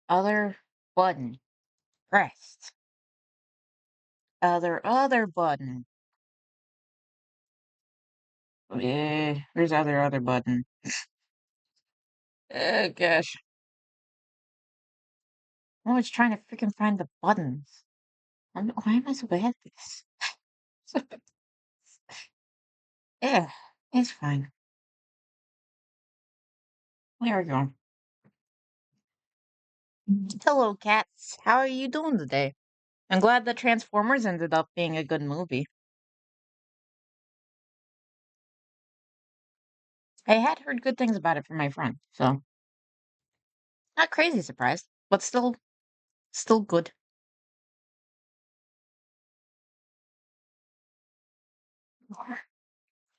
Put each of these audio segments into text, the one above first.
Other button. Pressed. Other button. Where's other button? Gosh. I'm always trying to freaking find the buttons. Why am I so bad at this? Yeah, it's fine. There we go. Hello, cats. How are you doing today? I'm glad that Transformers ended up being a good movie. I had heard good things about it from my friend, so not crazy surprised, but still good.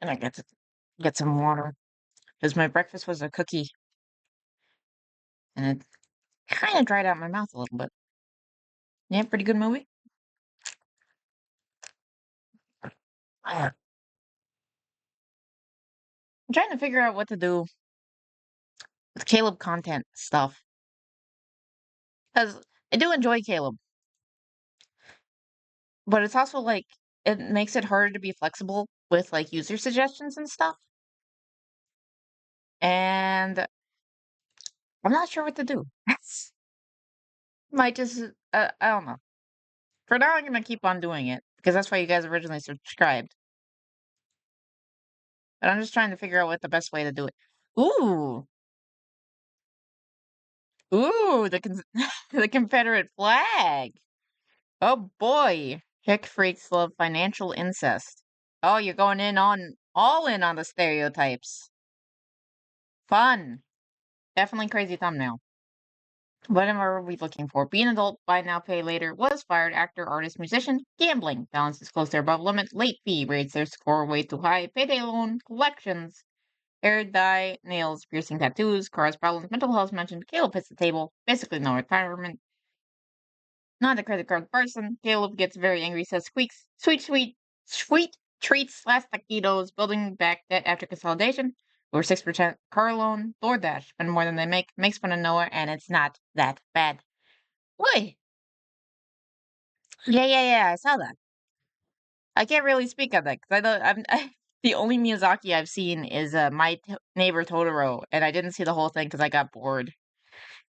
And I get some water because my breakfast was a cookie, and it kind of dried out my mouth a little bit. Yeah, pretty good movie. I'm trying to figure out what to do with Caleb content stuff because I do enjoy Caleb, but it's also like it makes it harder to be flexible with like user suggestions and stuff. And I'm not sure what to do. Might just, I don't know. For now, I'm gonna keep on doing it because that's why you guys originally subscribed. But I'm just trying to figure out what the best way to do it. Ooh, ooh, the Confederate flag. Oh boy, hick freaks love financial incest. Oh, you're going all in on the stereotypes. Fun. Definitely crazy thumbnail. What are we looking for? Be an adult, buy now, pay later. Was fired, actor, artist, musician. Gambling, balance is close to above limit. Late fee, rates their score way too high. Payday loan, collections. Hair dye, nails, piercing, tattoos, cars, problems, mental health mentioned. Caleb hits the table. Basically no retirement. Not a credit card person. Caleb gets very angry, says squeaks. Sweet treats, last taquitos, building back debt after consolidation. Over 6% car loan, DoorDash, spend more than they make, makes fun of Noah, and it's not that bad. Wait. Yeah, I saw that. I can't really speak on that because I don't. The only Miyazaki I've seen is Neighbor Totoro, and I didn't see the whole thing because I got bored.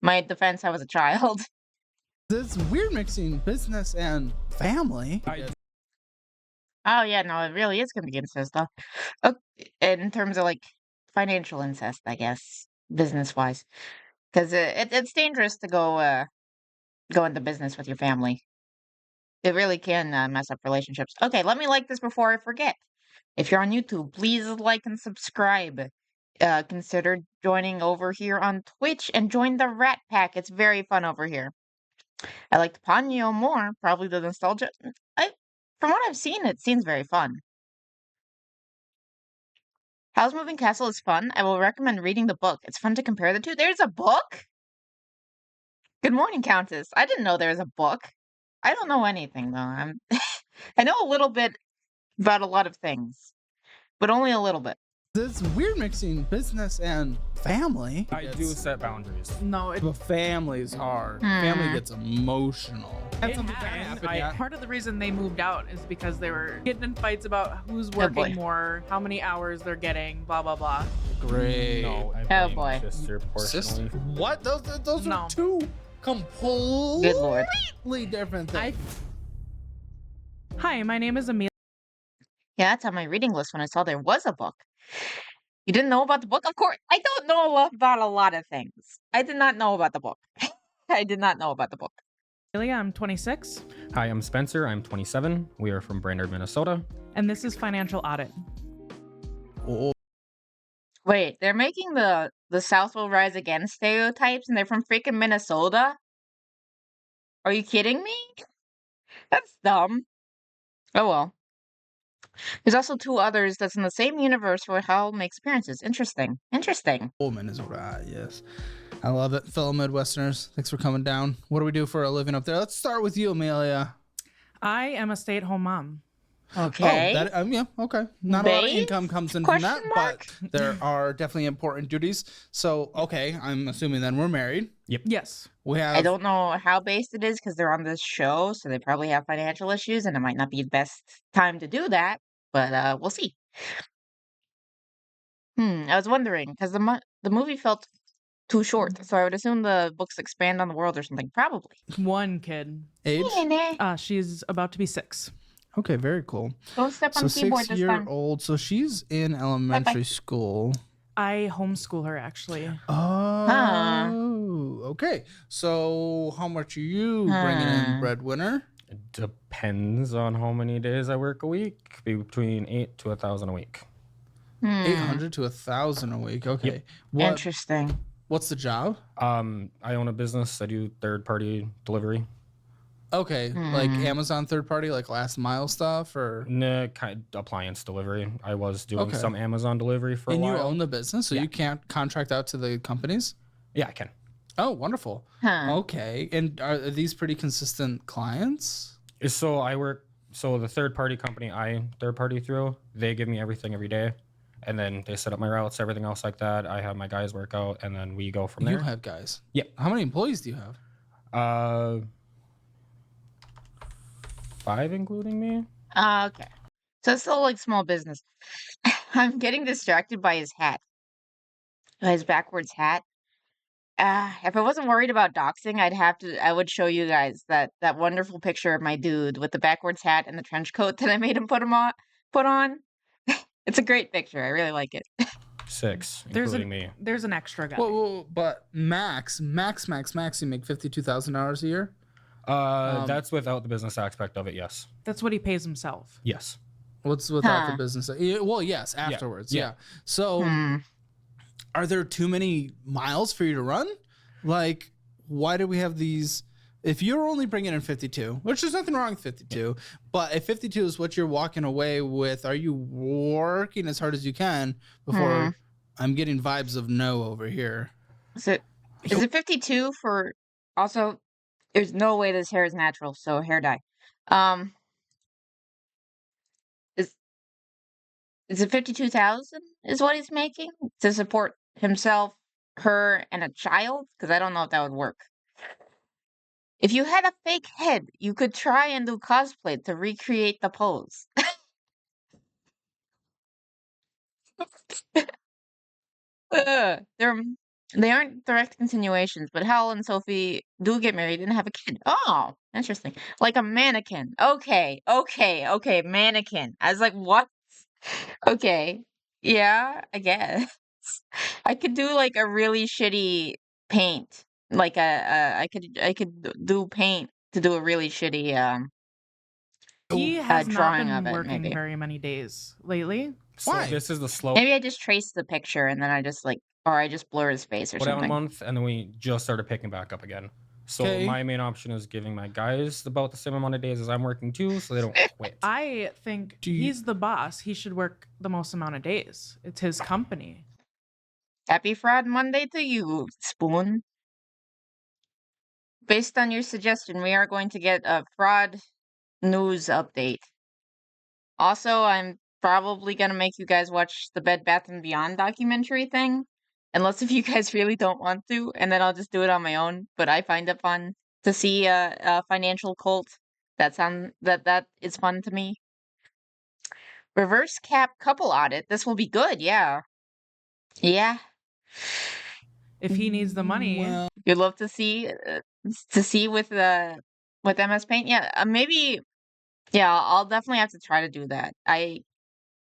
My defense, I was a child. It's weird mixing business and family. Oh yeah, no, it really is gonna be incest stuff. In terms of like financial incest, I guess, business wise, because it's dangerous to go into business with your family. It really can mess up relationships. Okay, let me like this before I forget. If you're on YouTube, please like and subscribe. Consider joining over here on Twitch and join the Rat Pack. It's very fun over here. I like the Ponyo more, probably the nostalgia. From what I've seen, it seems very fun. House Moving Castle is fun. I will recommend reading the book. It's fun to compare the two. There's a book? Good morning, Countess. I didn't know there was a book. I don't know anything though. I know a little bit about a lot of things, but only a little bit. It's weird mixing business and family. I do set boundaries. No, But family's hard. Family gets emotional. That's something that happened, yeah. part of the reason they moved out is because they were getting in fights about who's boy. working more, how many hours they're getting, blah blah blah. Great. No, I Oh, blame boy. sister Sister? personally. What? Those No. are two completely Good lord. different things. Hi, my name is Amelia. Yeah, that's on my reading list when I saw there was a book. You didn't know about the book? Of course. I don't know about a lot of things. I did not know about the book. I did not know about the book. I'm 26, Hi, I'm Spencer. I'm 27. We are from Brainerd, Minnesota. and this is Financial Audit. Oh, Wait, they're making the South will rise again stereotypes and they're from freaking Minnesota? Are you kidding me? That's dumb. Oh well. There's also two others that's in the same universe where Hal makes appearances. Interesting. Minnesota, yes. I love it. Fellow Midwesterners, thanks for coming down. What do we do for a living up there? Let's start with you, Amelia. I am a stay-at-home mom. Okay. Oh, that yeah, okay. Not a lot of Babe? income comes in from that, Question mark? but there are definitely important duties. So, okay, I'm assuming then we're married. Yes. We I have don't know how based it is because they're on this show, so they probably have financial issues, and it might not be the best time to do that. But we'll see. I was wondering because the movie felt too short, so I would assume the books expand on the world or something. Probably. One kid. age. She's about to be 6. Okay, very cool. Don't step on So the keyboard this time. 6-year-old. So she's in elementary school. I homeschool her, actually. Oh, okay. So how much are you bringing in, breadwinner? It depends on how many days I work a week. Between 8 to 1,000 a week. 800 to 1,000 a week. Okay. Interesting. What's the job? I own a business. I do third-party delivery. Okay, like Amazon third party, like last mile stuff, or Nah, kind of appliance delivery. I was doing Okay. some Amazon delivery for a and while. you own the business, so you can't contract out to the companies. Yeah, I can. Oh, wonderful. Huh. Okay, and are these pretty consistent clients? So I work. So the third-party company I third-party through, they give me everything every day, and then they set up my routes, everything else like that. I have my guys work out, and then we go from there. You have guys. Yep. How many employees do you have? 5 including me. Okay. So it's still like small business. I'm getting distracted by his hat. His backwards hat. If I wasn't worried about doxing, I would show you guys that wonderful picture of my dude with the backwards hat and the trench coat that I made him put on. It's a great picture. I really like it. 6, There's including me. There's an extra guy. Well, but max, you make $52,000 a year. That's without the business aspect of it. Yes. That's what he pays himself. Yes. What's without Huh. the business? Well, yes, afterwards. Yeah. Yeah. So, Hmm. are there too many miles for you to run? Like, why do we have these? If you're only bringing in 52, which there's nothing wrong with 52, but if 52 is what you're walking away with, are you working as hard as you can before I'm getting vibes of no over here? Is it 52 for also there's no way this hair is natural, so hair dye. Is it 52,000 is what he's making to support himself, her, and a child? Because I don't know if that would work. If you had a fake head, you could try and do cosplay to recreate the pose. They aren't direct continuations, but Hal and Sophie do get married and have a kid. Oh, interesting. Like a mannequin. Okay, mannequin. I was like, what? Okay. Yeah, I guess. I could do like a really shitty paint. Like I could do paint to do a really shitty He has not drawing been of it, working maybe. very many days lately. So Why? this is the slow Maybe I just trace the picture and then I just blur his face or down something. month, and then we just started picking back up again. So Okay. my main option is giving my guys about the same amount of days as I'm working too, so they don't quit. I think Do you- he's the boss. He should work the most amount of days. It's his company. Happy Fraud Monday to you, Spoon. Based on your suggestion, we are going to get a fraud news update. Also, I'm probably going to make you guys watch the Bed Bath & Beyond documentary thing. Unless if you guys really don't want to, and then I'll just do it on my own. But I find it fun to see a financial cult. That is fun to me. Reverse cap couple audit. This will be good, yeah. Yeah. If he needs the money, Well, You'd love to see with MS Paint. Yeah, maybe. Yeah, I'll definitely have to try to do that. I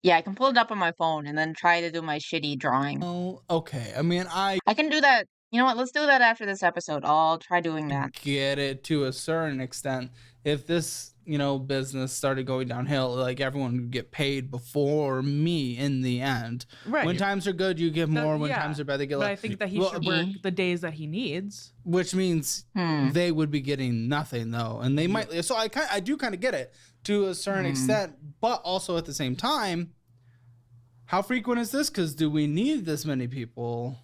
can pull it up on my phone and then try to do my shitty drawing. okay. I mean, I I can do that. You know what? Let's do that after this episode. I'll try doing that. get it to a certain extent. If this, business started going downhill, like everyone would get paid before me in the end. right? When times are good, you give more. When yeah, times are bad, they get but I less. think that he Well, should work the days that he needs. Which means Hmm. they would be getting nothing though, and they might. So I do kind of get it to a certain extent, but also at the same time, how frequent is this? Because do we need this many people?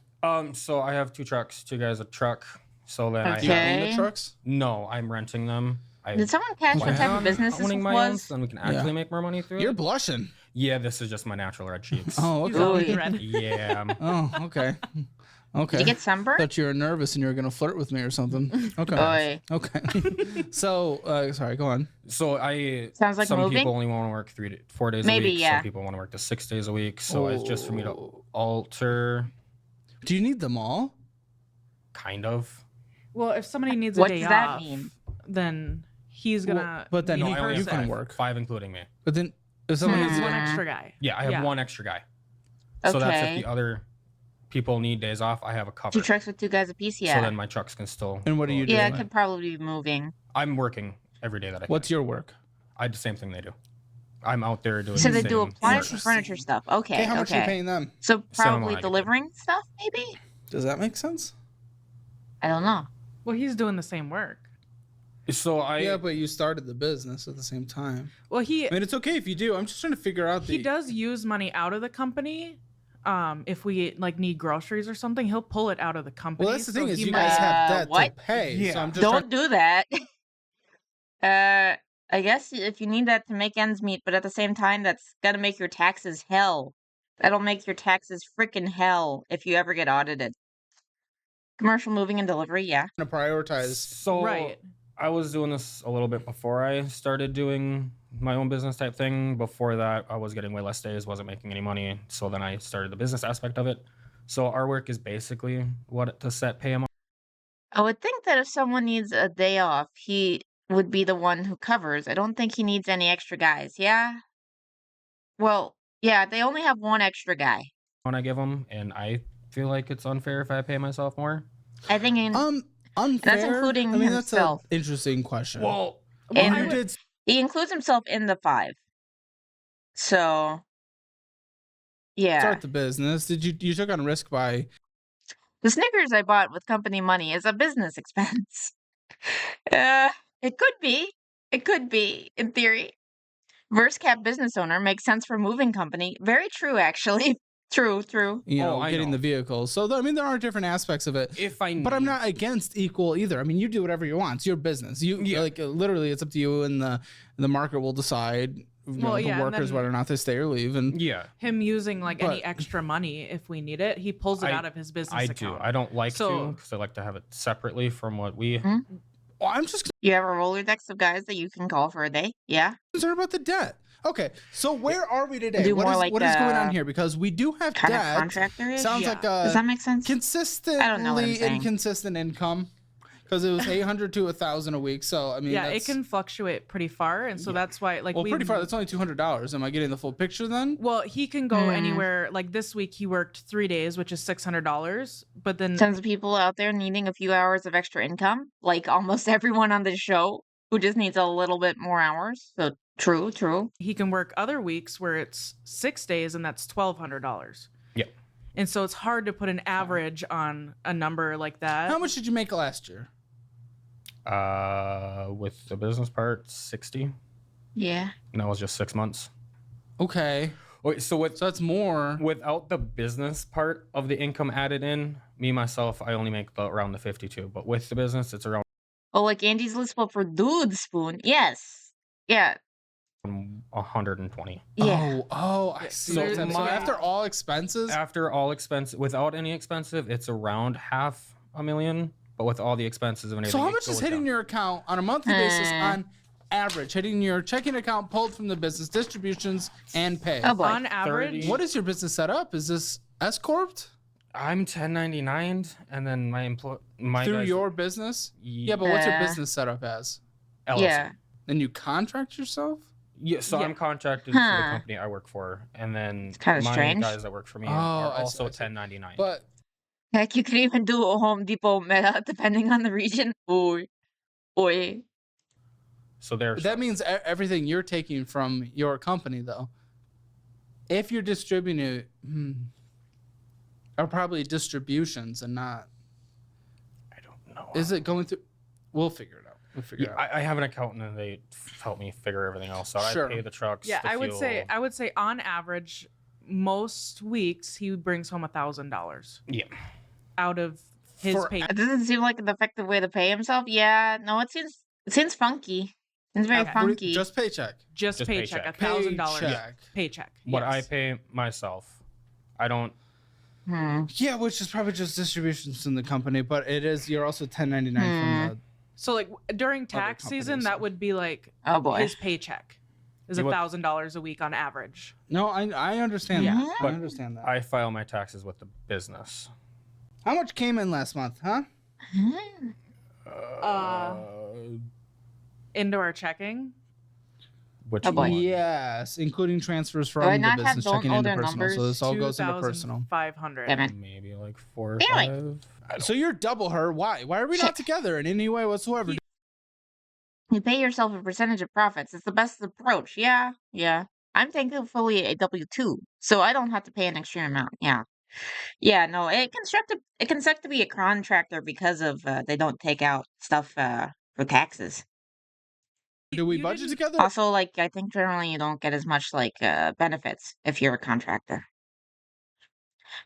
So I have 2 trucks, 2 guys a truck. So then Do you I have own Okay. the trucks? no, I'm renting them. I Did someone catch what Okay. type of plan business on this owning my own, was? so then we can actually make more money through You're it. blushing. Yeah, this is just my natural red cheeks. Oh, He's okay. always Ooh. red. Yeah. Oh, okay. Okay. Did you get sunburned? Thought you were nervous and you were gonna flirt with me or something. Okay. Oy. Okay. So, sorry, go on. So Sounds like some moving. people only want to work 4 days Maybe, a week. yeah. Some people want to work to 6 days a week. So it's just for me to Oh. alter, Do you need them all? kind of. Well, if somebody needs a What day does that off, mean? then he's gonna. but then be No, the I only have person. can work. 5 including me. But then if someone Hmm. needs One to, extra guy. Yeah, I have one extra guy. So that's if Okay. the other people need days off, I have a cover. 2 trucks with 2 guys apiece, So yeah. then my trucks can still. And what are go you this Yeah, doing? it way. could probably be moving. I'm working every day that I can. what's your work? I do the same thing they do. I'm out there doing. So the they do same appliance work. and furniture stuff. Okay, how much are you paying them? So Same probably amount I get paid. delivering stuff, maybe? Does that make sense? I don't know. Well, he's doing the same work. So Yeah, but you started the business at the same time. Well, he I mean, it's okay if you do. I'm just trying to figure out he does use money out of the company. If we like need groceries or something, he'll pull it out of the company. Well, that's the so thing is he you might- guys have debt what? to pay. So Yeah. I'm just trying Don't do that. I guess if you need that to make ends meet, but at the same time, that's gonna make your taxes hell. That'll make your taxes freaking hell if you ever get audited. Commercial moving and delivery, yeah. to prioritize. So Right. I was doing this a little bit before I started doing my own business type thing. Before that, I was getting way less days, wasn't making any money. So then I started the business aspect of it. So our work is basically what to set pay amount. I would think that if someone needs a day off, he would be the one who covers. I don't think he needs any extra guys, yeah? Well, yeah, they only have 1 extra guy. when I give them, and I feel like it's unfair if I pay myself more. I think Unfair. including I mean, that's an himself. interesting question. Well, And you I would- did. he includes himself in the 5. So, yeah. Start the business. Did you took on risk by? The Snickers I bought with company money is a business expense. It could be. It could be, in theory. Verscap business owner makes sense for moving company. Very true, actually. True. You know, I getting know. the vehicles. So I mean, there are different aspects of it. if I But I'm need- not against equal either. I mean, you do whatever you want. It's your business. You Yeah. like literally, it's up to you, and the market will decide. Well, the yeah, and workers then- whether or not they stay or leave. And Yeah, him using like any But- extra money if we need it, he pulls it I- out of his business I do. account. I don't like to So- because I like to have it separately from what we. Mhm. well, I'm just You have a Rolodex of guys that you can call for a day? Yeah? concerned about the debt. Okay, so where are we today? Do What more is like what is going on the here? Because we do have Kind of debt. contractor-ish? Sounds Yeah. like Does that make sense? consistently saying. inconsistent income. Because it was 800 to 1,000 a week. So I mean, Yeah, it that's, can fluctuate pretty far, and so that's why like well, we pretty far. That's only $200. Am I getting the full picture then? Well, he can go Hmm. anywhere. Like this week, he worked 3 days, which is $600. But then Tons of people out there needing a few hours of extra income, like almost everyone on the show who just needs a little bit more hours. So true. he can work other weeks where it's 6 days, and that's $1,200. Yeah. And so it's hard to put an average on a number like that. How much did you make last year? With the business part, 60. Yeah. And that was just 6 months. Okay, Wait, so so that's more. without the business part of the income added in, me myself, I only make around the 52. But with the business, it's around Oh, like Andy's Lispo for Dude Spoon. Yes. Yeah. 120. Yeah. Oh, I see. So So, my- after all expenses, After all expense, without any expensive, it's around $500,000. But with all the expenses and everything, so how it much is goes hitting down. your account on a monthly basis Hmm. on average? Hitting your checking account pulled from the business distributions and pay. Oh boy. On average, 30. What is your business set up? Is this S corp I'm 1099, and then my through guys, your business? Yeah, but what's your Yeah. business set up as? Ellison. Yeah. Then you contract yourself? Yeah, so Yeah. I'm contracted to the Huh. company I work for, and then kinda my strange. guys that work for me Oh, are I see, also I see. 1099. But Heck, you could even do a Home Depot meta depending on the region. Oy. so they're that means everything you're taking from your company, though, if you're distributing it, are probably distributions and not. I don't know. Is it going through? We'll figure it out. We'll figure Yeah, it out. I have an accountant, and they help me figure everything else out. Sure. I pay the trucks. yeah, the I would say fuel. on average, most weeks he brings home $1,000 Yeah. out of his For- pay. It doesn't seem like an effective way to pay himself. Yeah. No, it seems It seems funky. Seems very Okay. funky. Just paycheck. Just paycheck, $1,000 Paycheck. paycheck. What I yes. pay myself. I don't. Yeah, which is probably just distributions from the company, but it is, you're also 1099 from the. So like during tax companies, season, so. that would be like Oh boy. his paycheck is You would- $1,000 a week on average. No, I understand Yeah. that. I But understand that. I file my taxes with the business. How much came in last month, huh? Into our checking. Which Oh, boy. one? Yes, including transfers I from the not have business don't checking know into their personal. So numbers? this all goes into personal. 2,500. Damn it. Maybe like 4 or Really? 5. I don't- So you're double her. Why? Why are we not together in any way whatsoever? You pay yourself a percentage of profits. It's the best approach. Yeah, yeah. I'm thankfully a W-2, so I don't have to pay an extreme amount. Yeah. Yeah, no, it can suck to be a contractor because of they don't take out stuff for taxes. Do we You budget didn't- together? Also, like I think generally you don't get as much like benefits if you're a contractor.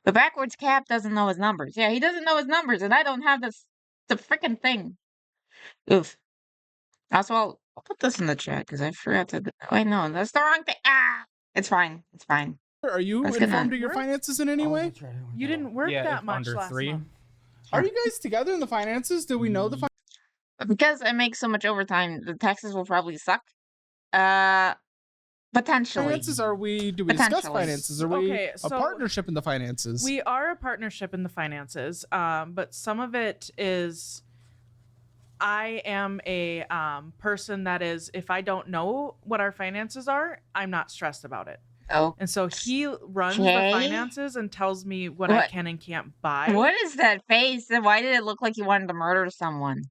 But backwards Cap doesn't know his numbers. Yeah, he doesn't know his numbers, and I don't have the freaking thing. Oof. Also, I'll put this in the chat because I forgot to. Wait, no, that's the wrong thing. Ah, it's fine. It's fine. Are you That's gonna informed of your work. finances in any Oh, way? that's right, I went You down. didn't work Yeah, that if much under last 3. month. Are you guys together in the finances? Do we know the Because I make so much overtime, the taxes will probably suck. Potentially. finances? Are we? Do we discuss Potentially. finances? Are we Okay, a so partnership in the finances? We are a partnership in the finances, but some of it is I am a person that is, if I don't know what our finances are, I'm not stressed about it. Oh, And so he runs the Okay. finances and tells me what I What? can and can't buy. what is that face? And why did it look like you wanted to murder someone?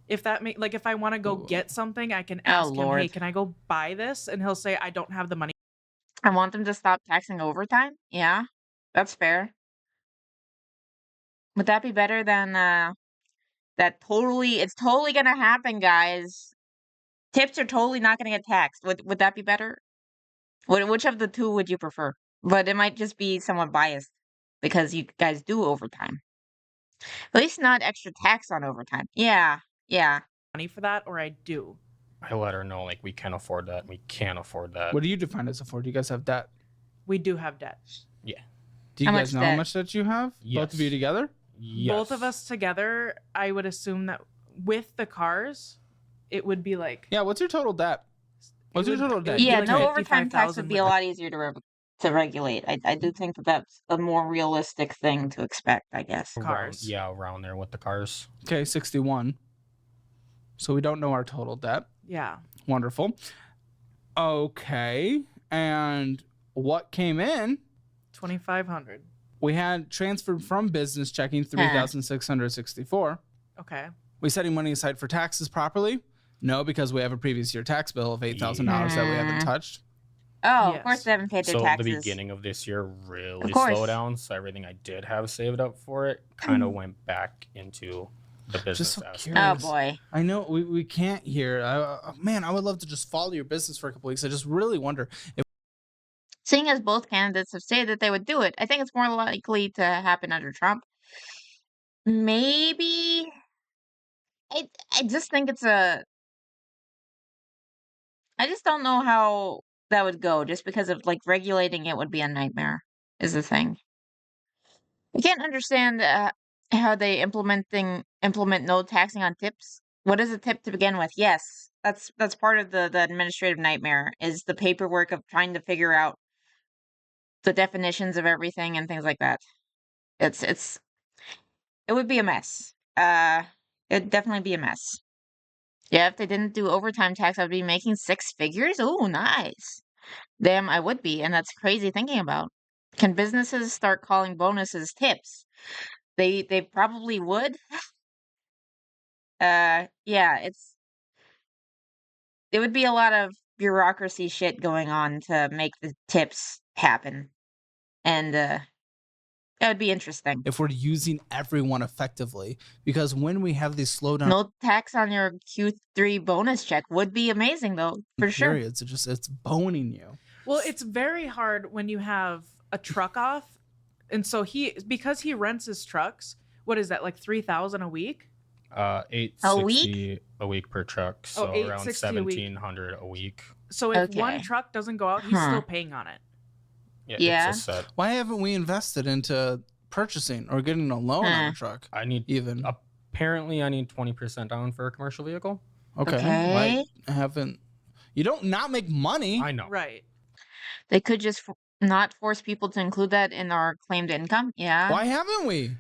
If that like if I want to go Ooh. get something, I can Oh, ask him, Lord. "Hey, can I go buy this?" And he'll say, "I don't have the money." I want them to stop taxing overtime. Yeah, that's fair. Would that be better than that? It's totally gonna happen, guys. Tips are totally not gonna get taxed. Would that be better? Which of the two would you prefer? But it might just be somewhat biased because you guys do overtime. At least not extra tax on overtime. Yeah, yeah. Money for that, or I do. I let her know like we can afford that. We can't afford that. What do you define as afford? Do you guys have debt? We do have debt. Yeah. Do you How guys much know how debt? much that you have? Both of you Yes. together? Yes. Both of us together, I would assume that with the cars, it would be like Yeah. What's your total debt? What's your would- total it debt? would be Yeah, like no overtime tax 55,000 would be a lot easier to regulate. I do think that that's a more realistic thing to expect, I guess. cars. Around there with the cars. Okay, 61. So we don't know our total debt. Yeah. Wonderful. Okay. And what came in? 2,500. We had transferred from business checking 3,664. Okay. We setting money aside for taxes properly? No, because we have a previous year tax bill of $8,000 that we haven't touched. Oh, of Yes. course they haven't paid their So taxes. the beginning of this year really course. slowed down. So everything I did have saved up for it kind of went back into the business so aspect. curious. Oh boy. I know we can't hear. Man, I would love to just follow your business for a couple weeks. I just really wonder if Seeing as both candidates have said that they would do it, I think it's more likely to happen under Trump. Maybe. I just think I just don't know how that would go, just because of like regulating it would be a nightmare, is the thing. I can't understand how they implement no taxing on tips. What is a tip to begin with? Yes, that's part of the administrative nightmare, is the paperwork of trying to figure out the definitions of everything and things like that. It would be a mess. It'd definitely be a mess. Yeah, if they didn't do overtime tax, I'd be making 6 figures. Oh, nice. Damn, I would be, and that's crazy thinking about. Can businesses start calling bonuses tips? They probably would. Yeah, it would be a lot of bureaucracy shit going on to make the tips happen. And that would be interesting. we're using everyone effectively, because when we have these slowdown No tax on your Q3 bonus check would be amazing though, for sure. periods, it's boning you. Well, it's very hard when you have a truck off. And so because he rents his trucks, what is that, like 3,000 a week? $860 a week per truck, so around $860 a week. $1,700 a week. So if one Okay. truck doesn't go out, he's Huh. still paying on it. Yeah. It's a set. Why haven't we invested into purchasing or getting a loan on a truck? I need Even apparently I need 20% down for a commercial vehicle. okay. Okay. Why haven't you don't not make money? I know. Right. They could just not force people to include that in our claimed income. Yeah. Why haven't we?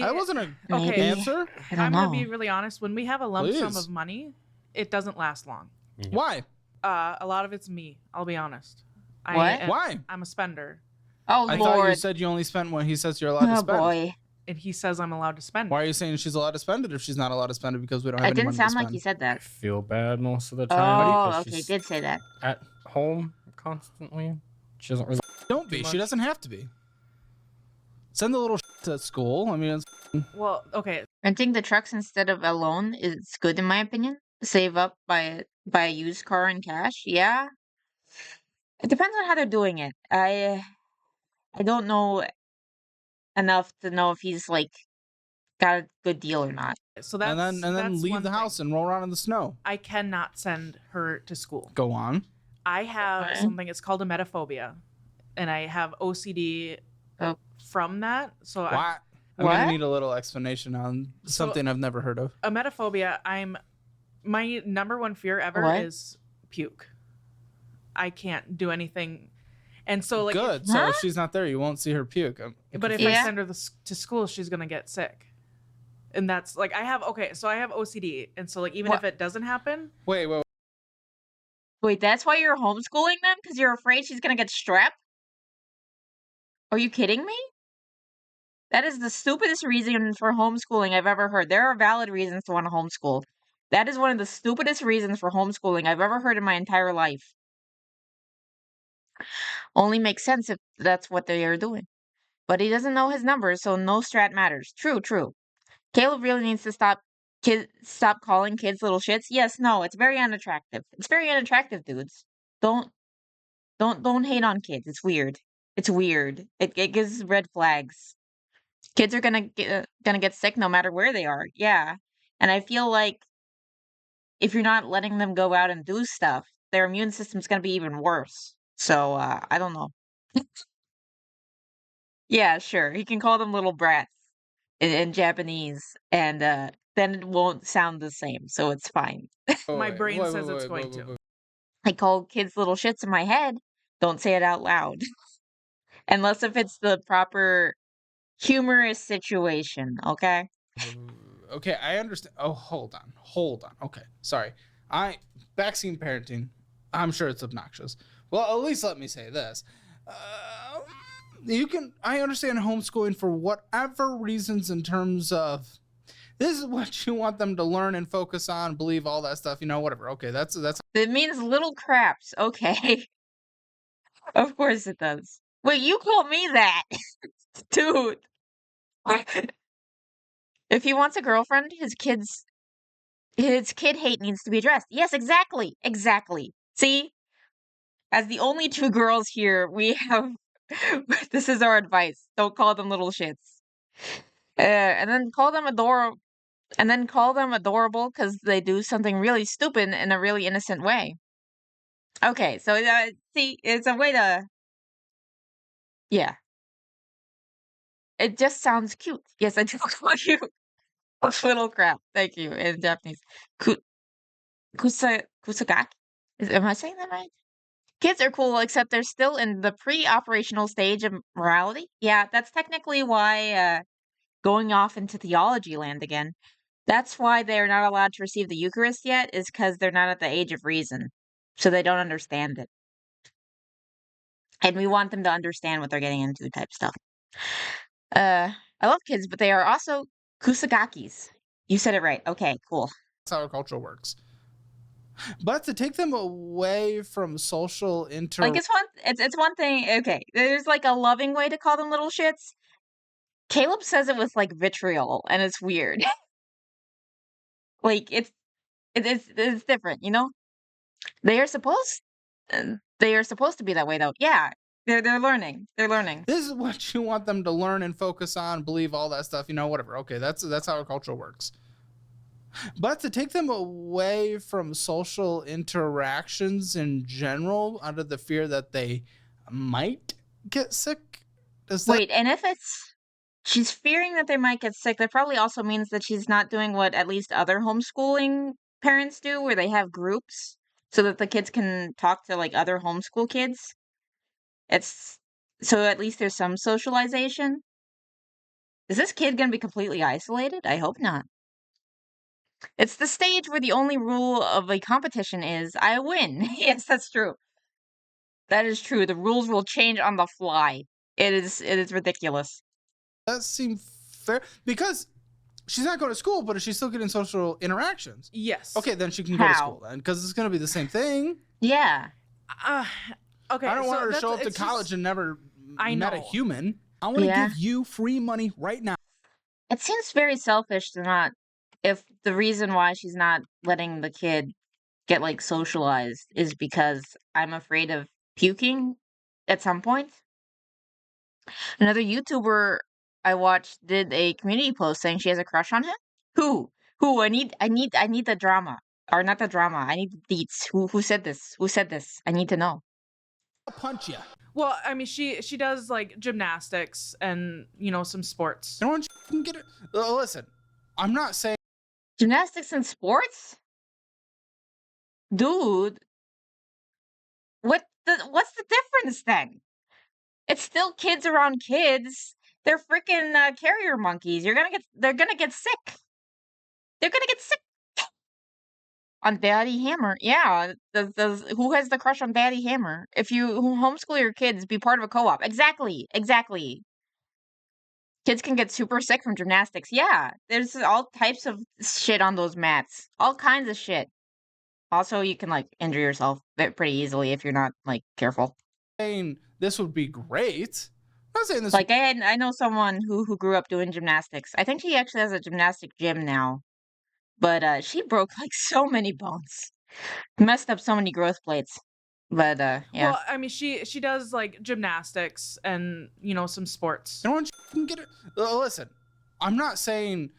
That wasn't a Maybe. answer. I don't I'm know. gonna be really honest. When we have a lump sum Please. of money, it doesn't last long. Why? A lot of it's me. I'll be honest. What? Why? I'm a spender, Oh, I thought you Lord. said you only spent what he says you're allowed to Oh, spend. boy. and he says I'm allowed to spend. Why are you saying she's allowed to spend it if she's not allowed to spend it because we don't have It any didn't money sound to like spend? you said I that. feel bad most of the time. Oh, because okay. she's Did say that. at home constantly. She doesn't really. Don't be. Too She much. doesn't have to be. Send the little to school. I mean, Well, okay. Renting the trucks instead of a loan is good in my opinion. Save up by a used car in cash. Yeah. It depends on how they're doing it. I don't know enough to know if he's like got a good deal or not. So that's and then that's leave one the thing. house and roll around in the snow. I cannot send her to school. Go on. I have Okay. something. It's called a metaphobia, and I have OCD Oh. from that. So Why? I'm What? gonna need a little explanation on something I've never heard of. a metaphobia. My number one fear ever What? is puke. I can't do anything, and so like, Good. So if she's not there, you won't see her puke. but if Yeah. I send her to school, she's gonna get sick, and that's like I have OCD, and so like even What? if it doesn't happen, Wait. Wait, that's why you're homeschooling them? Because you're afraid she's gonna get strep? Are you kidding me? That is the stupidest reason for homeschooling I've ever heard. There are valid reasons to want to homeschool. That is one of the stupidest reasons for homeschooling I've ever heard in my entire life. Only makes sense if that's what they are doing. But he doesn't know his numbers, so no strat matters. True. Caleb really needs to stop calling kids little shits. Yes, no, it's very unattractive. It's very unattractive, dudes. Don't hate on kids. It's weird. It's weird. It gives red flags. Kids are gonna get sick no matter where they are. Yeah, and I feel like if you're not letting them go out and do stuff, their immune system's gonna be even worse. So I don't know. Yeah, sure. He can call them little brats in Japanese, and then it won't sound the same, so it's fine. My brain says it's going to. I call kids little shits in my head. Don't say it out loud. Unless if it's the proper humorous situation, okay? Okay, I understand. Oh, hold on. Okay, sorry. Vaccine parenting. I'm sure it's obnoxious. Well, at least let me say this. I understand homeschooling for whatever reasons in terms of this is what you want them to learn and focus on, believe all that stuff, whatever. Okay, that's It means little craps, okay? Of course it does. Wait, you call me that? Dude. If he wants a girlfriend, his kid hate needs to be addressed. Yes, exactly. See? As the only two girls here, we have this is our advice. Don't call them little shits. And then call them adorable because they do something really stupid in a really innocent way. Okay, so see, it's a way to yeah. It just sounds cute. Yes, I do call you a little crap. Thank you in Japanese. Kusagaki. Am I saying that right? Kids are cool, except they're still in the pre-operational stage of morality. Yeah, that's technically why going off into theology land again. That's why they're not allowed to receive the Eucharist yet, is because they're not at the age of reason. So they don't understand it. And we want them to understand what they're getting into type stuff. I love kids, but they are also kusagakis. You said it right. Okay, cool. how our culture works. But to take them away from social Like it's one thing. Okay, there's like a loving way to call them little shits. Caleb says it with like vitriol, and it's weird. Like it's different, They are supposed to be that way though. Yeah, they're learning. They're learning. This is what you want them to learn and focus on, believe all that stuff, whatever. Okay, that's how our culture works. But to take them away from social interactions in general, out of the fear that they might get sick, does that? Wait, and if she's fearing that they might get sick, that probably also means that she's not doing what at least other homeschooling parents do, where they have groups so that the kids can talk to like other homeschool kids. It's so at least there's some socialization. Is this kid gonna be completely isolated? I hope not. It's the stage where the only rule of a competition is I win. Yes, that's true. That is true. The rules will change on the fly. It is ridiculous. That seem fair? Because she's not going to school, but is she still getting social interactions? Yes. Okay, then she can go to How? school then, because it's going to be the same thing. Yeah. Okay. I don't want her to that's- show up to it's college just- and never I met a know. human. I want to Yeah. give you free money right now. It seems very selfish to not, if the reason why she's not letting the kid get like socialized is because I'm afraid of puking at some point. Another YouTuber I watched did a community post saying she has a crush on him. Who? Who? I need the drama. Or not the drama. I need the deets. Who said this? Who said this? I need to know. I'll punch you. Well, I mean, she does like gymnastics and some sports. You know what? You can get it. Listen, I'm not saying Gymnastics and sports? Dude, what's the difference then? It's still kids around kids. They're freaking carrier monkeys. They're gonna get sick. They're gonna get sick. On Daddy Hammer, yeah. Who has the crush on Daddy Hammer? If you homeschool your kids, be part of a co-op. Exactly. Kids can get super sick from gymnastics. Yeah, there's all types of shit on those mats. All kinds of shit. Also, you can like injure yourself pretty easily if you're not like careful. this would be great. I'm not saying this. Like I know someone who grew up doing gymnastics. I think she actually has a gymnastic gym now. But she broke like so many bones. Messed up so many growth plates. But yeah. Well, I mean, she does like gymnastics and some sports. You know what? You can get it. Listen, I'm not saying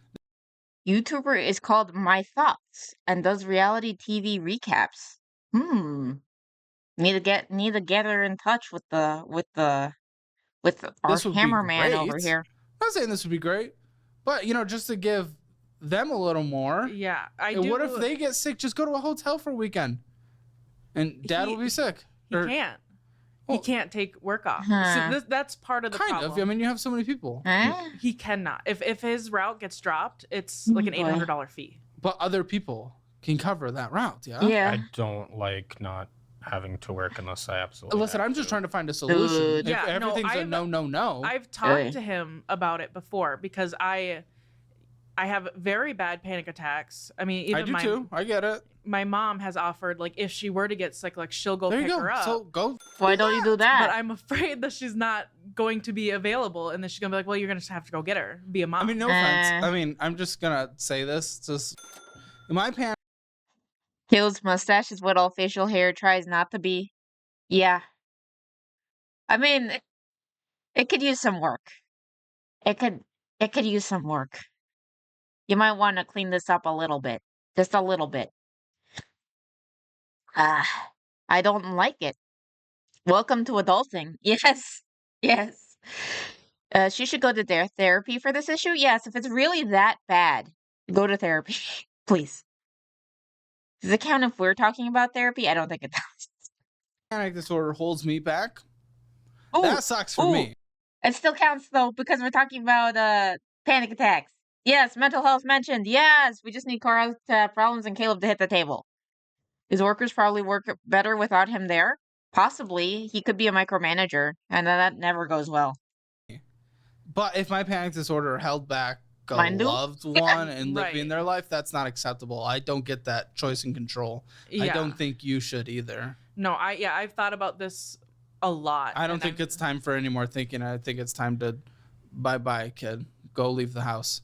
YouTuber is called My Thoughts and does reality TV recaps. Need to get her in touch with our this would be hammerman over great. here. I'm not saying this would be great, but just to give them a little more. Yeah, I And do. what if they get sick? Just go to a hotel for a weekend, and Dad will be sick. He Or- can't. Well, He can't take work off. Huh. So that's part of the kind problem. of. I mean, you have so many people, Huh? He cannot. If his route gets dropped, it's like an Boy. $800 fee. but other people can cover that route. Yeah. Yeah. I don't like not having to work unless I absolutely Listen, have I'm just to. trying to find a solution. Dude. If Yeah, no, everything's a I've- no. I've talked Hey. to him about it before because I have very bad panic attacks. I mean, even I do too. I get it. my mom has offered like if she were to get sick, like she'll go There you pick go. her up. So go. Why don't you do that? But I'm afraid that she's not going to be available, and then she's gonna be like, "Well, you're gonna just have to go get her, be a mom." I mean, no offense. Uh. I mean, I'm just gonna say this. Just in my panic. Hill's mustache is what all facial hair tries not to be. Yeah. I mean, it could use some work. It could use some work. You might want to clean this up a little bit. Just a little bit. I don't like it. Welcome to adulting. Yes. Yes. She should go to therapy for this issue. Yes, if it's really that bad, go to therapy, please. Does it count if we're talking about therapy? I don't think it does. Panic disorder holds me back. Ooh, That sucks for ooh. me. It still counts though because we're talking about panic attacks. Yes, mental health mentioned. Yes, we just need Carl to have problems and Caleb to hit the table. His workers probably work better without him there. Possibly, he could be a micromanager, and that never goes well. But if my panic disorder held back a Mine do? loved one and Right. living their life, that's not acceptable. I don't get that choice and control. I Yeah. don't think you should either. No, I've thought about this a lot. I don't and think I'm- it's time for any more thinking. I think it's time to bye-bye, kid. Go leave the house.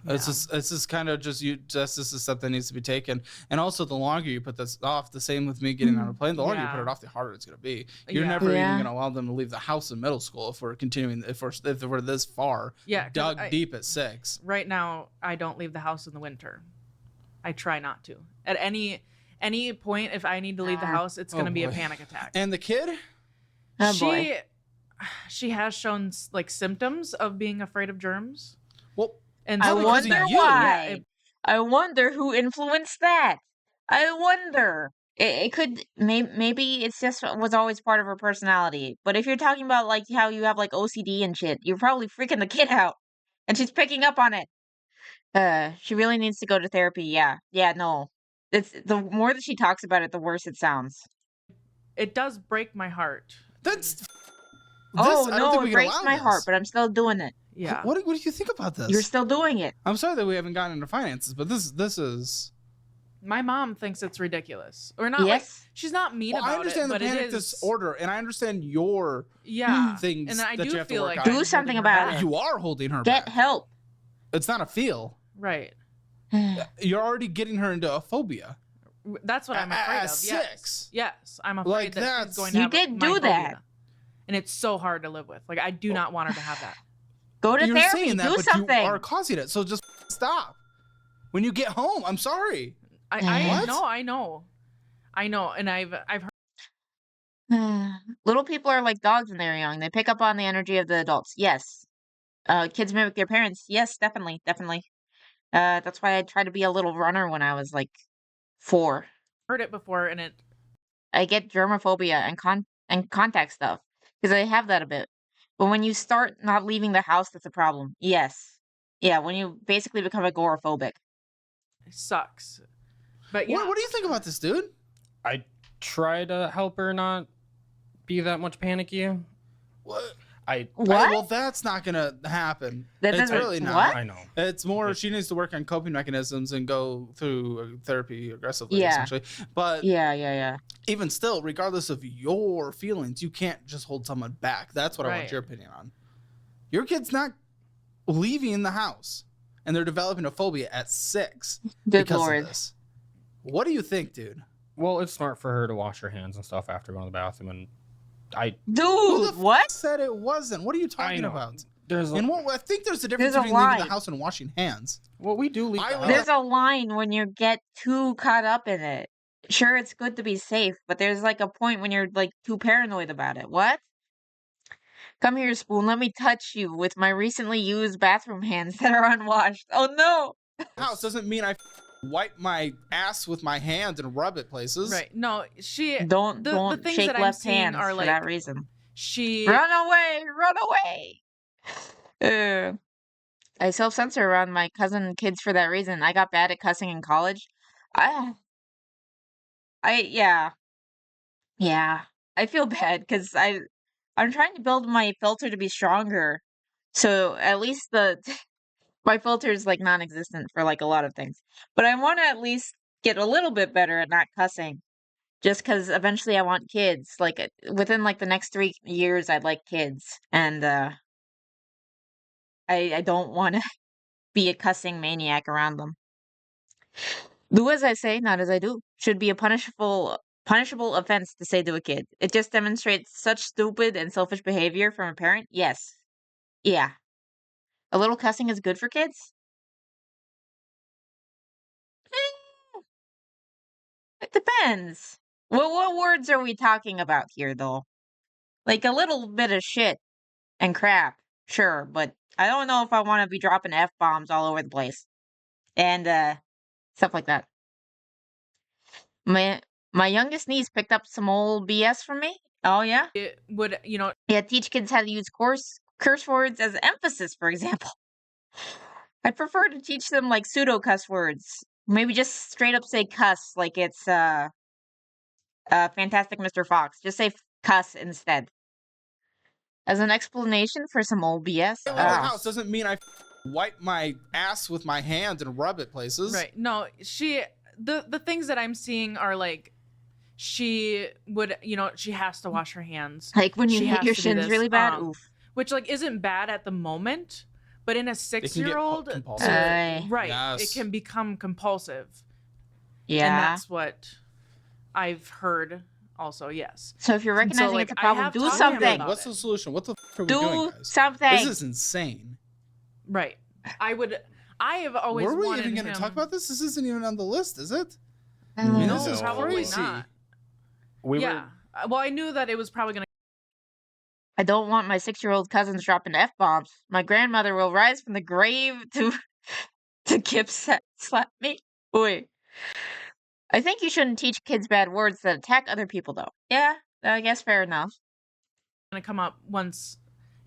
It's just kind of just this is a step that needs to be taken. And also, the longer you put this off, the same with me getting on a plane, the longer you put Yeah. it off, the harder it's going to be. You're Yeah. never even Yeah. going to allow them to leave the house in middle school if we're continuing, if we're this far, Yeah, 'cause dug deep at 6. Right now, I don't leave the house in the winter. I try not to. At any point, if I need to leave the house, it's going to be a boy. panic attack. And the kid? Oh boy. She has shown like symptoms of being afraid of germs. Well, And I Probably 'cause of wonder you. why. Yeah, I wonder who influenced that. I wonder. It could maybe it's just was always part of her personality. But if you're talking about like how you have like OCD and shit, you're probably freaking the kid out, and she's picking up on it. She really needs to go to therapy. Yeah, no. It's the more that she talks about it, the worse it sounds. it does break my heart. That's. Oh I don't no, think we it can breaks allow my this. heart, but I'm still doing it. Yeah. What do you think about this? You're still doing it. I'm sorry that we haven't gotten into finances, but this is. My mom thinks it's ridiculous. Or not like Yes. she's not mean Well, about I understand it, the but panic it is disorder, and I understand your yeah. things And I that do you have to feel work like on. Do I'm something holding her about back. it. You are holding her Get back. help. It's not a feel. Right. You're already getting her into a phobia. That's what I'm afraid At of. 6. Yes. I'm afraid Like, that that's- she's going to You have did my do that. phobia. And it's so hard to live with. Like I do not want her to have that. Go to You're therapy. saying that, Do but something. you are causing it. So just stop. When you get home, I'm sorry. I What? know, and I've heard Little people are like dogs when they're young. They pick up on the energy of the adults. Yes. Kids mimic their parents. Yes, definitely. That's why I tried to be a little runner when I was like 4. it before, and it I get germophobia and contact stuff because I have that a bit. But when you start not leaving the house, that's a problem. Yes. Yeah, when you basically become agoraphobic. sucks. But yeah, What do you think about this, dude? I try to help her not be that much panicky. What? What? Well, that's not gonna happen. That It's doesn't- really not. what? I know. It's more she needs to work on coping mechanisms and go through therapy aggressively, Yeah. essentially. But Yeah. even still, regardless of your feelings, you can't just hold someone back. That's what I want Right. your opinion on. Your kid's not leaving the house, and they're developing a phobia at 6 Good because Lord. of this. What do you think, dude? Well, it's smart for her to wash her hands and stuff after going to the bathroom, and Who Dude, the what? said it wasn't? What are you talking know. about? there's And what I think there's a difference There's a between leaving the line. house and washing hands. well, we do leave. I the would- house. There's a line when you get too caught up in it. Sure, it's good to be safe, but there's like a point when you're like too paranoid about it. What? Come here, Spoon. Let me touch you with my recently used bathroom hands that are unwashed. Oh no! House doesn't mean I wipe my ass with my hands and rub it places. right. No, she Don't the things shake that I'm left seeing hands are for like that reason. she Run away! Run away! I self-censor around my cousin kids for that reason. I got bad at cussing in college. I yeah. I feel bad because I'm trying to build my filter to be stronger. So at least my filter is like non-existent for like a lot of things. But I want to at least get a little bit better at not cussing. Just because eventually I want kids. Like within like the next 3 years, I'd like kids, and I don't want to be a cussing maniac around them. Do as I say, not as I do. Should be a punishable offense to say to a kid. It just demonstrates such stupid and selfish behavior from a parent. Yes. Yeah. A little cussing is good for kids? Eh, it depends. What words are we talking about here, though? Like a little bit of shit and crap, sure, but I don't know if I want to be dropping F-bombs all over the place. And, stuff like that. My youngest niece picked up some old BS from me. Oh, yeah? would Yeah, teach kids how to use curse words as emphasis, for example. I'd prefer to teach them like pseudo cuss words. Maybe just straight up say cuss, like it's Fantastic Mr. Fox. Just say cuss instead. As an explanation for some old BS. I leave the house doesn't mean I wipe my ass with my hands and rub it places. right. No, she the things that I'm seeing are like she would she has to wash her hands. Like when you She hit has your to do shins this, really bad. Oof. Which like isn't bad at the moment, But in a They can get 6-year-old, compulsive. right, Yes. it can become compulsive. And Yeah. that's what I've heard also, yes. So if you're And so, recognizing like, it's a I problem, have do talked to him something. about What's it. the solution? What the f are we doing, Do guys? something. This is insane. Right. I have always Were we wanted even going to him. talk about this? This isn't even on the list, is it? Uh, I mean, No, this is probably crazy. not. We Yeah. Well, I knew that it was probably going to. I don't want my 6-year-old cousins dropping F-bombs. My grandmother will rise from the grave to slap me. Wait. I think you shouldn't teach kids bad words that attack other people, though. Yeah, I guess fair enough. Going to come up once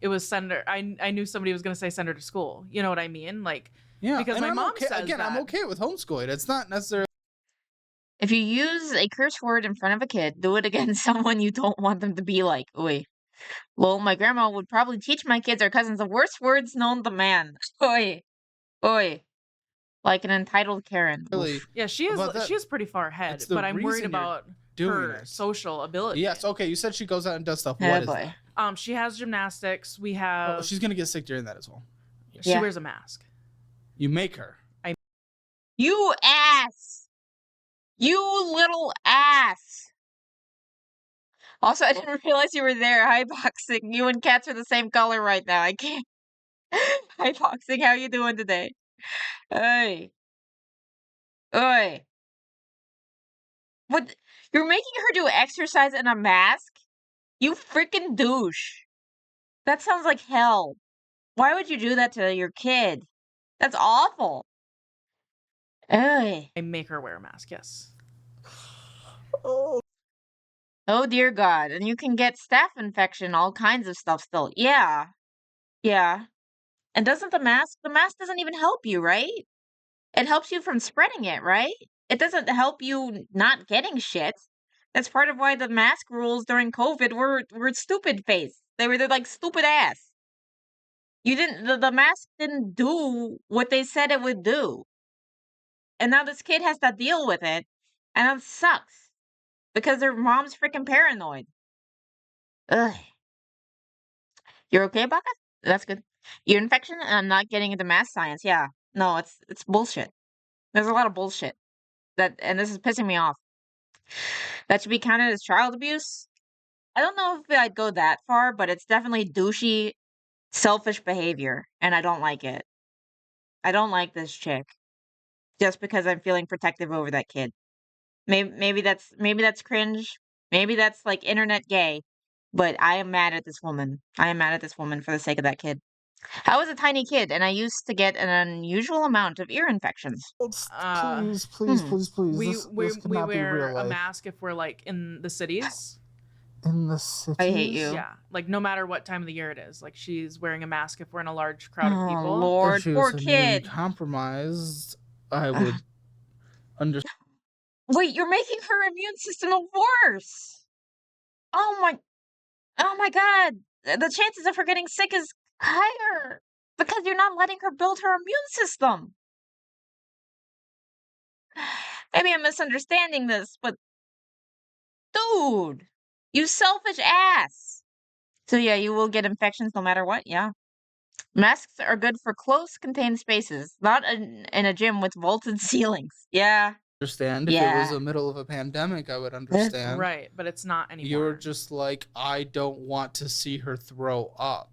it was send her. I knew somebody was going to say send her to school. You know what I mean? Like, Yeah, because and my I'm mom okay. says Again, I'm that. okay with homeschooling. It's not necessarily. If you use a curse word in front of a kid, do it against someone you don't want them to be like. Oi. Well, my grandma would probably teach my kids or cousins the worst words known to man. Oi. Oi. Like an entitled Karen. Really Oof. Yeah, she about that. is pretty far ahead, It's the but I'm worried reason you're about doing her it. social ability. Yes, okay. You said she goes out and does stuff. Oh, What is boy. that? She has gymnastics. We Oh, have. she's gonna get sick during that as well. She Yeah. wears a mask. You make her. You ass! You little ass! Also, I didn't realize you were there. Hi, Boxing. You and Cats are the same color right now. I can't. Hi, Boxing. How you doing today? Hey. Oi. What? You're making her do exercise in a mask? You freaking douche. That sounds like hell. Why would you do that to your kid? That's awful. Ugh. I make her wear a mask. Yes. Oh dear God. And you can get staph infection, all kinds of stuff still. Yeah. Yeah. And doesn't the mask doesn't even help you, right? It helps you from spreading it, right? It doesn't help you not getting shit. That's part of why the mask rules during COVID were stupid face. They're like stupid ass. You didn't the mask didn't do what they said it would do. And now this kid has to deal with it. And it sucks. Because their mom's freaking paranoid. Ugh. You're okay about that? That's good. Ear infection? I'm not getting into math science. Yeah. No, it's bullshit. There's a lot of bullshit. And this is pissing me off. That should be counted as child abuse? I don't know if I'd go that far, but it's definitely douchey, selfish behavior, and I don't like it. I don't like this chick. Just because I'm feeling protective over that kid. Maybe that's cringe. Maybe that's like internet gay. But I am mad at this woman. I am mad at this woman for the sake of that kid. I was a tiny kid, and I used to get an unusual amount of ear infections. Please, please. We wear a mask if we're like in the cities. In the cities? I hate you. Yeah, like no matter what time of the year it is. Like she's wearing a mask if we're in a large crowd of Oh, people. Lord, If she poor was kid. compromised, I would understand. Wait, you're making her immune system worse. Oh my God. The chances of her getting sick is higher because you're not letting her build her immune system. Maybe I'm misunderstanding this, but dude, you selfish ass. So yeah, you will get infections no matter what. Yeah. Masks are good for close, contained spaces, not in a gym with vaulted ceilings. Yeah. If it was the middle of a pandemic, I would understand. Right, but it's not anymore. You're just like, I don't want to see her throw up.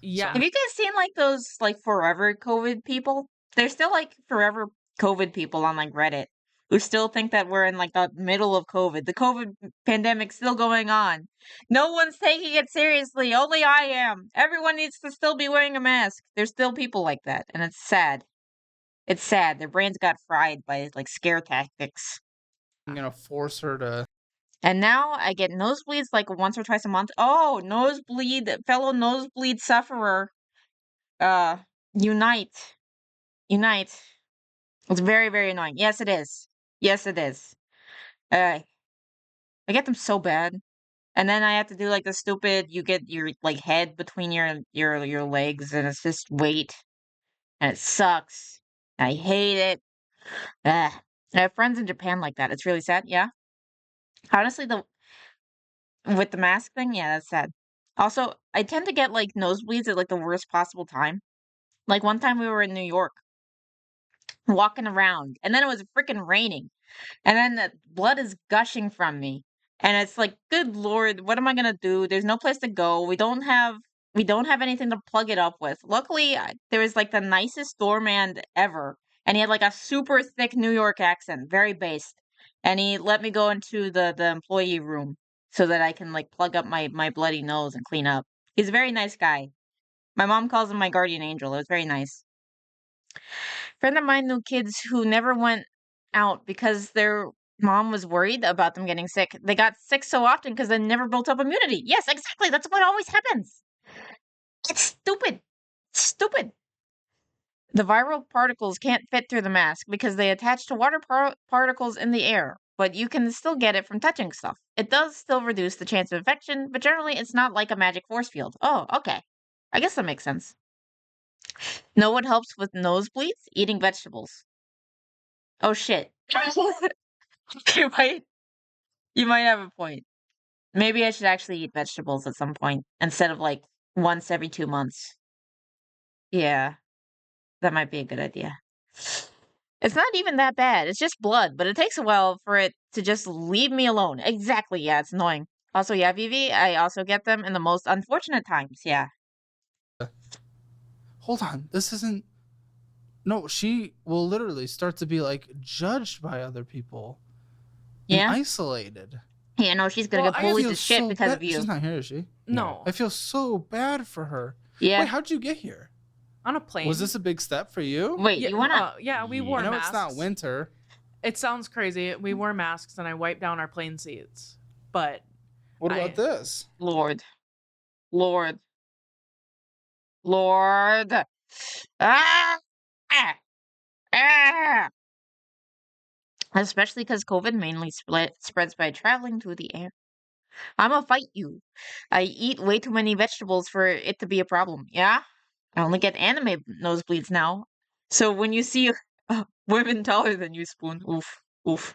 Yeah. Have you guys seen like those like forever COVID people? There's still like forever COVID people on like Reddit who still think that we're in like the middle of COVID. The COVID pandemic's still going on. No one's taking it seriously. Only I am. Everyone needs to still be wearing a mask. There's still people like that, and it's sad. It's sad. Their brains got fried by like scare tactics. I'm gonna force her to. And now I get nosebleeds like once or twice a month. Oh, fellow nosebleed sufferer. Unite. Unite. It's very, very annoying. Yes, it is. Yes, it is. I get them so bad. And then I have to do like the stupid, you get your like head between your legs and it's just weight. And it sucks. I hate it. Ugh. I have friends in Japan like that. It's really sad. Yeah. Honestly, with the mask thing, yeah, that's sad. Also, I tend to get like nosebleeds at like the worst possible time. Like one time we were in New York walking around, and then it was freaking raining. And then the blood is gushing from me. And it's like, good Lord, what am I gonna do? There's no place to go. We don't have anything to plug it up with. Luckily, there was like the nicest doorman ever. And he had like a super thick New York accent, very based. And he let me go into the employee room so that I can like plug up my bloody nose and clean up. He's a very nice guy. My mom calls him my guardian angel. It was very nice. Friend of mine knew kids who never went out because their mom was worried about them getting sick. They got sick so often because they never built up immunity. Yes, exactly. That's what always happens. It's stupid. Stupid. The viral particles can't fit through the mask because they attach to water particles in the air, but you can still get it from touching stuff. It does still reduce the chance of infection, but generally it's not like a magic force field. Oh, okay. I guess that makes sense. Know what helps with nosebleeds? Eating vegetables. Oh shit. you might you might have a point. Maybe I should actually eat vegetables at some point instead of like once every 2 months. Yeah, that might be a good idea. It's not even that bad. It's just blood, but it takes a while for it to just leave me alone. Exactly. Yeah, it's annoying. Also, yeah, Vivi, I also get them in the most unfortunate times. Yeah. Hold on. This isn't. No, she will literally start to be like judged by other people and Yeah. isolated. Yeah, no, she's gonna Well, get I bullied feel to shit so because bad. of you. She's not here, is she? No, I feel so bad for her. Yeah. Wait, how'd you get here? on a plane. Was this a big step for you? Wait, Yeah, you wanna? yeah, we Yeah. wore I know masks. it's not winter. It sounds crazy. We wore masks and I wiped down our plane seats. But What I- about this? Lord. Lord. Lord. Ah! Ah! Ah! Especially because COVID mainly spreads by traveling through the air. I'ma fight you. I eat way too many vegetables for it to be a problem. Yeah? I only get anime nosebleeds now. So when you see women taller than you, Spoon, oof, oof.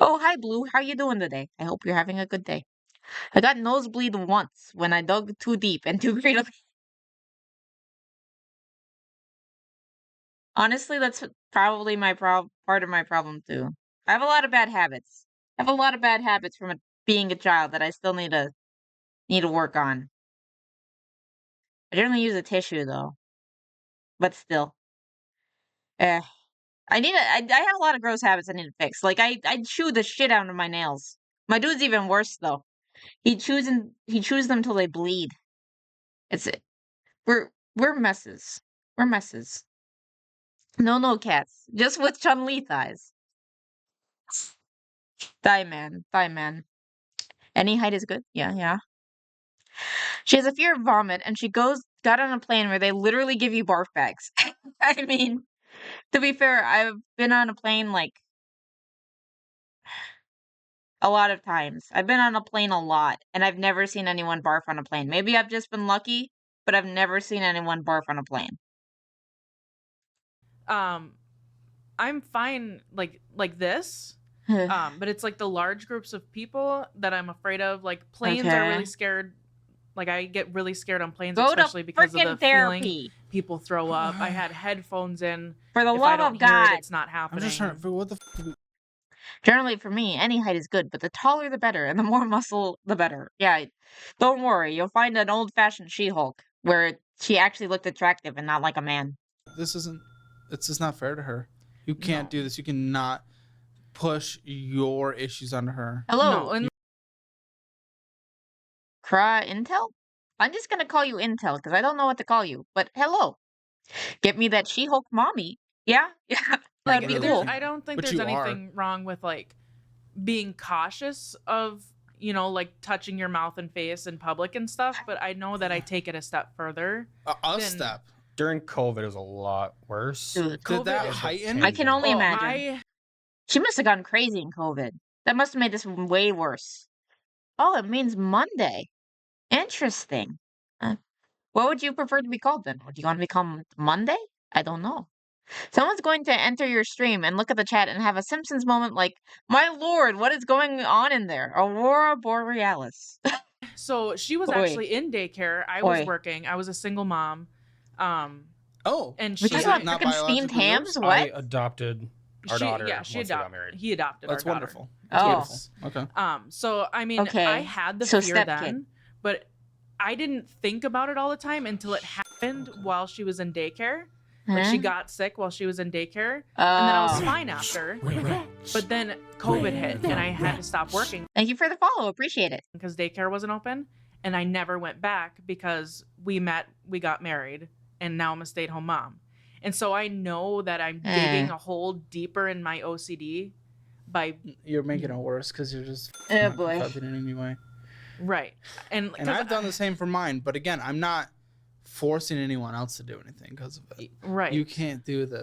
Oh, hi, Blue. How you doing today? I hope you're having a good day. I got nosebleed once when I dug too deep and too greedily. Honestly, that's probably my part of my problem too. I have a lot of bad habits. I have a lot of bad habits from being a child that I still need to work on. I generally use a tissue though, but still. Eh. I have a lot of gross habits I need to fix. Like I chew the shit out of my nails. My dude's even worse though. He chews them till they bleed. It's we're messes. We're messes. No cats. Just with Chun-Li thighs. Die man. Die man. Any height is good. Yeah. She has a fear of vomit and she got on a plane where they literally give you barf bags. I mean, to be fair, I've been on a plane like a lot of times. I've been on a plane a lot, and I've never seen anyone barf on a plane. Maybe I've just been lucky, but I've never seen anyone barf on a plane. I'm fine like this. But it's like the large groups of people that I'm afraid of. Like planes are Okay. really scared. Like I get really scared on planes, Go to especially because of the freaking feeling therapy. people throw up. I had headphones in. For the If I love don't of hear God. it, it's not I'm happening. just trying to figure what the Generally, for me, any height is good, but the taller the better, and the more muscle the better. Yeah, don't worry, you'll find an old-fashioned She-Hulk where she actually looked attractive and not like a man. this isn't. It's just not fair to her. You can't No. do this. You cannot push your issues onto her. Hello, No, and Kra Intel? I'm just gonna call you Intel because I don't know what to call you, but hello. Get me that She-Hulk mommy. Yeah? Yeah, like that'd be really there's- cool. I don't think But there's you are. anything wrong with like being cautious of like touching your mouth and face in public and stuff. But I know that I take it a step further. A Then- step. During COVID, it was a lot worse. Dude, Did that COVID- heighten? I can only Oh, imagine. She must have gone crazy in COVID. That must have made this way worse. Oh, it means Monday. Interesting. What would you prefer to be called then? Would you want to become Monday? I don't know. Someone's going to enter your stream and look at the chat and have a Simpsons moment like, my lord, what is going on in there? Aurora Borealis. So she was Oi. actually in daycare. I was Oi. working. I was a single mom. Oh, And We so talking is she it about not freaking steamed biologically yours? hams? What? I adopted our daughter she once we got adopted. married. He adopted That's our daughter. wonderful. That's Oh. wonderful. Yes. Okay. So I mean, I Okay. had the So fear step kid. then, but I didn't think about it all the time until it happened while she was in daycare. Like she Huh? got sick while she was in daycare, and then I was Oh. fine after. But then COVID hit, and I had to stop working Thank you for the follow. Appreciate it. because daycare wasn't open, and I never went back because we got married, and now I'm a stay-at-home mom. And so I know that I'm digging a hole deeper in my OCD by You're making it worse because you're just Oh, not boy. confronting it anyway. right. And And 'cause I've done the same for mine, but again, I'm not forcing anyone else to do anything because of it. right. You can't do this.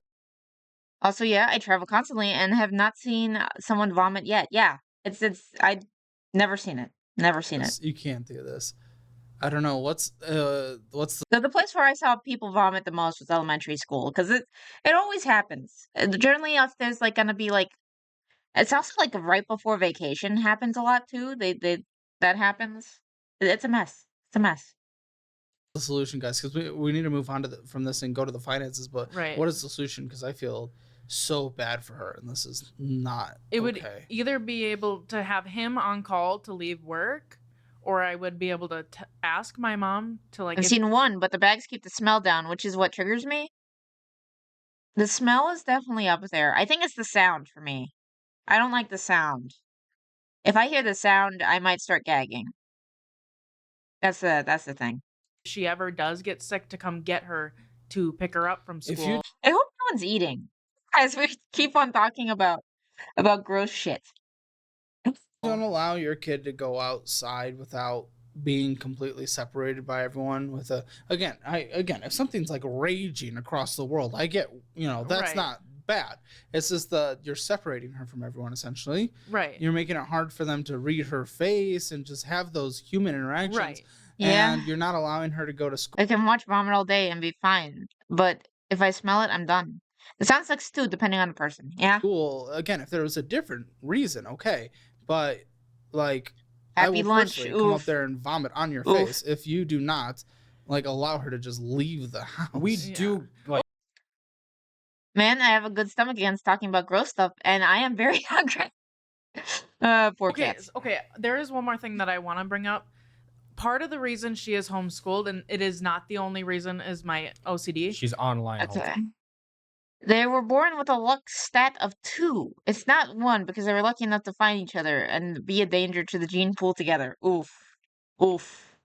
Also, yeah, I travel constantly and have not seen someone vomit yet. Yeah, I never seen it. Never seen it. You can't do this. I don't know what's the The place where I saw people vomit the most was elementary school because it always happens. Generally, if there's like gonna be like, it's also like right before vacation happens a lot too. That happens. It's a mess. It's a mess. the solution, guys, because we need to move on from this and go to the finances. But Right. what is the solution? Because I feel so bad for her, and this is not. It would okay. either be able to have him on call to leave work, or I would be able to ask my mom to like. I've seen one, but the bags keep the smell down, which is what triggers me. The smell is definitely up there. I think it's the sound for me. I don't like the sound. If I hear the sound, I might start gagging. That's the thing. If she ever does get sick, to come get her to pick her up from If school. you I hope no one's eating. As we keep on talking about gross shit. don't allow your kid to go outside without being completely separated by everyone with a again if something's like raging across the world, I get, that's Right. not bad. It's just you're separating her from everyone essentially. Right. You're making it hard for them to read her face and just have those human interactions. Right. Yeah. And you're not allowing her to go to school. I can watch vomit all day and be fine. But if I smell it, I'm done. It sounds like stew depending on the person. Yeah. Again, if there was a different reason, okay. But like Happy I will lunch. personally come up Oof. there and vomit on your Oof. face if you do not like allow her to just leave the house. We Yeah. do like Man, I have a good stomach against talking about gross stuff, and I am very hungry. Poor cats. Okay. There is one more thing that I want to bring up. Part of the reason she is homeschooled, and it is not the only reason, is my OCD. she's online. That's homeschool. okay. They were born with a luck stat of 2. It's not 1 because they were lucky enough to find each other and be a danger to the gene pool together. Oof. Oof.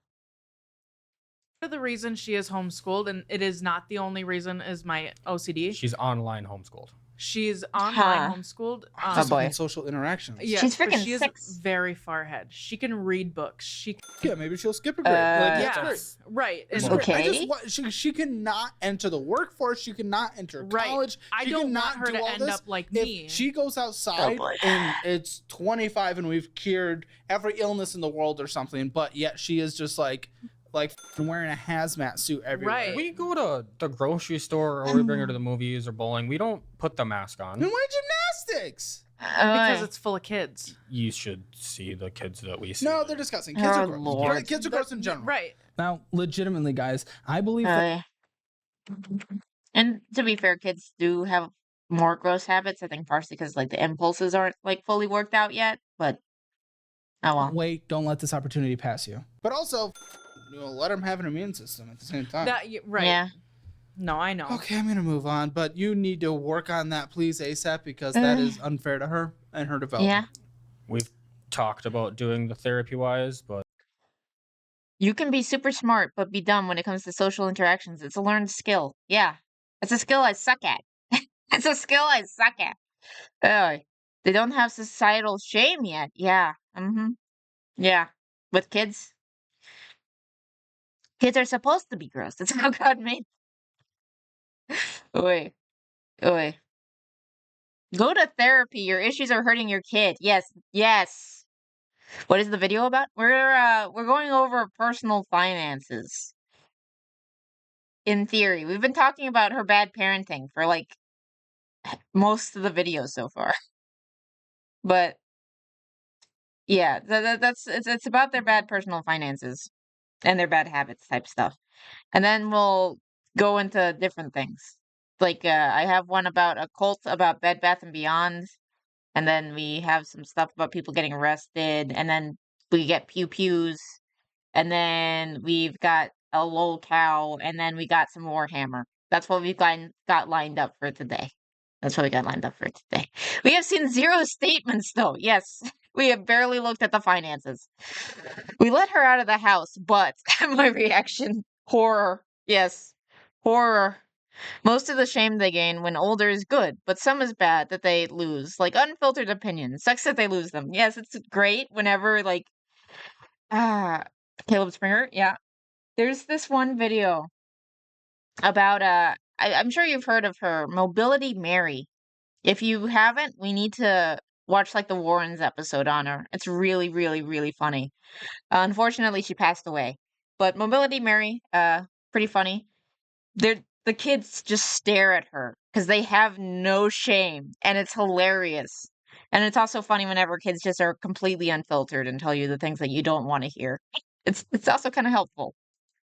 Part of the reason she is homeschooled, and it is not the only reason, is my OCD. She's online homeschooled. She's online Huh. homeschooled. Oh, boy. And social interactions. Yes, She's but freaking she is 6. very far ahead. She can read books. She Yeah, maybe she'll skip a grade. Like, that's yeah, great. right. It's And great. I Okay. just want, she cannot enter the workforce. She cannot enter Right. college. I She don't cannot want her do to all end this. up like If me. she goes outside boy. and it's 25 and we've cured every illness in the world or something, but yet she is just like wearing a hazmat suit everywhere. Right. We go to the grocery store or we bring her to the movies or bowling. We don't put the mask on. Then why gymnastics? because it's full of kids. You should see the kids that we see. No, there. they're disgusting. Kids Oh, are gross. Lord. Kids are gross in general. Right. Now, legitimately, guys, I believe And to be fair, kids do have more gross habits. I think partially because like the impulses aren't like fully worked out yet. But oh well. wait, don't let this opportunity pass you. But also, let them have an immune system at the same time. Right. Yeah. No, I know. Okay, I'm gonna move on, but you need to work on that, please, ASAP, because that is unfair to her and her development. Yeah. We've talked about doing the therapy wise, but You can be super smart, but be dumb when it comes to social interactions. It's a learned skill. Yeah. It's a skill I suck at. It's a skill I suck at. Oh, they don't have societal shame yet. Yeah. Yeah. With kids. Kids are supposed to be gross. That's how God made. Oi. Oi. Go to therapy. Your issues are hurting your kid. Yes. Yes. What is the video about? We're going over personal finances. In theory, we've been talking about her bad parenting for like most of the video so far. But yeah, it's about their bad personal finances and their bad habits type stuff. And then we'll go into different things. Like I have one about a cult about Bed Bath and Beyond, and then we have some stuff about people getting arrested, and then we get pew pews, and then we've got a Lolcow, and then we got some Warhammer. That's what we've got lined up for today. That's what we got lined up for today. We have seen 0 statements, though. Yes, we have barely looked at the finances. We let her out of the house, but my reaction, horror. Yes, horror. Most of the shame they gain when older is good, but some is bad that they lose, like unfiltered opinions. Sucks that they lose them. Yes, it's great whenever, like, ah, Caleb Springer, yeah. There's this one video about, I'm sure you've heard of her, Mobility Mary. If you haven't, we need to watch, like, the Warrens episode on her. It's really, really, really funny. Unfortunately, she passed away. But Mobility Mary, pretty funny. The kids just stare at her because they have no shame, and it's hilarious. And it's also funny whenever kids just are completely unfiltered and tell you the things that you don't want to hear. It's also kind of helpful.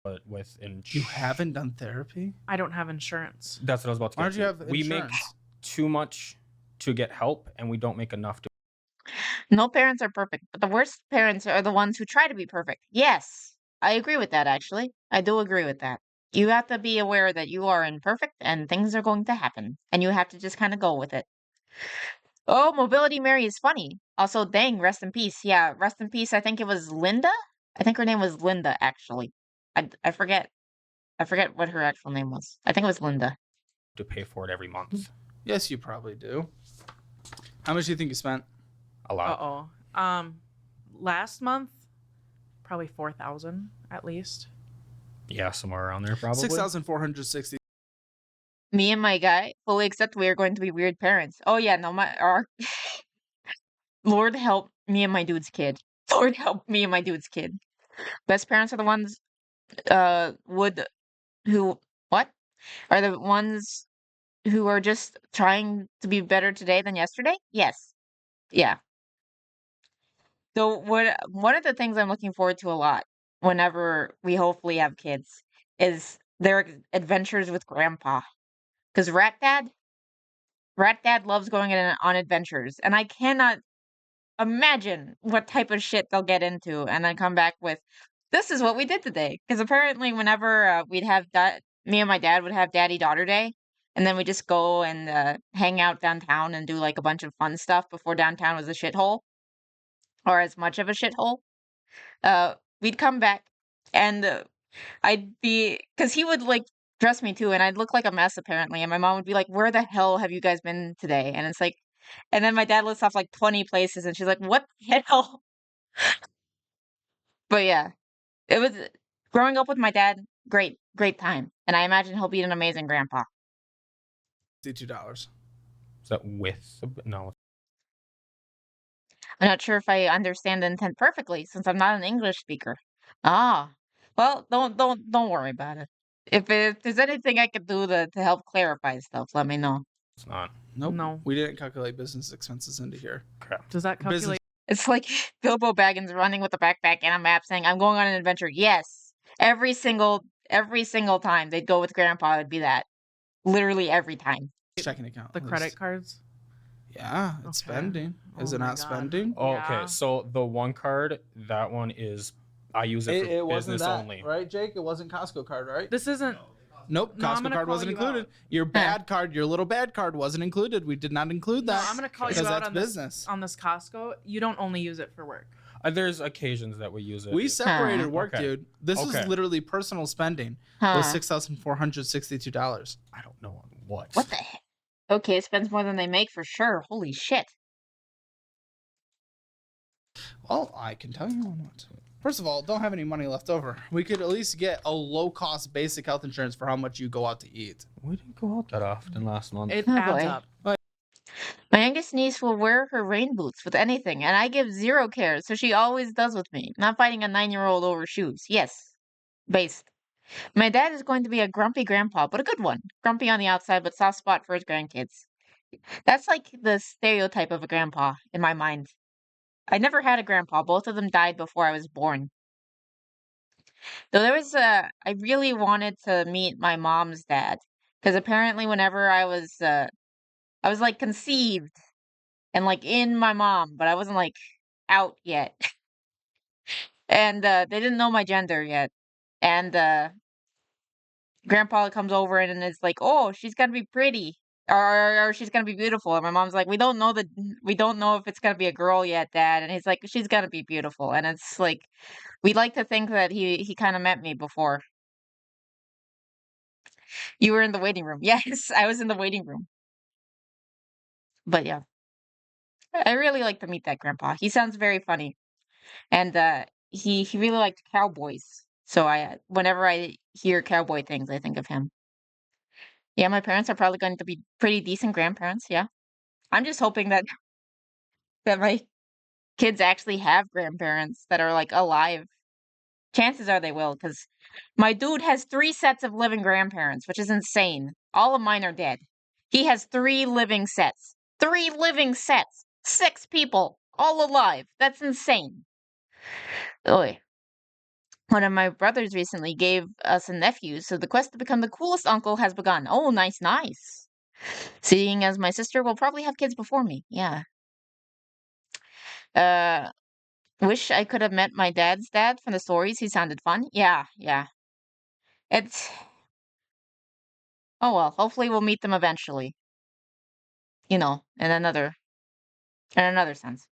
But with You haven't done therapy? I don't have insurance. that's what I was about to Why get don't you to. have We make insurance? too much to get help, and we don't make enough to. No parents are perfect, but the worst parents are the ones who try to be perfect. Yes, I agree with that, actually. I do agree with that. You have to be aware that you are imperfect and things are going to happen, and you have to just kind of go with it. Oh, Mobility Mary is funny. Also, dang, rest in peace. Yeah, rest in peace. I think it was Linda. I think her name was Linda, actually. I forget. I forget what her actual name was. I think it was Linda. Pay for it every month. Yes, you probably do. How much do you think you spent? A lot. Last month, probably 4,000 at least. Yeah, somewhere around there probably. 6,460. Me and my guy fully accept we are going to be weird parents. Oh yeah, no, our Lord help me and my dude's kid. Lord help me and my dude's kid. Best parents are the ones who what? Are the ones who are just trying to be better today than yesterday? Yes. Yeah. So one of the things I'm looking forward to a lot whenever we hopefully have kids is their adventures with grandpa. Because Rat Dad loves going on adventures, and I cannot imagine what type of shit they'll get into, and then come back with, "This is what we did today." Because apparently, whenever we'd have me and my dad would have Daddy Daughter Day, and then we just go and hang out downtown and do like a bunch of fun stuff before downtown was a shithole, or as much of a shithole. We'd come back, and I'd be because he would like dress me too, and I'd look like a mess apparently, and my mom would be like, "Where the hell have you guys been today?" And it's like, and then my dad lists off like 20 places, and she's like, "What the hell?" But yeah, it was growing up with my dad. Great, great time, and I imagine he'll be an amazing grandpa. $62. Is that with? No. I'm not sure if I understand the intent perfectly since I'm not an English speaker. Ah, well, don't worry about it. If there's anything I could do to help clarify stuff, let me know. It's not. Nope. No. We didn't calculate business expenses into here. Crap. Does that Business- calculate? It's like Bilbo Baggins running with a backpack and a map saying, "I'm going on an adventure." Yes. Every single time they'd go with Grandpa, it'd be that. Literally every time. Checking account. The at credit least. cards? Yeah, it's Okay. spending. Is Oh it my not God. spending? Oh, Yeah. okay. So the one card, that one is, I use it for wasn't business that, only. right, Jake? It wasn't Costco card, right? This isn't. Nope, No, I'm Costco gonna card call wasn't you included. out. Your bad card, your little bad card wasn't included. We did not include No, that. I'm gonna call you because out that's on business. this Costco. You don't only use it for work. There's occasions that we use it. We separated work, Okay. dude. This is Okay. literally personal spending. Huh. Was $6,462. I don't know on what. What the heck? Okay, it spends more than they make for sure. Holy shit. Well, I can tell you on what. First of all, don't have any money left over. We could at least get a low-cost basic health insurance for how much you go out to eat. We didn't go out that often last month. It Oh, adds boy. up. My youngest niece will wear her rain boots with anything, and I give zero care, so she always does with me. Not fighting a 9-year-old over shoes. Yes. Based. My dad is going to be a grumpy grandpa, but a good one. Grumpy on the outside, but soft spot for his grandkids. That's like the stereotype of a grandpa in my mind. I never had a grandpa. Both of them died before I was born. Though there was I really wanted to meet my mom's dad because apparently whenever I was like conceived and like in my mom, but I wasn't like out yet, and they didn't know my gender yet, and grandpa comes over and is like, "Oh, she's gonna be pretty." Or she's gonna be beautiful, and my mom's like, we don't know if it's gonna be a girl yet, Dad." And he's like, "She's gonna be beautiful," and it's like, we'd like to think that he kind of met me before. You were in the waiting room. Yes, I was in the waiting room. But yeah, I really like to meet that grandpa. He sounds very funny, and he really liked cowboys. So whenever I hear cowboy things, I think of him. Yeah, my parents are probably going to be pretty decent grandparents. Yeah, I'm just hoping that my kids actually have grandparents that are like alive. Chances are they will, because my dude has 3 sets of living grandparents, which is insane. All of mine are dead. He has 3 living sets. 3 living sets. 6 people, all alive. That's insane. Oy. One of my brothers recently gave us a nephew, so the quest to become the coolest uncle has begun. Oh, nice, nice. Seeing as my sister will probably have kids before me. Yeah. Uh, Wish I could have met my dad's dad from the stories. He sounded fun. Yeah, yeah. It's Oh well, hopefully we'll meet them eventually. You know, in another sense.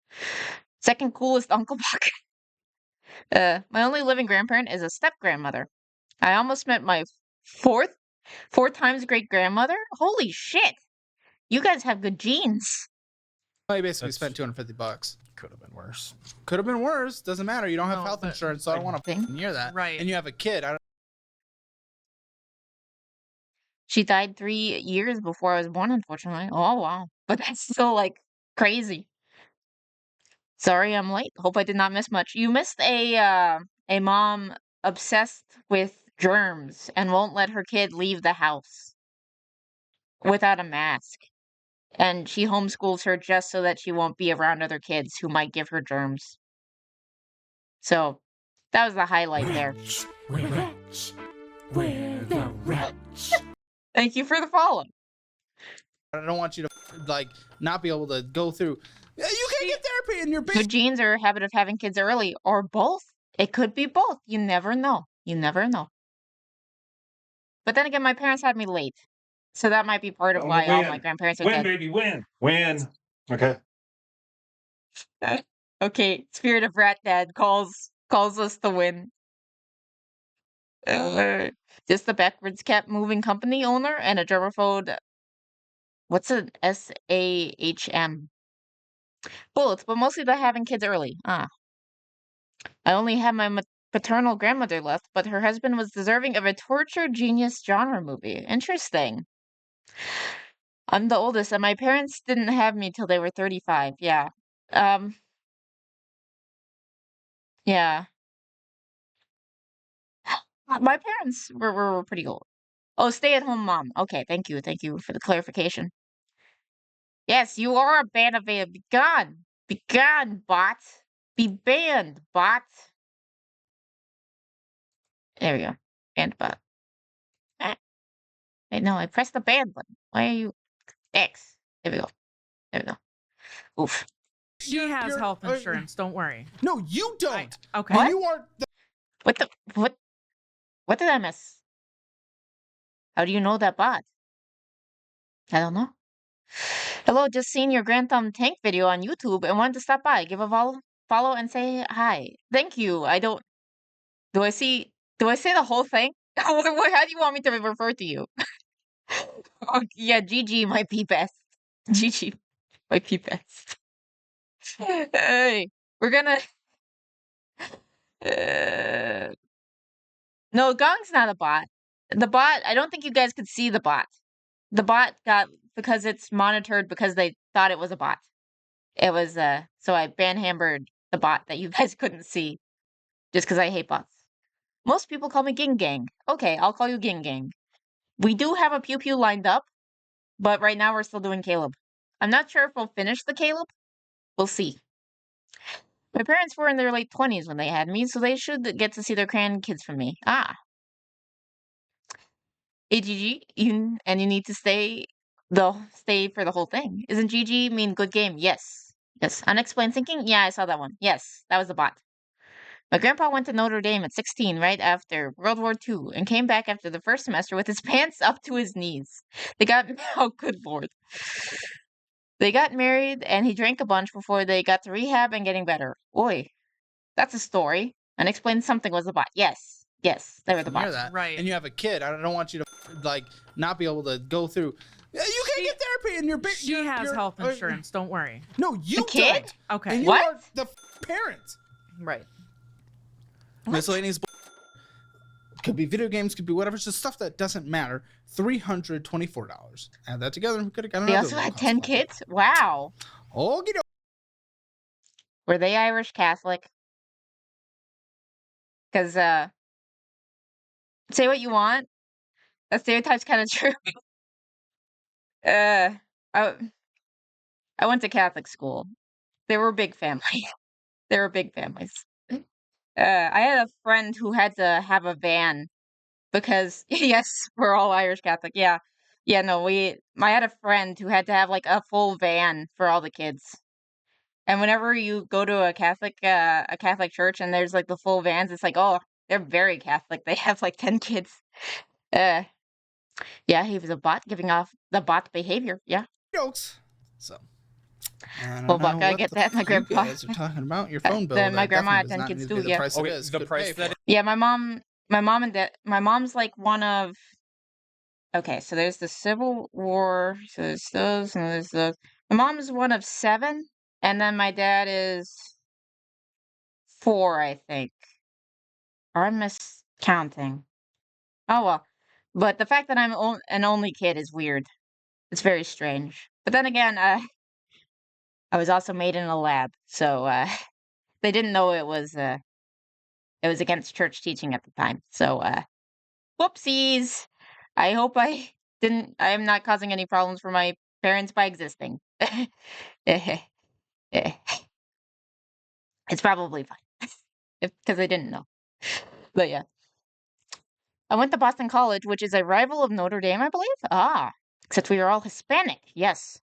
Second coolest Uncle Buck. My only living grandparent is a step grandmother. I almost met my fourth four times great grandmother. Holy shit! You guys have good genes. I basically That's- spent $250. Could have been worse. Could have been worse. Doesn't matter. You don't have No, health but insurance, so I don't want to Thing. near that. Right. And you have a kid. I don't She died 3 years before I was born, unfortunately. Oh wow. But that's still like crazy. Sorry I'm late. Hope I did not miss much. You missed a mom obsessed with germs and won't let her kid leave the house without a mask. And she homeschools her just so that she won't be around other kids who might give her germs. So that was the highlight there. We're the wretch. Thank you for the follow. don't want you to like not be able to go through. Yeah, you can't get therapy in your Good basement. genes or a habit of having kids early, or both. It could be both. You never know. You never know. But then again, my parents had me late. So that might be part of why all my grandparents are Win, dead. baby, win. Win. Okay. Okay, Spirit of Rat Dad calls us to win. Just the backwards cat moving company owner and a germaphobe. What's an SAHM? Both, but mostly the having kids early. Ah. I only have my paternal grandmother left, but her husband was deserving of a torture genius genre movie. Interesting. I'm the oldest, and my parents didn't have me till they were 35. Yeah. Um, yeah. My parents were pretty old. Oh, stay-at-home mom. Okay, thank you. Thank you for the clarification. Yes, you are a band of a Be gone. Be gone, bot. Be banned, bot. There we go. Banned bot. Ah. Wait, no, I pressed the ban button. Why are you X? There we go. There we go. Oof. She has health insurance. Don't worry. No, you don't. Okay. And you are. What the what did I miss? How do you know that bot? I don't know. Hello, just seen your Grand Thumb Tank video on YouTube and wanted to stop by. Give a follow and say hi. Thank you. I don't. Do I say the whole thing? How do you want me to refer to you? Oh, yeah, GG might be best. GG might be best. Hey, we're gonna. No, Gong's not a bot. The bot. I don't think you guys could see the bot. The bot got because it's monitored because they thought it was a bot. It was so I banhammered the bot that you guys couldn't see just because I hate bots. Most people call me Ging Gang. Okay, I'll call you Ging Gang. We do have a Pew Pew lined up, but right now we're still doing Caleb. I'm not sure if we'll finish the Caleb. We'll see. My parents were in their late 20s when they had me, so they should get to see their grandkids from me. Ah. Hey, Gigi, and you need to stay for the whole thing. Isn't GG mean good game? Yes. Yes. Unexplained thinking? Yeah, I saw that one. Yes, that was the bot. My grandpa went to Notre Dame at 16 right after World War II and came back after the first semester with his pants up to his knees. They got oh good lord. They got married and he drank a bunch before they got to rehab and getting better. Oi, that's a story. Unexplained something was the bot. Yes. Yes, they were the Near bots. that, Right. and you have a kid. I don't want you to like not be able to go through. Yeah, you can't get therapy, and you're big. She has health insurance. Don't worry. No, you The kid? don't. Okay. And you What? are the parent. Right. Miscellaneous. Could be video games, could be whatever. It's just stuff that doesn't matter. $324. Add that together, we could have got They another also low had cost 10 plan. kids? Wow. Okie doke. Were they Irish Catholic? Because, say what you want. That stereotype's kind of true. I, I went to Catholic school. They were big families. They were big families. I had a friend who had to have a van because, yes, we're all Irish Catholic. Yeah. Yeah, no, I had a friend who had to have like a full van for all the kids. And whenever you go to a Catholic church and there's like the full vans, it's like, oh, they're very Catholic. They have like 10 kids. Uh, yeah, he was a bot giving off the bot behavior. Yeah. Jokes. So. I don't Well, know Buck, I what get the that. My f- you grandpa. guys are talking about your phone bill. Then my that grandma had definitely 10 does kids not need to too. be the Yeah. price it Okay, is. the Could price pay for that it. Yeah, my mom and dad. My mom's like one of. Okay, so there's the Civil War. So there's those, and there's those. My mom's one of 7, and then my dad is 4, I think. Or I'm miscounting. Oh well. But the fact that I'm an only kid is weird. It's very strange. But then again, I was also made in a lab, so they didn't know it was against church teaching at the time. So whoopsies. I hope I am not causing any problems for my parents by existing. It's probably fine. Because they didn't know. But yeah. I went to Boston College, which is a rival of Notre Dame, I believe. Ah. Except we are all Hispanic. Yes.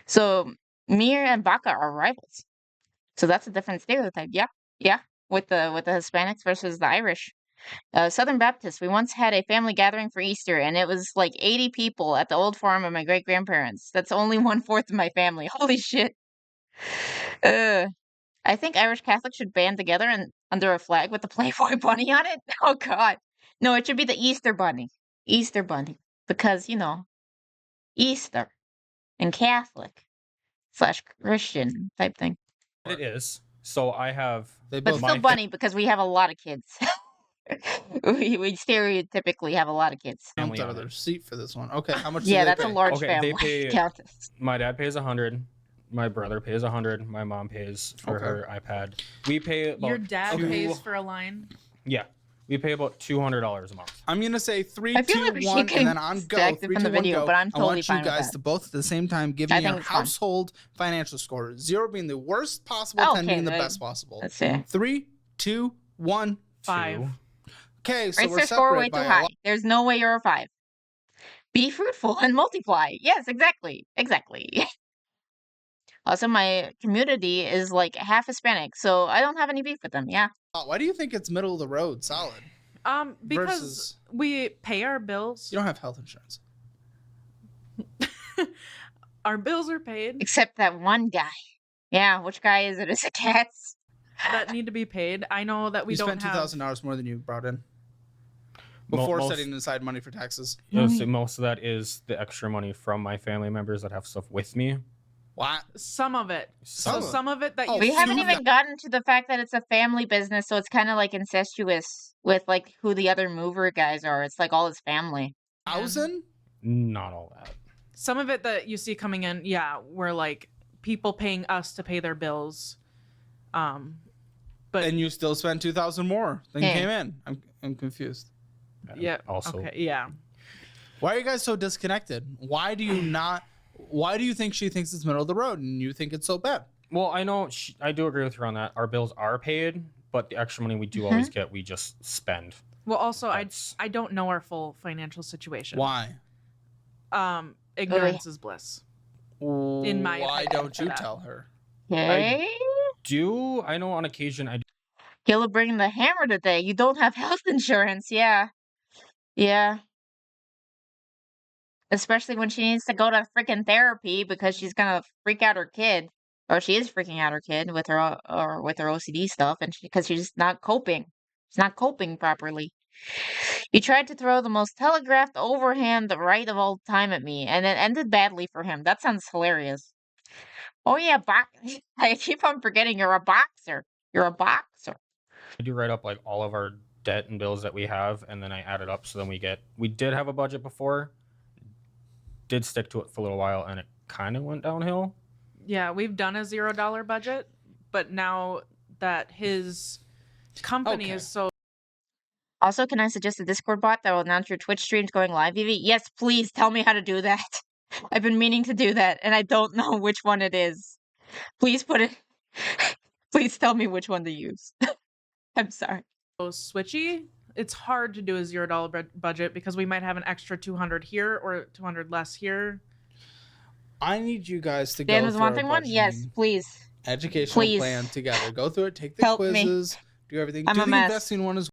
So Mir and Baca are rivals. So that's a different stereotype. Yeah. Yeah. With the Hispanics versus the Irish. Southern Baptist. We once had a family gathering for Easter, and it was like 80 people at the old farm of my great grandparents. That's only 1/4 of my family. Holy shit. I think Irish Catholics should band together and under a flag with the Playboy bunny on it. Oh God. No, it should be the Easter bunny. Easter bunny. Because, Easter and Catholic / Christian type thing. it is. So I have They But both. still my bunny because we have a lot of kids. we stereotypically have a lot of kids. Jumped family out on of their it. seat for this one. Okay, how much? Yeah, do they that's a pay? large Okay, they family. pay- Countess. My dad pays 100. My brother pays 100. My mom pays for Okay. her iPad. We pay about Your dad two- pays for a line. Yeah, we pay about $200 a month. I'm gonna say 3, I feel 2, like we should 1, get and then on go. distracted 3, from 2, the 1, video, go. but I'm I totally want fine you with guys that. to both at the same time give I me your think it's fun. household financial score. 0 being the worst possible, Oh, 10 okay, being the right. best possible. Let's see. 3, 2, 1. 5. Two. Okay, so Rates we're their score way separated too by a high. lot. There's no way you're a 5. Be fruitful and multiply. Yes, exactly. Exactly. Also, my community is like half Hispanic, so I don't have any beef with them. Yeah. Why do you think it's middle of the road solid? Because Versus we pay our bills. you don't have health insurance. Our bills are paid Except that one guy. Yeah, which guy is it? Is it Cats? that need to be paid. I know that we You don't spent have. $2,000 more than you brought in Mo- before most- setting aside money for taxes. So most of that is the extra money from my family members that have stuff with me. What? Some of it. Some So of it. some of it that Oh, you We see- haven't even gotten to the fact that it's a family business, so it's kind of like incestuous with like who the other mover guys are. It's like all his family. 1,000? Not all that. some of it that you see coming in, yeah, were like people paying us to pay their bills. But And you still spent 2,000 more than Yeah. came in. I'm confused. And yeah, Also, okay, yeah. Why are you guys so disconnected? Why do you think she thinks it's middle of the road and you think it's so bad? Well, I know I do agree with her on that. Our bills are paid, but the extra money we do always get, we just spend. Well, also, That's- I don't know our full financial situation. Why? Ignorance is bliss. In my Why opinion, don't for you that. tell her? Okay. I know on occasion I do. He'll bring the hammer today. You don't have health insurance. Yeah. Yeah. Especially when she needs to go to freaking therapy because she's gonna freak out her kid. Or she is freaking out her kid with her or with her OCD stuff, and because she's not coping. She's not coping properly. He tried to throw the most telegraphed overhand right of all time at me, and it ended badly for him. That sounds hilarious. Oh yeah, I keep on forgetting you're a boxer. You're a boxer. I do write up like all of our debt and bills that we have, and then I add it up. So then we did have a budget before, did stick to it for a little while, and it kind of went downhill. Yeah, we've done a $0 budget, but now that his company Okay. is so Also, can I suggest a Discord bot that will announce your Twitch streams going live, Evie? Yes, please tell me how to do that. I've been meaning to do that, and I don't know which one it is. Please put it. Please tell me which one to use. I'm sorry. switchy, it's hard to do a $0 budget because we might have an extra 200 here or 200 less here. I need you guys to Dan go was through our wanting one? Yes, budgeting please. educational Please. plan together. Go through it, take the Help me. quizzes, do everything. I'm do a the mess. investing one as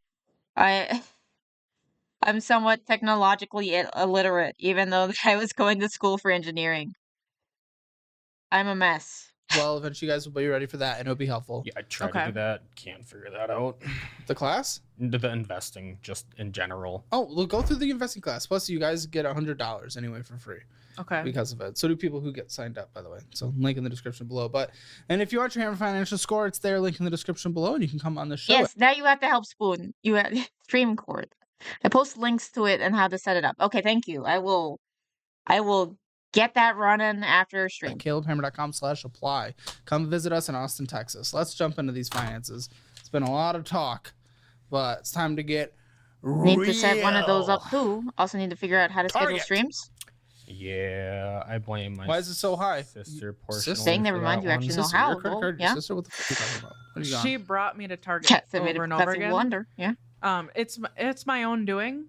I'm somewhat technologically illiterate, even though I was going to school for engineering. I'm a mess. well. Eventually, you guys will be ready for that, and it'll be helpful. Yeah, I tried to Okay. do that. Can't figure that out. The class? The investing, just in general. Oh, we'll go through the investing class. Plus, you guys get $100 anyway for free Okay. because of it. So do people who get signed up, by the way. So link in the description below. And if you want your Hammer Financial Score, it's there. Link in the description below, and you can come on the show. Yes, now you have to help Spoon. You have stream cord. I post links to it and how to set it up. Okay, thank you. I will get that running after stream. At calebhammer.com/apply. Come visit us in Austin, Texas. Let's jump into these finances. It's been a lot of talk, but it's time to get Need to set one of those up real. too. Also need to figure out how to schedule Target. streams. Yeah, I blame my Why is it so high? sister You- portion. sister? Saying for never mind, that you one. actually know Sister, how. your credit though. card, your Yeah. sister? What the fuck are you talking about? What are you She on? brought me to Target Yes, I made over a and over classic again. blunder. Yeah. It's my own doing.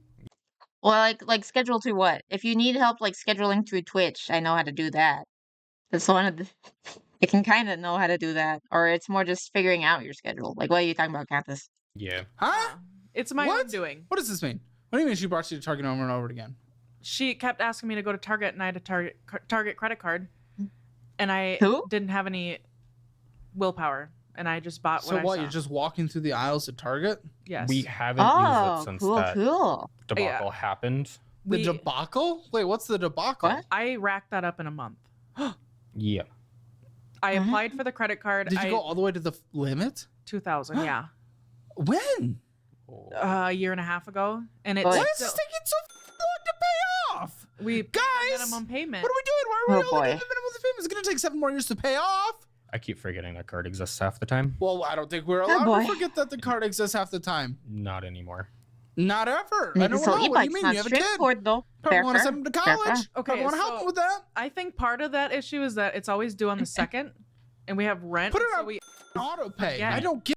Well, like schedule to what? If you need help like scheduling through Twitch, I know how to do that. That's one of the. I can kind of know how to do that, or it's more just figuring out your schedule. Like, what are you talking about, Canthus? Yeah. Huh? It's my own What? doing. What does this mean? What do you mean she brought you to Target over and over again? She kept asking me to go to Target, and I had a Target credit card, and I Who? didn't have any willpower, and I just bought So what I what? saw. You're just walking through the aisles at Target? Yes. We haven't used Oh, it since cool, that cool. debacle happened. The We- debacle? Wait, what's the debacle? What? I racked that up in a month. Yeah. I Mhm. applied for the credit card. Did you go all the way to the limit? 2000, yeah. When? A year and a half ago, and it's Boy. Why is still, this taking so long to pay off? we paid Guys, the minimum payment. What are we doing? Why are we Oh, only boy. doing the minimum payment? It's going to take 7 more years to pay off. I keep forgetting that card exists half the time. Well, I don't think we're Oh, allowed to boy. forget that the card exists half the time. Not anymore. Not ever. I Need to don't sell know. What do you e-bikes, mean? not You have a stream kid. cord though. Probably Fair, want to fair. send him to Fair, college. fair. Okay, Probably want to help so- him with that. I think part of that issue is that it's always due on the second, and we have rent. Put it so on we auto pay. Yeah. I don't get.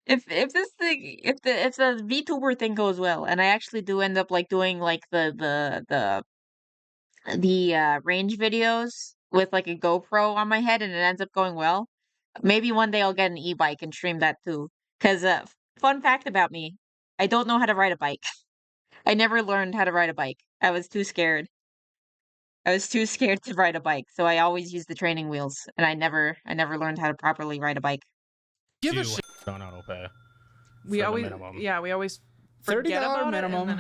If this thing if the VTuber thing goes well, and I actually do end up like doing like the range videos with like a GoPro on my head, and it ends up going well, maybe one day I'll get an e-bike and stream that too. Cause fun fact about me, I don't know how to ride a bike. I never learned how to ride a bike. I was too scared. I was too scared to ride a bike, so I always used the training wheels, and I never learned how to properly ride a bike. Give a Do shit. on auto pay. we for the always minimum. we always $30 forget about minimum. it,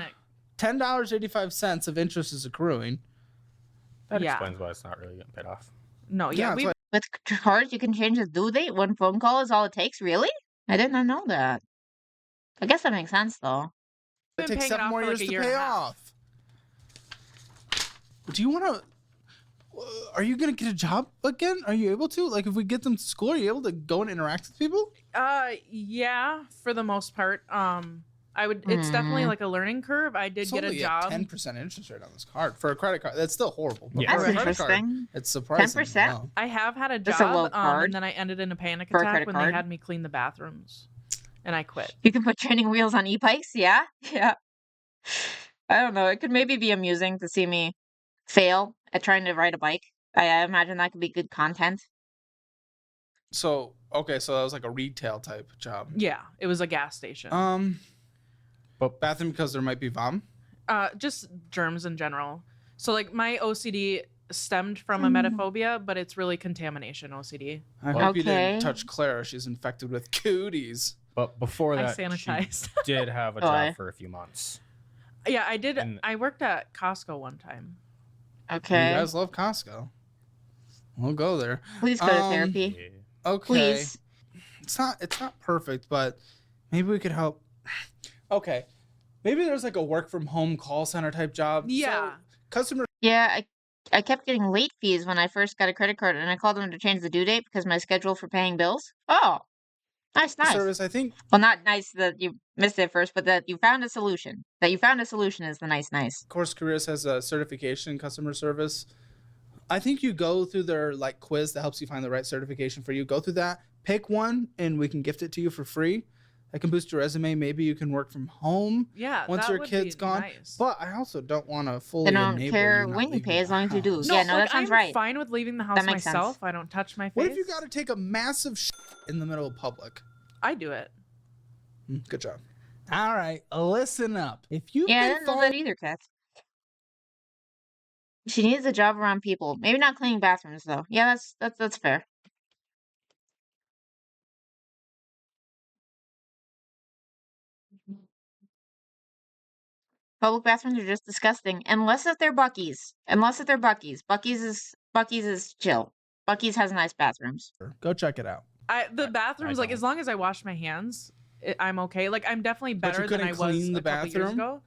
and then $10.85 of interest is accruing. That Yeah. explains why it's not really getting paid off. no, Yeah, yeah, that's we why- With cards, you can change the due date. One phone call is all it takes. Really? I did not know that. I guess that makes sense, though. It been takes paying it 7 off more for years like a to year and pay a half. off. Do you want to? Are you gonna get a job again? Are you able to? Like, if we get them to school, are you able to go and interact with people? Yeah, for the most part. It's definitely Hmm. like a learning curve. I did It's get a only job. 10% interest rate on this card for a credit card. That's still horrible. But Yeah. for That's a credit card, interesting. it's surprisingly 10%? low. I have had a That's a low job, card and then I ended in a panic for a attack credit when they card. had me clean the bathrooms, and I quit. You can put training wheels on e-bikes, yeah? Yeah. I don't know. It could maybe be amusing to see me fail at trying to ride a bike. I imagine that could be good content. So okay, so that was like a retail type job. Yeah, it was a gas station. But bathroom because there might be vom. Just germs in general. So like my OCD stemmed from a metaphobia, but it's really contamination OCD. I hope you Okay. didn't touch Clara. She's infected with cooties. But before I that, sanitized. she did have a Oh, job for a few months. Yeah, I did. And- I worked at Costco one time. Okay. You guys love Costco. We'll go there. Please go to Um, therapy. Yeah. Okay. Please. It's not perfect, but maybe we could help. Okay. Maybe there's like a work from home call center type job. Yeah. So customer Yeah, I kept getting late fees when I first got a credit card, and I called them to change the due date because my schedule for paying bills. Oh, nice. service, I think Well, not nice that you missed it first, but that you found a solution. That you found a solution is the nice. Course Careers has a certification in customer service. I think you go through their like quiz that helps you find the right certification for you. Go through that, pick one, and we can gift it to you for free. That can boost your resume. Maybe you can work from home Yeah, once that your would kid's be gone. nice. But I also don't want to fully They don't enable care you not when you leaving pay as the long as you do. house. No, Yeah, no, like, that sounds I'm right. fine with leaving the house makes sense. myself. I don't touch my face. What if you got to take a massive in the middle of public? I do it. Good job. All right, listen up. If you Yeah, I can didn't know find that either, Kat. She needs a job around people. Maybe not cleaning bathrooms though. Yeah, that's fair. Public bathrooms are just disgusting. Unless if they're Buc-ee's. Buc-ee's is chill. Buc-ee's has nice bathrooms. go check it out. The bathrooms, like don't. as long as I wash my hands, I'm okay. Like I'm definitely But you better than I couldn't was clean the a couple years bathroom? ago.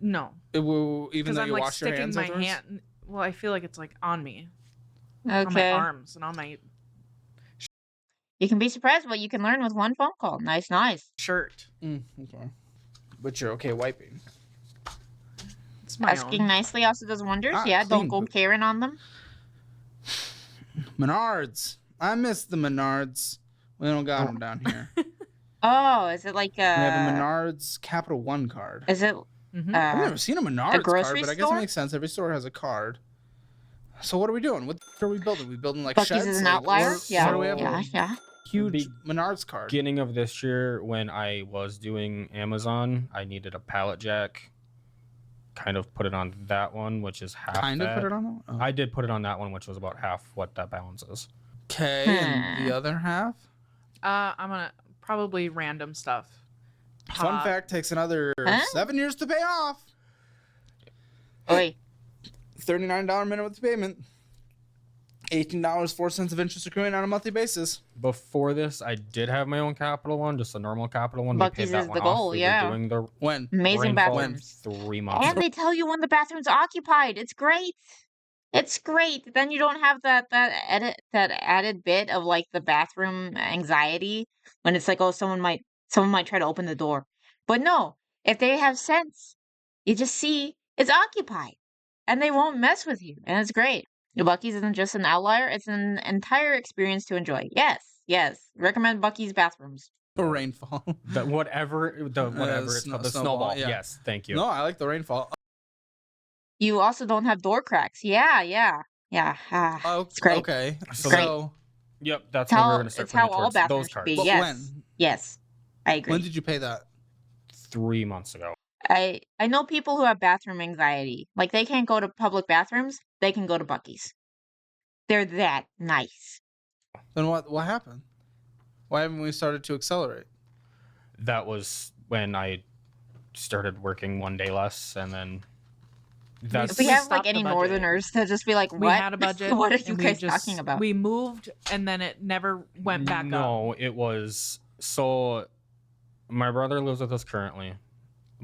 No, It will even because though I'm you like wash your sticking hands my afterwards? hand. Well, I feel like it's like on me, on my Okay. arms and on my You can be surprised what you can learn with one phone call. Nice. shirt. Okay. But you're okay wiping. It's my Asking own. nicely also does wonders. Ah, Yeah, don't clean go poop. Karen on them. Menards. I miss the Menards. We don't got them down here. Oh, is it like We have a Menards Capital One card. is it Mhm. I've uh never seen a Menards card, grocery but I guess it store? makes sense. Every store has a card. So what are we doing? What are we building? We building like Buc-ee's sheds? is an Like, outlier? what Yeah. do we have? Yeah. A huge Menards card. Beginning of this year, when I was doing Amazon, I needed a pallet jack. Kind of put it on that one, which is half. Kind of that. put it on that one? I did put it on that one, which was about half what that balance is. Okay, and the other half? I'm gonna probably random stuff. Fun Pop. fact, takes another Huh? 7 years to pay off. Oi. $39 minimum payment. $18.04 of interest accruing on a monthly basis. Before this, I did have my own capital one, just a normal capital one. We Buc-ee's paid that is one the off. goal, We yeah. were doing the When? Amazing rainfall bathrooms. 3 months And ago. they tell you when the bathroom's occupied. It's great. It's great. Then you don't have that added bit of like the bathroom anxiety when it's like, oh, someone might try to open the door. But no, if they have sense, you just see it's occupied and they won't mess with you. And it's great. Buc-ee's isn't just an outlier, it's an entire experience to enjoy. Yes. Recommend Buc-ee's bathrooms. Or rainfall. Whatever it's called, the snowball. yeah. Yes, thank you. No, I like the rainfall. You also don't have door cracks. Yeah. Oh, It's great. Okay. So Great. Yep, that's It's when we're how, going to start it's how putting all towards bathrooms those should cards. be. But Yes. when? Yes. I agree. When did you pay that? 3 months ago. I know people who have bathroom anxiety. Like they can't go to public bathrooms, they can go to Buc-ee's. They're that nice. Then what happened? Why haven't we started to accelerate? That was when I started working one day less, and then that's If we We have like stopped the any budget. northerners to just be like, what? We had a budget. What are you and we guys just- talking about? We moved and then it never went back up. No, it was so. My brother lives with us currently.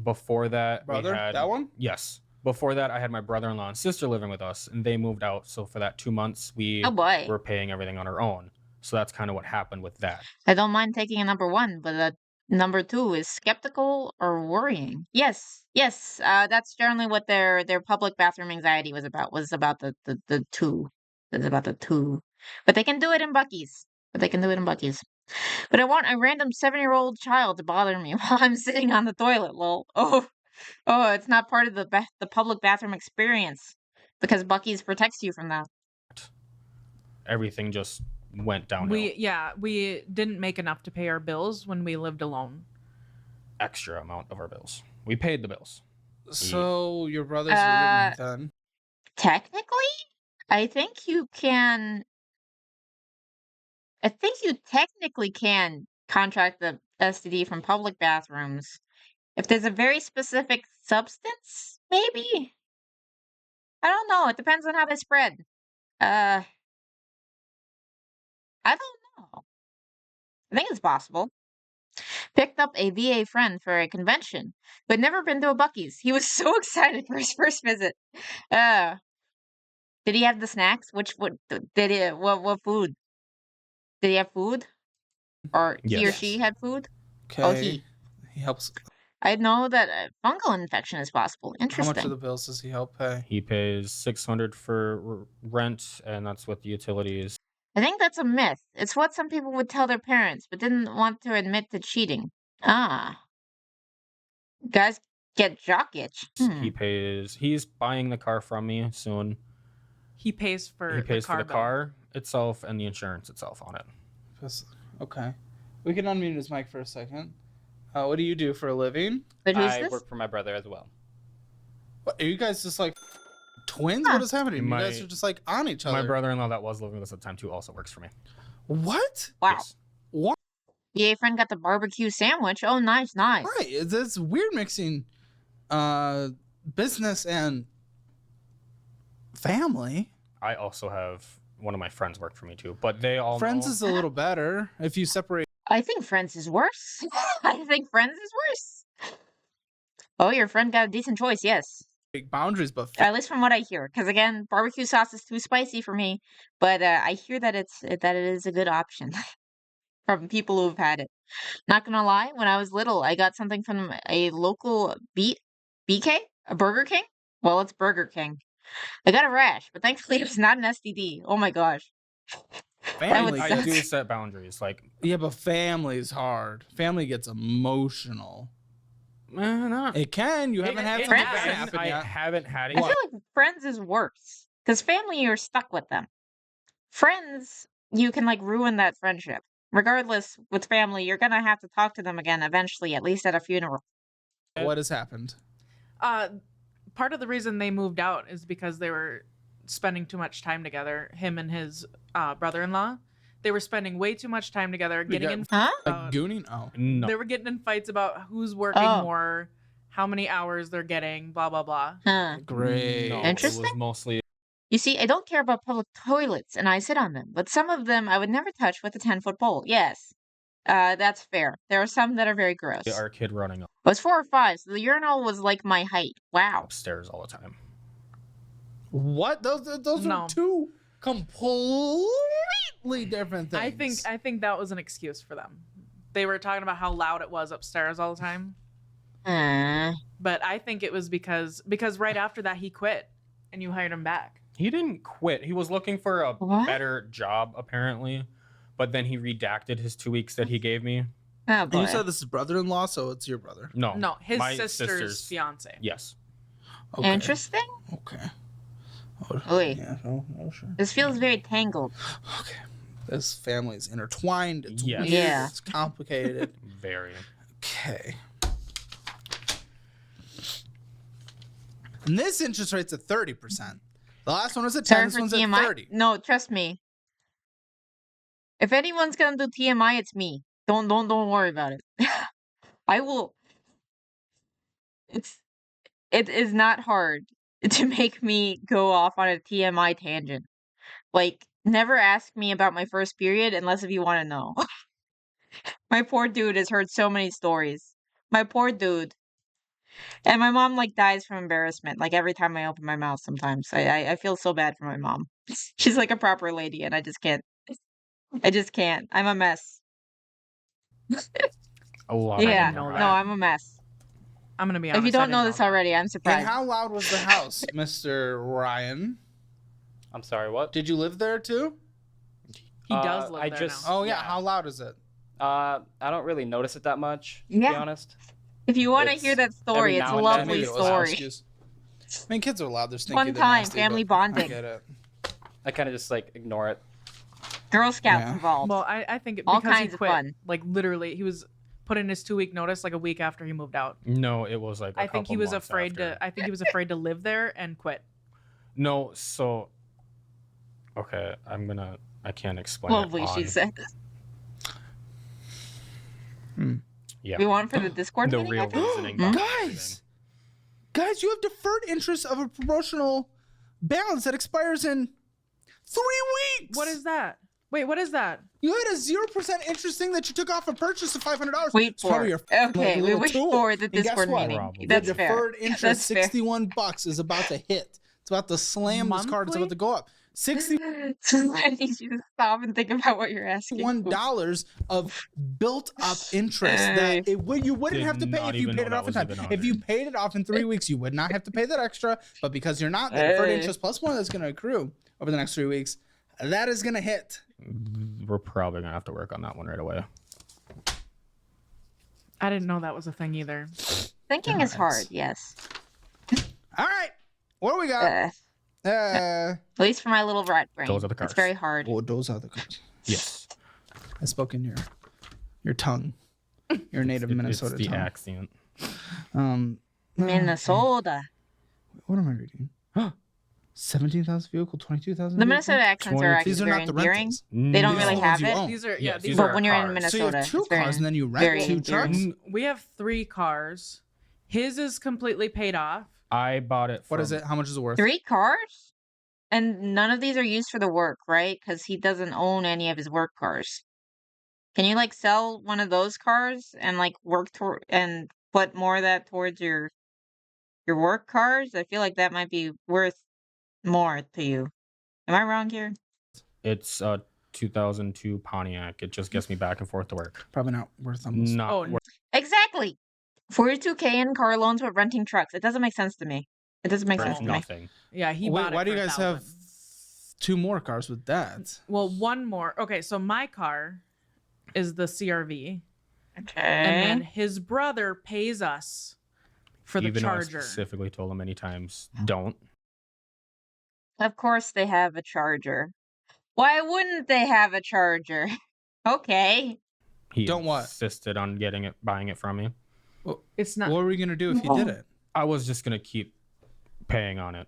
Before that, Brother? we had That one? Yes. Before that, I had my brother-in-law and sister living with us, and they moved out. So for that 2 months, we Oh boy. were paying everything on our own. So that's kind of what happened with that. I don't mind taking a number one, but Number 2 is skeptical or worrying. Yes, yes. That's generally what their public bathroom anxiety was about. Was about the two. It's about the two. But they can do it in Buc-ee's. But I want a random 7-year-old child to bother me while I'm sitting on the toilet. Lol. Oh, it's not part of the public bathroom experience because Buc-ee's protects you from that. Everything just went downhill. We didn't make enough to pay our bills when we lived alone. Extra amount of our bills. We paid the bills. So your brother's your roommate then? Technically, I think you technically can contract the STD from public bathrooms if there's a very specific substance, maybe? I don't know. It depends on how they spread. I don't know. I think it's possible. Picked up a VA friend for a convention, who had never been to a Buc-ee's. He was so excited for his first visit. Did he have the snacks? What food? Did he have food? Or he or Yes. she had food? Okay. Oh, he helps. I know that a fungal infection is possible. How Interesting. much of the bills does he help pay? He pays $600 for rent, and that's with the utilities. I think that's a myth. It's what some people would tell their parents, but didn't want to admit to cheating. Guys get jock itch. He pays. He's buying the car from me soon. He pays for He pays the car for the bill. car itself and the insurance itself on it. Okay. We can unmute his mic for a second. What do you do for a living? But who's I this? work for my brother as well. What, are you guys just like twins? What is happening? My- You guys are just like on each other. My brother-in-law that was living with us at the time too also works for me. What? Wow. Yes. What? VA friend got the barbecue sandwich. Oh, nice. Right. It's weird mixing business and family. I also have one of my friends work for me too, but they all Friends know. is a little better if you separate. I think Friends is worse. I think Friends is worse. Oh, your friend got a decent choice, yes. Boundaries, but At least from what I hear. Because again, barbecue sauce is too spicy for me. But I hear that it is a good option from people who've had it. Not gonna lie, when I was little, I got something from a local BK? A Burger King? Well, it's Burger King. I got a rash, but thankfully it was not an STD. Oh my gosh. family. would I suck. do set boundaries. Like, Yeah, but family's hard. Family gets emotional. not. It can. You haven't had It something Friends? bad happens. happen I yet. haven't had it I yet. feel like Friends is worse. Because family, you're stuck with them. Friends, you can like ruin that friendship. Regardless, with family, you're gonna have to talk to them again eventually, at least at a funeral. What has happened? Part of the reason they moved out is because they were spending too much time together. Him and his brother-in-law, they were spending way too much time together, getting in. Huh? Like gooning? Oh. No. They were getting in fights about who's working Oh. more, how many hours they're getting, blah blah blah. Huh. Great. No, Interesting. It was mostly You see, I don't care about public toilets, and I sit on them, but some of them I would never touch with a 10-foot pole. Yes. That's fair. There are some that are very gross. our kid running I was 4 or 5, so the urinal was like my height. Wow. upstairs all the time. What? Those No. are two completely different things. I think that was an excuse for them. They were talking about how loud it was upstairs all the time. But I think it was because right after that he quit and you hired him back. He didn't quit. He was looking for a What? better job, apparently. But then he redacted his 2 weeks that he gave me. Oh And boy. you said this is brother-in-law, so it's your brother. No. No, his my sister's fiance. Yes. Okay. Interesting. Okay. Oh, Oy. yeah. Oh, sure. This feels very tangled. Okay. This family's intertwined. It's Yes. weird. Yeah. It's complicated. Very. Okay. And this interest rate's at 30%. The last one was at 10. Sorry This for one's at TMI. 30. No, trust me. If anyone's gonna do TMI, it's me. Don't worry about it. I will. It is not hard to make me go off on a TMI tangent. Like, never ask me about my first period unless if you want to know. My poor dude has heard so many stories. My poor dude. And my mom like dies from embarrassment. Like every time I open my mouth sometimes. I feel so bad for my mom. She's like a proper lady and I just can't. I'm a mess. A lot. Yeah. of know them No, are. I'm a mess. I'm gonna be honest. If you I don't know didn't this that. already, I'm And surprised. how loud was the house, Mr. Ryan? I'm sorry, what? Did you live there too? He does live I there just- now. Oh yeah. Yeah. How loud is it? I don't really notice it that much, to be Yeah. honest. If you want to It's hear that story, every it's a now and then lovely it's Maybe it was an story. excuse. I mean, kids are loud. They're stinky. Fun they're time, nasty, family but I bonding. get it. I kind of just like ignore it. Girl Scouts Yeah. involved. Well, I think All because kinds he of quit, fun. like literally, he was put in his 2-week notice like a week after he moved out. No, it was like. I think he was afraid after. to. I think he was afraid to live there and quit. No, so. Okay, I can't explain. Lovely, it she on said. Yeah. We want for the Discord the meeting, real I think? reasoning. behind Guys, guys, you have deferred interest of a promotional balance that expires in 3 weeks. What is that? Wait, what is that? You had a 0% interest thing that you took off a purchase of $500. Wait It's for probably it. your Okay, we little wait tool. for the And guess Discord what? meeting. Probably. That's the fair. deferred interest, That's fair. $61 is about to hit. It's about to slam this card. It's about Monthly? to go up. $61 I need you to stop and think about what you're asking. of built-up interest that you wouldn't Did have to pay not if you even paid know it that off in was time. even on If you there. paid it off in 3 weeks, you would not have to pay that extra. But because you're not, the deferred Hey. interest plus more that's going to accrue over the next 3 weeks, that is going to hit. We're probably gonna have to work on that one right away. I didn't know that was a thing either. Thinking is hard, yes. All right. What do we got? At least for my little rat brain. Those are the It's cards. very hard. Oh, those are the cards. Yes. I spoke in your tongue, your native Minnesota It's the tongue. accent. Minnesota. What am I reading? 17,000 vehicle, 22,000. The Minnesota accents are actually These are very not the endearing. rentals. They don't These really are the have ones you it. own. These are Yes, these these are But when you're in cars. So you Minnesota, have 2 it's very, cars and then you very rent 2 endearing. trucks. we have 3 cars. His is completely paid off. I bought it. What is it? How much is it worth? 3 cars? And none of these are used for the work, right? Because he doesn't own any of his work cars. Can you like sell one of those cars and like work toward and put more of that towards your work cars? I feel like that might be worth more to you. Am I wrong here? It's a 2002 Pontiac. It just gets me back and forth to work. Probably not worth almost. Not Oh, worth Exactly. 42K in car loans but renting trucks. It doesn't make sense to me. It doesn't make sense to me. nothing. Yeah, he Wait, bought it. why do you for guys have 1,000. 2 more cars with that? Well, one more. Okay, so my car is the CRV, Okay. and then his brother pays us for the Even though I Charger. specifically told him many times, don't. Of course they have a charger. Why wouldn't they have a charger? Okay. He Don't what? insisted on buying it from me. It's not. What were we gonna do if you did it? I was just gonna keep paying on it.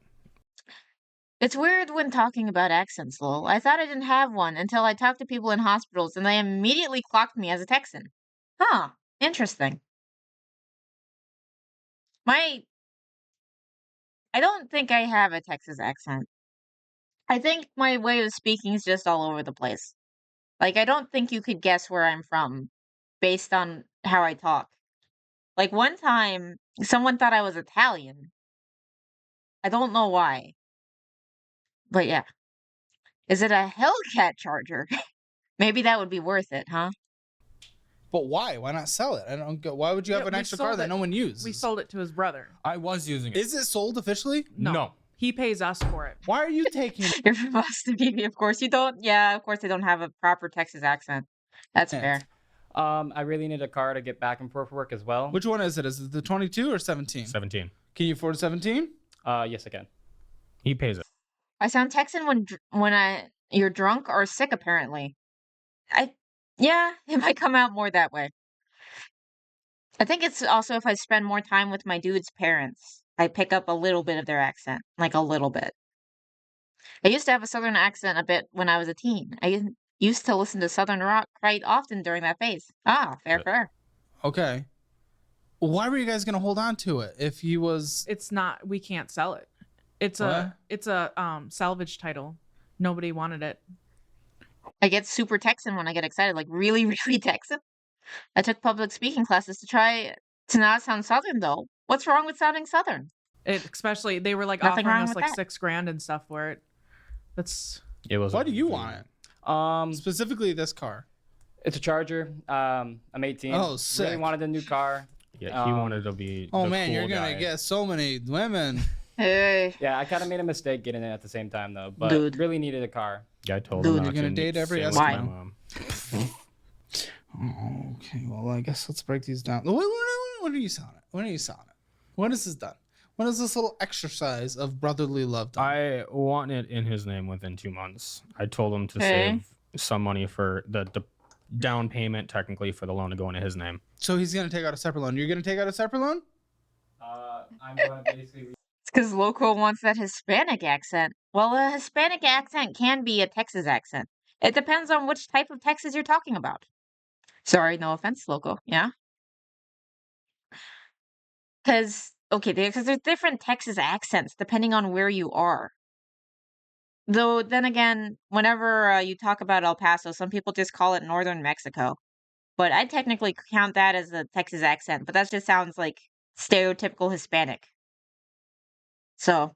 It's weird when talking about accents, lol. I thought I didn't have one until I talked to people in hospitals and they immediately clocked me as a Texan. Huh. Interesting. I don't think I have a Texas accent. I think my way of speaking is just all over the place. Like, I don't think you could guess where I'm from based on how I talk. Like, one time, someone thought I was Italian. I don't know why. But yeah. Is it a Hellcat Charger? Maybe that would be worth it, huh? But why? Why not sell it? I don't get. Why would you have Yeah, an we extra car sold that it. no one uses? We sold it to his brother. I was using it. Is it sold officially? No. He pays us for it. Why are you taking it? You're from Boston, BB, of course. You don't, yeah, of course they don't have a proper Texas accent. That's Yeah. fair. I really need a car to get back and forth for work as well. Which one is it? Is it the 22 or 17? 17. Can you afford 17? Yes, I can. He pays it. I sound Texan when you're drunk or sick, apparently. Yeah, it might come out more that way. I think it's also if I spend more time with my dude's parents, I pick up a little bit of their accent, like a little bit. I used to have a Southern accent a bit when I was a teen. I used to listen to Southern rock quite often during that phase. Ah, fair. Okay. Why were you guys gonna hold on to it if he was? It's not. We can't sell it. It's a salvage title. Nobody wanted it. I get super Texan when I get excited, like really, really Texan. I took public speaking classes to try to not sound Southern, though. What's wrong with sounding Southern? Especially they were like Nothing offering wrong us with like that. $6,000 and stuff for it. That's It was. Why do you want it? Um, Specifically this car. It's a Charger. I'm 18. Oh, Really sick. wanted a new car. Yeah, he wanted to be. Oh the man, cool you're gonna guy. get so many women. Hey, Yeah, I kind of made a mistake getting it at the same time though, but Dude. really needed a car. Yeah, I told Dude, him you're not gonna to. date every Same with my Eskimo. mom. Oh, okay, well, I guess let's break these down. When are you selling it? When are you selling it? When is this done? When is this little exercise of brotherly love done? I want it in his name within 2 months. I told him to Okay. save some money for the down payment, technically, for the loan to go into his name. So he's gonna take out a separate loan. You're gonna take out a separate loan? I'm going to basically. it's because Loco wants that Hispanic accent. Well, a Hispanic accent can be a Texas accent. It depends on which type of Texas you're talking about. Sorry, no offense, Loco. Yeah? Because, okay, because there's different Texas accents depending on where you are. Though, then again, whenever you talk about El Paso, some people just call it Northern Mexico. But I technically count that as a Texas accent, but that just sounds like stereotypical Hispanic. So,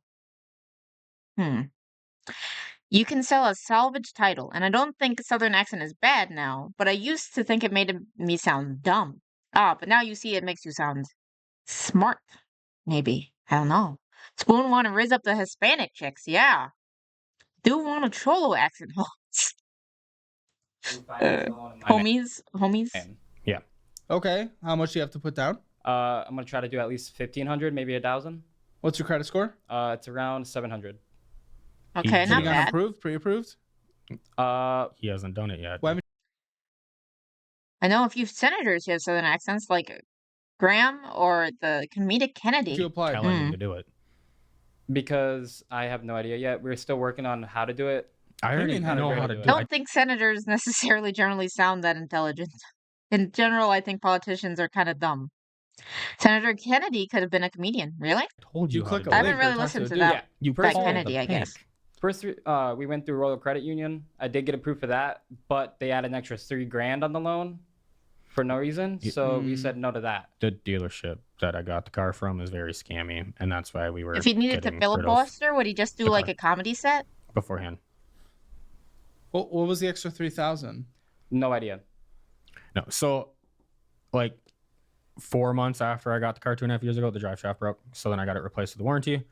You can sell a salvage title, and I don't think Southern accent is bad now, but I used to think it made me sound dumb. Ah, but now you see it makes you sound smart. Maybe. I don't know. Spoon want to raise up the Hispanic chicks, yeah. Do want a Cholo accent, homies. Yeah. Okay. How much do you have to put down? I'm gonna try to do at least 1,500, maybe 1,000. What's your credit score? It's around 700. Okay, He not You got bad. approved, pre-approved? He hasn't done it yet. Why- I know a few senators who have Southern accents, like Graham or the comedic Kennedy. Did you apply? Telling him to do it. Because I have no idea yet. We're still working on how to do it. I do you already mean how to know do how it? to do I it. don't think senators necessarily generally sound that intelligent. In general, I think politicians are kind of dumb. Senator Kennedy could have been a comedian. Really? I told You you, how click to a do I it. haven't link or really talk listened a to dude. that. Yeah, you That first Kennedy, I guess. First three, we went through Royal Credit Union. I did get approved for that, but they added an extra $3,000 on the loan for no reason. So we said no to that. The dealership that I got the car from is very scammy, and that's why we were. If he needed to getting rid of filibuster, would he just do the like car. a comedy set? beforehand. What was the extra 3,000? No idea. No, so like 4 months after I got the car 2.5 years ago, the drive shaft broke. So then I got it replaced with the warranty,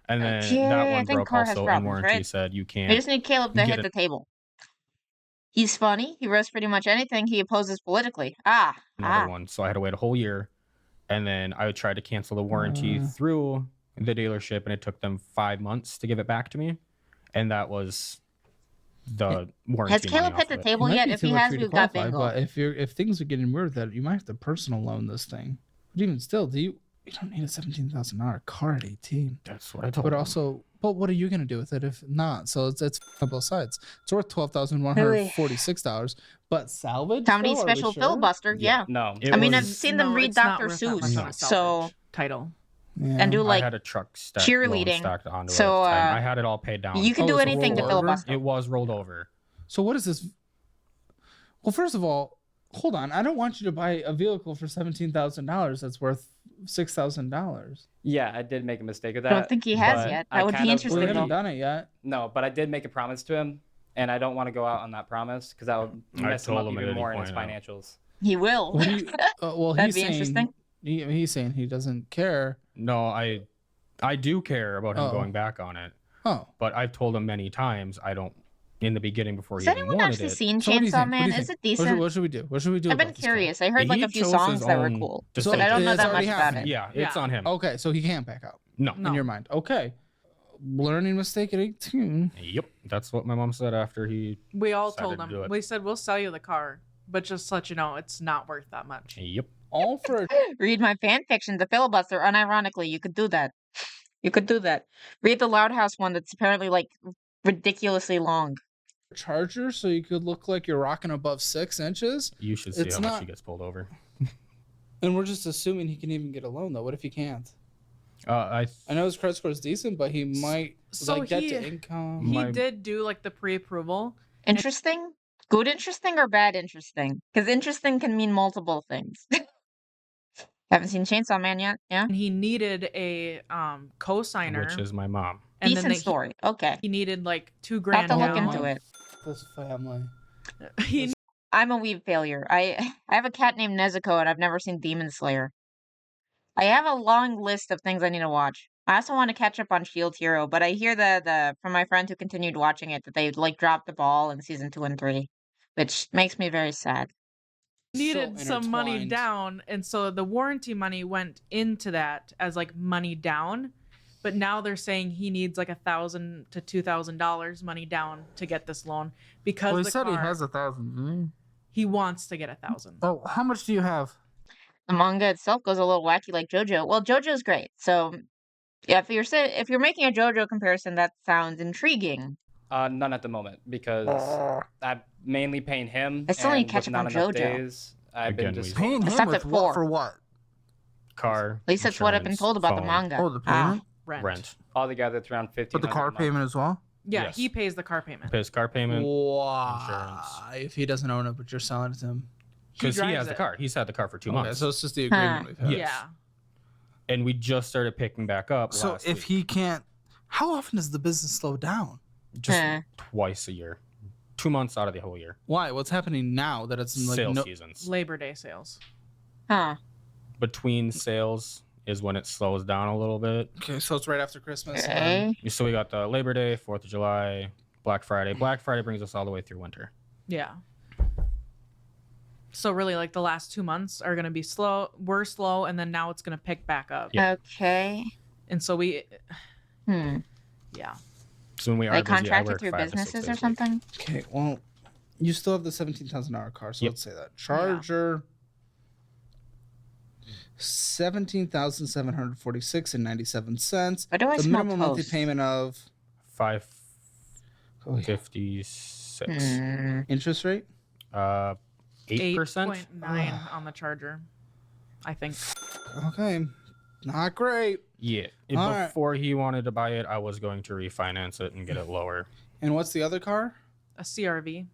and then Okay, that I one think broke car has also, and problems, warranty right? said you We can't. just need Caleb to get hit it. the table. He's funny. He roasts pretty much anything he opposes politically. Another one. So I had to wait a whole year, and then I tried to cancel the warranty through the dealership, and it took them 5 months to give it back to me, and that was the warranty. Has money Caleb off hit the of it. table yet? If he has, we've got bingo. But if things are getting weird, that you might have to personal loan this thing. But even still, you don't need a $17,000 car at 18. That's what I told But them. also, but what are you gonna do with it if not? So it's on both sides. It's worth $12,146. But salvage? Comedy though, are we special sure? filibuster, yeah. No. It I mean, I've was- seen them read it's not Dr. worth that much Seuss, on a so salvage title. Yeah. and do I like had a truck cheerleading. stacked onto So, it. I had it all paid down. you can Oh, do it's anything to rolled over? filibuster. It was rolled over. So what is this? Well, first of all, hold on. I don't want you to buy a vehicle for $17,000 that's worth $6,000. Yeah, I did make a mistake with I that. don't think he has but yet. I That would be kind of interesting, We though. haven't done it yet. No, but I did make a promise to him, and I don't want to go out on that promise because that would I mess him told up him at even any more in his point, financials. He will. What do you, well, That'd he's be saying, interesting. He's saying he doesn't care. No, I do care about him Oh. going back on it, Oh, but I've told him many times I don't. In the beginning, before Has he even anyone wanted actually it. seen so what do you Chainsaw think? What do Man? you Is think? it decent? What should we do? What should we do? I've been about this car? curious. I heard like He a few chose songs his that were own cool, decision. but I don't know It's that much already about happened. it. Yeah, it's Yeah. on him. Okay, so he can't back out No. in your mind. Okay, learning mistake at 18. Yep, that's what my mom said after he. We all Decided told to do him. it. We said we'll sell you the car, but just to let you know, it's not worth that much. Yep. All for a Read my fan fiction, The Filibuster. Unironically, you could do that. You could do that. Read the Loud House one that's apparently like ridiculously long. charger, so you could look like you're rocking above 6 inches. You should see It's how much not- he gets pulled over. And we're just assuming he can even get a loan, though. What if he can't? I I know his credit score is decent, but he might So get he- to income. He My- did do like the pre-approval. Interesting? Good interesting or bad interesting? Because interesting can mean multiple things. Haven't seen Chainsaw Man yet? Yeah? And he needed a co-signer, which is my mom. and Decent then story. Okay. he needed like $2 Have grand to look down. into it. This family. He I'm a weeb failure. I have a cat named Nezuko, and I've never seen Demon Slayer. I have a long list of things I need to watch. I also want to catch up on Shield Hero, but I hear the from my friends who continued watching it that they like dropped the ball in season 2 and 3, which makes me very sad. Needed some money intertwined. down, and so the warranty money went into that as like money down. But now they're saying he needs like $1,000 to $2,000 money down to get this loan because Well, he the said car, he has 1,000. Didn't he wants to get 1,000. he? Oh, how much do you have? The manga itself goes a little wacky like JoJo. Well, JoJo's great. So, yeah, if you're making a JoJo comparison, that sounds intriguing. None at the moment because I'm mainly paying him. I still need and to catch with up on not enough JoJo. days, I've Again, been just we- Paying I him stopped with at what 4. for what? Car. At least that's what I've been insurance, told about the phone, manga. Oh, the Ah. payment. Rent. altogether it's around 15. But the car payment as well? Yeah, Yes. he pays the car payment. Pays car payment Why? If he doesn't own it, but you're selling it to him. because he drives has the it. car. He's had the car for 2 Okay, months, so it's just the agreement we've had. Yes. Yeah. and we just started picking back up. So last if week. he can't, how often does the business slow down? just Huh. twice a year, 2 months out of the whole year, Why? What's happening now that it's like sale no? seasons. Labor Day sales. Huh. Between sales is when it slows down a little bit. Okay, so it's right after Christmas. Okay. So we got the Labor Day, 4th of July, Black Friday. Black Friday brings us all the way through winter. Yeah. So really, like the last 2 months are gonna be slow. We're slow, and then now it's gonna pick back up. Yeah. Okay. And so we, Hmm. yeah. So when we are Like busy, I contracted work through 5 to 6 businesses or days a week. something? Okay, well, you still have the $17,000 car, so Yep. let's say that Charger. 17,746.97. Why do I The smell minimum monthly toast? payment of 556. Hmm. interest rate. 8%. 8.9 on the Charger, I think. Okay, not great. Yeah. All right. Before he wanted to buy it, I was going to refinance it and get it lower. And what's the other car? A CRV.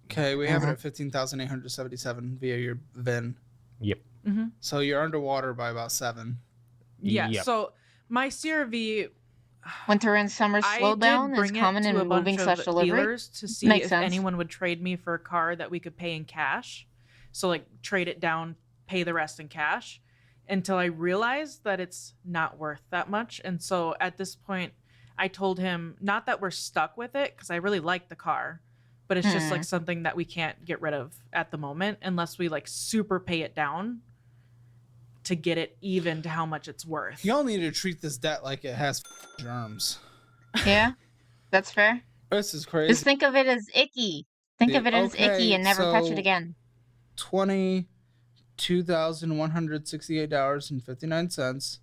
Okay, we have it Mhm. at 15,877 via your VIN. Yep. Mm-hmm. So you're underwater by about 7. Yeah. Yep. So my CRV, Winter and summer I slowdown did is bring common it in to a bunch moving of slash delivery. dealers to see Makes if sense. anyone would trade me for a car that we could pay in cash. So like trade it down, pay the rest in cash, until I realized that it's not worth that much. And so at this point, I told him not that we're stuck with it because I really like the car, but it's just Hmm. like something that we can't get rid of at the moment unless we like super pay it down to get it even to how much it's worth. Y'all need to treat this debt like it has germs. Yeah, that's fair. This is crazy. Just think of it as icky. Think Yeah, of it as okay, icky and never touch so- it again. $22,168.59.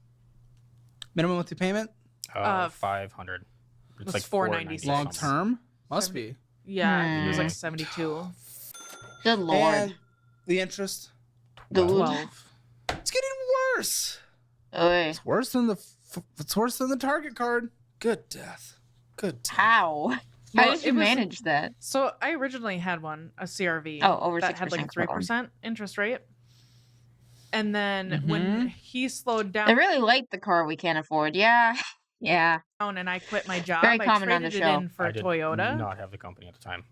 Minimum monthly payment. 500. It's was like $496. Long $496. term must be. Yeah, I think it was Hmm. like 72. Good lord. And the interest. Dude. 12. It's getting worse. Oy. It's worse than the target card. Good death. Good death. How? How Well, did it you was- manage that? So I originally had one, a CRV. Oh, over that had 6% like credit line. 3% interest rate. And then Mhm. when he slowed I down really like the car we can't afford. Yeah. Yeah. and I quit my job, Very I common on traded the it show. in for I did Toyota. not have the company at the time.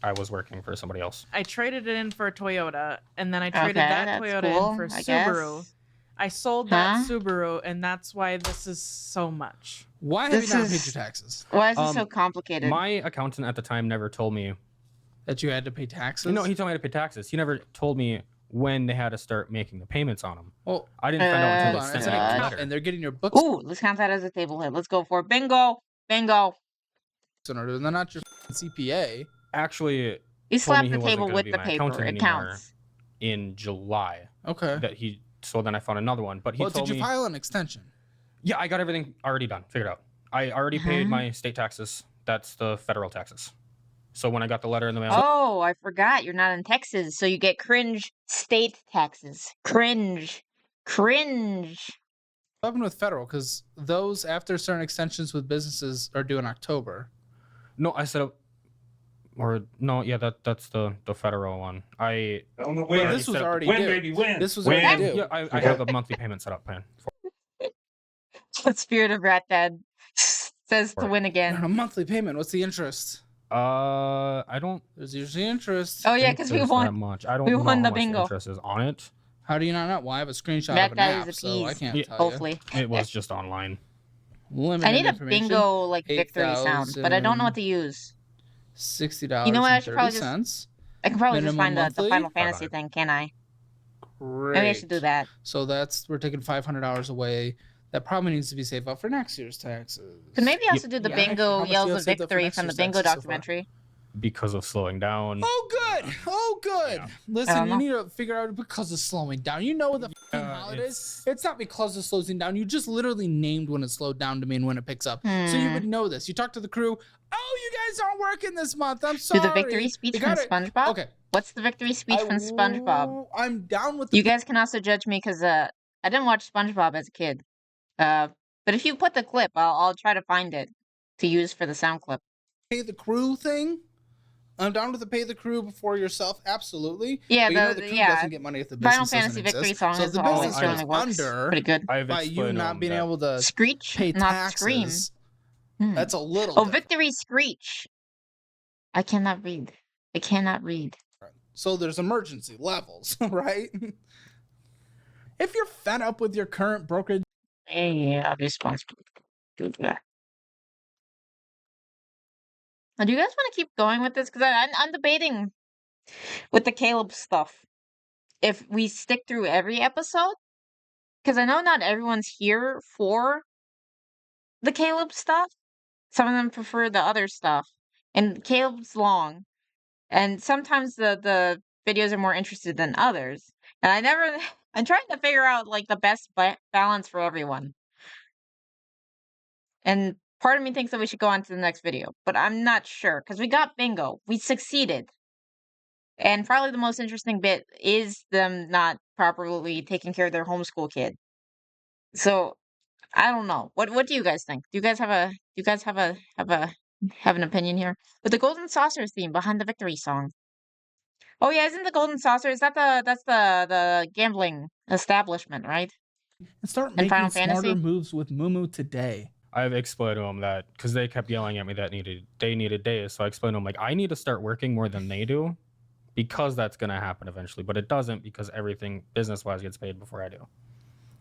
I was working for somebody else. I traded it in for a Toyota, and then I traded Okay, that that's Toyota cool, in for I Subaru. guess. I sold that Huh? Subaru, and that's why this is so much. Why have you This not is- paid your taxes? Why is it so Um, complicated? My accountant at the time never told me. That you had to pay taxes? No, he told me to pay taxes. He never told me when they had to start making the payments on them. Well, I didn't find out hold until on. they It's sent an me the account, letter. and they're getting your books Ooh, let's count that as a table hit. Let's go for it. Bingo. Bingo. in order. They're not your CPA. Actually, You told me slap he the wasn't table gonna with be the my paper. accountant It anymore. counts. in July, Okay. that he. So then I found another one, but he Well, told did you me. file an extension? Yeah, I got everything already done, figured out. I already paid Uh-huh. my state taxes. That's the federal taxes. So when I got the letter in the mail, Oh, I forgot. You're not in Texas, so you get cringe state taxes. Cringe. Cringe. What happened with federal? Because those, after certain extensions with businesses, are due in October. no, I said, or no, yeah, that's the federal one. I On the But win. this was set up- already Win, due. baby, win. This was Win. already due. yeah, I have a monthly payment set up plan. The spirit of Rat Dad says to Right. win On a again. monthly payment, what's the interest? I don't There's usually interest. Oh yeah, think because we there's that won. much. I don't we know won how the much the bingo. interest is on it. How do you not know? Well, I have a screenshot That of an guy is app, so I appeased. can't Yeah. tell you. Hopefully. It was just online. Limited I need a information. bingo like victory sound, but I don't know what to use. $60 You know what? I and should probably 30 just. cents. I can probably just Minimum find the monthly? Final Fantasy Bye-bye. thing, can I? Great. Maybe I should do that. So we're taking $500 away. That probably needs to be saved up for next year's taxes. But maybe I also do the Yeah, actually, bingo how much do you yells have of saved up for victory next from the year's bingo taxes so far? documentary. Because of slowing down. Oh, good. Oh, good. Yeah. Listen, you know. need to figure out because of slowing down. You know the fucking holidays. It's not because of slowing down. You just literally named when it slowed down to me and when it picks up. So you would know this. You talk to the crew. Oh, you guys aren't working this month. I'm sorry. Do the victory speech You from got it. SpongeBob? Okay. What's the victory speech from SpongeBob? I'm down with the You guys can also judge me because I didn't watch SpongeBob as a kid. But if you put the clip, I'll try to find it to use for the sound clip. pay the crew thing. I'm down with the pay the crew before yourself, absolutely. Yeah, but you know the crew doesn't get money if the business Final doesn't Fantasy victory exist. song So if is the always business certainly goes works under pretty good. I've by you explained to not him being that able to Screech, pay not scream. taxes, Hmm. that's a little Oh, different. victory screech. I cannot read. I cannot read. So there's emergency levels, right? If you're fed up with your current brokerage, Yeah, I'll be responsible. Do that. Now, do you guys want to keep going with this? Because I'm debating with the Caleb stuff. If we stick through every episode, because I know not everyone's here for the Caleb stuff. Some of them prefer the other stuff, and Caleb's long, and sometimes the videos are more interested than others. And I'm trying to figure out like the best balance for everyone. And part of me thinks that we should go on to the next video, but I'm not sure because we got bingo. We succeeded. And probably the most interesting bit is them not properly taking care of their homeschool kid. So I don't know. What do you guys think? Do you guys have an opinion here? But the golden saucer theme behind the victory song. Oh yeah, isn't the golden saucer? Is that the gambling establishment, right? and start In making Final smarter Fantasy? moves with Mumu today. I've explained to them that because they kept yelling at me that they needed days. So I explained to them like I need to start working more than they do because that's gonna happen eventually. But it doesn't because everything business wise gets paid before I do. You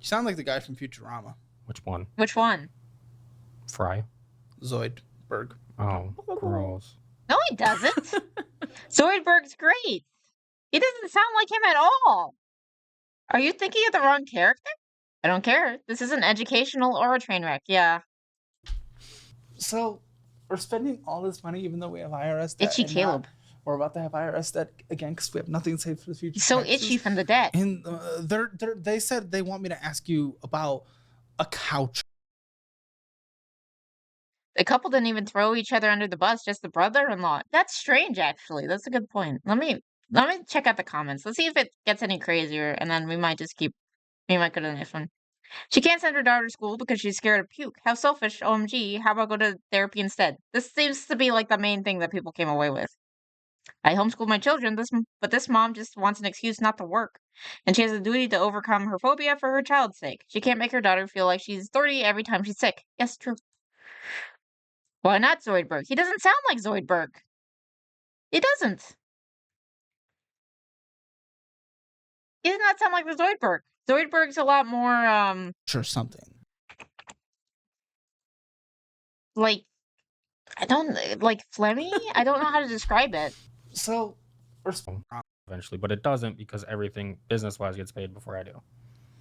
sound like the guy from Futurama, Which one? Which one? Fry. Zoidberg. Oh, gross. No, he doesn't. Zoidberg's great. He doesn't sound like him at all. Are you thinking of the wrong character? I don't care. This isn't educational or a train wreck. Yeah. So we're spending all this money even though we have IRS debt. Itchy and Caleb. we're about to have IRS debt again because we have nothing saved for the future. He's so taxes. itchy from the debt. And they said they want me to ask you about a couch. The couple didn't even throw each other under the bus, just the brother-in-law. That's strange, actually. That's a good point. Let me check out the comments. Let's see if it gets any crazier, and then we might go to the next one. She can't send her daughter to school because she's scared of puke. How selfish, OMG. How about go to therapy instead? This seems to be like the main thing that people came away with. I homeschool my children, but this mom just wants an excuse not to work. And she has a duty to overcome her phobia for her child's sake. She can't make her daughter feel like she's 30 every time she's sick. Yes, true. Why not Zoidberg? He doesn't sound like Zoidberg. He doesn't. He does not sound like the Zoidberg. Zoidberg's a lot more, Or something. like, like phlegmy? I don't know how to describe it. So we're Eventually, but it doesn't because everything business wise gets paid before I do.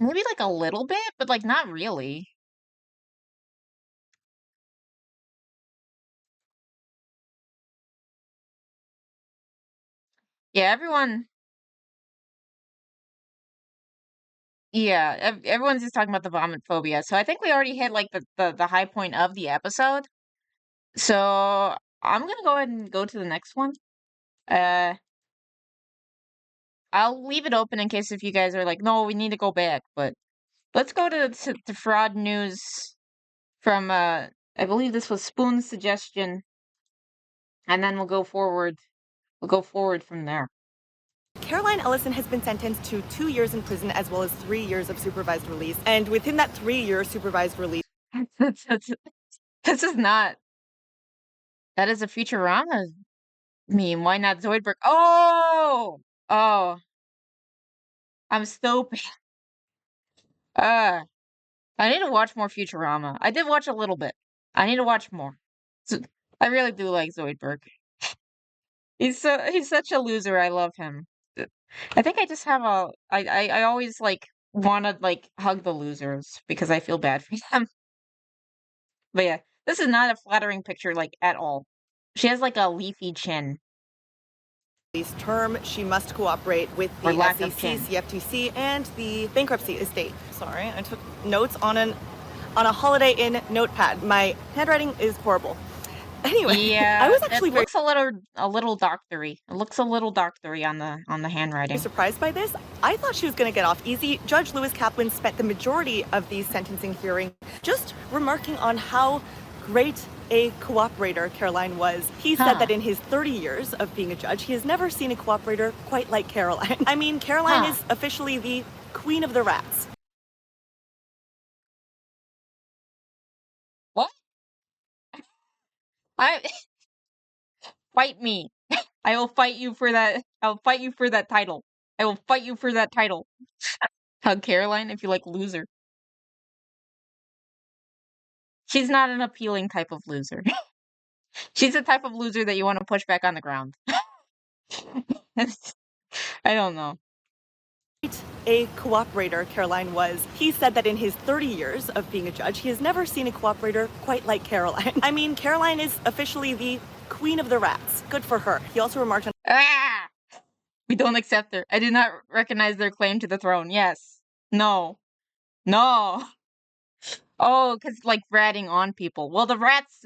Maybe like a little bit, but like not really. Yeah, everyone. Yeah, everyone's just talking about the vomit phobia. So I think we already hit like the high point of the episode. So I'm gonna go ahead and go to the next one. I'll leave it open in case if you guys are like, no, we need to go back. But let's go to fraud news from I believe this was Spoon's suggestion, and then we'll go forward. We'll go forward from there. Caroline Ellison has been sentenced to 2 years in prison as well as 3 years of supervised release. And within that 3-year supervised release, This is not. That is a Futurama meme. Why not Zoidberg? Oh! Oh. I'm stupid. I need to watch more Futurama. I did watch a little bit. I need to watch more. So, I really do like Zoidberg. He's such a loser. I love him. I think I just have I always like wanna like hug the losers because I feel bad for them. But yeah, this is not a flattering picture like at all. She has like a leafy chin term, she must cooperate with or the lack of SEC, chin. CFTC, and the bankruptcy estate. Sorry, I took notes on a Holiday Inn notepad. My handwriting is horrible. Anyway, Yeah, I was actually it very looks a little doctory. It looks a little doctory on the handwriting. surprised by this. I thought she was going to get off easy. Judge Lewis Kaplan spent the majority of the sentencing hearing just remarking on how great a cooperator Caroline was. He said that in his 30 years of being a judge, he has never seen a cooperator quite like Caroline. I mean, Caroline is officially the queen of the rats. What? I fight me. I will fight you for that. I'll fight you for that title. I will fight you for that title. Hug Caroline if you like loser. She's not an appealing type of loser. She's the type of loser that you want to push back on the ground. I don't know. A cooperator Caroline was. He said that in his 30 years of being a judge, he has never seen a cooperator quite like Caroline. I mean, Caroline is officially the queen of the rats. Good for her. He also remarked on Ah! We don't accept her. I do not recognize their claim to the throne. Yes. No. No. Oh, because like ratting on people. Well, the rats,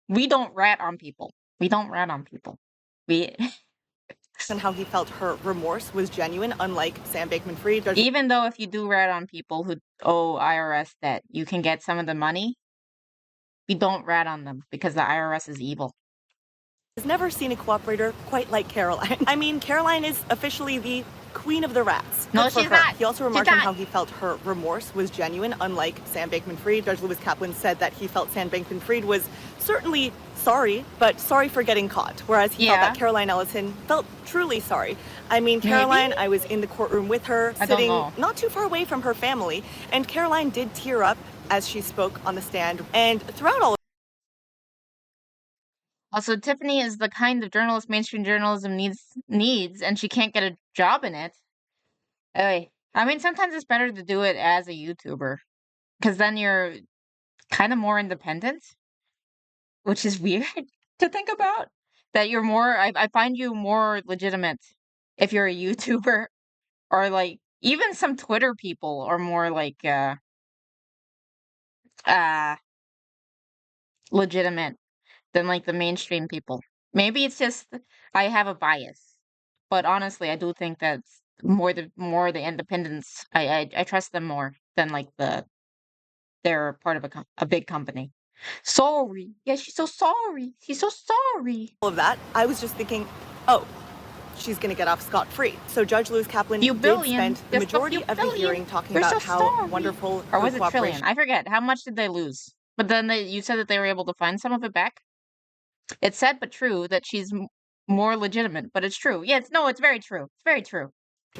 we don't rat on people. We don't rat on people. We, and how he felt her remorse was genuine, unlike Sam Bankman-Fried. even though if you do rat on people who owe IRS debt, you can get some of the money. We don't rat on them because the IRS is evil. Has never seen a cooperator quite like Caroline. I mean, Caroline is officially the queen of the rats. No, Good for she's her. not. He also She's remarked on not. how he felt her remorse was genuine, unlike Sam Bankman-Fried. Judge Lewis Kaplan said that he felt Sam Bankman-Fried was certainly sorry, but sorry for getting caught, whereas he felt Yeah. that Caroline Ellison felt truly sorry. I mean, Caroline, Maybe? I was in the courtroom with her, I don't sitting know. not too far away from her family, and Caroline did tear up as she spoke on the stand. And throughout all Also, Tiffany is the kind of journalist mainstream journalism needs, and she can't get a job in it. Hey, I mean, sometimes it's better to do it as a YouTuber, because then you're kind of more independent, which is weird to think about. That you're more, I find you more legitimate if you're a YouTuber, or like even some Twitter people are more like uh legitimate than like the mainstream people. Maybe it's just I have a bias, but honestly, I do think that more the independents. I trust them more than like they're part of a big company. Sorry, yeah, she's so sorry. She's so sorry. of that, I was just thinking, oh, she's going to get off scot-free. So Judge Lewis Kaplan Few did billion, spend the just a majority few of the billion. hearing talking We're so about how sorry. wonderful Or her was it trillion? cooperation. I forget. How much did they lose? But then you said that they were able to find some of it back. It's sad but true that she's more legitimate, but it's true. Yeah, it's very true. It's very true.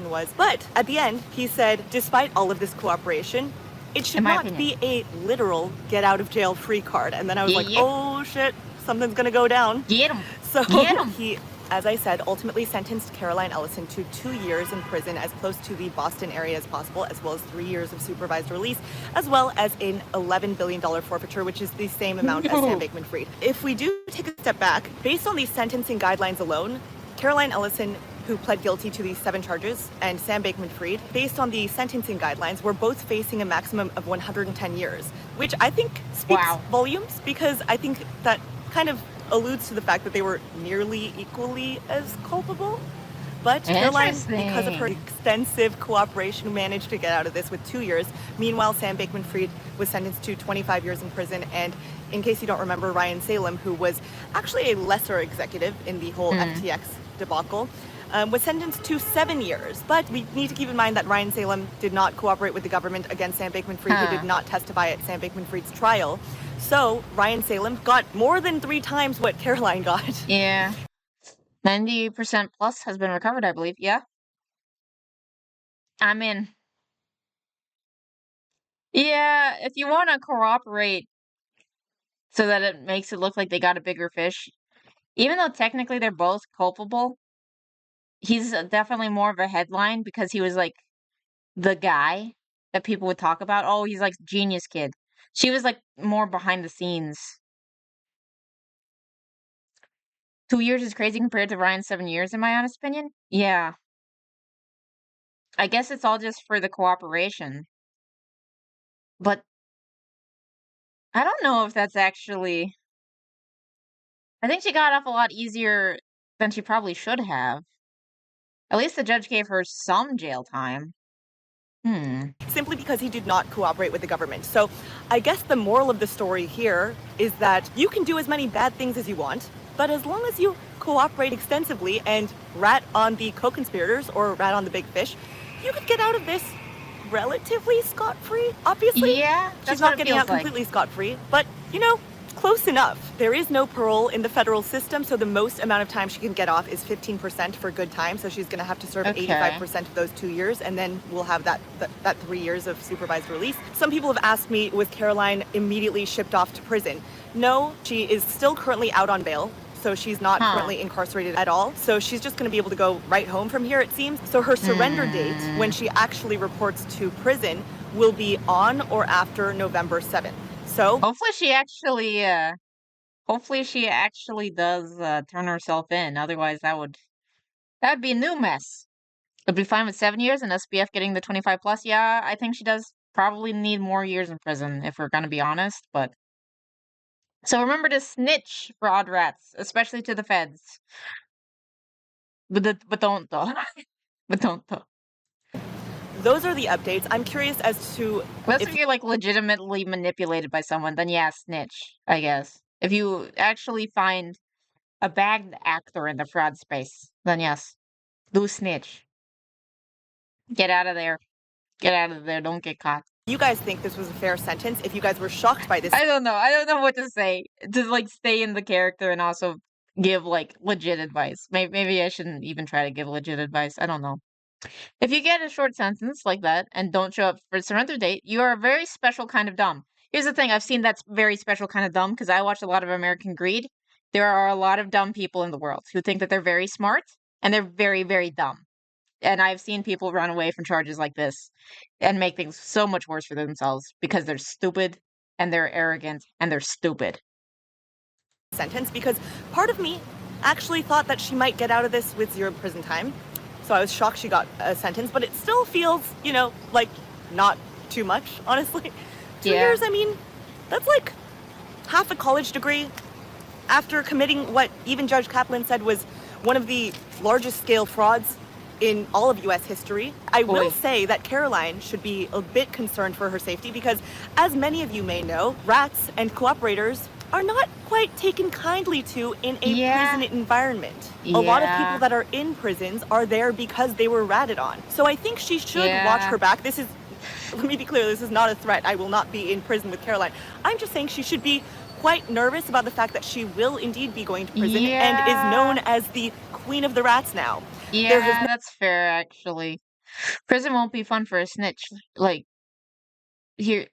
Was. But at the end, he said, despite all of this cooperation, it should In my not opinion. be a literal get out of jail free card. And then I was like, Yep. oh shit, something's going to go down. Get him. So Get 'em. he, as I said, ultimately sentenced Caroline Ellison to 2 years in prison, as close to the Boston area as possible, as well as 3 years of supervised release, as well as an $11 billion forfeiture, which is the same amount as Sam Bankman-Fried. If we do take a step back, based on the sentencing guidelines alone, Caroline Ellison, who pled guilty to these 7 charges, and Sam Bankman-Fried, based on the sentencing guidelines, were both facing a maximum of 110 years, which I think speaks Wow. volumes, because I think that kind of alludes to the fact that they were nearly equally as culpable. But Caroline, because of her Interesting. extensive cooperation, managed to get out of this with 2 years. Meanwhile, Sam Bankman-Fried was sentenced to 25 years in prison. And in case you don't remember, Ryan Salem, who was actually a lesser executive in the whole FTX debacle, was sentenced to 7 years. But we need to keep in mind that Ryan Salem did not cooperate with the government against Sam Bankman-Fried, who did not testify at Sam Bankman-Fried's trial. So Ryan Salem got more than 3 times what Caroline got. Yeah. 90% plus has been recovered, I believe. Yeah. I'm in. Yeah, if you want to cooperate so that it makes it look like they got a bigger fish, even though technically they're both culpable, he's definitely more of a headline because he was like the guy that people would talk about. Oh, he's like genius kid. She was like more behind the scenes. 2 years is crazy compared to Ryan's 7 years, in my honest opinion. Yeah. I guess it's all just for the cooperation. But I don't know if that's actually. I think she got off a lot easier than she probably should have. At least the judge gave her some jail time. Simply because he did not cooperate with the government. So I guess the moral of the story here is that you can do as many bad things as you want, but as long as you cooperate extensively and rat on the co-conspirators or rat on the big fish, you could get out of this relatively scot-free. Obviously, Yeah, that's she's what not it getting feels out like. completely scot-free, but close enough. There is no parole in the federal system, so the most amount of time she can get off is 15% for good time. So she's going to have to serve Okay. 85% of those 2 years, and then we'll have that 3 years of supervised release. Some people have asked me, was Caroline immediately shipped off to prison? No, she is still currently out on bail. So she's not currently incarcerated at all. So she's just going to be able to go right home from here, it seems. So her surrender date, when she actually reports to prison, will be on or after November 7th. So Hopefully she actually does turn herself in. Otherwise, that'd be a new mess. It'd be fine with 7 years and SBF getting the 25 plus. Yeah, I think she does probably need more years in prison if we're gonna be honest. But so remember to snitch, fraud rats, especially to the feds. But don't though. But don't though. those are the updates. I'm curious as to Unless if you're like legitimately manipulated by someone, then yeah, snitch, I guess. If you actually find a bagged actor in the fraud space, then yes, do snitch. Get out of there. Get out of there. Don't get caught. you guys think this was a fair sentence, if you guys were shocked by this. I don't know. I don't know what to say. To like stay in the character and also give like legit advice. Maybe I shouldn't even try to give legit advice. I don't know. If you get a short sentence like that and don't show up for surrender date, you are a very special kind of dumb. Here's the thing, I've seen that's very special kind of dumb because I watch a lot of American Greed. There are a lot of dumb people in the world who think that they're very smart and they're very, very dumb. And I've seen people run away from charges like this and make things so much worse for themselves because they're stupid and they're arrogant and they're stupid. Sentence, because part of me actually thought that she might get out of this with 0 prison time. So I was shocked she got a sentence, but it still feels, like not too much, honestly. 2 Yeah. years, I mean, that's like half a college degree after committing what even Judge Kaplan said was one of the largest scale frauds in all of US history. I will say that Caroline should be a bit concerned for her safety because, as many of you may know, rats and cooperators are not quite taken kindly to in a prison environment. A lot of people that are in prisons are there because they were ratted on. So I think she should watch her back. Let me be clear, this is not a threat. I will not be in prison with Caroline. I'm just saying she should be quite nervous about the fact that she will indeed be going to prison and is known as the queen of the rats now. Yeah, that's fair, actually. Prison won't be fun for a snitch. Like, here,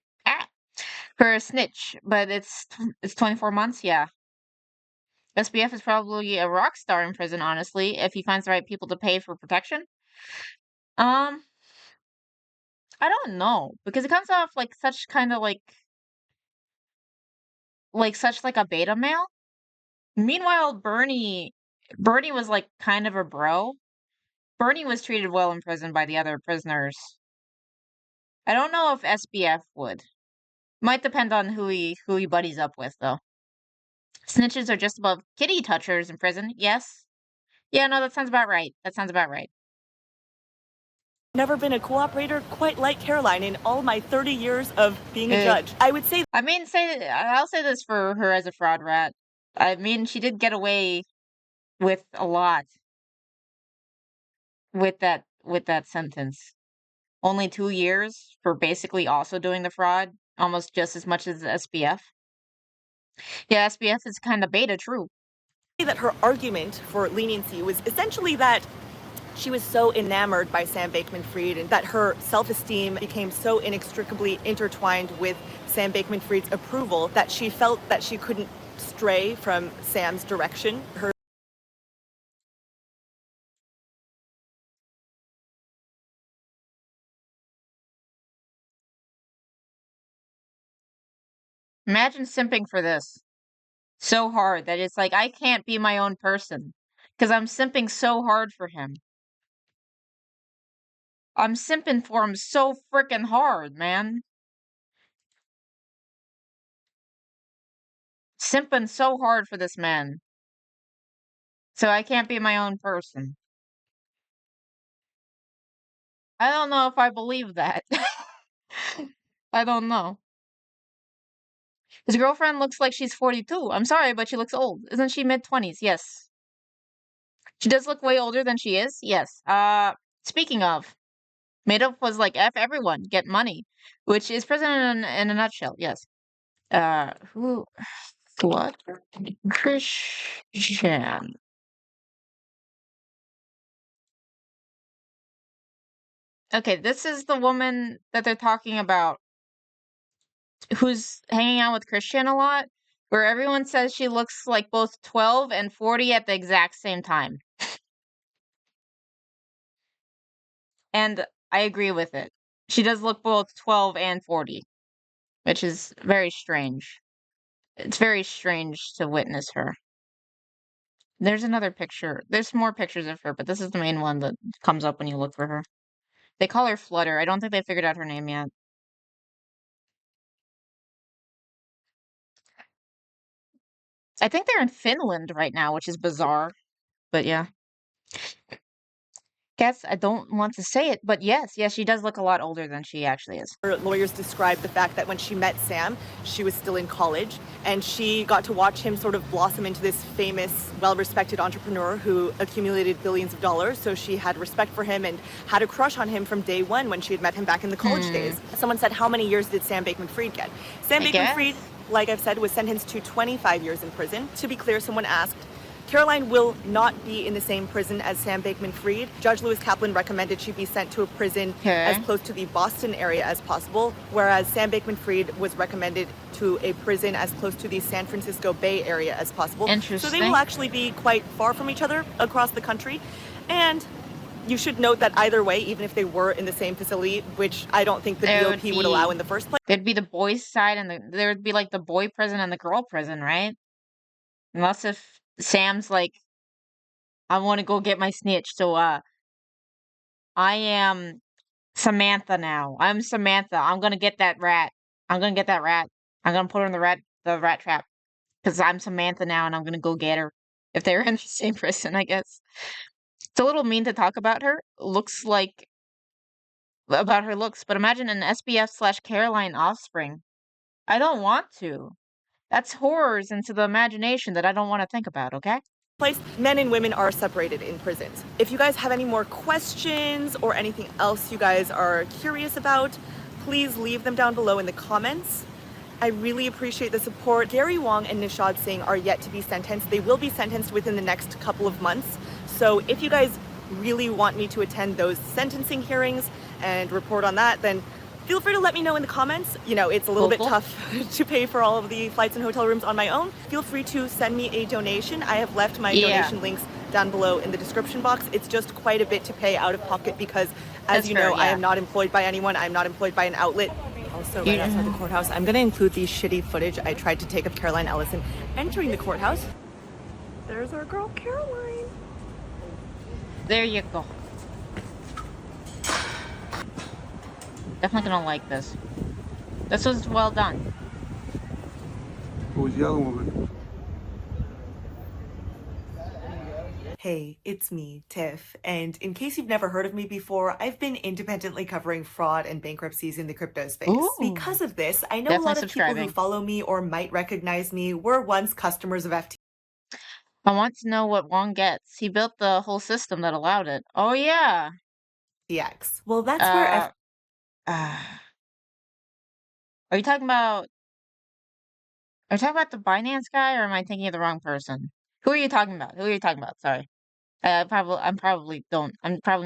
for a snitch, but it's 24 months, yeah. SBF is probably a rock star in prison, honestly, if he finds the right people to pay for protection. I don't know, because it comes off like such kind of such like a beta male. Meanwhile, Bernie was like kind of a bro. Bernie was treated well in prison by the other prisoners. I don't know if SBF would. Might depend on who he buddies up with, though. Snitches are just above kitty touchers in prison. Yes. Yeah, no, that sounds about right. That sounds about right. Never been a cooperator quite like Caroline in all my 30 years of being a judge. I would say. I mean, I'll say this for her as a fraud rat. I mean, she did get away with a lot with that sentence. Only 2 years for basically also doing the fraud, almost just as much as the SBF. Yeah, SBF is kind of beta, true. That her argument for leniency was essentially that she was so enamored by Sam Bankman-Fried and that her self-esteem became so inextricably intertwined with Sam Bankman-Fried's approval that she felt that she couldn't stray from Sam's direction. Imagine simping for this so hard that it's like I can't be my own person because I'm simping so hard for him. I'm simping for him so freaking hard, man. Simping so hard for this man. So I can't be my own person. I don't know if I believe that. I don't know. His girlfriend looks like she's 42. I'm sorry, but she looks old. Isn't she mid-20s? Yes. She does look way older than she is. Yes. Speaking of, Madoff was like, F everyone, get money. Which is prison in a nutshell, yes. Who? What? Christian. Okay, this is the woman that they're talking about who's hanging out with Christian a lot, where everyone says she looks like both 12 and 40 at the exact same time. And I agree with it. She does look both 12 and 40, which is very strange. It's very strange to witness her. There's another picture. There's more pictures of her, but this is the main one that comes up when you look for her. They call her Flutter. I don't think they figured out her name yet. I think they're in Finland right now, which is bizarre. But yeah. Guess I don't want to say it, but yes, she does look a lot older than she actually is. Her lawyers described the fact that when she met Sam, she was still in college, and she got to watch him sort of blossom into this famous, well-respected entrepreneur who accumulated billions of dollars. So she had respect for him and had a crush on him from day one when she had met him back in the college days. Someone said, how many years did Sam Bankman-Fried get? Sam Bankman-Fried, like I've said, was sentenced to 25 years in prison. To be clear, someone asked, Caroline will not be in the same prison as Sam Bankman-Fried. Judge Lewis Kaplan recommended she be sent to a prison as close to the Boston area as possible, whereas Sam Bankman-Fried was recommended to a prison as close to the San Francisco Bay Area as possible. Interesting. So they will actually be quite far from each other across the country. And you should note that either way, even if they were in the same facility, which I don't think the BOP would allow in the first place. There'd be the boys' side and there would be like the boy prison and the girl prison, right? Unless if Sam's like, I want to go get my snitch, so I am Samantha now. I'm Samantha. I'm gonna get that rat. I'm gonna get that rat. I'm gonna put her in the rat trap. Because I'm Samantha now and I'm gonna go get her. If they're in the same prison, I guess. It's a little mean to talk about her. Looks like about her looks, but imagine an SBF/Caroline offspring. I don't want to. That's horrors into the imagination that I don't want to think about, okay? Men and women are separated in prisons. If you guys have any more questions or anything else you guys are curious about, please leave them down below in the comments. I really appreciate the support. Gary Wong and Nishad Singh are yet to be sentenced. They will be sentenced within the next couple of months. So if you guys really want me to attend those sentencing hearings and report on that, then feel free to let me know in the comments. You know, it's a little bit tough to pay for all of the flights and hotel rooms on my own. Feel free to send me a donation. I have left my donation links down below in the description box. It's just quite a bit to pay out of pocket because, as you know, I am not employed by anyone. I'm not employed by an outlet. Also, right outside the courthouse, I'm going to include the shitty footage I tried to take of Caroline Ellison entering the courthouse. There's our girl, Caroline. There you go. Definitely gonna like this. This was well done. Who's the other woman? Hey, it's me, Tiff, and in case you've never heard of me before, I've been independently covering fraud and bankruptcies in the crypto space. Because of this, I know a lot of people who follow me or might recognize me were once customers of FTX. I want to know what Wong gets. He built the whole system that allowed it. Oh, yeah. Well, that's where Are you talking about Are you talking about the Binance guy, or am I thinking of the wrong person? Who are you talking about? Who are you talking about? Sorry. I'm probably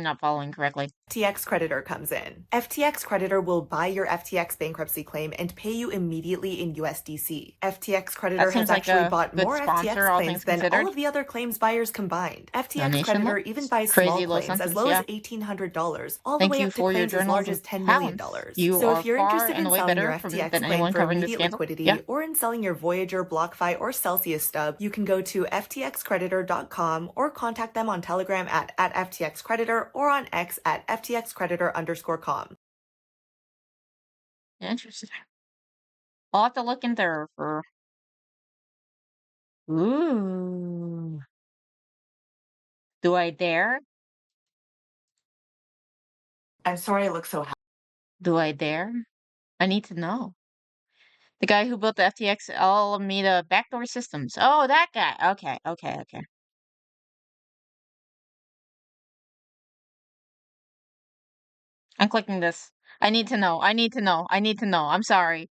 not following correctly. FTX creditor comes in. FTX creditor will buy your FTX bankruptcy claim and pay you immediately in USDC. FTX creditor has seems like actually a bought good more sponsor, FTX all claims things than all considered. of the other claims buyers combined. FTX Donation creditor loans? even buys Crazy small low claims sentence, as low yeah. as $1,800, all the Thank way you up to for your claims as large as journalism $10 million. talents. You So are if you're far interested and in away selling better your than FTX claim anyone for covering the immediate scandal. liquidity, Yeah. or in selling your Voyager, BlockFi, or Celsius stub, you can go to ftxcreditor.com or contact them on Telegram at @FTXcreditor or on X at @FTXcreditor_com. Interesting. I'll have to look in there for. Ooh. Do I dare? I'm sorry I look so Do I dare? I need to know. The guy who built the FTX Alameda backdoor systems. Oh, that guy. Okay. I'm clicking this. I need to know. I'm sorry.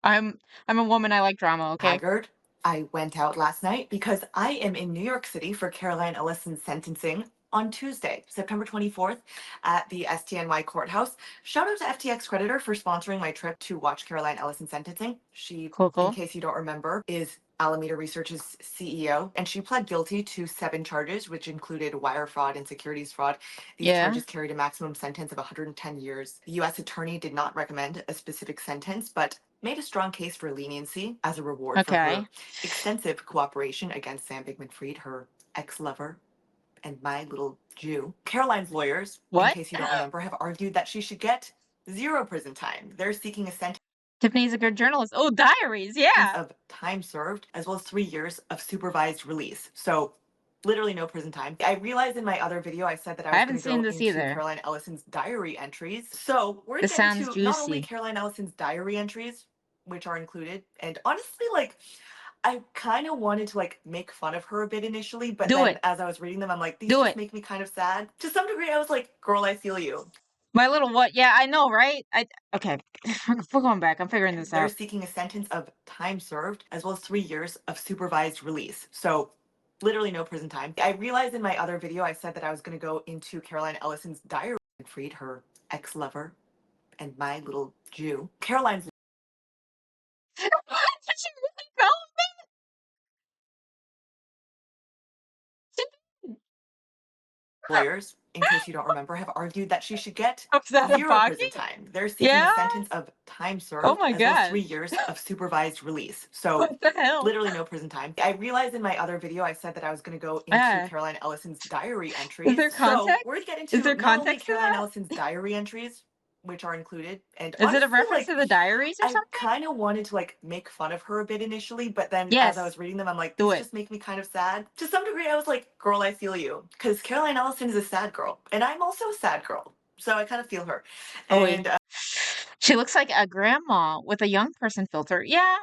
I'm a woman. I like drama, okay? haggard. I went out last night because I am in New York City for Caroline Ellison's sentencing on Tuesday, September 24th at the STNY courthouse. Shout out to FTX Creditor for sponsoring my trip to watch Caroline Ellison's sentencing. She, Cool. in case you don't remember, is Alameda Research's CEO, and she pled guilty to 7 charges, which included wire fraud and securities fraud. These Yeah. charges carried a maximum sentence of 110 years. The U.S. attorney did not recommend a specific sentence, but made a strong case for leniency as a reward for Okay. her extensive cooperation against Sam Bankman-Fried, her ex-lover, and my little Jew. Caroline's lawyers, in What? case you don't remember, have argued that she should get 0 prison time. They're seeking a sentence Tiffany's a good journalist. Oh, diaries. Yeah. of time served, as well as 3 years of supervised release. So literally no prison time. I realized in my other video I said that I was haven't going to seen go this into either. Caroline Ellison's diary entries. So we're This getting sounds to not only juicy. Caroline Ellison's diary entries, which are included, and honestly, like, I kind of wanted to like make fun of her a bit initially, but Do then it. as I was reading them, I'm like, these Do just it. make me kind of sad. To some degree, I was like, girl, I feel you. My little what? Yeah, I know, right? Okay. We're going back. I'm figuring this They're out. seeking a sentence of time served, as well as 3 years of supervised release. So literally no prison time. I realized in my other video I said that I was going to go into Caroline Ellison's diary and Fried, her ex-lover, and my little Jew. Caroline's Did she really go? lawyers, in case you don't remember, have argued that she should get Was that a 0 prison pocket? time. They're seeking Yeah. a sentence of time served, Oh my as well as 3 gosh. years of supervised release. So What the hell? literally no prison time. I realized in my other video I said that I was going to go into Yeah. Caroline Ellison's diary entries. Is there So context? we're getting Is to there not only context to Caroline that? Ellison's diary entries, which are included, and Is it honestly, a reference like, to the diaries or I something? kind of wanted to like make fun of her a bit initially, but then Yes. as I was reading them, I'm like, Do these it. just make me kind of sad. To some degree, I was like, girl, I feel you. Because Caroline Ellison is a sad girl, and I'm also a sad girl. So I kind of feel her. Oh, And wait. She looks like a grandma with a young person filter. Yeah.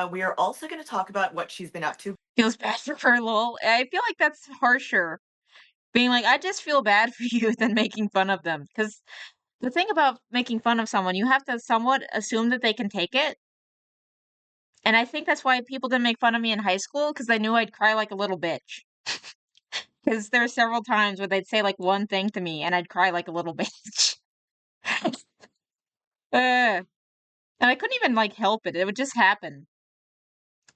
we are also going to talk about what she's been up to. Feels bad for her, lol. I feel like that's harsher. Being like, I just feel bad for you than making fun of them. Because the thing about making fun of someone, you have to somewhat assume that they can take it. And I think that's why people didn't make fun of me in high school, because they knew I'd cry like a little bitch. Because there were several times where they'd say like one thing to me and I'd cry like a little bitch. And I couldn't even like help it. It would just happen.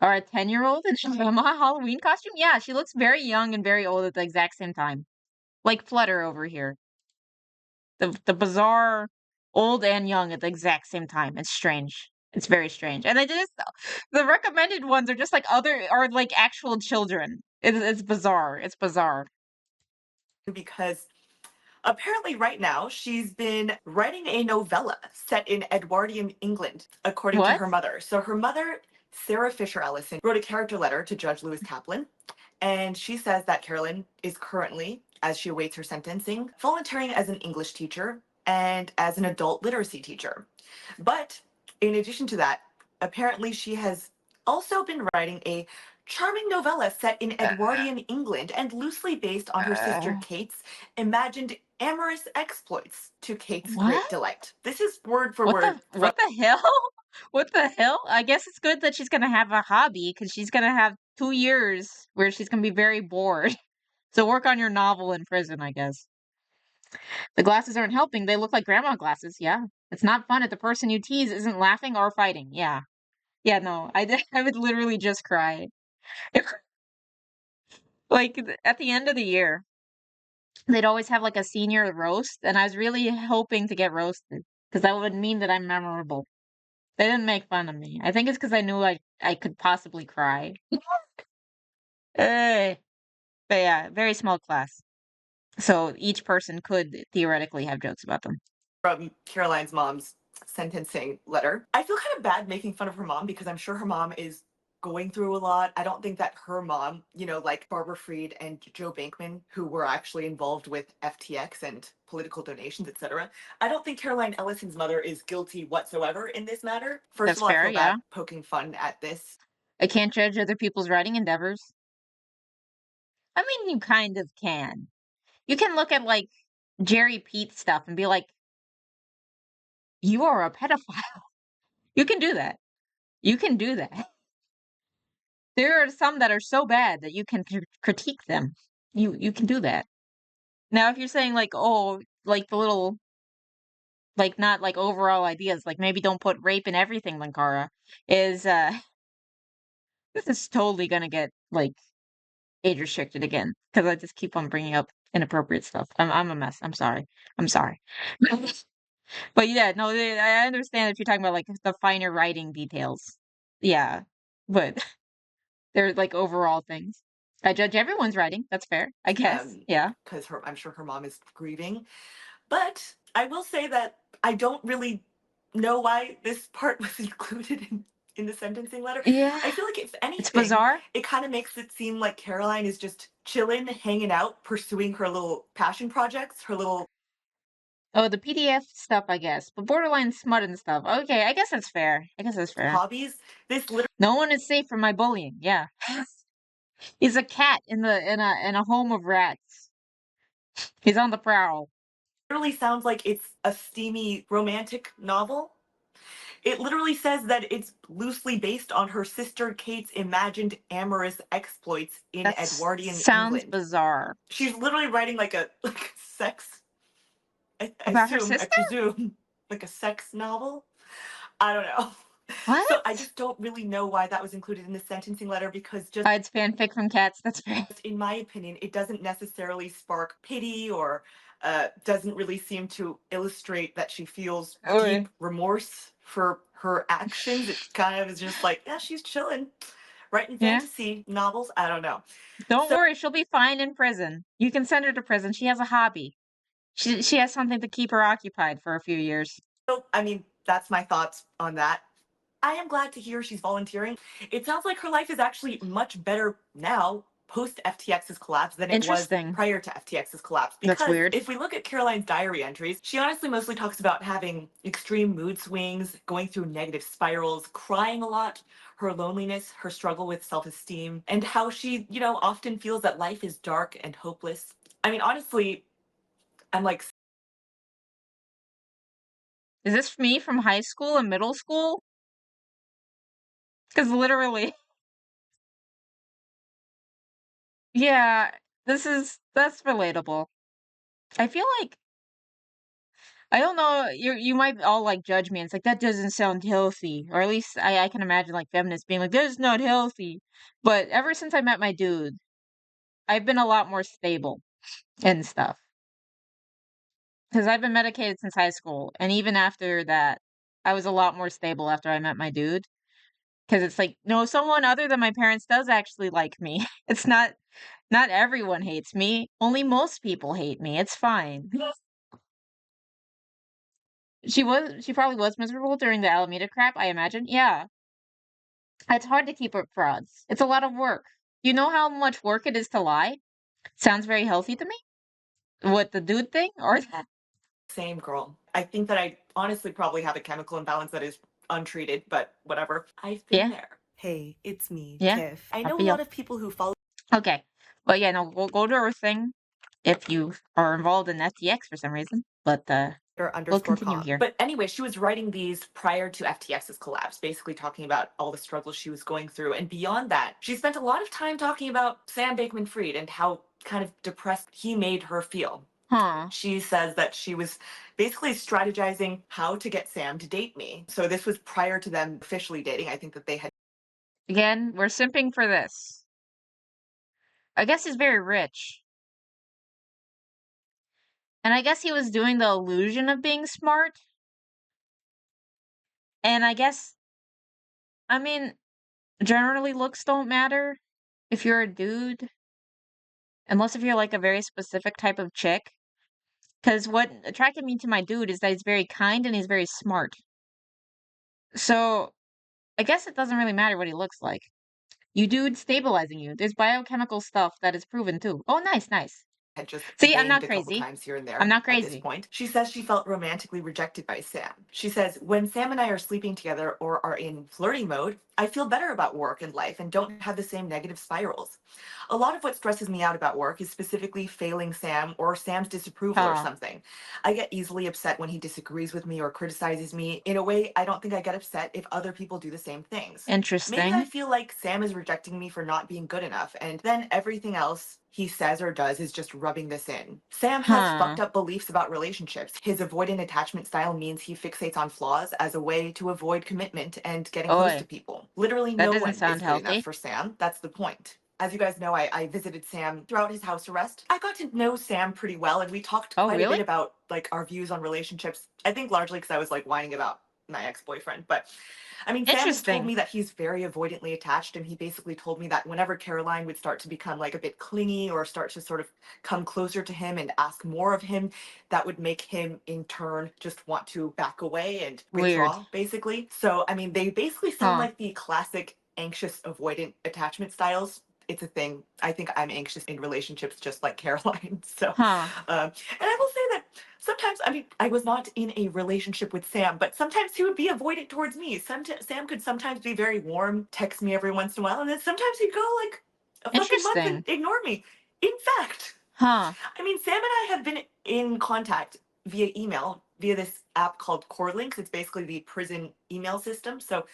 Or a 10-year-old in my Halloween costume? Yeah, she looks very young and very old at the exact same time. Like Flutter over here. The bizarre old and young at the exact same time. It's strange. It's very strange. And the recommended ones are just like are like actual children. It's bizarre. It's bizarre. Because apparently right now she's been writing a novella set in Edwardian England, according to What? her mother. So her mother, Sarah Fisher Ellison, wrote a character letter to Judge Lewis Kaplan, and she says that Carolyn is currently, as she awaits her sentencing, volunteering as an English teacher and as an adult literacy teacher. But in addition to that, apparently she has also been writing a charming novella set in Edwardian England and loosely based on her sister Kate's imagined amorous exploits to Kate's great What? delight. This is word for What word the hell? What the hell? I guess it's good that she's gonna have a hobby because she's gonna have 2 years where she's gonna be very bored. So work on your novel in prison, I guess. The glasses aren't helping. They look like grandma glasses. Yeah. It's not fun if the person you tease isn't laughing or fighting. Yeah. Yeah, no. I would literally just cry. Like at the end of the year, they'd always have like a senior roast, and I was really hoping to get roasted because that would mean that I'm memorable. They didn't make fun of me. I think it's because I knew I could possibly cry. Eh. But yeah, very small class. So each person could theoretically have jokes about them. From Caroline's mom's sentencing letter. I feel kind of bad making fun of her mom because I'm sure her mom is going through a lot. I don't think that her mom, like Barbara Fried and Joe Bankman, who were actually involved with FTX and political donations, etc. I don't think Caroline Ellison's mother is guilty whatsoever in this matter. First That's of all, I fair, feel yeah. bad poking fun at this. I can't judge other people's writing endeavors. I mean, you kind of can. You can look at like Jerry Pete stuff and be like, you are a pedophile. You can do that. You can do that. There are some that are so bad that you can critique them. You can do that. Now, if you're saying like, oh, like the little, like not like overall ideas, like maybe don't put rape in everything, Lankara, is this is totally gonna get like age restricted again because I just keep on bringing up inappropriate stuff. I'm a mess. I'm sorry. I'm sorry. But yeah, no, I understand if you're talking about like the finer writing details. Yeah, but they're like overall things. I judge everyone's writing. That's fair, I guess. Yeah. Because I'm sure her mom is grieving. But I will say that I don't really know why this part was included in the sentencing letter. Yeah. I feel like if anything, It's bizarre. it kind of makes it seem like Caroline is just chilling, hanging out, pursuing her little passion projects, her little Oh, the PDF stuff, I guess, but borderline smut and stuff. Okay, I guess that's fair. I guess that's fair. hobbies. This No one is safe from my bullying. Yeah. He's a cat in a home of rats. He's on the prowl. literally sounds like it's a steamy romantic novel. It literally says that it's loosely based on her sister Kate's imagined amorous exploits in That Edwardian sounds England. bizarre. She's literally writing like a sex. I About her assume, I sister? presume, like a sex novel. I don't know. What? So I just don't really know why that was included in the sentencing letter because just It's fanfic from cats. That's fair. in my opinion, it doesn't necessarily spark pity or doesn't really seem to illustrate that she feels Okay. deep remorse for her actions. It kind of is just like, yeah, she's chilling, writing Yeah. fantasy novels. I don't know. Don't So- worry, she'll be fine in prison. You can send her to prison. She has a hobby. She has something to keep her occupied for a few years. So, I mean, that's my thoughts on that. I am glad to hear she's volunteering. It sounds like her life is actually much better now post FTX's collapse than it was Interesting. prior to FTX's collapse. That's Because weird. if we look at Caroline's diary entries, she honestly mostly talks about having extreme mood swings, going through negative spirals, crying a lot, her loneliness, her struggle with self-esteem, and how she, often feels that life is dark and hopeless. I mean, honestly, I'm like, Is this me from high school and middle school? Because literally, yeah, that's relatable. I feel like I don't know. You might all like judge me. And it's like that doesn't sound healthy, or at least I can imagine like feminists being like that's not healthy. But ever since I met my dude, I've been a lot more stable and stuff. Because I've been medicated since high school, and even after that, I was a lot more stable after I met my dude. Because it's like, no, someone other than my parents does actually like me. It's not everyone hates me. Only most people hate me. It's fine. She probably was miserable during the Alameda crap, I imagine. Yeah. It's hard to keep up frauds. It's a lot of work. You know how much work it is to lie? Sounds very healthy to me. What, the dude thing? Or that? same girl. I think that I honestly probably have a chemical imbalance that is untreated, but whatever. I've been Yeah. there. Hey, it's me, Yeah, Tiff. I I know a feel. lot of people who follow Okay. But yeah, no, we'll go to our thing if you are involved in FTX for some reason. But We'll underscore continue com. here. But anyway, she was writing these prior to FTX's collapse, basically talking about all the struggles she was going through. And beyond that, she spent a lot of time talking about Sam Bankman-Fried and how kind of depressed he made her feel. Huh. She says that she was basically strategizing how to get Sam to date me. So this was prior to them officially dating. I think that they had Again, we're simping for this. I guess he's very rich. And I guess he was doing the illusion of being smart. And I guess, I mean, generally looks don't matter if you're a dude. Unless if you're like a very specific type of chick. Because what attracted me to my dude is that he's very kind and he's very smart. So, I guess it doesn't really matter what he looks like. You dude stabilizing you. There's biochemical stuff that is proven too. Oh, nice, nice. had just See, I'm banged not a couple crazy. times here and there I'm not at this crazy. point. She says she felt romantically rejected by Sam. She says, when Sam and I are sleeping together or are in flirting mode, I feel better about work and life and don't have the same negative spirals. A lot of what stresses me out about work is specifically failing Sam or Sam's disapproval or Huh. something. I get easily upset when he disagrees with me or criticizes me. In a way, I don't think I get upset if other people do the same things. Maybe I Interesting. feel like Sam is rejecting me for not being good enough, and then everything else he says or does is just rubbing this in. Sam has Huh. fucked up beliefs about relationships. His avoidant attachment style means he fixates on flaws as a way to avoid commitment and getting close Oi, to people. Literally that no doesn't one is sound good enough healthy. for Sam. That's the point. As you guys know, I visited Sam throughout his house arrest. I got to know Sam pretty well, and we talked Oh, quite a really? bit about like our views on relationships. I think largely because I was like whining about my ex-boyfriend, but I mean, Sam has told Interesting. me that he's very avoidantly attached, and he basically told me that whenever Caroline would start to become like a bit clingy or start to sort of come closer to him and ask more of him, that would make him in turn just want to back away and Weird. withdraw, basically. So, I mean, they basically sound Huh. like the classic anxious avoidant attachment styles. It's a thing. I think I'm anxious in relationships just like Caroline. So, Huh. and I will say that sometimes, I mean, I was not in a relationship with Sam, but sometimes he would be avoidant towards me. Sam could sometimes be very warm, text me every once in a while, and then sometimes he'd go like a fucking month and Interesting. ignore me. In fact, Huh. I mean, Sam and I have been in contact via email, via this app called Core Links. It's basically the prison email system. So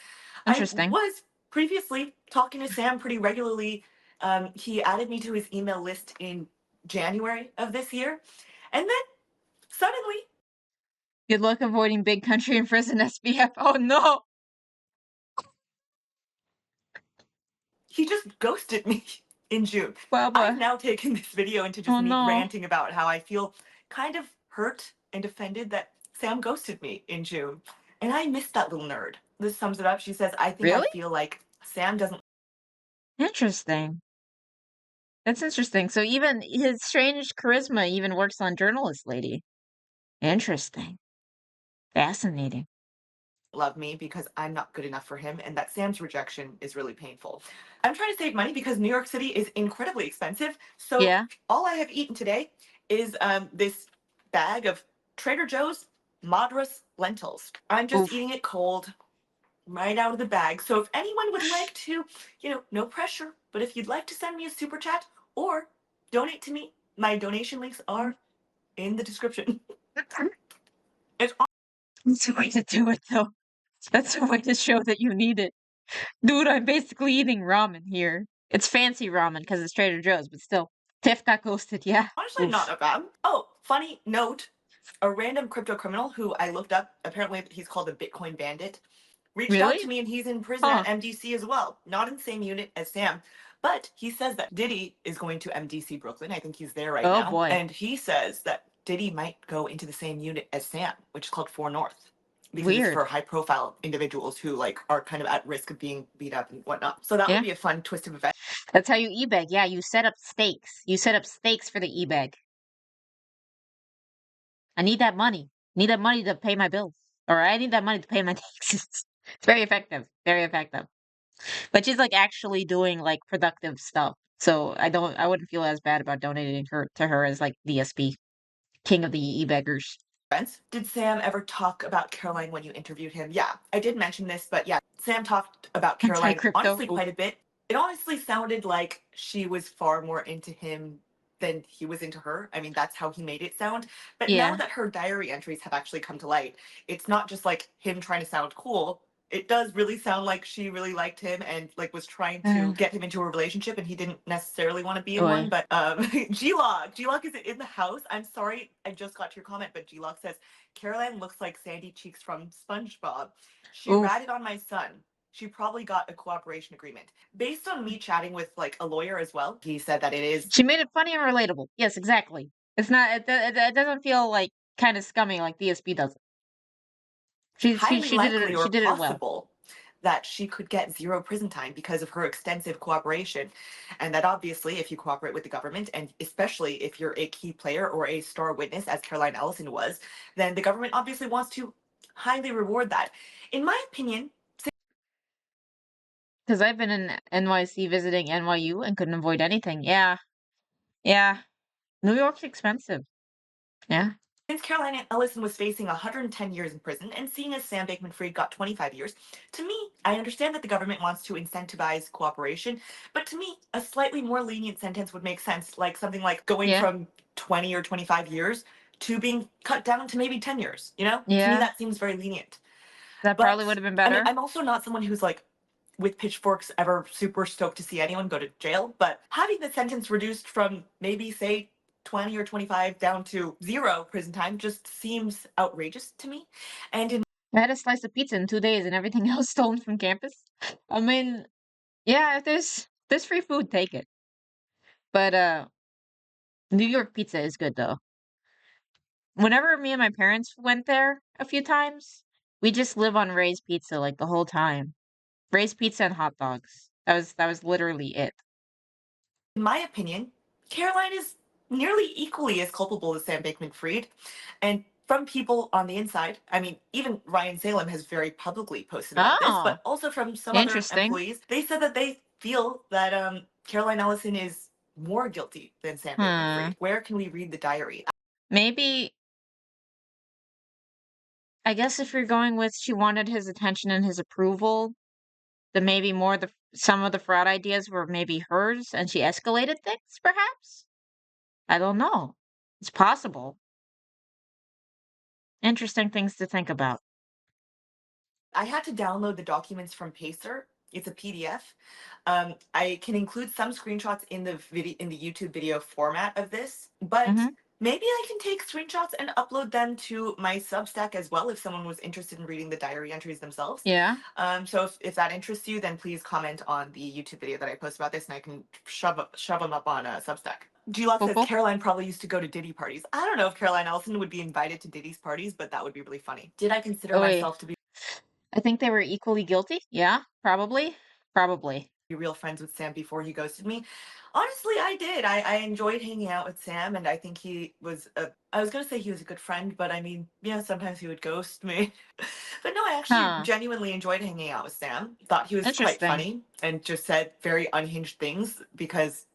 I Interesting. was previously talking to Sam pretty regularly. He added me to his email list in January of this year. And then suddenly Good luck avoiding big country and prison SBF. Oh no. he just ghosted me in June. I've Baba. now taken this video into just Oh me no. ranting about how I feel kind of hurt and offended that Sam ghosted me in June. And I missed that little nerd. This sums it up. She says, I think I Really? feel like Sam doesn't Interesting. That's interesting. So even his strange charisma even works on journalist lady. Interesting. Fascinating. love me because I'm not good enough for him, and that Sam's rejection is really painful. I'm trying to save money because New York City is incredibly expensive. So Yeah. all I have eaten today is this bag of Trader Joe's Madras lentils. I'm just Oof. eating it cold, right out of the bag. So if anyone would like to, no pressure, but if you'd like to send me a super chat or donate to me, my donation links are in the description. It's That's a way to do it though. That's a way to show that you need it. Dude, I'm basically eating ramen here. It's fancy ramen because it's Trader Joe's, but still. Tiff got ghosted, yeah. honestly not Oof. that bad. Oh, funny note. A random crypto criminal who I looked up, apparently he's called a Bitcoin bandit, reached out Really? to me and he's in prison Huh. at MDC as well. Not in the same unit as Sam. But he says that Diddy is going to MDC Brooklyn. I think he's there right Oh now. boy. And he says that Diddy might go into the same unit as Sam, which is called 4 North. Because it's Weird. for high profile individuals who like are kind of at risk of being beat up and whatnot. So that Yeah. would be a fun twist of events. That's how you e-bag. Yeah, you set up stakes. You set up stakes for the e-bag. I need that money. Need that money to pay my bills. Or I need that money to pay my taxes. It's very effective. Very effective. But she's like actually doing like productive stuff. So I wouldn't feel as bad about donating her to her as like DSP, king of the e-beggars. Did Sam ever talk about Caroline when you interviewed him? Yeah, I did mention this, but yeah, Sam talked about Caroline Anti-crypto. honestly Oof. quite a bit. It honestly sounded like she was far more into him then he was into her. I mean, that's how he made it sound. But now Yeah. that her diary entries have actually come to light, it's not just like him trying to sound cool. It does really sound like she really liked him and like was trying to get him into a relationship, and he didn't necessarily want to be in one. Oy. But G-Log is in the house. I'm sorry, I just got to your comment, but G-Log says Caroline looks like Sandy Cheeks from SpongeBob. She Oof. ratted on my son. She probably got a cooperation agreement. Based on me chatting with like a lawyer as well, he said that it is She made it funny and relatable. Yes, exactly. It's not. It doesn't feel like kind of scummy like DSP does it. highly She did likely it. or She did it well. possible that she could get 0 prison time because of her extensive cooperation. And that obviously, if you cooperate with the government, and especially if you're a key player or a star witness, as Caroline Ellison was, then the government obviously wants to highly reward that. In my opinion, Because I've been in NYC visiting NYU and couldn't avoid anything. Yeah. Yeah. New York's expensive. Yeah. since Caroline Ellison was facing 110 years in prison and seeing as Sam Bankman-Fried got 25 years, to me, I understand that the government wants to incentivize cooperation, but to me, a slightly more lenient sentence would make sense, like something like going Yeah. from 20 or 25 years to being cut down to maybe 10 years, you know? To me, Yeah. that seems very lenient. That But probably would have been I mean, better. I'm also not someone who's like with pitchforks ever super stoked to see anyone go to jail, but having the sentence reduced from maybe say 20 or 25 down to 0 prison time just seems outrageous to me. And in I had a slice of pizza in 2 days and everything else stolen from campus. I mean, yeah, if there's free food, take it. But New York pizza is good though. Whenever me and my parents went there a few times, we just live on Ray's pizza like the whole time. Ray's pizza and hot dogs. That was literally it. my opinion, Caroline is nearly equally as culpable as Sam Bankman-Fried. And from people on the inside, I mean, even Ryan Salem has very publicly posted about this, Oh, but also from some other interesting. employees, they said that they feel that Caroline Ellison is more guilty than Sam Hmm. Bankman-Fried. Where can we read the diary? Maybe I guess if you're going with she wanted his attention and his approval, then maybe some of the fraud ideas were maybe hers and she escalated things, perhaps? I don't know. It's possible. Interesting things to think about. I had to download the documents from Pacer. It's a PDF. I can include some screenshots in the video in the YouTube video format of this, but Mm-hmm. maybe I can take screenshots and upload them to my Substack as well if someone was interested in reading the diary entries themselves. Yeah. So if that interests you, then please comment on the YouTube video that I post about this, and I can shove them up on Substack. G-Lock Cool, says cool. Caroline probably used to go to Diddy parties. I don't know if Caroline Ellison would be invited to Diddy's parties, but that would be really funny. Did I consider Oh, wait. myself to be I think they were equally guilty. Yeah, probably. Probably. real friends with Sam before he ghosted me? Honestly, I did. I enjoyed hanging out with Sam, and I think he was I was gonna say he was a good friend, but I mean, yeah, sometimes he would ghost me. But no, I actually Huh. genuinely enjoyed hanging out with Sam. Thought he was quite Interesting. funny and just said very unhinged things because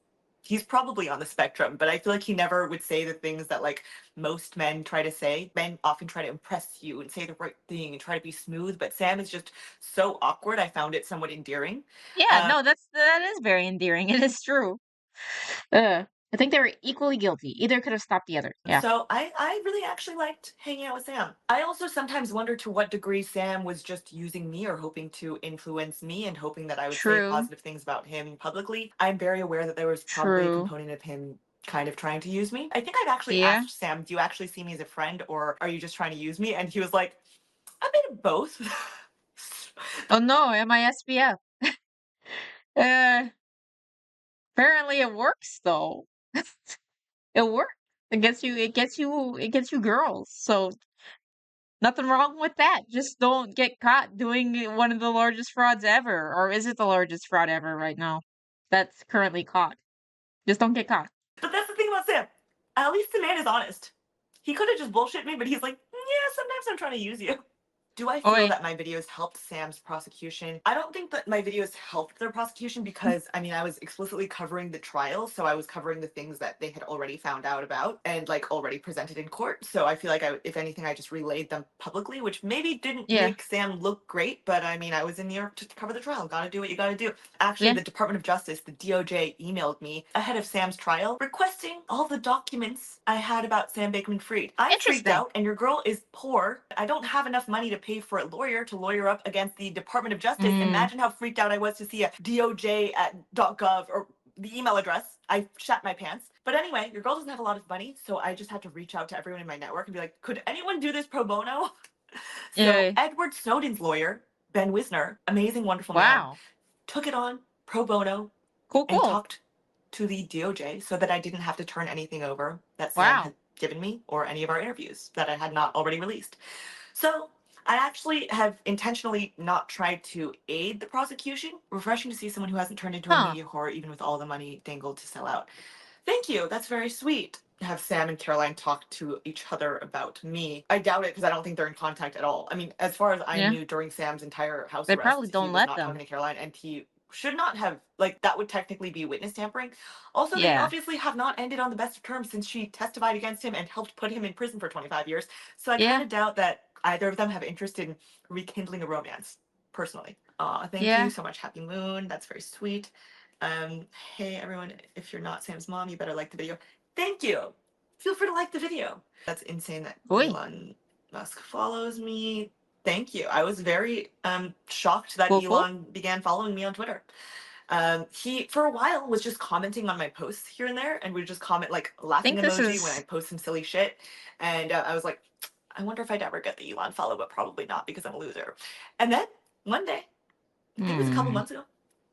he's probably on the spectrum, but I feel like he never would say the things that like most men try to say. Men often try to impress you and say the right thing and try to be smooth, but Sam is just so awkward. I found it somewhat endearing. Yeah, no, that is very endearing. It is true. I think they were equally guilty. Either could have stopped the other. Yeah. So I really actually liked hanging out with Sam. I also sometimes wonder to what degree Sam was just using me or hoping to influence me and hoping that I would say True. positive things about him publicly. I'm very aware that there was probably a True. component of him kind of trying to use me. I think I've actually Yeah. asked Sam, do you actually see me as a friend or are you just trying to use me? And he was like, a bit of both. Oh no, am I SBF? Uh, apparently it works though. It works. It gets you girls. So nothing wrong with that. Just don't get caught doing one of the largest frauds ever. Or is it the largest fraud ever right now? That's currently caught. Just don't get caught. But that's the thing about Sam. At least the man is honest. He could have just bullshit me, but he's like, yeah, sometimes I'm trying to use you. Do I feel Oi. that my videos helped Sam's prosecution? I don't think that my videos helped their prosecution because, I mean, I was explicitly covering the trial, so I was covering the things that they had already found out about and like already presented in court. So I feel like if anything, I just relayed them publicly, which maybe didn't Yeah. make Sam look great, but I mean, I was in New York to cover the trial. Gotta do what you gotta do. Actually, Yeah. the Department of Justice, the DOJ, emailed me ahead of Sam's trial requesting all the documents I had about Sam Bankman-Fried. I freaked Interesting. out, and your girl is poor. I don't have enough money to pay for a lawyer to lawyer up against the Department of Justice. Imagine how freaked out I was to see a DOJ at .gov or the email address. I shat my pants. But anyway, your girl doesn't have a lot of money, so I just had to reach out to everyone in my network and be like, could anyone do this pro bono? So Yeah. Edward Snowden's lawyer, Ben Wisner, amazing, wonderful man, Wow. took it on pro bono Cool, and cool. talked to the DOJ so that I didn't have to turn anything over that Sam Wow. had given me or any of our interviews that I had not already released. So I actually have intentionally not tried to aid the prosecution. Refreshing to see someone who hasn't turned into a Huh. media whore even with all the money dangled to sell out. Thank you. That's very sweet. Have Sam and Caroline talk to each other about me. I doubt it because I don't think they're in contact at all. I mean, as far as I Yeah. knew during Sam's entire house They arrest, probably he don't was let not them. talking to Caroline, and he should not have, like, that would technically be witness tampering. Also, they Yeah. obviously have not ended on the best of terms since she testified against him and helped put him in prison for 25 years. So I Yeah. kind of doubt that either of them have interest in rekindling a romance, personally. Thank Yeah. you so much. Happy Moon. That's very sweet. Hey everyone, if you're not Sam's mom, you better like the video. Thank you. Feel free to like the video. That's insane that Oi. Elon Musk follows me. Thank you. I was very shocked that Cool, cool. Elon began following me on Twitter. He for a while was just commenting on my posts here and there and would just comment like I laughing think this emoji when I is post some silly shit. And I was like, I wonder if I'd ever get the Elon follow, but probably not because I'm a loser. And then one day, I think it was a couple months ago,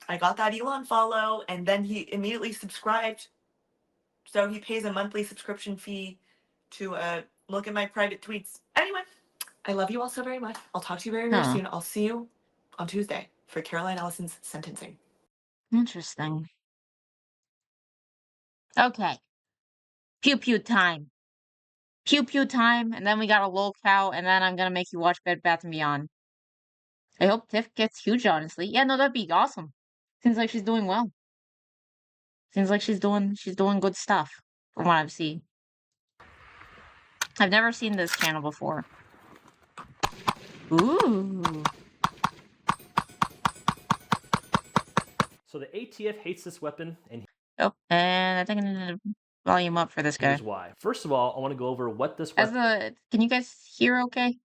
I got that Elon follow, and then he immediately subscribed. So he pays a monthly subscription fee to look at my private tweets. Anyway, I love you all so very much. I'll talk to you very, very Huh. soon. I'll see you on Tuesday for Caroline Ellison's sentencing. Interesting. Okay. Pew pew time. Pew pew time, and then we got a Lolcow, and then I'm gonna make you watch Bed Bath & Beyond. I hope Tiff gets huge, honestly. Yeah, no, that'd be awesome. Seems like she's doing well. Seems like she's doing good stuff from what I've seen. I've never seen this channel before. Ooh. So the ATF hates this weapon, and Oh, and I think I need to volume up for this guy. here's why. First of all, I want to go over what this weapon Can you guys hear okay?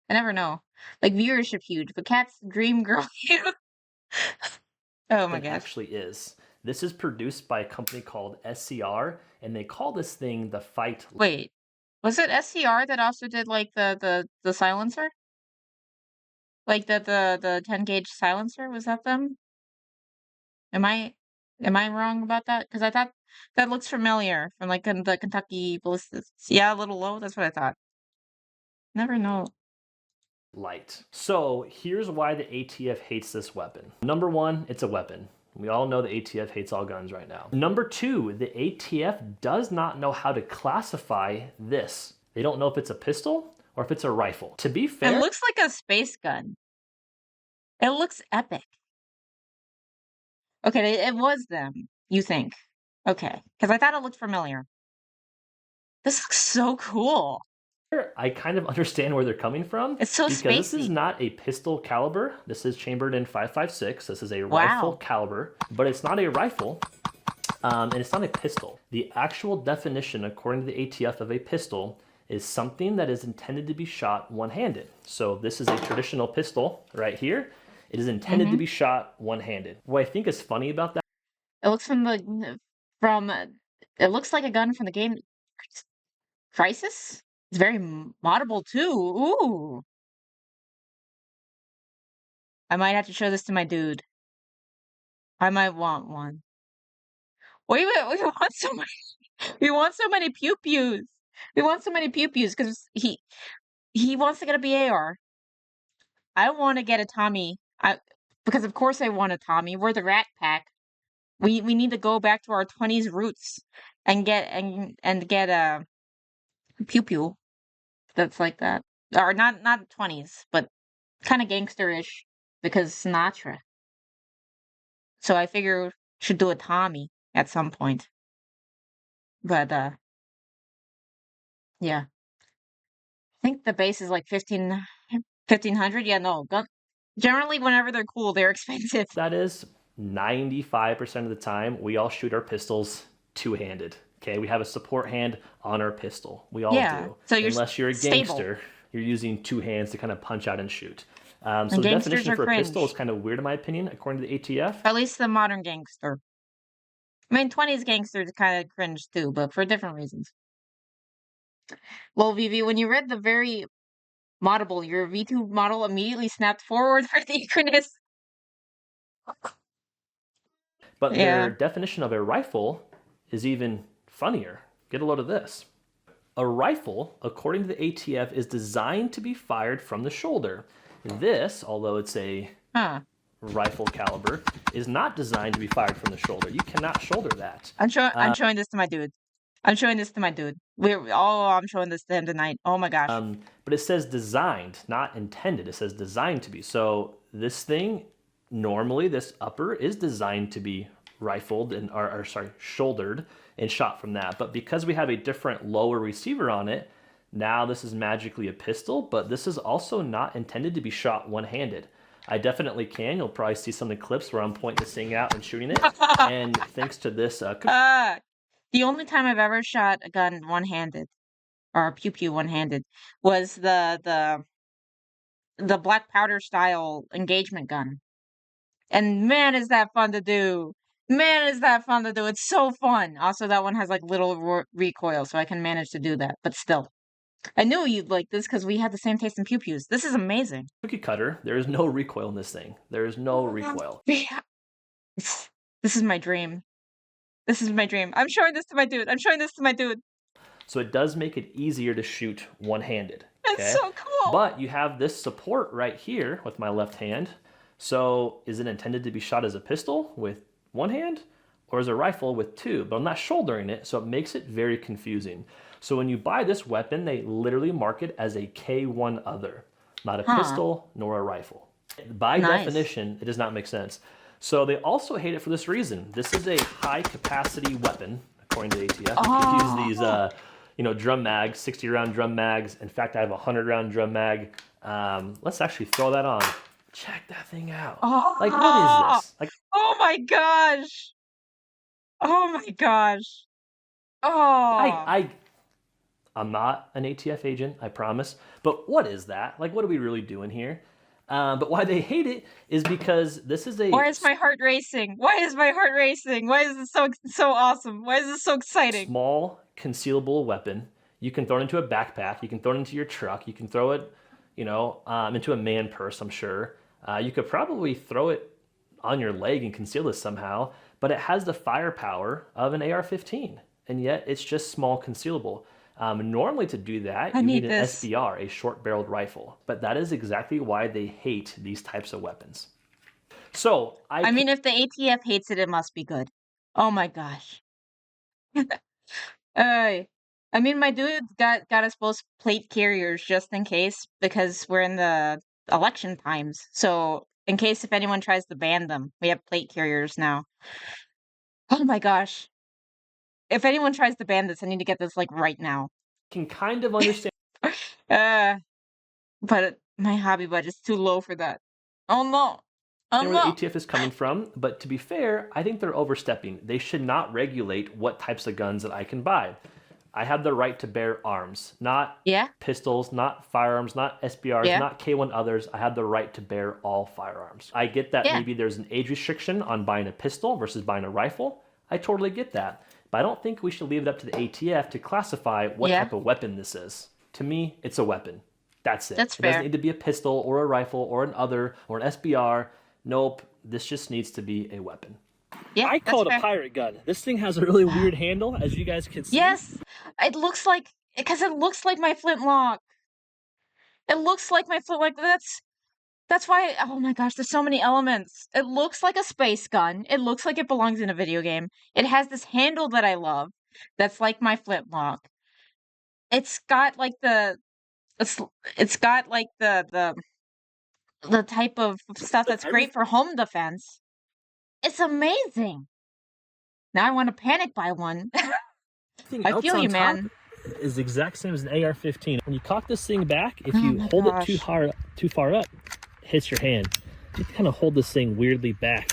I never know. Like, viewership huge, but Cat's dream girl huge. Oh my gosh. actually is. This is produced by a company called SCR, and they call this thing the Fight. Wait, was it SCR that also did like the silencer? Like the 10 gauge silencer? Was that them? Am I wrong about that? Because I thought that looks familiar from like the Kentucky ballistics. Yeah, a little low. That's what I thought. Never know. Light. So here's why the ATF hates this weapon. Number one, it's a weapon. We all know the ATF hates all guns right now. Number two, the ATF does not know how to classify this. They don't know if it's a pistol or if it's a rifle. To be fair, It looks like a space gun. It looks epic. Okay, it was them, you think. Okay, because I thought it looked familiar. This looks so cool. I kind of understand where they're coming from. It's so because this is spacey. not a pistol caliber. This is chambered in 5.56. This is a Wow. rifle caliber, but it's not a rifle, and it's not a pistol. The actual definition, according to the ATF, of a pistol is something that is intended to be shot one-handed. So this is a traditional pistol right here. It is intended to be shot one-handed. What I think is funny about that. It looks it looks like a gun from the game Crisis. It's very moddable too. Ooh. I might have to show this to my dude. I might want one. We want so many. We want so many pew pews. We want so many pew pews because he wants to get a BAR. I want to get a Tommy. Because of course I want a Tommy. We're the Rat Pack. We need to go back to our 20s roots and get a pew pew that's like that. Or not 20s, but kind of gangsterish because Sinatra. So I figure should do a Tommy at some point. But yeah. I think the base is like 1500. Yeah, no. Generally, whenever they're cool, they're expensive. That is 95% of the time, we all shoot our pistols two-handed. Okay, we have a support hand on our pistol. We all do. So you're Unless you're a stable. gangster, you're using two hands to kind of punch out and shoot. So And the gangsters definition are for a pistol cringe. is kind of weird in my opinion, according to the ATF. At least the modern gangster. I mean, 20s gangsters kind of cringe too, but for different reasons. Well, Vivi, when you read the very moddable, your V2 model immediately snapped forward for the eagerness. But Yeah. their definition of a rifle is even funnier. Get a load of this. A rifle, according to the ATF, is designed to be fired from the shoulder. This, although it's a Huh. rifle caliber, is not designed to be fired from the shoulder. You cannot shoulder that. I'm showing this to my dude. I'm showing this to my dude. I'm showing this to him tonight. Oh my gosh. But it says designed, not intended. It says designed to be. So this thing, normally this upper is designed to be rifled and shouldered and shot from that. But because we have a different lower receiver on it, now this is magically a pistol, but this is also not intended to be shot one-handed. I definitely can. You'll probably see some of the clips where I'm pointing this thing out and shooting it. And thanks to this... The only time I've ever shot a gun one-handed, or a pew-pew one-handed, was the black powder style engagement gun. And man, is that fun to do. Man, is that fun to do. It's so fun. Also, that one has like little recoil, so I can manage to do that. But still, I knew you'd like this because we had the same taste in pew-pews. This is amazing. Cookie cutter, there is no recoil in this thing. There is no recoil. This is my dream. This is my dream. I'm showing this to my dude. I'm showing this to my dude. So it does make it easier to shoot one-handed. That's so cool. But you have this support right here with my left hand. So is it intended to be shot as a pistol with one hand or as a rifle with two? But I'm not shouldering it, so it makes it very confusing. So when you buy this weapon, they literally mark it as a K1 other, not a pistol nor a rifle. By definition, it does not make sense. So they also hate it for this reason. This is a high capacity weapon, according to the ATF. You can use these, drum mags, 60 round drum mags. In fact, I have a 100 round drum mag. Let's actually throw that on. Check that thing out. Like, what is this? Like, oh my gosh. Oh my gosh. Oh. I'm not an ATF agent, I promise. But what is that? Like, what are we really doing here? But why they hate it is because this is a... Why is my heart racing? Why is my heart racing? Why is this so awesome? Why is this so exciting? Small, concealable weapon. You can throw it into a backpack. You can throw it into your truck. You can throw it, into a man purse, I'm sure. You could probably throw it on your leg and conceal this somehow. But it has the firepower of an AR-15. And yet it's just small, concealable. Normally to do that, you need an SBR, a short-barreled rifle. But that is exactly why they hate these types of weapons. So, I mean, if the ATF hates it, it must be good. Oh my gosh. I mean, my dude got us both plate carriers just in case, because we're in the election times. So, in case if anyone tries to ban them, we have plate carriers now. Oh my gosh. If anyone tries to ban this, I need to get this like right now. Can kind of understand. But my hobby budget's too low for that. Oh no. Where the ATF is coming from, but to be fair, I think they're overstepping. They should not regulate what types of guns that I can buy. I have the right to bear arms, not pistols, not firearms, not SBRs, not K1 others. I have the right to bear all firearms. I get that maybe there's an age restriction on buying a pistol versus buying a rifle. I totally get that. But I don't think we should leave it up to the ATF to classify what type of weapon this is. To me, it's a weapon. That's it. That's fair. It doesn't need to be a pistol or a rifle or an other or an SBR. Nope. This just needs to be a weapon. Yeah, I call it a pirate gun. This thing has a really weird handle, as you guys can see. Yes. It looks like, because it looks like my flintlock. It looks like my flintlock. That's why, oh my gosh, there's so many elements. It looks like a space gun. It looks like it belongs in a video game. It has this handle that I love. That's like my flintlock. It's got like it's got like the the type of stuff that's great for home defense. It's amazing. Now I want to panic buy one. Everything I else feel on you, top man. is the exact same as an AR-15. When you cock this thing back, if Oh you my hold it too gosh. far up, it hits your hand. You kind of hold this thing weirdly back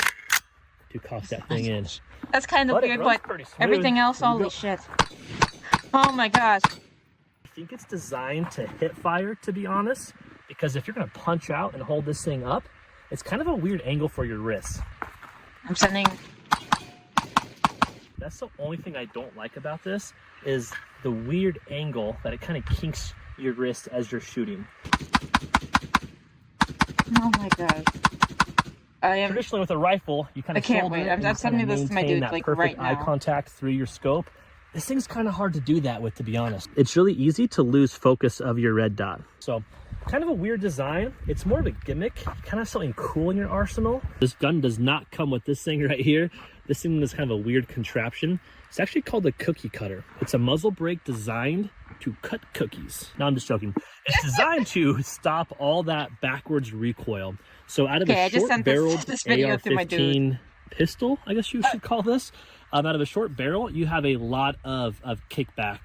to cock that thing in. That's kind of But it weird, runs but pretty smooth. everything else, There you holy go. shit. Oh my gosh. I think it's designed to hit fire, to be honest, because if you're going to punch out and hold this thing up, it's kind of a weird angle for your wrist. I'm sending. That's the only thing I don't like about this, is the weird angle that it kind of kinks your wrist as you're shooting. Oh my gosh. I am. Traditionally with a rifle, you kind I of can't shoulder wait. it I'm and you sending kinda this to my maintain dude, that like, perfect right eye now. contact through your scope. This thing's kind of hard to do that with, to be honest. It's really easy to lose focus of your red dot. So kind of a weird design. It's more of a gimmick, kind of something cool in your arsenal. This gun does not come with this thing right here. This thing is kind of a weird contraption. It's actually called a cookie cutter. It's a muzzle brake designed to cut cookies. No, I'm just joking. It's designed to stop all that backwards recoil. So out of Okay, a I just sent this, short-barreled this video to my dude. AR-15 pistol, I guess you should call this, out of a short barrel, you have a lot of kickback,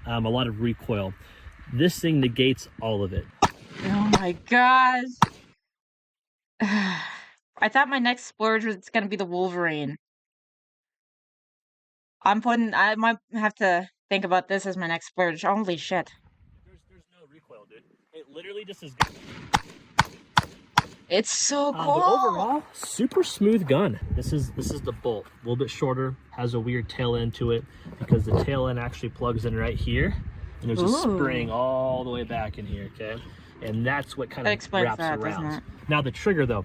a lot of recoil. This thing negates all of it. Oh my gosh. I thought my next splurge was going to be the Wolverine. I might have to think about this as my next splurge. Holy shit. There's no recoil, dude. It literally just is good. It's so cool. But overall, super smooth gun. This is the bolt. A little bit shorter, has a weird tail end to it because the tail end actually plugs in right here, and there's a spring all the way back in here, okay? And that's what kind of wraps around. Now the trigger though,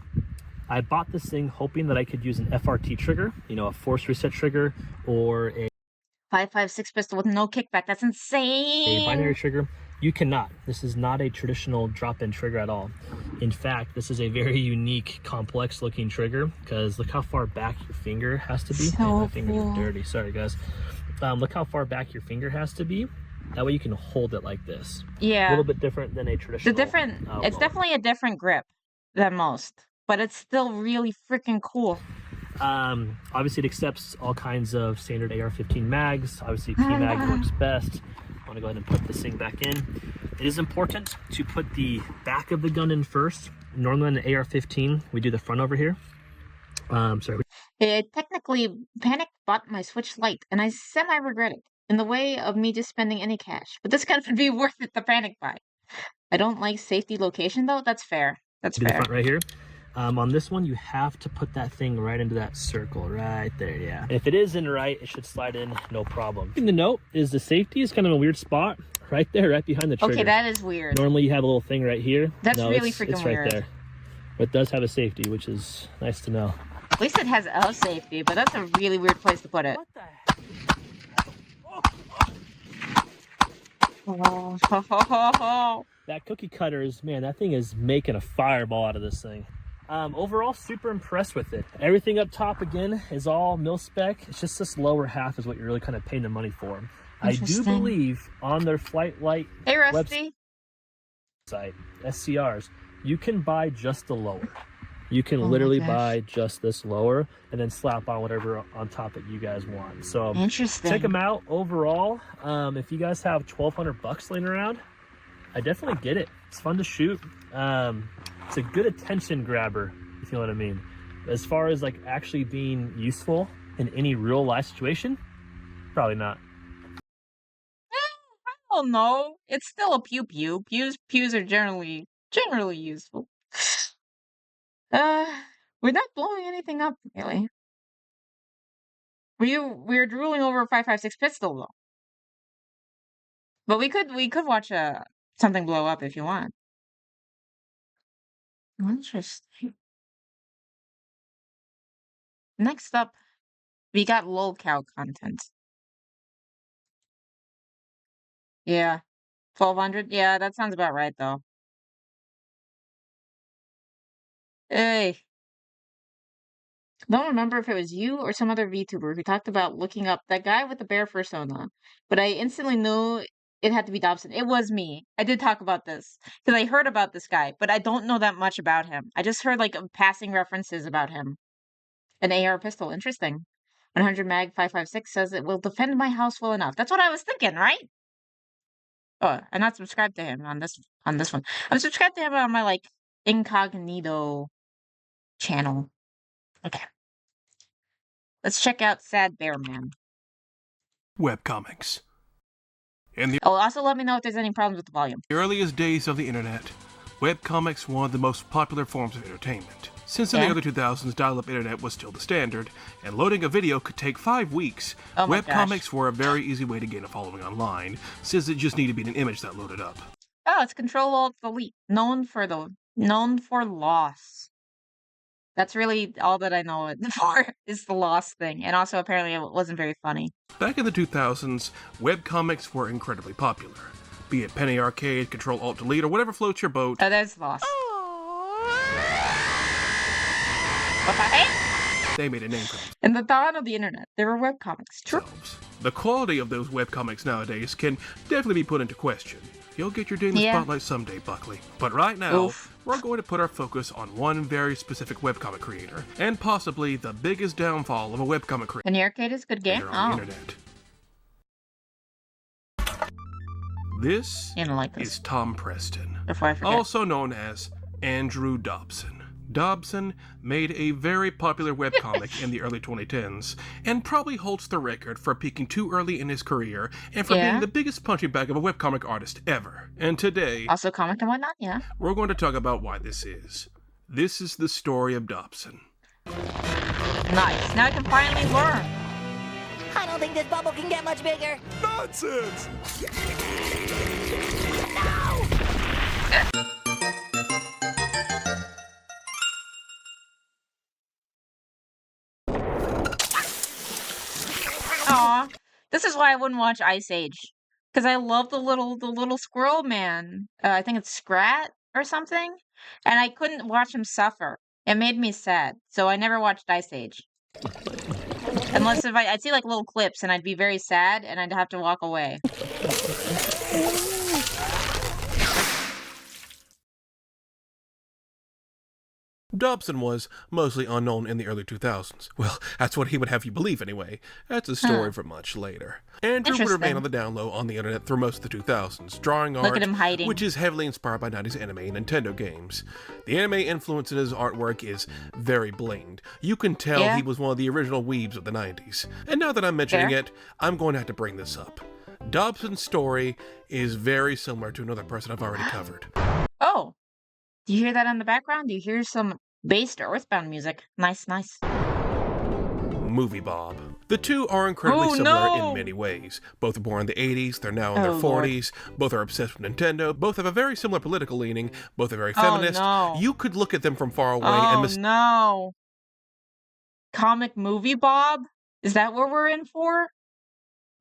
I bought this thing hoping that I could use an FRT trigger, you know, a force reset trigger, or a 5.56 pistol with no kickback. That's insane. a binary trigger. You cannot. This is not a traditional drop-in trigger at all. In fact, this is a very unique, complex looking trigger because look how far back your finger has to be. So Man, my fingers cool. are dirty. Sorry, guys. Look how far back your finger has to be. That way you can hold it like this. Yeah. A little bit different than a traditional. It's definitely a different grip than most, but it's still really freaking cool. Obviously, it accepts all kinds of standard AR-15 mags. Obviously, PMAG works best. I want to go ahead and put this thing back in. It is important to put the back of the gun in first. Normally on an AR-15, we do the front over here. Sorry. I technically panic bought my Switch Lite, and I semi-regret it in the way of me just spending any cash. But this could be worth it to panic buy. I don't like safety location, though. That's fair. That's Do fair. the front right here. On this one, you have to put that thing right into that circle right there, yeah. If it is in right, it should slide in, no problem. The thing to note is the safety is kind of a weird spot right there, right behind the trigger. Okay, that is weird. Normally you have a little thing right here. That's No, really it's freaking right weird. there. But it does have a safety, which is nice to know. At least it has a safety, but that's a really weird place to put it. What the heck? Oh. That cookie cutter is, man, that thing is making a fireball out of this thing. Overall, super impressed with it. Everything up top, again, is all mil-spec. It's just this lower half is what you're really kind of paying the money for. I do believe on their Flight Light Hey, Rusty. website, SCRs, you can buy just the lower. You can Oh my literally gosh. buy just this lower and then slap on whatever on top that you guys want. So Interesting. check them out. Overall, if you guys have $1,200 laying around, I definitely get it. It's fun to shoot. It's a good attention grabber, if you know what I mean. As far as like actually being useful in any real life situation, probably not. Oh no, it's still a pew pew. Pews are generally useful. We're not blowing anything up really. We're drooling over a 5.56 pistol though. But we could watch something blow up if you want. Interesting. Next up, we got Lolcow content. Yeah. 1,200? Yeah, that sounds about right though. Hey. Don't remember if it was you or some other VTuber who talked about looking up that guy with the bear persona, but I instantly knew It had to be Dobson. It was me. I did talk about this because I heard about this guy, but I don't know that much about him. I just heard like passing references about him. An AR pistol. Interesting. 100 mag 556 says it will defend my house well enough. That's what I was thinking, right? Oh, I'm not subscribed to him on this one. I'm subscribed to him on my like incognito channel. Okay. Let's check out Sad Bear Man. Webcomics. In the Also let me know if there's any problems with the volume. earliest days of the internet, webcomics were one of the most popular forms of entertainment. Since in the early 2000s, dial-up internet was still the standard, and loading a video could take 5 weeks, webcomics were a very easy way to gain a following online, since it just needed to be an image that loaded up. Oh, it's Control-Alt-Delete. Known for loss. That's really all that I know it for, is the loss thing. And also, apparently, it wasn't very funny. Back in the 2000s, webcomics were incredibly popular. Be it Penny Arcade, Control-Alt-Delete, or whatever floats your boat. Oh, there's loss. They made a name for themselves. In the dawn of the internet, there were webcomics. True. The quality of those webcomics nowadays can definitely be put into question. You'll get your day in the spotlight someday, Buckley. But right now, we're going to put our focus on one very specific webcomic creator, and possibly the biggest downfall of a webcomic creator. Penny Arcade is a good game. On the internet. This is Tom Preston, also known as Andrew Dobson. Dobson made a very popular webcomic in the early 2010s, and probably holds the record for peaking too early in his career, and for being the biggest punching bag of a webcomic artist ever. And today, also comic and whatnot, we're going to talk about why this is. This is the story of Dobson. Nice. Now I can finally learn. I don't think this bubble can get much bigger. Nonsense! Aw, this is why I wouldn't watch Ice Age, because I love the little squirrel man. I think it's Scrat or something, and I couldn't watch him suffer. It made me sad, so I never watched Ice Age. Unless if I'd see like little clips, and I'd be very sad, and I'd have to walk away. Dobson was mostly unknown in the early 2000s. Well, that's what he would have you believe anyway. That's a story for much later. Andrew would remain on the down low on the internet through most of the 2000s, drawing art, which is heavily inspired by 90s anime and Nintendo games. The anime influence in his artwork is very blatant. You can tell he was one of the original weebs of the 90s. And now that I'm mentioning it, I'm going to have to bring this up. Dobson's story is very similar to another person I've already covered. Oh, do you hear that in the background? Do you hear some bass or Earthbound music? Nice, nice. Movie Bob. The two are incredibly similar in many ways. Both were born in the 80s, they're now in their 40s, both are obsessed with Nintendo, both have a very similar political leaning, both are very feminist. You could look at them from far away and no. Comic Movie Bob? Is that what we're in for?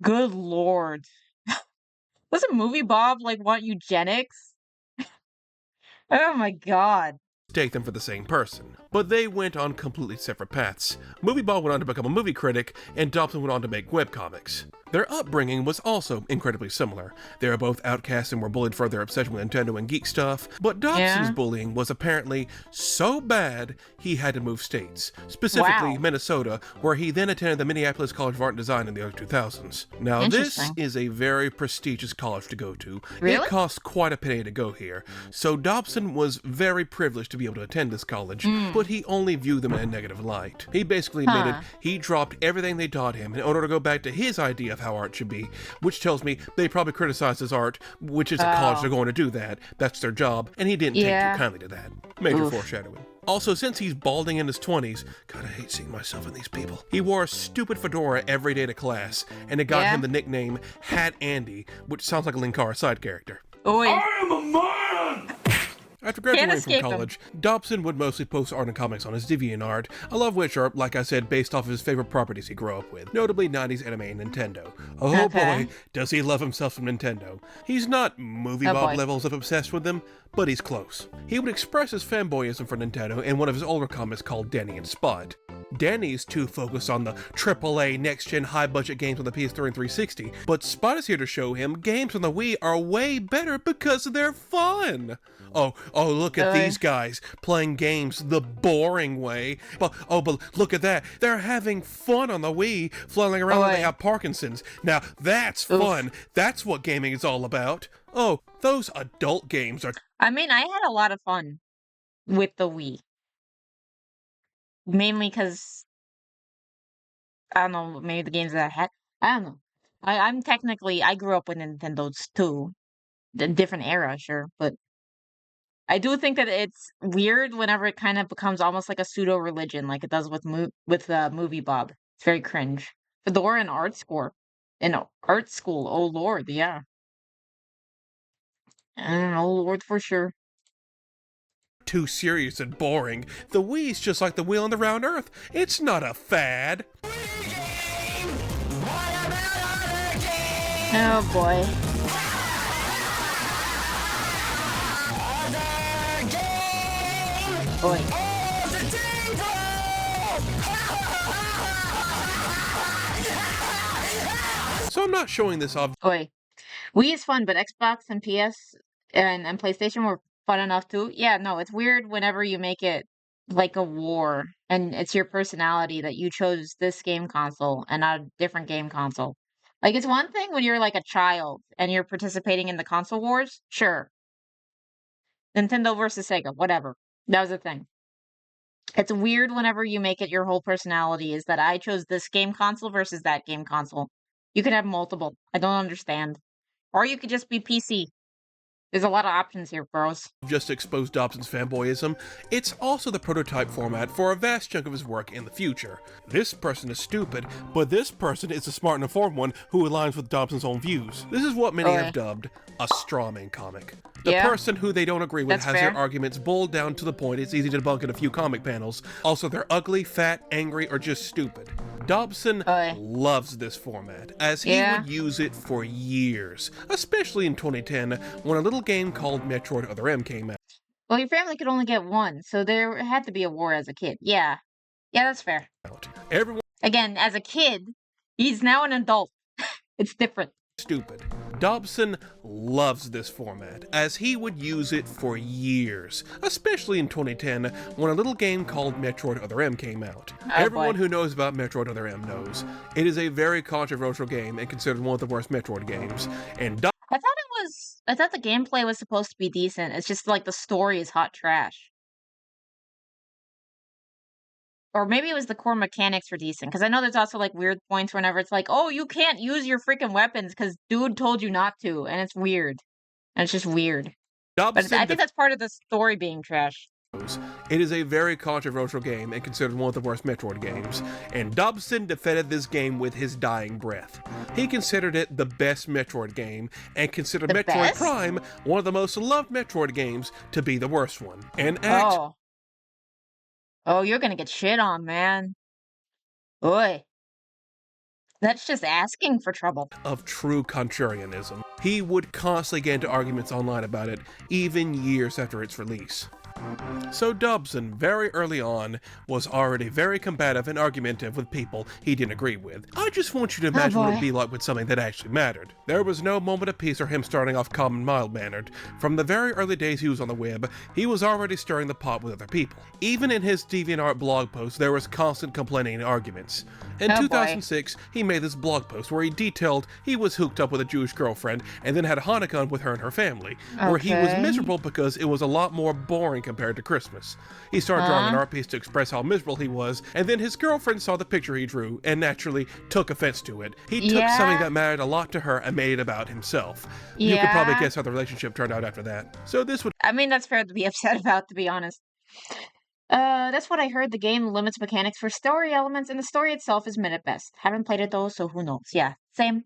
Good lord. Doesn't Movie Bob like want eugenics? Oh my god. Take them for the same person. But they went on completely separate paths. Movie Bob went on to become a movie critic, and Dobson went on to make webcomics. Their upbringing was also incredibly similar. They were both outcasts and were bullied for their obsession with Nintendo and geek stuff, but Dobson's bullying was apparently so bad he had to move states, specifically Minnesota, where he then attended the Minneapolis College of Art and Design in the early 2000s. Now, this is a very prestigious college to go to. It costs quite a penny to go here, so Dobson was very privileged to be able to attend this college, but he only viewed them in a negative light. He basically admitted he dropped everything they taught him in order to go back to his idea of how art should be, which tells me they probably criticized his art, which is a college, they're going to do that. That's their job, and he didn't take too kindly to that. Major foreshadowing. Also, since he's balding in his 20s, God, I hate seeing myself in these people. He wore a stupid fedora every day to class, and it got him the nickname Hat Andy, which sounds like a Linkara side character. I am a man! After graduating from college, Dobson would mostly post art and comics on his DeviantArt, a lot of which are, like I said, based off of his favorite properties he grew up with, notably 90s anime and Nintendo. Oh boy, does he love himself some Nintendo. He's not Movie Bob levels of obsessed with them, but he's close. He would express his fanboyism for Nintendo in one of his older comics called Danny and Spot. Danny's too focused on the AAA next-gen high-budget games on the PS3 and 360, but Spot is here to show him games on the Wii are way better because they're fun. Oh, look at these guys playing games the boring way. But look at that. They're having fun on the Wii, flailing around like they have Parkinson's. Now, that's fun. That's what gaming is all about. Oh, those adult games are... I mean, I had a lot of fun with the Wii. Mainly because, I don't know, maybe the games that I had. I don't know. I'm technically, I grew up with Nintendos too. The different era, sure. But I do think that it's weird whenever it kind of becomes almost like a pseudo-religion, like it does with Movie Bob. It's very cringe. Fedora and art school. Oh lord, yeah. Oh lord, for sure. Too serious and boring. The Wii's just like the wheel on the round earth. It's not a fad. Oh boy. Boy. So I'm not showing this off. Boy. Wii is fun, but Xbox and PS and PlayStation were fun enough too. Yeah, no, it's weird whenever you make it like a war and it's your personality that you chose this game console and not a different game console. Like, it's one thing when you're like a child and you're participating in the console wars. Sure. Nintendo versus Sega, whatever. That was the thing. It's weird whenever you make it your whole personality is that I chose this game console versus that game console. You could have multiple. I don't understand. Or you could just be PC. There's a lot of options here, bros. Just to expose Dobson's fanboyism, it's also the prototype format for a vast chunk of his work in the future. This person is stupid, but this person is a smart and informed one who aligns with Dobson's own views. This is what many have dubbed a strawman comic. The person who they don't agree with has their arguments boiled down to the point it's easy to debunk in a few comic panels. Also, they're ugly, fat, angry, or just stupid. Dobson loves this format, as he would use it for years, especially in 2010 when a little game called Metroid Other M came out. Well, your family could only get one, so there had to be a war as a kid. Yeah, that's fair. Again, as a kid, he's now an adult. It's different. Stupid. Dobson loves this format, as he would use it for years, especially in 2010 when a little game called Metroid Other M came out. Everyone who knows about Metroid Other M knows. It is a very controversial game and considered one of the worst Metroid games, and I thought the gameplay was supposed to be decent. It's just like the story is hot trash. Or maybe it was the core mechanics were decent. Because I know there's also like weird points whenever it's like, oh, you can't use your freaking weapons because dude told you not to. And it's weird. And it's just weird. But I think that's part of the story being trash. It is a very controversial game and considered one of the worst Metroid games, and Dobson defended this game with his dying breath. He considered it the best Metroid game, and considered Metroid Prime, one of the most loved Metroid games, to be the worst one. And Oh, you're gonna get shit on, man. Boy. That's just asking for trouble. Of true contrarianism. He would constantly get into arguments online about it, even years after its release. So Dobson, very early on, was already very combative and argumentative with people he didn't agree with. I just want you to imagine what it'd be like with something that actually mattered. There was no moment of peace or him starting off calm and mild-mannered. From the very early days he was on the web, he was already stirring the pot with other people. Even in his DeviantArt blog posts, there was constant complaining and arguments. In 2006, he made this blog post where he detailed he was hooked up with a Jewish girlfriend and then had Hanukkah with her and her family, where he was miserable because it was a lot more boring compared to Christmas. He started drawing an art piece to express how miserable he was, and then his girlfriend saw the picture he drew and naturally took offense to it. He took something that mattered a lot to her and made it about himself. You could probably guess how the relationship turned out after that. So this would... I mean, that's fair to be upset about, to be honest. That's what I heard. The game limits mechanics for story elements, and the story itself is mid at best. Haven't played it though, so who knows? Yeah, same.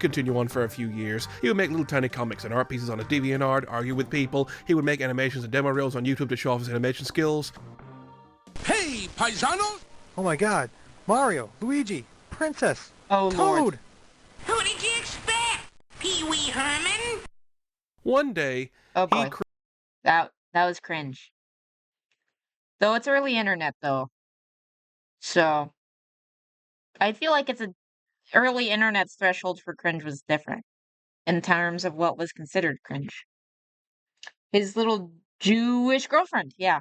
Continue on for a few years. He would make little tiny comics and art pieces on his DeviantArt, argue with people. He would make animations and demo reels on YouTube to show off his animation skills. Hey, paisano! Oh my god. Mario, Luigi, Princess, Toad. Lord. Who did you expect? Pee-wee Herman? One day, that was cringe. Though it's early internet, though. So I feel like early internet's threshold for cringe was different in terms of what was considered cringe. His little Jewish girlfriend, yeah.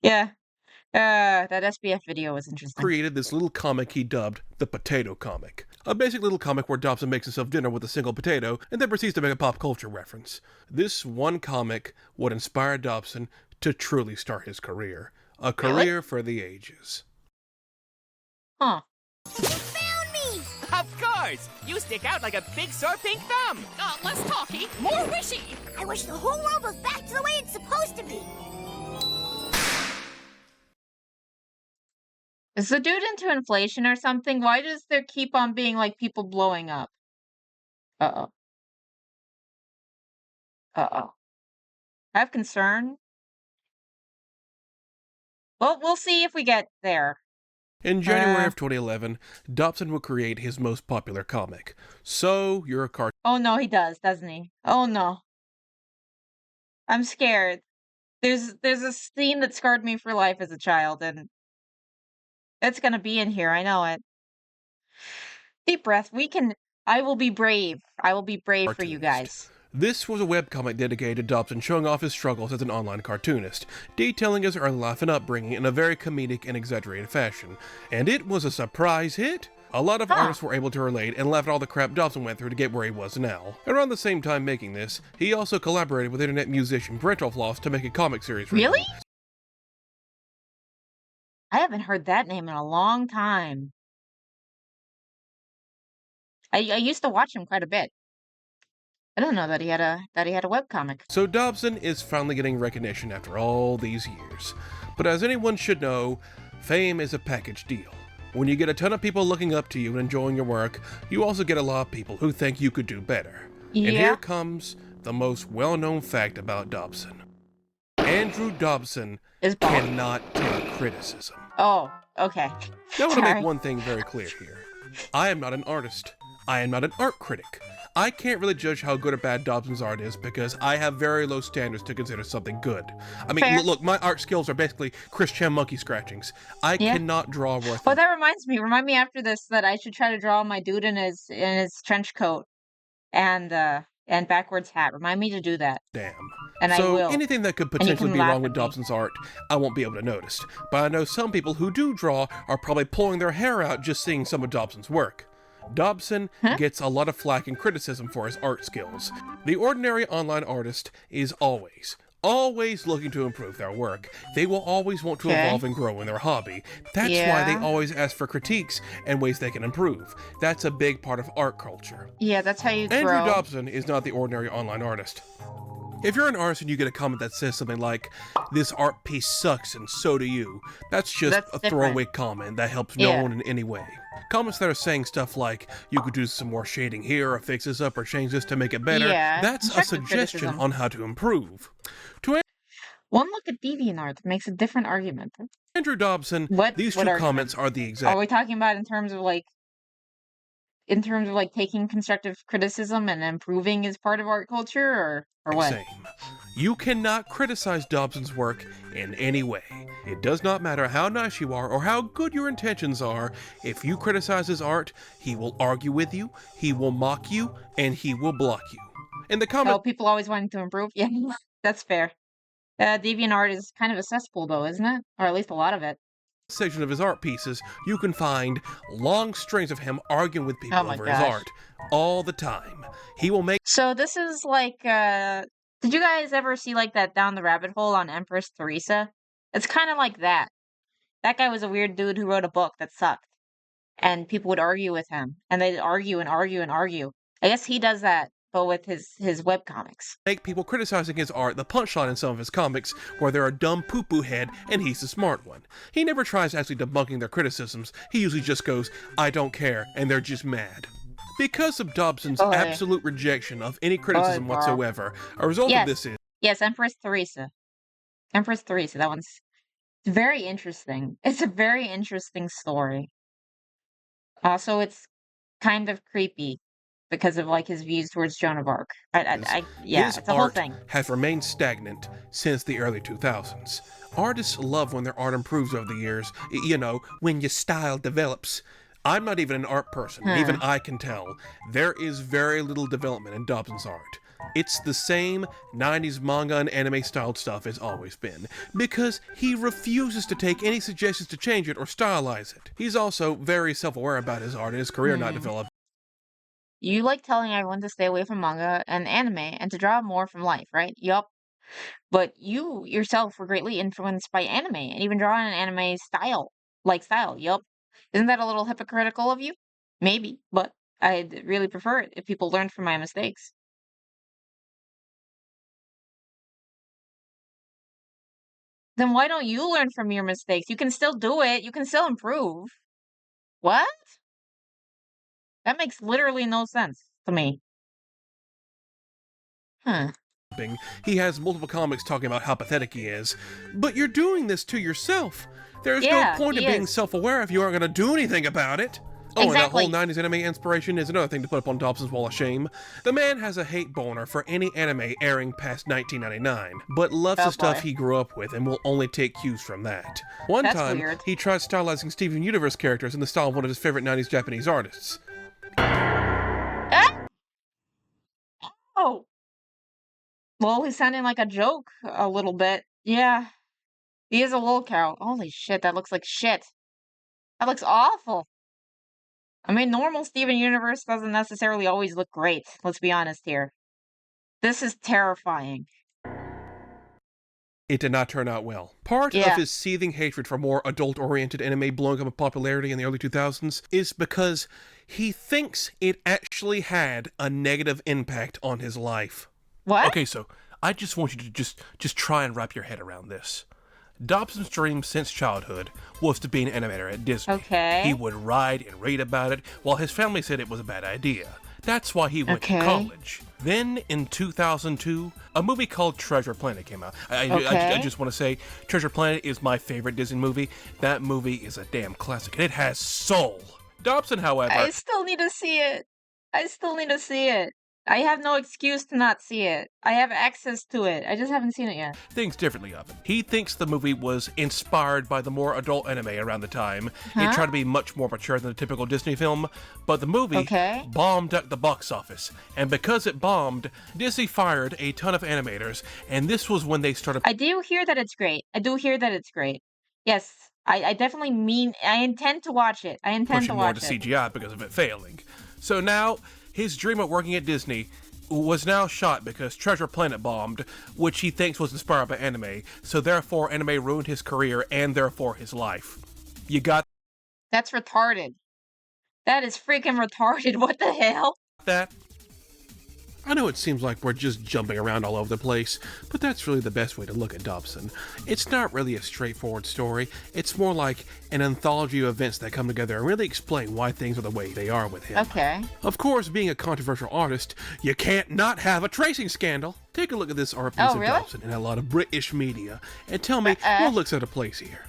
Yeah. That SBF video was interesting. Created this little comic he dubbed the Potato Comic. A basic little comic where Dobson makes himself dinner with a single potato and then proceeds to make a pop culture reference. This one comic would inspire Dobson to truly start his career. A career for the ages. Huh. You found me! Of course! You stick out like a big sore pink thumb! Less talky, more wishy! I wish the whole world was back to the way it's supposed to be! Is the dude into inflation or something? Why does there keep on being, like, people blowing up? Uh-oh. Uh-oh. I have concern. Well, we'll see if we get there. In January of 2011, Dobson would create his most popular comic, So You're a Cartoon. Oh no, he does, doesn't he? Oh no. I'm scared. There's a scene that scarred me for life as a child, and it's gonna be in here, I know it. Deep breath. I will be brave. I will be brave for you guys. This was a webcomic dedicated to Dobson showing off his struggles as an online cartoonist, detailing his early life and upbringing in a very comedic and exaggerated fashion. And it was a surprise hit. A lot of artists were able to relate and laugh at all the crap Dobson went through to get where he was now. Around the same time making this, he also collaborated with internet musician Brentalfloss to make a comic series. Really? I haven't heard that name in a long time. I used to watch him quite a bit. I don't know that he had a webcomic. So Dobson is finally getting recognition after all these years. But as anyone should know, fame is a package deal. When you get a ton of people looking up to you and enjoying your work, you also get a lot of people who think you could do better. Yeah. And here comes the most well-known fact about Dobson. Andrew Dobson cannot take criticism. Oh, okay. Now I want to make one thing very clear here. I am not an artist. I am not an art critic. I can't really judge how good or bad Dobson's art is because I have very low standards to consider something good. I mean, look, my art skills are basically Chris Chan monkey scratchings. I cannot draw worth. Well, that reminds me. Remind me after this that I should try to draw my dude in his trench coat and backwards hat. Remind me to do that. Damn. And I will. So anything that could potentially be wrong with Dobson's art, I won't be able to notice. But I know some people who do draw are probably pulling their hair out just seeing some of Dobson's work. Dobson gets a lot of flack and criticism for his art skills. The ordinary online artist is always looking to improve their work. They will always want to evolve and grow in their hobby. That's why they always ask for critiques and ways they can improve. That's a big part of art culture. Yeah, that's how you grow. Andrew Dobson is not the ordinary online artist. If you're an artist and you get a comment that says something like, "This art piece sucks and so do you," that's just a throwaway comment that helps no one in any way. Comments that are saying stuff like, "You could do some more shading here, or fix this up, or change this to make it better," that's a suggestion on how to improve. One look at DeviantArt makes a different argument. Andrew Dobson, these two comments are the exact... Are we talking about in terms of taking constructive criticism and improving as part of art culture, or what? Same. You cannot criticize Dobson's work in any way. It does not matter how nice you are or how good your intentions are. If you criticize his art, he will argue with you, he will mock you, and he will block you. In the comments... Oh, people always wanting to improve? Yeah, that's fair. DeviantArt is kind of a cesspool, though, isn't it? Or at least a lot of it. Section of his art pieces, you can find long strings of him arguing with people over his art all the time. He will make... So this is like, did you guys ever see like that Down the Rabbit Hole on Empress Theresa? It's kind of like that. That guy was a weird dude who wrote a book that sucked. And people would argue with him. And they'd argue and argue and argue. I guess he does that, but with his webcomics. Make people criticizing his art the punchline in some of his comics, where they're a dumb poo-poo head and he's the smart one. He never tries actually debunking their criticisms. He usually just goes, "I don't care," and they're just mad. Because of Dobson's absolute rejection of any criticism whatsoever, a result of this is... Yes, Empress Theresa. Empress Theresa, that one's very interesting. It's a very interesting story. Also, it's kind of creepy. because of like his views towards Joan of Arc. Yeah, His it's a whole art thing. has remained stagnant since the early 2000s. Artists love when their art improves over the years, you know, when your style develops. I'm not even an art person, even I can tell. There is very little development in Dobson's art. It's the same 90s manga and anime styled stuff as always been, because he refuses to take any suggestions to change it or stylize it. He's also very self-aware about his art and his career not developed. You like telling everyone to stay away from manga and anime and to draw more from life, right? Yup. But you yourself were greatly influenced by anime and even draw an anime style. Yup. Isn't that a little hypocritical of you? Maybe, but I'd really prefer it if people learned from my mistakes. Then why don't you learn from your mistakes? You can still do it. You can still improve. What? That makes literally no sense to me. Huh. He has multiple comics talking about how pathetic he is. But you're doing this to yourself. There's Yeah, no point in he being is. self-aware if you aren't going to do anything about it. Oh, Exactly. and that whole 90s anime inspiration is another thing to put up on Dobson's wall of shame. The man has a hate boner for any anime airing past 1999, but loves the stuff he grew up with and will only take cues from that. One That's time, weird. he tried stylizing Steven Universe characters in the style of one of his favorite 90s Japanese artists. Oh. Well, he's sounding like a joke a little bit. Yeah. He is a lolcow. Holy shit, that looks like shit. That looks awful. I mean, normal Steven Universe doesn't necessarily always look great. Let's be honest here. This is terrifying. It did not turn out well. Part of his seething hatred for more adult-oriented anime blowing up in popularity in the early 2000s is because he thinks it actually had a negative impact on his life. What? Okay, so I just want you to just try and wrap your head around this. Dobson's dream since childhood was to be an animator at Disney. Okay. He would write and read about it, while his family said it was a bad idea. That's why he went to college. Then, in 2002, a movie called Treasure Planet came out. I just want to say, Treasure Planet is my favorite Disney movie. That movie is a damn classic, and it has soul. Dobson, however... I still need to see it. I have no excuse to not see it. I have access to it. I just haven't seen it yet. Thinks differently of it. He thinks the movie was inspired by the more adult anime around the time. It tried to be much more mature than a typical Disney film, but the movie bombed at the box office. And because it bombed, Disney fired a ton of animators, and this was when they started... I do hear that it's great. Yes, I definitely I intend to watch it. pushing more to CGI because of it failing. So now, his dream of working at Disney was now shot because Treasure Planet bombed, which he thinks was inspired by anime, so therefore anime ruined his career and therefore his life. You got That's retarded. That is freaking retarded. What the hell? that? I know it seems like we're just jumping around all over the place, but that's really the best way to look at Dobson. It's not really a straightforward story, it's more like an anthology of events that come together and really explain why things are the way they are with him. Okay. Of course, being a controversial artist, you can't not have a tracing scandal. Take a look at this art piece of Dobson in a lot of British media, and tell me what looks out of place here.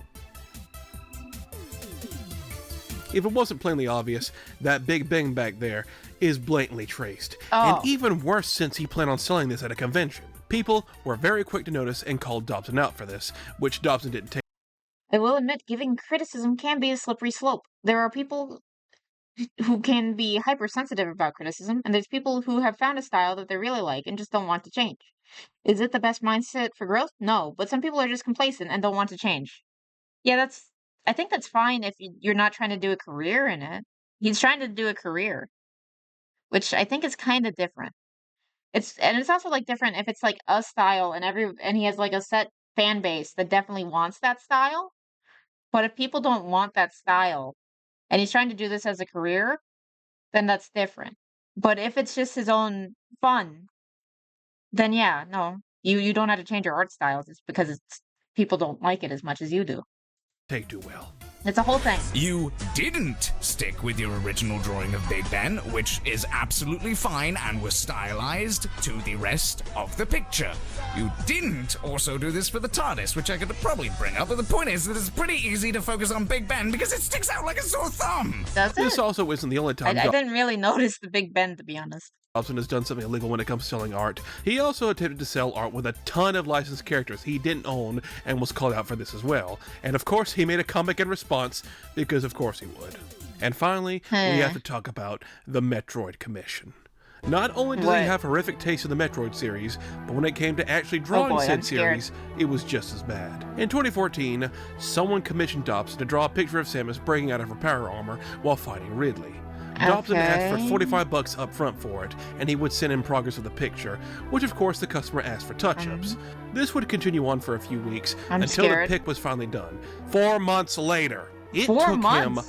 If it wasn't plainly obvious, that Big Bang back there is blatantly traced. And even worse since he planned on selling this at a convention. People were very quick to notice and called Dobson out for this, which Dobson didn't take. I will admit, giving criticism can be a slippery slope. There are people who can be hypersensitive about criticism, and there's people who have found a style that they really like and just don't want to change. Is it the best mindset for growth? No, but some people are just complacent and don't want to change. Yeah, I think that's fine if you're not trying to do a career in it. He's trying to do a career, which I think is kind of different. It's also like different if it's like a style and he has like a set fan base that definitely wants that style. But if people don't want that style and he's trying to do this as a career, then that's different. But if it's just his own fun, then yeah, no, you don't have to change your art style just because people don't like it as much as you do. Take too well. It's a whole thing. You didn't stick with your original drawing of Big Ben, which is absolutely fine and was stylized to the rest of the picture. You didn't also do this for the TARDIS, which I could probably bring up, but the point is that it's pretty easy to focus on Big Ben because it sticks out like a sore thumb. Does it? This also isn't the only time I didn't really notice the Big Ben, to be honest. Dobson has done something illegal when it comes to selling art. He also attempted to sell art with a ton of licensed characters he didn't own and was called out for this as well. And of course he made a comic in response, because of course he would. And finally, we have to talk about the Metroid Commission. Not only did he have horrific taste in the Metroid series, but when it came to actually drawing said series, it was just as bad. In 2014, someone commissioned Dobson to draw a picture of Samus breaking out of her power armor while fighting Ridley. Dobson asked for $45 up front for it, and he would send in progress of the picture, which of course the customer asked for touch-ups. This would continue on for a few weeks until the pic was finally done. 4 months later, it took him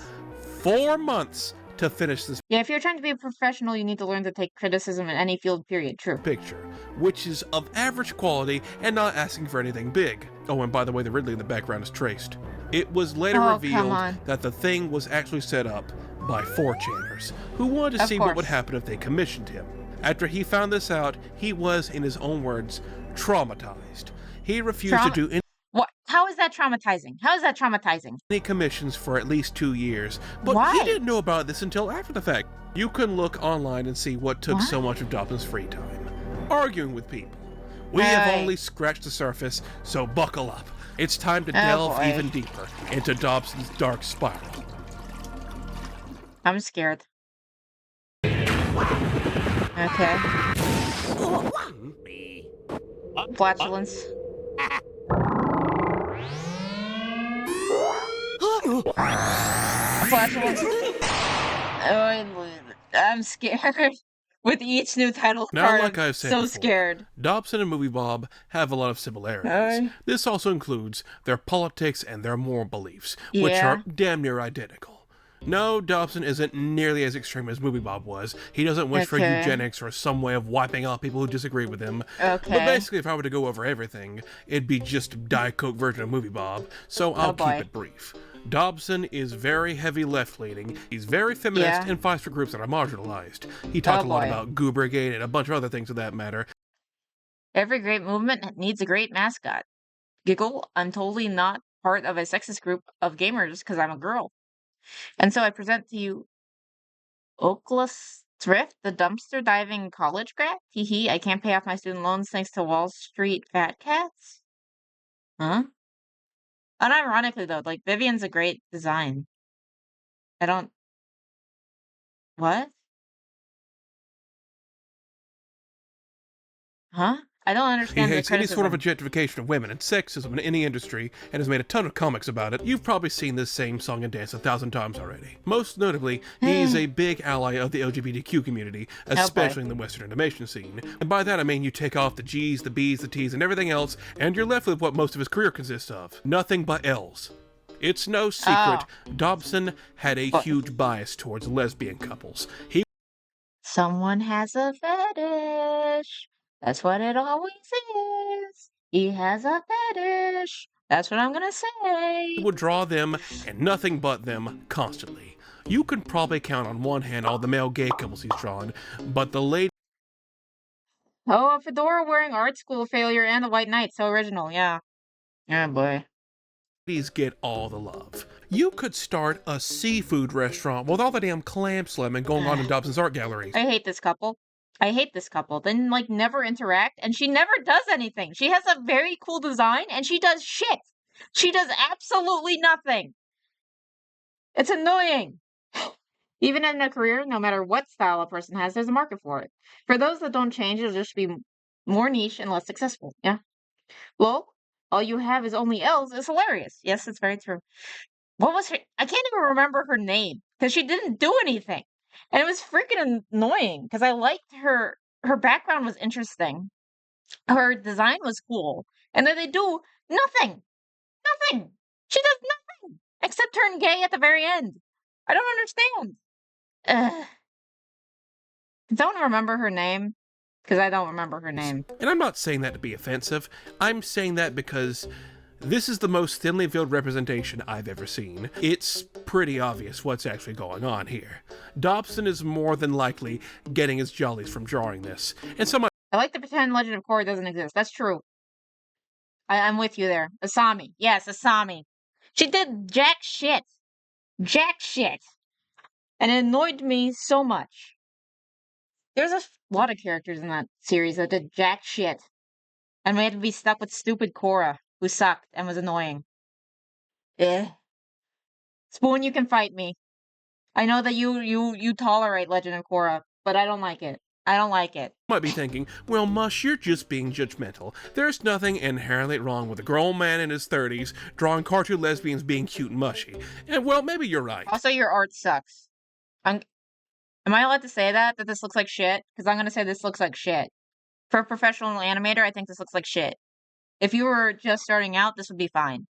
4 months to finish this Yeah, if you're trying to be a professional, you need to learn to take criticism in any field, period. True. picture, which is of average quality and not asking for anything big. Oh, and by the way, the Ridley in the background is traced. It was later revealed that the thing was actually set up by 4chaners, who wanted to see what would happen if they commissioned him. After he found this out, he was, in his own words, traumatized. He refused to do any What? How is that traumatizing? How is that traumatizing? commissions for at least 2 years, but he didn't know about this until after the fact. You can look online and see what took so much of Dobson's free time. Arguing with people. We have only scratched the surface, so buckle up. It's time to delve even deeper into Dobson's dark spiral. I'm scared. Okay. Flatulence. Flatulence. I'm scared. With each new title Now, card, like I've said so before, scared. Dobson and Movie Bob have a lot of similarities. This also includes their politics and their moral beliefs, which are damn near identical. No, Dobson isn't nearly as extreme as Movie Bob was. He doesn't wish for eugenics or some way of wiping out people who disagree with him. But basically, if I were to go over everything, it'd be just a Diet Coke version of Movie Bob, so I'll keep it brief. Dobson is very heavy left-leaning, he's very feminist, and fights for groups that are marginalized. He talked a lot about Goo Brigade and a bunch of other things of that matter. Every great movement needs a great mascot. Giggle, I'm totally not part of a sexist group of gamers because I'm a girl. And so I present to you Oakless Thrift, the dumpster diving college grad. Hee hee, I can't pay off my student loans thanks to Wall Street fat cats. Huh? Unironically though, like Vivian's a great design. I don't. What? Huh? I don't understand He the hates any sort of criticism. objectification of women and sexism in any industry and has made a ton of comics about it. You've probably seen this same song and dance 1,000 times already. Most notably, he's a big ally of the LGBTQ community, especially in the Western animation scene. And by that I mean you take off the G's, the B's, the T's, and everything else, and you're left with what most of his career consists of. Nothing but L's. It's no secret, Dobson had a huge bias towards lesbian couples. Someone has a fetish. That's what it always is. He has a fetish. That's what I'm gonna say. He would draw them and nothing but them constantly. You can probably count on one hand all the male gay couples he's drawn, but the lady. Oh, a fedora wearing art school failure and the white knight. So original, yeah. Yeah, boy. Ladies get all the love. You could start a seafood restaurant with all the damn clam slamming going on in Dobson's art galleries. I hate this couple. I hate this couple. They like never interact, and she never does anything. She has a very cool design, and she does shit. She does absolutely nothing. It's annoying. Even in a career, no matter what style a person has, there's a market for it. For those that don't change, it'll just be more niche and less successful. Yeah. Lol, all you have is only L's is hilarious. Yes, it's very true. What was her? I can't even remember her name because she didn't do anything. And it was freaking annoying because I liked her. Her background was interesting. Her design was cool. And then they do nothing. Nothing. She does nothing except turn gay at the very end. I don't understand. Don't remember her name because I don't remember her name. And I'm not saying that to be offensive. I'm saying that because This is the most thinly veiled representation I've ever seen. It's pretty obvious what's actually going on here. Dobson is more than likely getting his jollies from drawing this, and so I like to pretend Legend of Korra doesn't exist. That's true. I'm with you there. Asami. Yes, Asami. She did jack shit. Jack shit. And it annoyed me so much. There's a lot of characters in that series that did jack shit. And we had to be stuck with stupid Korra, who sucked and was annoying. Spoon, you can fight me. I know that you tolerate Legend of Korra, but I don't like it. I don't like it. Might be thinking, well, Mush, you're just being judgmental. There's nothing inherently wrong with a grown man in his 30s drawing cartoon lesbians being cute and mushy. And, well, maybe you're right. Also, your art sucks. Am I allowed to say that this looks like shit? Because I'm going to say this looks like shit. For a professional animator, I think this looks like shit. If you were just starting out, this would be fine.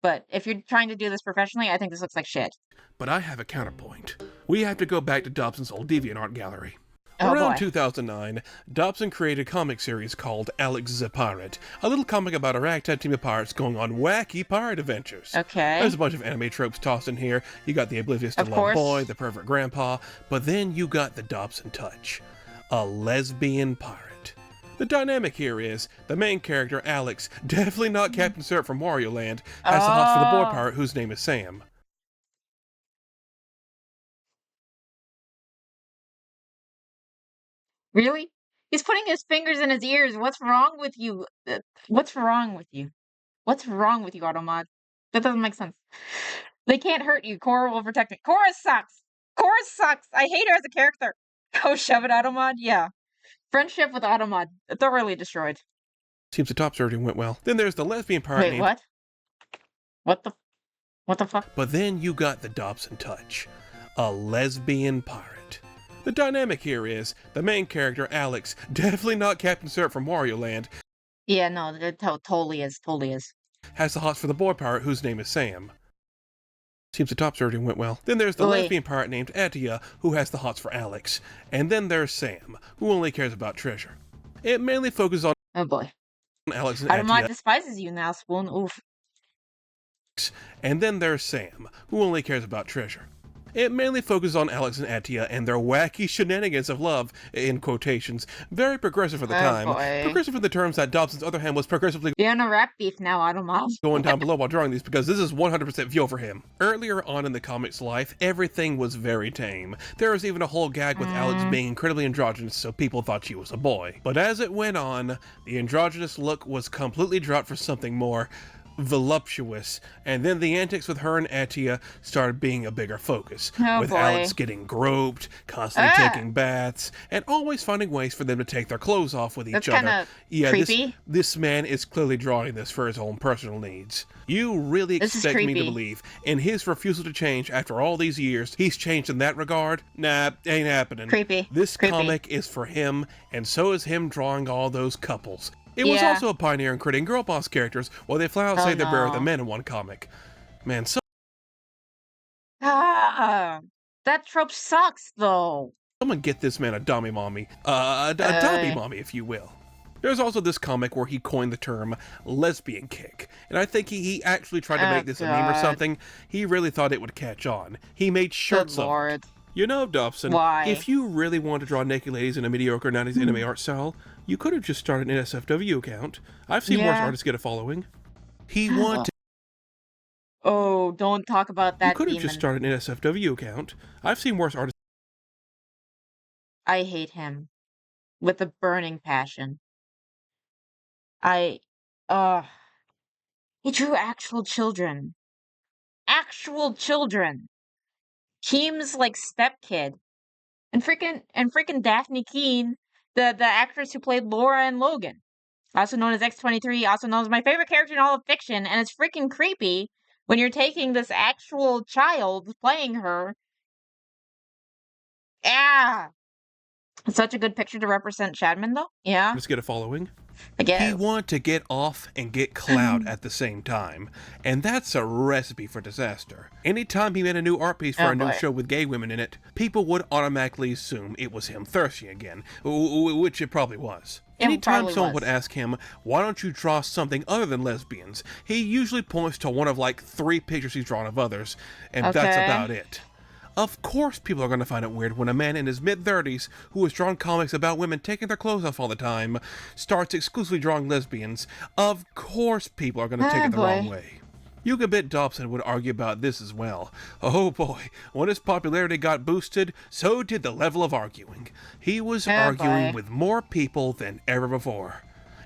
But if you're trying to do this professionally, I think this looks like shit. But I have a counterpoint. We have to go back to Dobson's old DeviantArt gallery. Oh, Around boy. 2009, Dobson created a comic series called Alex the Pirate, a little comic about a ragtag team of pirates going on wacky pirate adventures. Okay. There's a bunch of anime tropes tossed in here. You got the oblivious to Of love course. boy, the pervert grandpa, but then you got the Dobson touch. A lesbian pirate. The dynamic here is, the main character, Alex, definitely not Captain Syrup from Wario Land, has the hots for the boy Oh. pirate whose name is Sam. Really? He's putting his fingers in his ears. What's wrong with you? What's wrong with you? What's wrong with you, Automod? That doesn't make sense. They can't hurt you. Korra will protect me. Korra sucks! Korra sucks! I hate her as a character. Go shove it, Automod. Yeah. Friendship with Automod. Thoroughly destroyed. Seems the top surgery went well. Then there's the lesbian pirate Wait, named... what? What the fuck? But then you got the Dobson touch. A lesbian pirate. The dynamic here is, the main character, Alex, definitely not Captain Syrup from Wario Land, Yeah, no, it totally is. Totally is. has the hots for the boy pirate whose name is Sam. Seems the top surgery went well. Then there's the Wait. lesbian pirate named Atia, who has the hots for Alex. And then there's Sam, who only cares about treasure. It mainly focuses on Oh boy. Alex and Automod Atia. despises you now, Spoon. Oof. And then there's Sam, who only cares about treasure. It mainly focuses on Alex and Atia and their wacky shenanigans of love, in quotations. Very progressive for the Oh, time. boy. Progressive for the terms that Dobson's other hand was progressively You're on a rap beef now, Automod. going down below while drawing these because this is 100% fuel for him. Earlier on in the comic's life, everything was very tame. There was even a whole gag with Alex being incredibly androgynous, so people thought she was a boy. But as it went on, the androgynous look was completely dropped for something more voluptuous, and then the antics with her and Atia started being a bigger focus, Oh, with boy. Alex getting groped, constantly Ah! taking baths, and always finding ways for them to take their clothes off with That's each other. kinda Yeah, creepy. this man is clearly drawing this for his own personal needs. You really This is expect me to creepy. believe in his refusal to change after all these years, he's changed in that regard? Nah, ain't happening. Creepy. This Creepy. comic is for him, and so is him drawing all those couples. It was Yeah. also a pioneer in creating girl boss characters, while they flat out Oh, say they're better no. than men in one comic. Man, Ah, that trope sucks, though. someone get this man a dummy mommy. A dummy mommy, if you will. There's also this comic where he coined the term lesbian kick, and I think he actually tried to Oh, make this a meme or God. something. He really thought it would catch on. He made shirts Good of it. lord. You know, Dobson, Why? if you really wanted to draw naked ladies in a mediocre 90s anime art style, you could have just started an NSFW account. I've seen worse Yeah. artists get a following. He wanted... Oh, don't talk about You that could have demon. just started an NSFW account. I've seen worse artists... I hate him. With a burning passion. He drew actual children. Actual children. Teams like Stepkid. And freaking Daphne Keane, the actress who played Laura and Logan. Also known as X-23, also known as my favorite character in all of fiction, and it's freaking creepy when you're taking this actual child, playing her. Ah! It's such a good picture to represent Shadman, though. Yeah. Let's get a following. I guess. He wanted to get off and get clout at the same time, and that's a recipe for disaster. Anytime he made a new art piece for a new show with gay women in it, people would automatically assume it was him thirsty again, which it probably was. Anytime someone would ask him, why don't you draw something other than lesbians, he usually points to one of like 3 pictures he's drawn of others, and that's about it. Of course people are going to find it weird when a man in his mid-30s who has drawn comics about women taking their clothes off all the time starts exclusively drawing lesbians. Of course people are going to take it the wrong way. Yugabit Dobson would argue about this as well. Oh boy, when his popularity got boosted, so did the level of arguing. He was arguing with more people than ever before.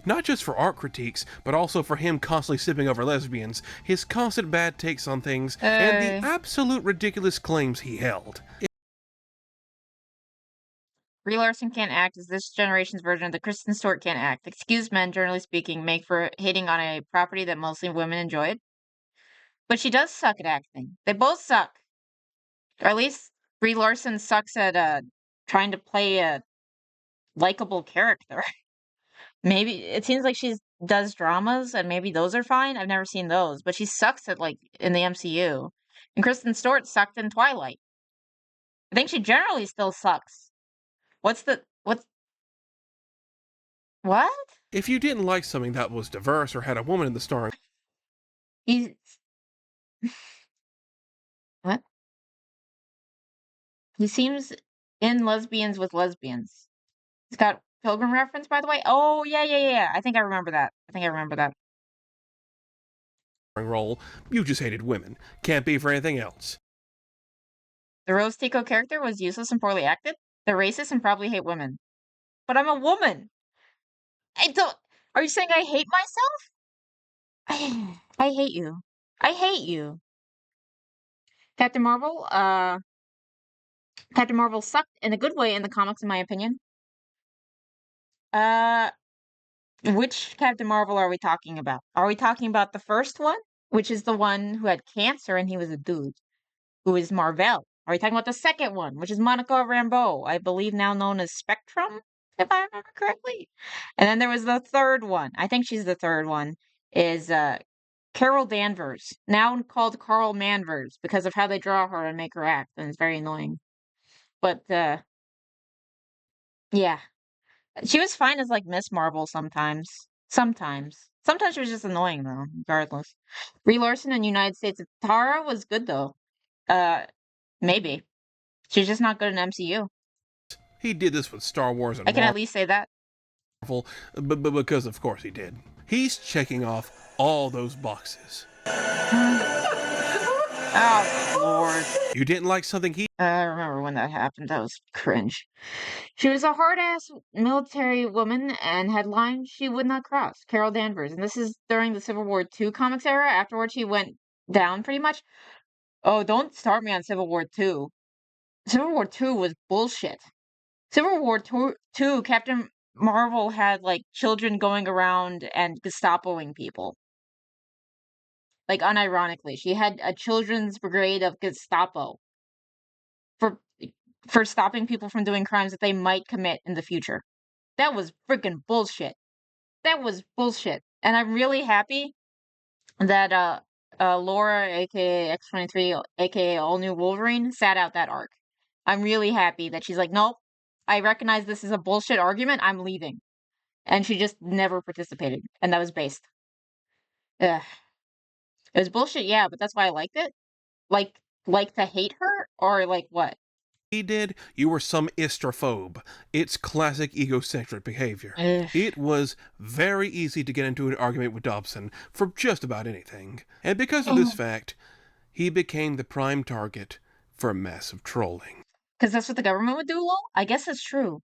Not just for art critiques, but also for him constantly sipping over lesbians, his constant bad takes on things, and the absolute ridiculous claims he held. Brie Larson can't act as this generation's version of the Kristen Stewart can't act. Excuse men, generally speaking, make for hating on a property that mostly women enjoyed. But she does suck at acting. They both suck. Or at least Brie Larson sucks at trying to play a likable character. Maybe it seems like she does dramas, and maybe those are fine. I've never seen those, but she sucks at like in the MCU. And Kristen Stewart sucked in Twilight. I think she generally still sucks. What? If you didn't like something that was diverse or had a woman in the starring, what? He seems in Lesbians with Lesbians. He's got Pilgrim reference, by the way. Oh, yeah. I think I remember that. role, you just hated women. Can't be for anything else. The Rose Tico character was useless and poorly acted. They're racist and probably hate women. But I'm a woman. Are you saying I hate myself? I hate you. I hate you. Captain Marvel sucked in a good way in the comics, in my opinion. Which Captain Marvel are we talking about? Are we talking about the first one, which is the one who had cancer and he was a dude, who is Marvel? Are we talking about the second one, which is Monica Rambeau, I believe now known as Spectrum, if I remember correctly? And then there was the third one. I think she's the third one, is Carol Danvers, now called Carl Manvers because of how they draw her and make her act, and it's very annoying. But, yeah. She was fine as, like, Miss Marvel sometimes. Sometimes she was just annoying, though, regardless. Brie Larson in United States of Tara was good, though. Maybe. She's just not good in MCU. He did this with Star Wars and I can at least say that. Marvel, but because of course he did. He's checking off all those boxes. Oh, Lord. You didn't like something he... I remember when that happened. That was cringe. She was a hard-ass military woman and had lines she would not cross. Carol Danvers. And this is during the Civil War II comics era. Afterwards, she went down pretty much. Oh, don't start me on Civil War II. Civil War II was bullshit. Civil War II, Captain Marvel had, like, children going around and Gestapoing people. Like, unironically. She had a children's brigade of Gestapo for stopping people from doing crimes that they might commit in the future. That was freaking bullshit. And I'm really happy that Laura, aka X-23, aka All New Wolverine, sat out that arc. I'm really happy that she's like, nope, I recognize this is a bullshit argument, I'm leaving. And she just never participated. And that was based. Ugh. It was bullshit, yeah, but that's why I liked it. Like to hate her? Or like what? He did, you were some istrophobe. It's classic egocentric behavior. It was very easy to get into an argument with Dobson for just about anything. And because of this fact, he became the prime target for massive trolling. Because that's what the government would do, lol? I guess that's true.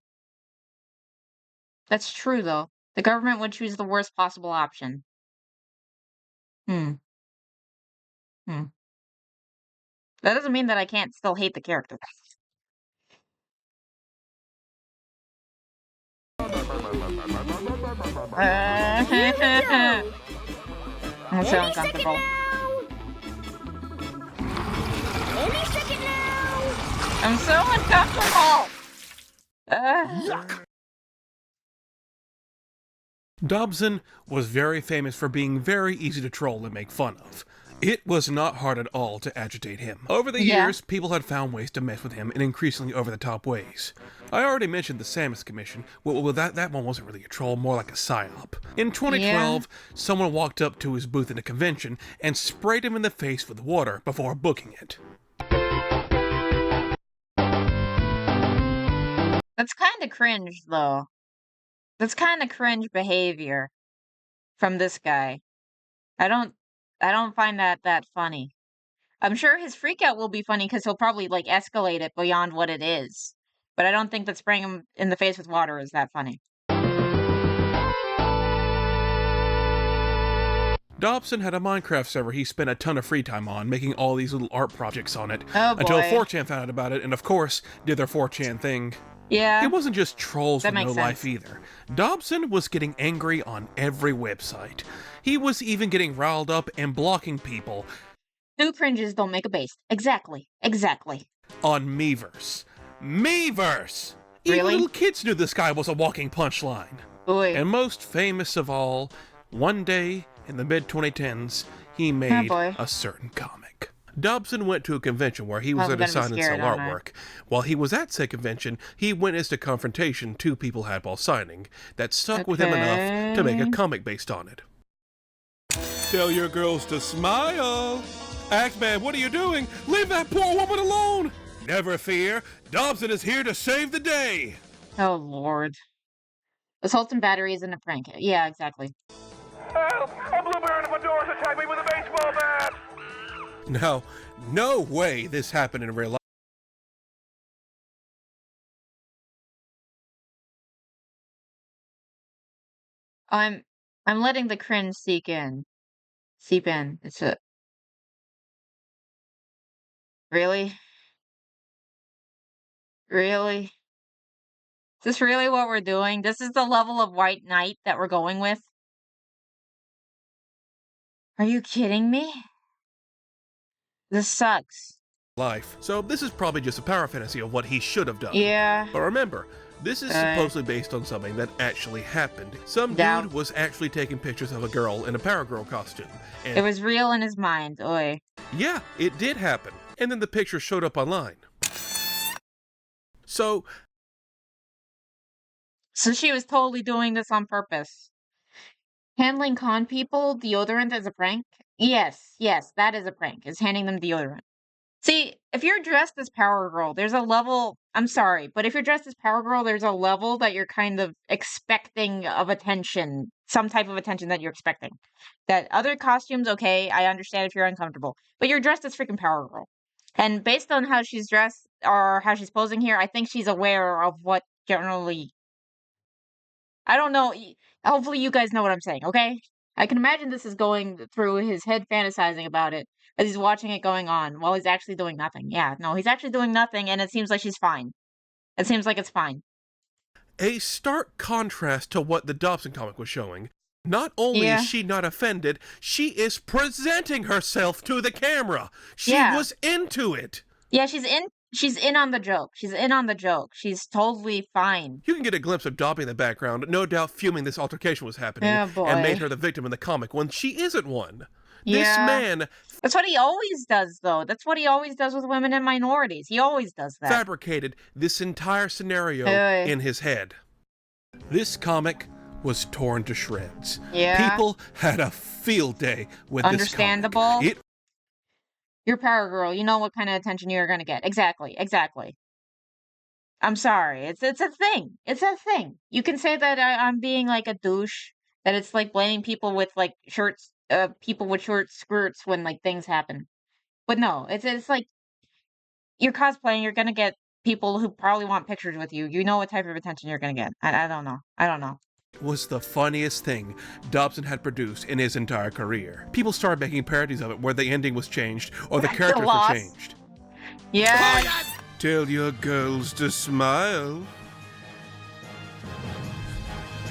That's true, though. The government would choose the worst possible option. That doesn't mean that I can't still hate the character. I'm so uncomfortable. I'm so uncomfortable! Dobson was very famous for being very easy to troll and make fun of. It was not hard at all to agitate him. Over the years, people had found ways to mess with him in increasingly over-the-top ways. I already mentioned the Samus Commission. Well, that one wasn't really a troll, more like a psyop. In 2012, someone walked up to his booth at a convention and sprayed him in the face with water before booking it. That's kind of cringe, though. That's kind of cringe behavior from this guy. I don't find that funny. I'm sure his freakout will be funny because he'll probably like escalate it beyond what it is. But I don't think that spraying him in the face with water is that funny. Dobson had a Minecraft server he spent a ton of free time on, making all these little art projects on it. Oh, boy. Until 4chan found out about it, and of course, did their 4chan thing. Yeah. It wasn't just trolls That with no makes life sense. either. Dobson was getting angry on every website. He was even getting riled up and blocking people. Two cringes don't make a base. Exactly. On Miiverse. Miiverse! Even Really? little kids knew this guy was a walking punchline. Boy. And most famous of all, one day in the mid-2010s, he made a certain comic. Dobson went to a convention where he was I'm at a gonna be sign and sell scared, aren't I? artwork. While he was at said convention, he witnessed a confrontation two people had while signing that stuck with him enough to make a comic based on it. Tell your girls to smile. Axeman, what are you doing? Leave that poor woman alone! Never fear, Dobson is here to save the day! Oh, Lord. Assault and battery isn't a prank. Yeah, exactly. Help! A bluebird at my door's attacked me with a baseball bat! Now, no way this happened in real life. I'm letting the cringe seep in. It's a... Really? Really? Is this really what we're doing? This is the level of white knight that we're going with? Are you kidding me? This sucks. Life. So this is probably just a power fantasy of what he should have done. Yeah. But remember, this is supposedly based on something that actually happened. Some dude was actually taking pictures of a girl in a Power Girl costume. And It was real in his mind. Oi. yeah, it did happen. And then the picture showed up online. So she was totally doing this on purpose. Handling con people deodorant as a prank? Yes, that is a prank. Is handing them deodorant. See, if you're dressed as Power Girl, there's a level... I'm sorry, but if you're dressed as Power Girl, there's a level that you're kind of expecting of attention. Some type of attention that you're expecting. That other costumes, okay, I understand if you're uncomfortable. But you're dressed as freaking Power Girl. And based on how she's dressed, or how she's posing here, I think she's aware of what generally... I don't know. Hopefully you guys know what I'm saying, okay? I can imagine this is going through his head fantasizing about it as he's watching it going on while he's actually doing nothing. Yeah, no, he's actually doing nothing, and it seems like she's fine. It seems like it's fine. a stark contrast to what the Dobson comic was showing. Not only is she not offended, she is presenting herself to the camera. She was into it. Yeah, she's in on the joke. She's in on the joke. She's totally fine. You can get a glimpse of Dobby in the background, no doubt fuming this altercation was happening, Oh, and made boy. her the victim in the comic when she isn't one. Yeah. This man That's what he always does, though. That's what he always does with women and minorities. He always does that. fabricated this entire scenario in his head. This comic was torn to shreds. Yeah. People had a field day with this Understandable. comic. You're Power Girl. You know what kind of attention you're going to get. Exactly. I'm sorry. It's a thing. It's a thing. You can say that I'm being like a douche. That it's like blaming people with like shirts, people with short skirts when like things happen. But no, it's like you're cosplaying. You're gonna get people who probably want pictures with you. You know what type of attention you're gonna get. I don't know. Was the funniest thing Dobson had produced in his entire career. People started making parodies of it where the ending was changed or the characters were changed. Yeah. Tell your girls to smile.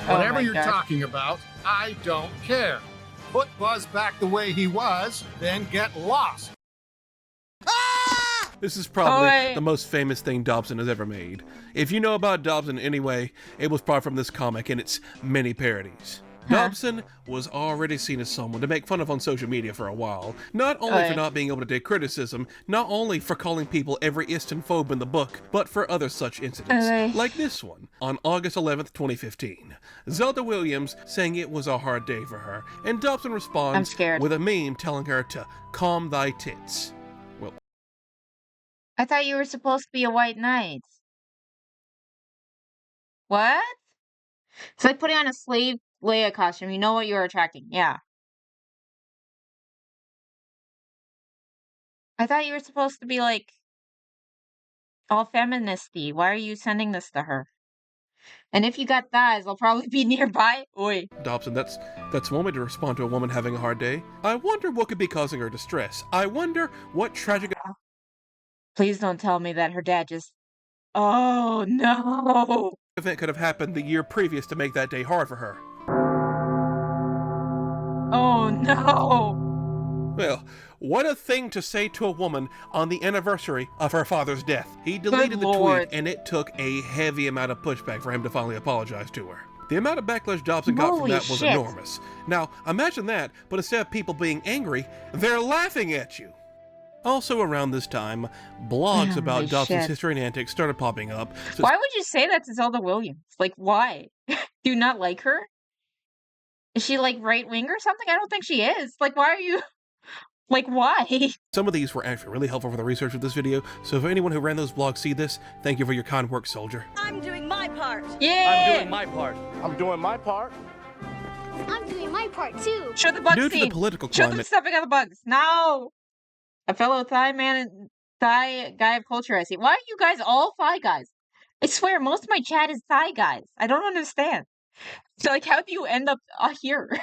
Whatever you're talking about, I don't care. Put Buzz back the way he was, then get lost. This is probably Oi. the most famous thing Dobson has ever made. If you know about Dobson in any way, it was probably from this comic and its many parodies. Dobson was already seen as someone to make fun of on social media for a while, not only for not being able to take criticism, not only for calling people every istophobe in the book, but for other such incidents, like this one, on August 11th, 2015. Zelda Williams saying it was a hard day for her, and Dobson responds with a meme telling her to calm thy tits. Well, I thought you were supposed to be a white knight. What? It's like putting on a slave Leia costume. You know what you're attracting. Yeah. I thought you were supposed to be like all feministy. Why are you sending this to her? And if you got thighs, I'll probably be nearby. Oi. Dobson, that's one way to respond to a woman having a hard day. I wonder what could be causing her distress. I wonder what tragic... Please don't tell me that her dad just... Oh, no. event could have happened the year previous to make that day hard for her. Oh, no. Well, what a thing to say to a woman on the anniversary of her father's death. He deleted the tweet, and it took a heavy amount of pushback for him to finally apologize to her. The amount of backlash Dobson got from that was enormous. Now, imagine that, but instead of people being angry, they're laughing at you. Also around this time, blogs about Dobson's history and antics started popping up. So why would you say that to Zelda Williams? Like, why? Do you not like her? Is she, like, right-wing or something? I don't think she is. Like, why are you... Like, why? Some of these were actually really helpful for the research of this video, so if anyone who ran those blogs see this, thank you for your kind work, soldier. I'm doing my part. Yeah! I'm doing my part. I'm doing my part. I'm doing my part, too. Show the bugs Due to scene. the political Show climate... them stepping on the bugs. No! A fellow Thai man and Thai guy of culture, I see. Why are you guys all Thai guys? I swear, most of my chat is Thai guys. I don't understand. So, like, how do you end up here?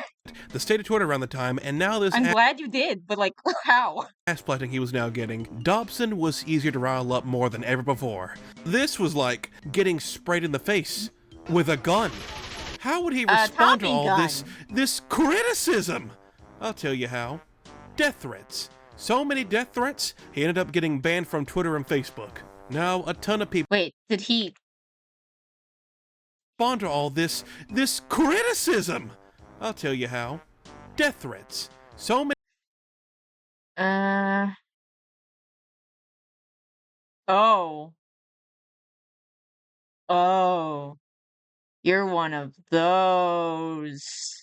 The state of Twitter around the time, and now this... I'm glad you did, but, like, how? Ass planting he was now getting, Dobson was easier to rile up more than ever before. This was like getting sprayed in the face with a gun. How would he respond to all this criticism? I'll tell you how. Death threats. So many death threats, he ended up getting banned from Twitter and Facebook. Now, a ton of people... Wait, did he... respond to all this criticism? I'll tell you how. Death threats. So many... Oh. Oh. You're one of those.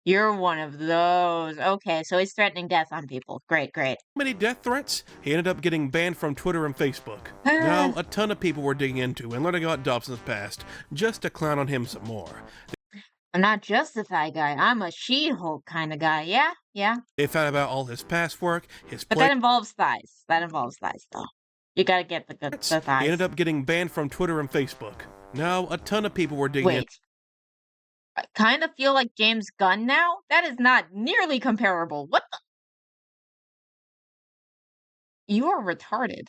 You're one of those. Okay, so he's threatening death on people. Great, great. Many death threats, he ended up getting banned from Twitter and Facebook. Now, a ton of people were digging into and learning about Dobson's past, just to clown on him some more. I'm not just a Thai guy. I'm a She-Hulk kind of guy. Yeah, yeah. They found about all his past work, his But that involves thighs. That involves thighs, though. You gotta get the thighs. He ended up getting banned from Twitter and Facebook. Now, a ton of people were digging in. I kind of feel like James Gunn now. That is not nearly comparable. What the? You are retarded.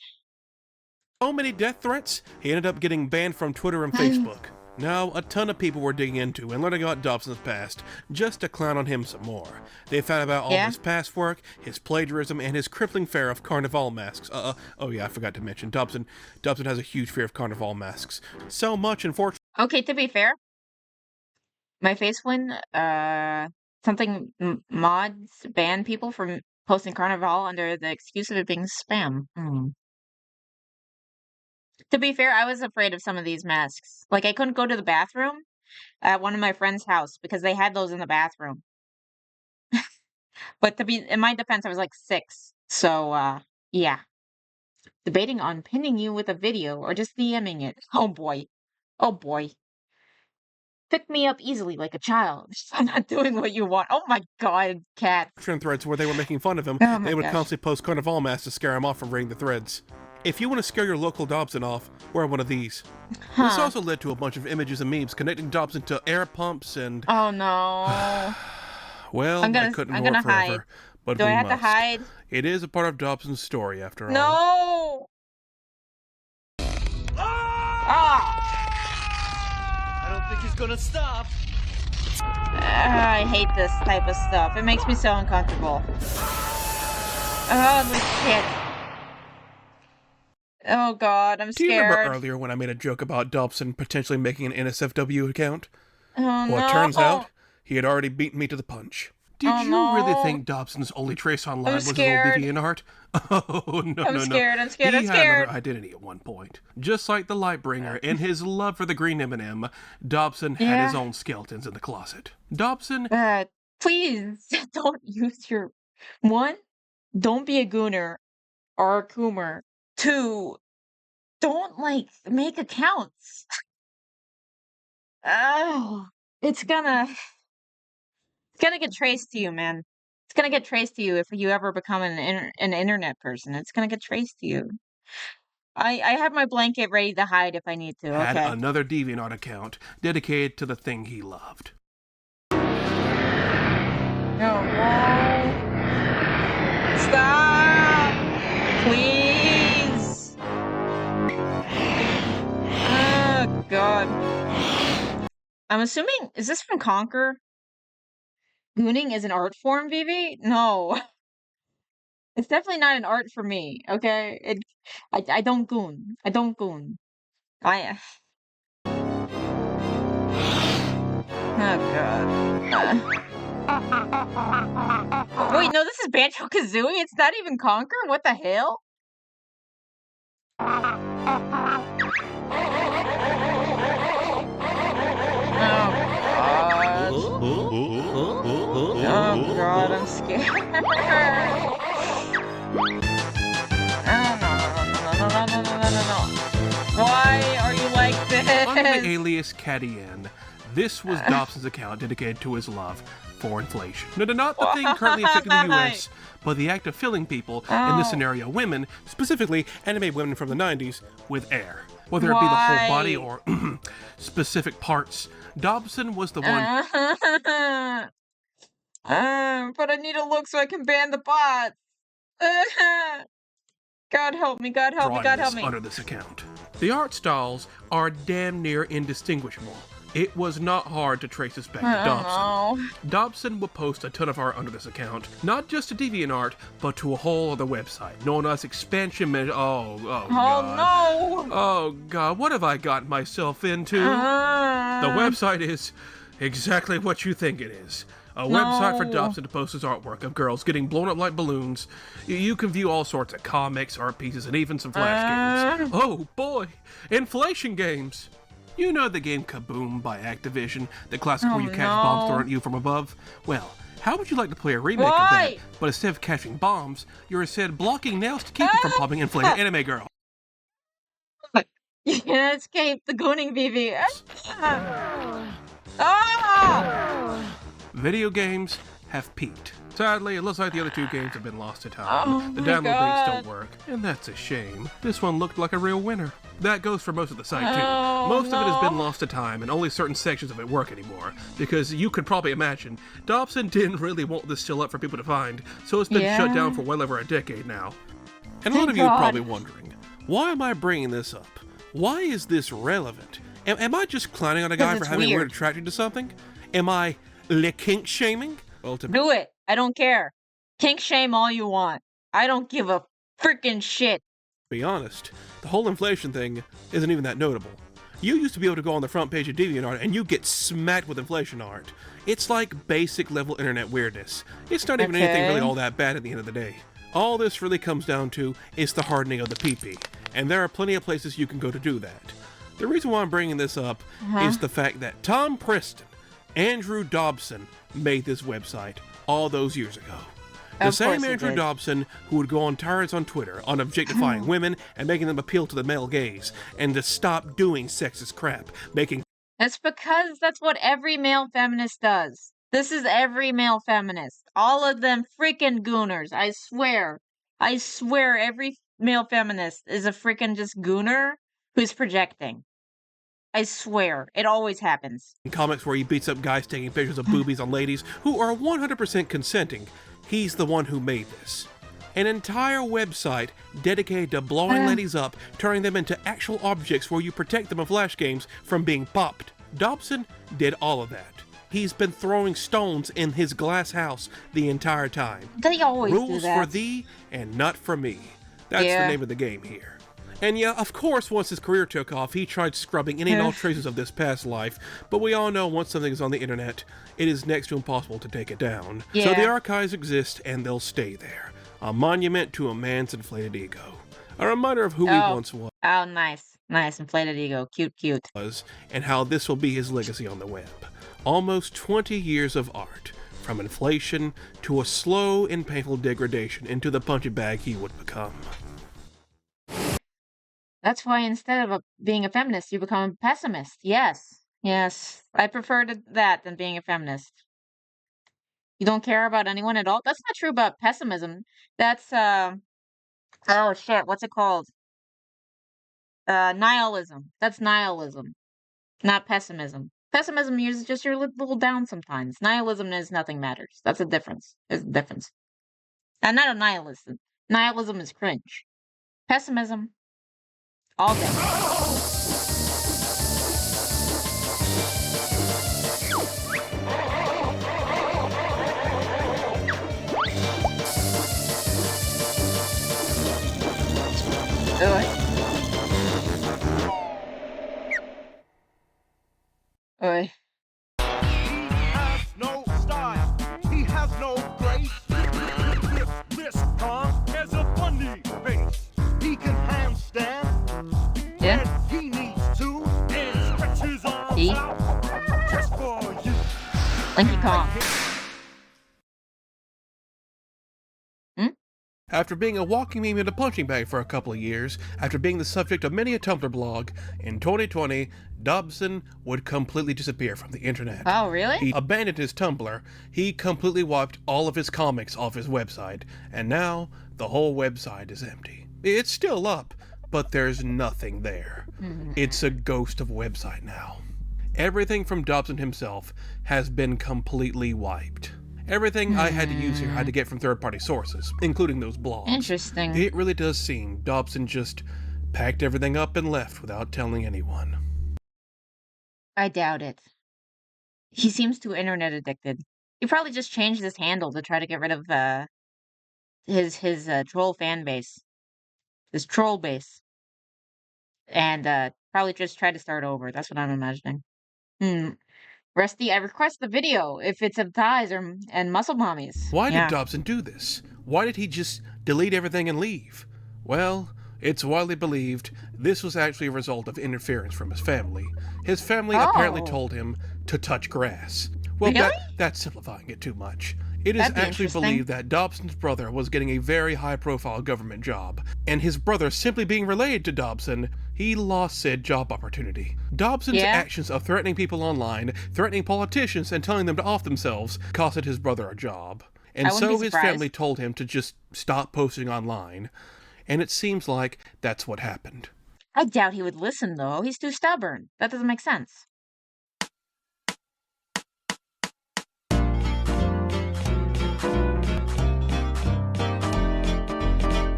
So many death threats, he ended up getting banned from Twitter and Facebook. Now, a ton of people were digging into and learning about Dobson's past, just to clown on him some more. They found about all his past work, his plagiarism, and his crippling fear of carnival masks. Oh yeah, I forgot to mention, Dobson has a huge fear of carnival masks. So much, unfortunately. Okay, to be fair, my face when something mods ban people from posting Carnival under the excuse of it being spam. To be fair, I was afraid of some of these masks. Like, I couldn't go to the bathroom at one of my friend's house because they had those in the bathroom. But to be in my defense, I was like 6. So, yeah. Debating on pinning you with a video or just DMing it. Oh boy. Oh boy. Pick me up easily like a child. I'm not doing what you want. Oh my god, cat. Threads where they were making fun of him, they would constantly post carnival masks to scare him off from reading the threads. If you want to scare your local Dobson off, wear one of these. This also led to a bunch of images and memes connecting Dobson to air pumps and... Oh no. Well, I couldn't ignore it forever. Hide. But do we I have must. To hide? It is a part of Dobson's story, after all. No! Ah! I don't think he's gonna stop. I hate this type of stuff. It makes me so uncomfortable. Holy shit. Oh God, I'm Do you remember scared. earlier when I made a joke about Dobson potentially making an NSFW account? Oh Well, no. it turns out he had already beaten me to the punch. Did Oh, you really no. think Dobson's only trace online was his old scared. DeviantArt? Oh, no, I'm no, scared, no. I'm scared, He I'm had scared. another identity at one point. Just like the Lightbringer and his love for the green M&M, Dobson had his Yeah. own skeletons in the closet. Dobson... Please don't use your... 1, don't be a gooner or a coomer. 2, don't, like, make accounts. Oh, it's gonna get traced to you, man. It's gonna get traced to you if you ever become an internet person. It's gonna get traced to you. I have my blanket ready to hide if I need to. had Okay. another DeviantArt account dedicated to the thing he loved. Oh, no. Stop! Please! Oh, God. I'm assuming, is this from Conquer? Gooning is an art form, Vivi? No. It's definitely not an art for me, okay? I don't goon. I don't goon. Oh, God. Wait, no, this is Banjo-Kazooie? It's not even Conquer? What the hell? Oh God, I'm scared. No. Why are you like this? Under the alias Caddy-N, this was Dobson's account dedicated to his love for inflation. No, not the thing currently affecting the US, but the act of filling people, in this scenario women, specifically anime women from the 90s, with air. Whether it be the whole body or specific parts, Dobson was the one... But I need to look so I can ban the bots. God help me, God help me, God help me. Under this account. The art styles are damn near indistinguishable. It was not hard to trace this back to Dobson. Dobson would post a ton of art under this account, not just to DeviantArt, but to a whole other website, known as Expansion God. No! Oh God, what have I gotten myself into? The website is exactly what you think it is. A website for Dobson to post his artwork of girls getting blown up like balloons. You can view all sorts of comics, art pieces, and even some Flash games. Oh boy, inflation games! You know the game Kaboom by Activision, the classic where you catch bombs thrown at you from above? Well, how would you like to play a remake of that, but instead of catching bombs, you're instead blocking nails to keep you from popping inflated anime girl? You can't escape the gooning, Vivi. Video games have peaked. Sadly, it looks like the other two games have been lost to time. The download links don't work, and that's a shame. This one looked like a real winner. That goes for most of the site too. Most of it has been lost to time, and only certain sections of it work anymore. Because you could probably imagine, Dobson didn't really want this still up for people to find, so it's been shut down for well over a decade now. And a lot of you are probably wondering, why am I bringing this up? Why is this relevant? Am I just clowning on a guy for having a weird attraction to something? Am I kink shaming? Well, do it. I don't care. Kink shame all you want. I don't give a freaking shit. To be honest, the whole inflation thing isn't even that notable. You used to be able to go on the front page of DeviantArt and you get smacked with inflation art. It's like basic level internet weirdness. It's not even anything really all that bad at the end of the day. All this really comes down to is the hardening of the PP, and there are plenty of places you can go to do that. The reason why I'm bringing this up is the fact that Tom Preston, Andrew Dobson, made this website all those years ago. The same Andrew Dobson who would go on tirades on Twitter on objectifying women and making them appeal to the male gaze and to stop doing sexist crap, making... That's because that's what every male feminist does. This is every male feminist. All of them freaking gooners. I swear. I swear every male feminist is a freaking just gooner who's projecting. I swear. It always happens. Comics where he beats up guys taking pictures of boobies on ladies who are 100% consenting. He's the one who made this. An entire website dedicated to blowing ladies up, turning them into actual objects where you protect them in Flash games from being popped. Dobson did all of that. He's been throwing stones in his glass house the entire time. They always Rules do that. for thee and not for me. That's the name of the game here. And yeah, of course, once his career took off, he tried scrubbing any and all traces of this past life, but we all know once something is on the internet, it is next to impossible to take it down. Yeah. So the archives exist, and they'll stay there. A monument to a man's inflated ego. A reminder of who he once was. Oh, nice. Nice. Inflated ego. Cute, cute. And how this will be his legacy on the web. Almost 20 years of art. From inflation to a slow and painful degradation into the punching bag he would become. That's why instead of being a feminist, you become a pessimist. Yes. Yes. I prefer that than being a feminist. You don't care about anyone at all? That's not true about pessimism. That's, oh shit, what's it called? Nihilism. That's nihilism, not pessimism. Pessimism is just you're a little down sometimes. Nihilism is nothing matters. That's a difference. There's a difference. And not a nihilist. Nihilism is cringe. Pessimism, all day. Oi. He has no style. He has no grace. This punk has a funny face. He can handstand. Yeah. When he needs to. And stretch his arms out just for you. Linky Kong. After being a walking meme and a punching bag for a couple of years, after being the subject of many a Tumblr blog, in 2020, Dobson would completely disappear from the internet. Oh, really? He abandoned his Tumblr, he completely wiped all of his comics off his website, and now the whole website is empty. It's still up, but there's nothing there. It's a ghost of a website now. Everything from Dobson himself has been completely wiped. Everything I had to use here had to get from third-party sources, including those blogs. Interesting. It really does seem Dobson just packed everything up and left without telling anyone. I doubt it. He seems too internet addicted. He probably just changed his handle to try to get rid of his troll fan base, his troll base, and probably just tried to start over. That's what I'm imagining. Rusty, I request the video if it's of thighs and muscle mommies. Why did Dobson do this? Why did he just delete everything and leave? Well, it's widely believed this was actually a result of interference from his family. His family apparently told him to touch grass. Well, Really? that's simplifying it too much. It is That'd be actually interesting. believed that Dobson's brother was getting a very high-profile government job, and his brother simply being related to Dobson, he lost said job opportunity. Dobson's actions of threatening people online, threatening politicians, and telling them to off themselves costed his brother a job. And I wouldn't so be his surprised. family told him to just stop posting online, and it seems like that's what happened. I doubt he would listen, though. He's too stubborn. That doesn't make sense.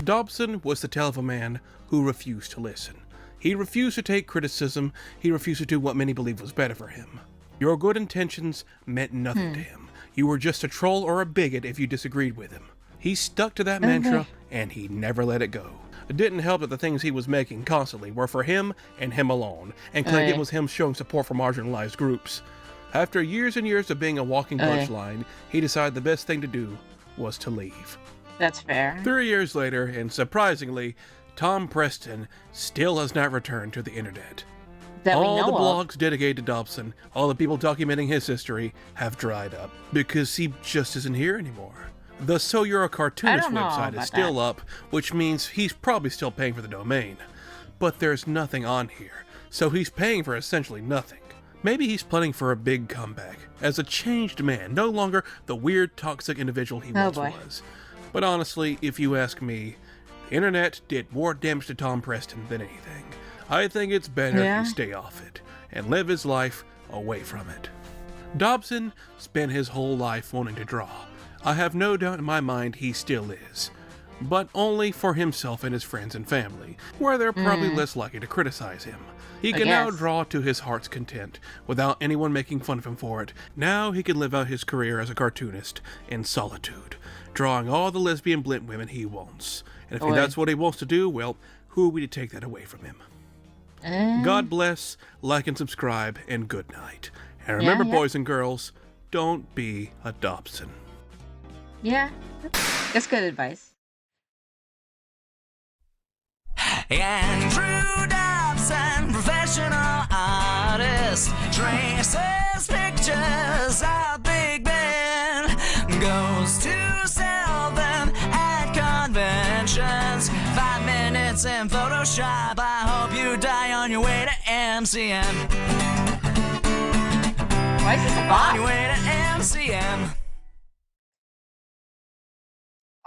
Dobson was the tale of a man who refused to listen. He refused to take criticism. He refused to do what many believed was better for him. Your good intentions meant nothing to him. You were just a troll or a bigot if you disagreed with him. He stuck to that mantra, and he never let it go. It didn't help that the things he was making constantly were for him and him alone, and claimed it was him showing support for marginalized groups. After years and years of being a walking punchline, he decided the best thing to do was to leave. That's fair. 3 years later, and surprisingly, Tom Preston still has not returned to the internet. That we All know the of. blogs dedicated to Dobson, all the people documenting his history, have dried up because he just isn't here anymore. The So You're a Cartoonist don't know website about is still up, which means he's probably still paying for the domain. But there's nothing on here, so he's paying for essentially nothing. Maybe he's planning for a big comeback, as a changed man, no longer the weird, toxic individual he once was. But honestly, if you ask me, the internet did more damage to Tom Preston than anything. I think it's better he stay off it, and live his life away from it. Dobson spent his whole life wanting to draw. I have no doubt in my mind he still is. But only for himself and his friends and family, where they're probably less likely to criticize him. He can now draw to his heart's content, without anyone making fun of him for it. Now he can live out his career as a cartoonist in solitude, drawing all the lesbian blimp women he wants. And if that's what he wants to do, well, who are we to take that away from him? God bless, like and subscribe, and good night. And remember, boys and girls, don't be a Dobson. Yeah, that's good advice. Andrew Dobson, professional artist, traces pictures of Big Ben, goes to sell them at conventions. 5 minutes in Photoshop, I hope you die on your way to MCM. Why is this a bot? On your way to MCM.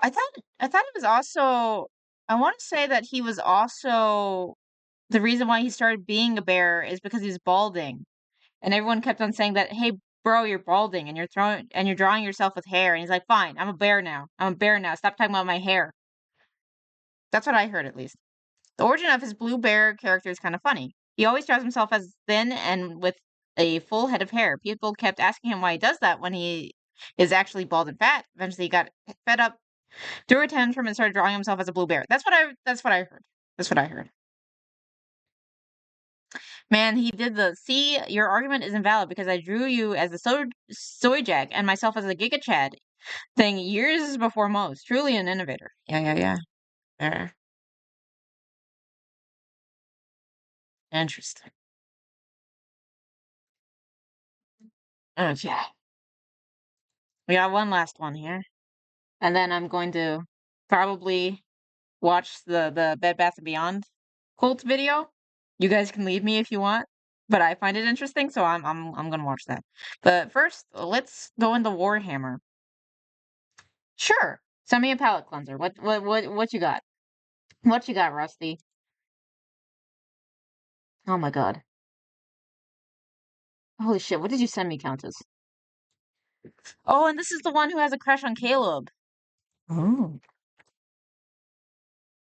I thought it was also, I want to say that he was also, the reason why he started being a bear is because he's balding. And everyone kept on saying that, hey, bro, you're balding and you're drawing yourself with hair. And he's like, fine, I'm a bear now. Stop talking about my hair. That's what I heard, at least. The origin of his blue bear character is kind of funny. He always draws himself as thin and with a full head of hair. People kept asking him why he does that when he is actually bald and fat. Eventually he got fed up, threw a tantrum, and started drawing himself as a blue bear. That's what I heard. Man, he did see, your argument is invalid because I drew you as a soy jack and myself as a Giga Chad thing years before most. Truly an innovator. Yeah. Interesting. Okay. We got one last one here. And then I'm going to probably watch the Bed Bath & Beyond cult video. You guys can leave me if you want, but I find it interesting, so I'm gonna watch that. But first, let's go into Warhammer. Sure. Send me a palette cleanser. What you got? What you got, Rusty? Oh my god. Holy shit, what did you send me, Countess? Oh, and this is the one who has a crush on Caleb. Oh.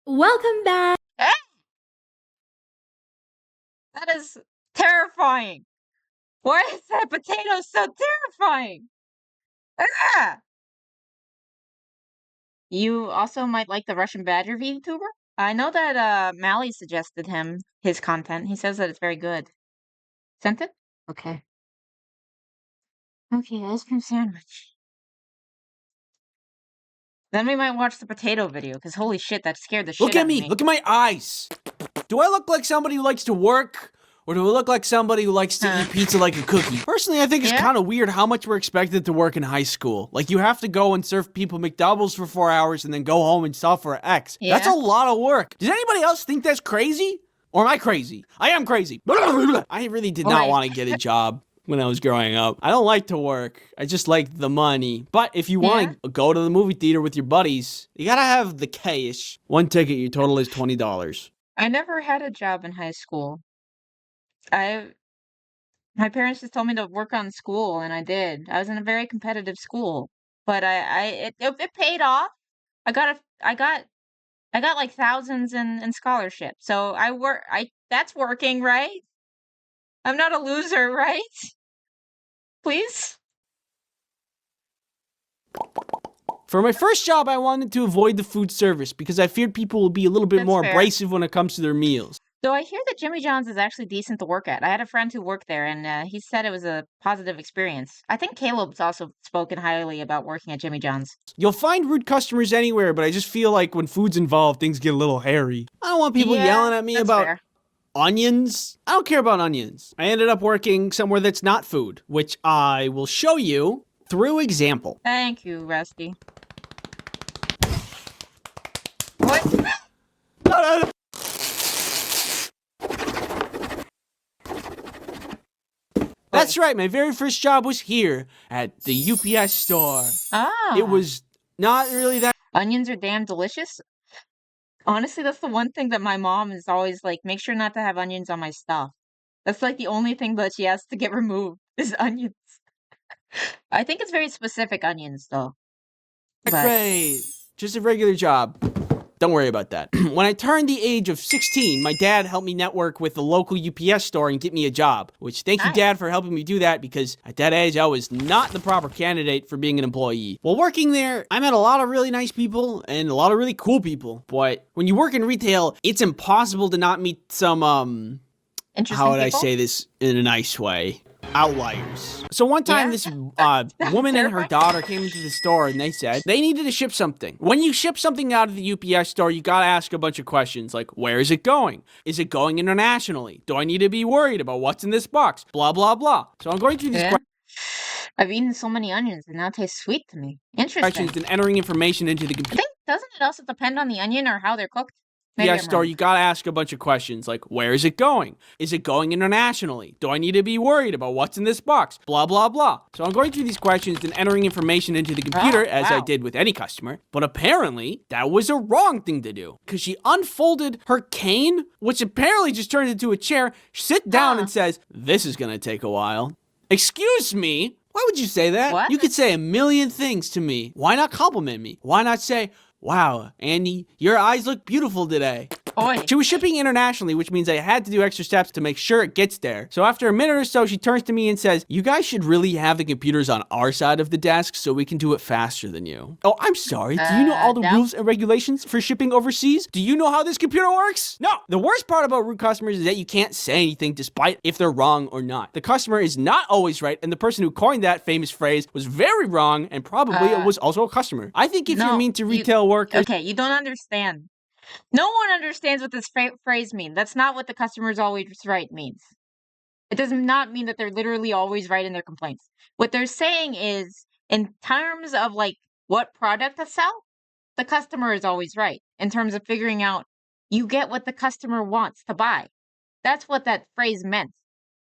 Welcome back. Eh? That is terrifying. Why is that potato so terrifying? Ah! You also might like the Russian Badger VTuber? I know that Mally suggested him his content. He says that it's very good. Sent it? Okay. Okay, ice cream sandwich. Then we might watch the potato video, because holy shit, that scared the shit Look out at of me. me. Look at my eyes. Do I look like somebody who likes to work? Or do I look like somebody who likes to eat pizza like a cookie? Personally, I think it's kind of weird how much we're expected to work in high school. Like, you have to go and serve people McDoubles for 4 hours and then go home and sell for X. Yeah. That's a lot of work. Does anybody else think that's crazy? Or am I crazy? I am crazy. I really did not want to get a job when I was growing up. I don't like to work. I just like the money. But if you want to go to the movie theater with your buddies, you gotta have the cash. One ticket, your total is $20. I never had a job in high school. My parents just told me to work on school, and I did. I was in a very competitive school, but it paid off. I got like thousands in scholarships. So that's working, right? I'm not a loser, right? Please? For my first job, I wanted to avoid the food service because I feared people would be a little bit more fair. abrasive when it comes to their meals. So I hear that Jimmy John's is actually decent to work at. I had a friend who worked there, and he said it was a positive experience. I think Caleb's also spoken highly about working at Jimmy John's. You'll find rude customers anywhere, but I just feel like when food's involved, things get a little hairy. I don't want people yelling at me about onions. I don't care about onions. I ended up working somewhere that's not food, which I will show you through example. Thank you, Rusty. What? No. That's right, my very first job was here at the UPS store. Ah. It was not really that. Onions are damn delicious. Honestly, that's the one thing that my mom is always like, make sure not to have onions on my stuff. That's like the only thing that she has to get removed is onions. I think it's very specific onions, though. Great. Just a regular job. Don't worry about that. When I turned the age of 16, my dad helped me network with the local UPS store and get me a job, which thank you, Dad, for helping me do that, because at that age, I was not the proper candidate for being an employee. While working there, I met a lot of really nice people and a lot of really cool people, but when you work in retail, it's impossible to not meet some, how would I say this in a nice way? Outliers. So one time this woman and her daughter came into the store and they said they needed to ship something. When you ship something out of the UPS store, you gotta ask a bunch of questions like, where is it going? Is it going internationally? Do I need to be worried about what's in this box? Blah, blah, blah. So I'm going through these I've eaten so many onions and now it tastes sweet to me. Interesting. questions and entering information into the computer. Doesn't it also depend on the onion or how they're cooked? Maybe I'm store, wrong. you gotta ask a bunch of questions like, where is it going? Is it going internationally? Do I need to be worried about what's in this box? Blah, blah, blah. So I'm going through these questions and entering information into the computer as I did with any customer. But apparently, that was a wrong thing to do. Because she unfolded her cane, which apparently just turned into a chair, sit down and says, this is gonna take a while. Excuse me? Why would you say that? What? You could say a million things to me. Why not compliment me? Why not say, wow, Andy, your eyes look beautiful today. Oi. She was shipping internationally, which means I had to do extra steps to make sure it gets there. So after a minute or so, she turns to me and says, you guys should really have the computers on our side of the desk so we can do it faster than you. Oh, I'm sorry. Do you know all the rules and regulations for shipping overseas? Do you know how this computer works? No. The worst part about rude customers is that you can't say anything despite if they're wrong or not. The customer is not always right, and the person who coined that famous phrase was very wrong and probably was also a customer. I think if you're mean to retail workers... Okay, you don't understand. No one understands what this phrase means. That's not what the customer's always right means. It does not mean that they're literally always right in their complaints. What they're saying is, in terms of like what product to sell, the customer is always right. In terms of figuring out, you get what the customer wants to buy. That's what that phrase meant.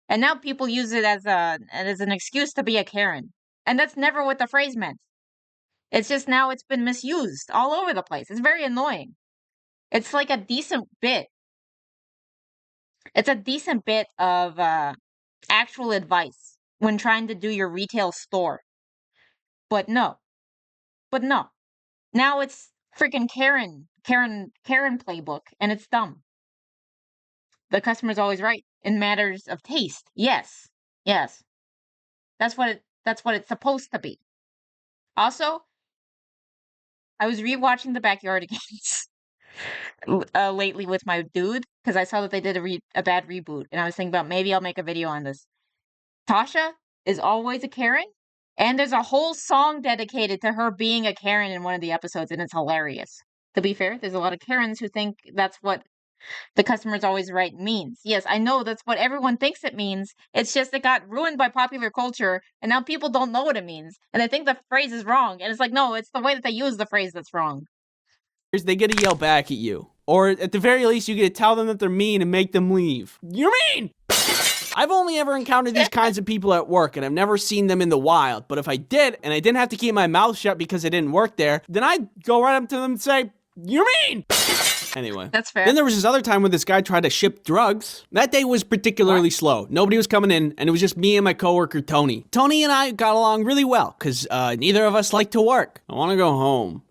And now people use it as an excuse to be a Karen. And that's never what the phrase meant. It's just now it's been misused all over the place. It's very annoying. It's like a decent bit. It's a decent bit of actual advice when trying to do your retail store. But no. Now it's freaking Karen playbook, and it's dumb. The customer's always right in matters of taste. Yes. That's what it's supposed to be. Also, I was rewatching The Backyardigans lately with my dude because I saw that they did a bad reboot, and I was thinking about maybe I'll make a video on this. Tasha is always a Karen, and there's a whole song dedicated to her being a Karen in one of the episodes, and it's hilarious. To be fair, there's a lot of Karens who think that's what the customer's always right means. Yes, I know that's what everyone thinks it means. It's just it got ruined by popular culture, and now people don't know what it means. And they think the phrase is wrong. And it's like, no, it's the way that they use the phrase that's wrong. They get to yell back at you. Or at the very least, you get to tell them that they're mean and make them leave. You're mean! I've only ever encountered these kinds of people at work, and I've never seen them in the wild. But if I did, and I didn't have to keep my mouth shut because I didn't work there, then I'd go right up to them and say, you're mean! Anyway. That's fair. Then there was this other time when this guy tried to ship drugs. That day was particularly slow. Nobody was coming in, and it was just me and my coworker, Tony. Tony and I got along really well, because neither of us like to work. I want to go home.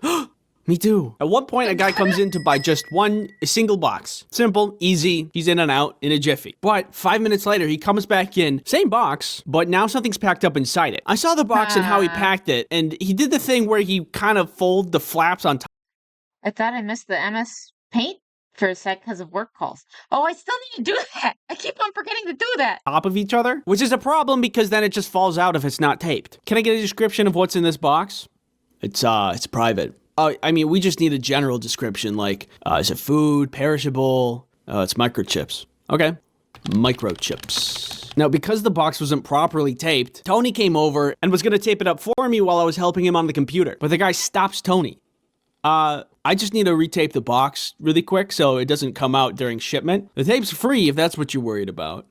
Me too. At one point, a guy comes in to buy just a single box. Simple, easy, he's in and out in a jiffy. But 5 minutes later, he comes back in, same box, but now something's packed up inside it. I saw the box and how he packed it, and he did the thing where he kind of folded the flaps on top. I thought I missed the MS Paint for a sec because of work calls. Oh, I still need to do that. I keep on forgetting to do that. Top of each other, which is a problem because then it just falls out if it's not taped. Can I get a description of what's in this box? It's private. I mean, we just need a general description, like, is it food, perishable? It's microchips. Okay. Microchips. Now, because the box wasn't properly taped, Tony came over and was going to tape it up for me while I was helping him on the computer. But the guy stops Tony. I just need to retape the box really quick so it doesn't come out during shipment. The tape's free if that's what you're worried about.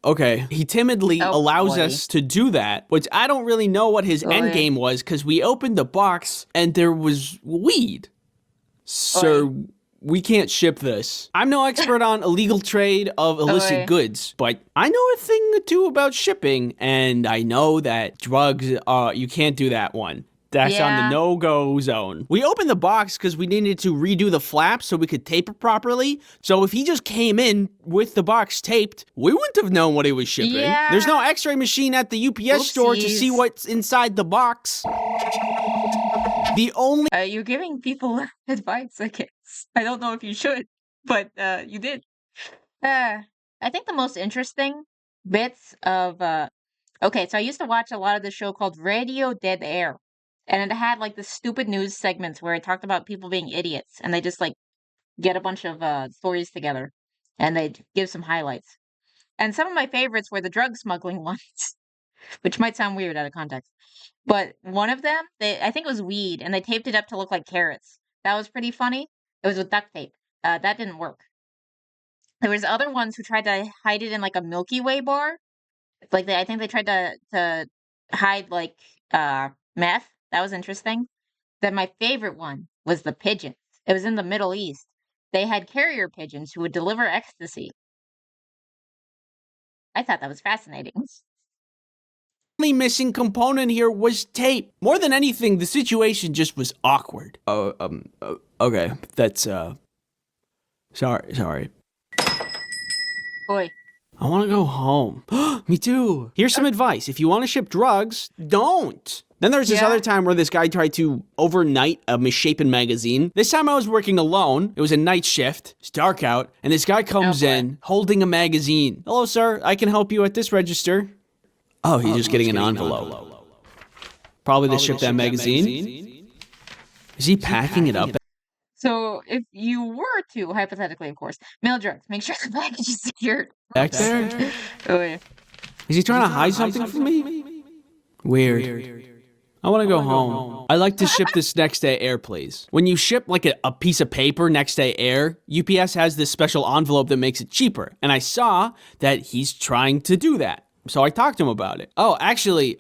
Okay. He timidly allows us to do that, which I don't really know what his end game was because we opened the box and there was weed. So we can't ship this. I'm no expert on illegal trade of illicit goods, but I know a thing or two about shipping, and I know that drugs, you can't do that one. That's on Yeah. the no-go zone. We opened the box because we needed to redo the flap so we could tape it properly. So if he just came in with the box taped, we wouldn't have known what he was shipping. Yeah. There's no x-ray machine at the UPS store to see Oopsies. what's inside the box. The only... You're giving people advice, I guess. I don't know if you should, but you did. I think the most interesting bits of okay, so I used to watch a lot of this show called Radio Dead Air, and it had like the stupid news segments where it talked about people being idiots, and they just like get a bunch of stories together, and they'd give some highlights. And some of my favorites were the drug smuggling ones, which might sound weird out of context. But one of them, I think it was weed, and they taped it up to look like carrots. That was pretty funny. It was with duct tape. That didn't work. There was other ones who tried to hide it in like a Milky Way bar. Like I think they tried to hide like meth. That was interesting. Then my favorite one was the pigeons. It was in the Middle East. They had carrier pigeons who would deliver ecstasy. I thought that was fascinating. only missing component here was tape. More than anything, the situation just was awkward. Okay, that's, sorry. Boy. I want to go home. Me too. Here's some advice. If you want to ship drugs, don't. Then there's this other time where this guy tried to overnight a misshapen magazine. This time I was working alone. It was a night shift. It's dark out. And this guy comes in holding a magazine. Hello, sir. I can help you at this register. Oh, he's just getting an envelope. Probably to ship that magazine. Is he packing it up? So if you were to, hypothetically, of course, mail drugs, make sure the package is secured. Back there? Oh, yeah. Is he trying to hide something from me? Weird. I want to go home. I like to ship this next day air, please. When you ship like a piece of paper next day air, UPS has this special envelope that makes it cheaper. And I saw that he's trying to do that. So I talked to him about it. Oh, actually,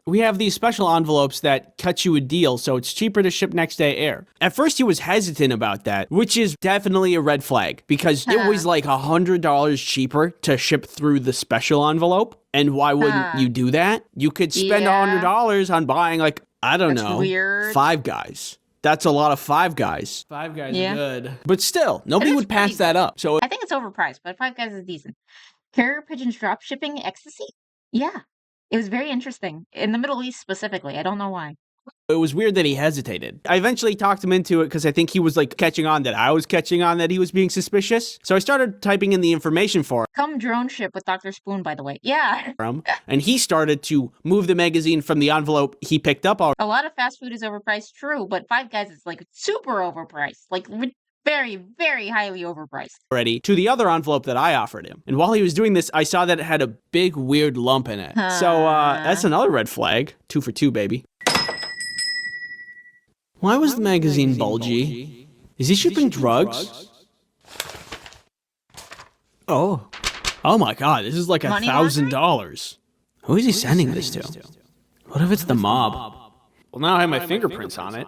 we have these special envelopes that cut you a deal, so it's cheaper to ship next day air. At first, he was hesitant about that, which is definitely a red flag, because it was like $100 cheaper to ship through the special envelope. And why wouldn't you do that? You could spend $100 on buying, like, I don't know, weird. Five Guys. That's a lot of Five Guys. Five Guys are good. But still, nobody would pass that up. So I think it's overpriced, but Five Guys is decent. Carrier pigeons drop shipping ecstasy? Yeah. It was very interesting. In the Middle East specifically. I don't know why. it was weird that he hesitated. I eventually talked him into it because I think he was like catching on that I was catching on that he was being suspicious. So I started typing in the information for Come drone ship with Dr. Spoon, by the way. Yeah. him. And he started to move the magazine from the envelope he picked up already. A lot of fast food is overpriced, true, but Five Guys is like super overpriced. Like very, very highly overpriced. To the other envelope that I offered him. And while he was doing this, I saw that it had a big weird lump in it. So that's another red flag. 2 for 2, baby. Why was the magazine bulgy? Is he shipping drugs? Oh my god, this is like $1,000. Who is he sending this to? What if it's the mob? Well, now I have my fingerprints on it.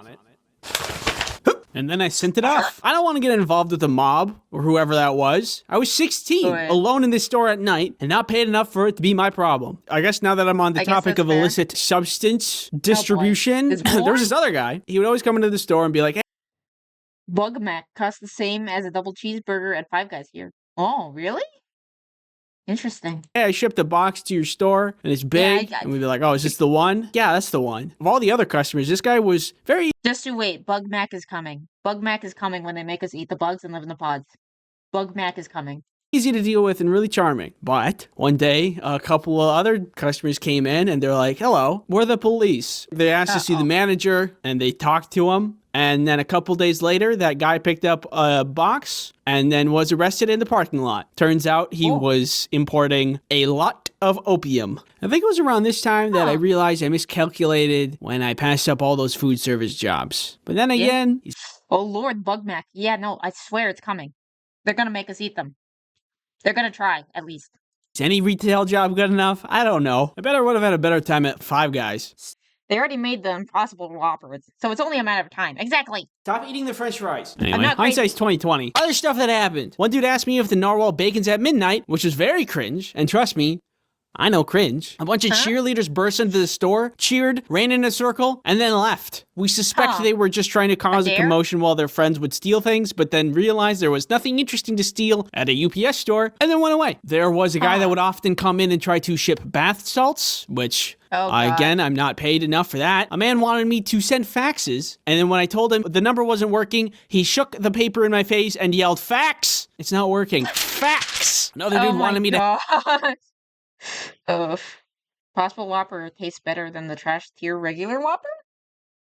And then I sent it off. I don't want to get involved with the mob or whoever that was. I was 16, alone in this store at night, and not paid enough for it to be my problem. I guess now that I'm on the topic of illicit substance distribution, there was this other guy. He would always come into the store and be like, hey. Bug Mac costs the same as a double cheeseburger at Five Guys here. Oh, really? Interesting. Hey, I shipped a box to your store, and it's big. And we'd be like, oh, is this the one? Yeah, that's the one. Of all the other customers, this guy was very... Just you wait. Bug Mac is coming. Bug Mac is coming when they make us eat the bugs and live in the pods. Bug Mac is coming. Easy to deal with and really charming. But one day, a couple of other customers came in, and they're like, hello, we're the police. They asked to see the manager, and they talked to him. And then a couple days later, that guy picked up a box and then was arrested in the parking lot. Turns out he was importing a lot of opium. I think it was around this time that I realized I miscalculated when I passed up all those food service jobs. But then again... Oh, Lord, Bug Mac. Yeah, no, I swear it's coming. They're going to make us eat them. They're going to try, at least. Is any retail job good enough? I don't know. I bet I would have had a better time at Five Guys. They already made the Impossible Whoppers, so it's only a matter of time. Exactly. Stop eating the french fries. Anyway, hindsight's 20/20. Other stuff that happened. One dude asked me if the narwhal bacon's at midnight, which was very cringe. And trust me, I know, cringe. A bunch of cheerleaders burst into the store, cheered, ran in a circle, and then left. We suspect they were just trying to cause a commotion while their friends would steal things, but then realized there was nothing interesting to steal at a UPS store, and then went away. There was a guy that would often come in and try to ship bath salts, which... again, I'm not paid enough for that. A man wanted me to send faxes, and then when I told him the number wasn't working, he shook the paper in my face and yelled, "Fax! It's not working. Fax!" Another dude wanted me to... Possible Whopper tastes better than the trash tier regular Whopper?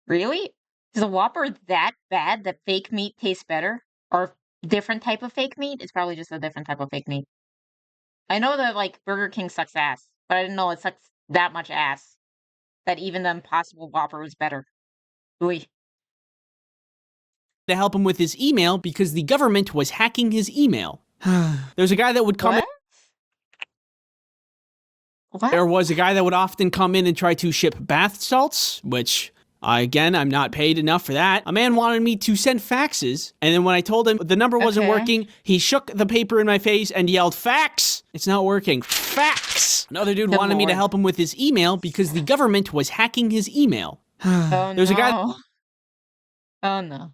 Really? Is a Whopper that bad that fake meat tastes better? Or different type of fake meat? It's probably just a different type of fake meat. I know that, like, Burger King sucks ass, but I didn't know it sucks that much ass that even the Impossible Whopper was better. Ooh. To help him with his email because the government was hacking his email. There's a guy that would come in. There was a guy that would often come in and try to ship bath salts, which, again, I'm not paid enough for that. A man wanted me to send faxes, and then when I told him the number wasn't working, he shook the paper in my face and yelled, "Fax! It's not working. Fax!" Another dude wanted me to help him with his email because the government was hacking his email. There's a guy... Oh, no.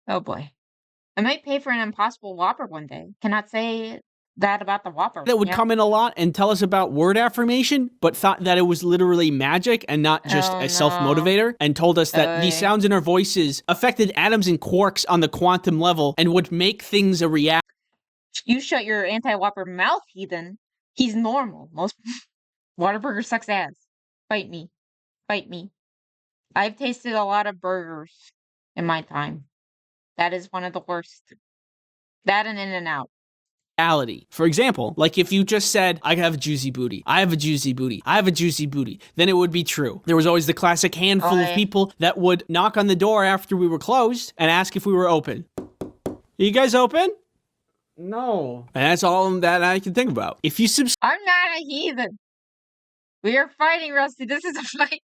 Oh, boy. I might pay for an Impossible Whopper one day. Cannot say that about the Whopper. That would come in a lot and tell us about word affirmation, but thought that it was literally magic and not just a self-motivator, and told us that these sounds in our voices affected atoms and quarks on the quantum level and would make things a reality. You shut your anti-Whopper mouth, heathen. He's normal. Most Whataburger sucks ass. Fight me. Fight me. I've tasted a lot of burgers in my time. That is one of the worst. That and In-N-Out. For example, like if you just said, "I have a juicy booty, I have a juicy booty, I have a juicy booty," then it would be true. There was always the classic handful of people that would knock on the door after we were closed and ask if we were open. "Are you guys open?" "No." And that's all that I can think about. If you I'm not a heathen. We are fighting, Rusty. This is a fight.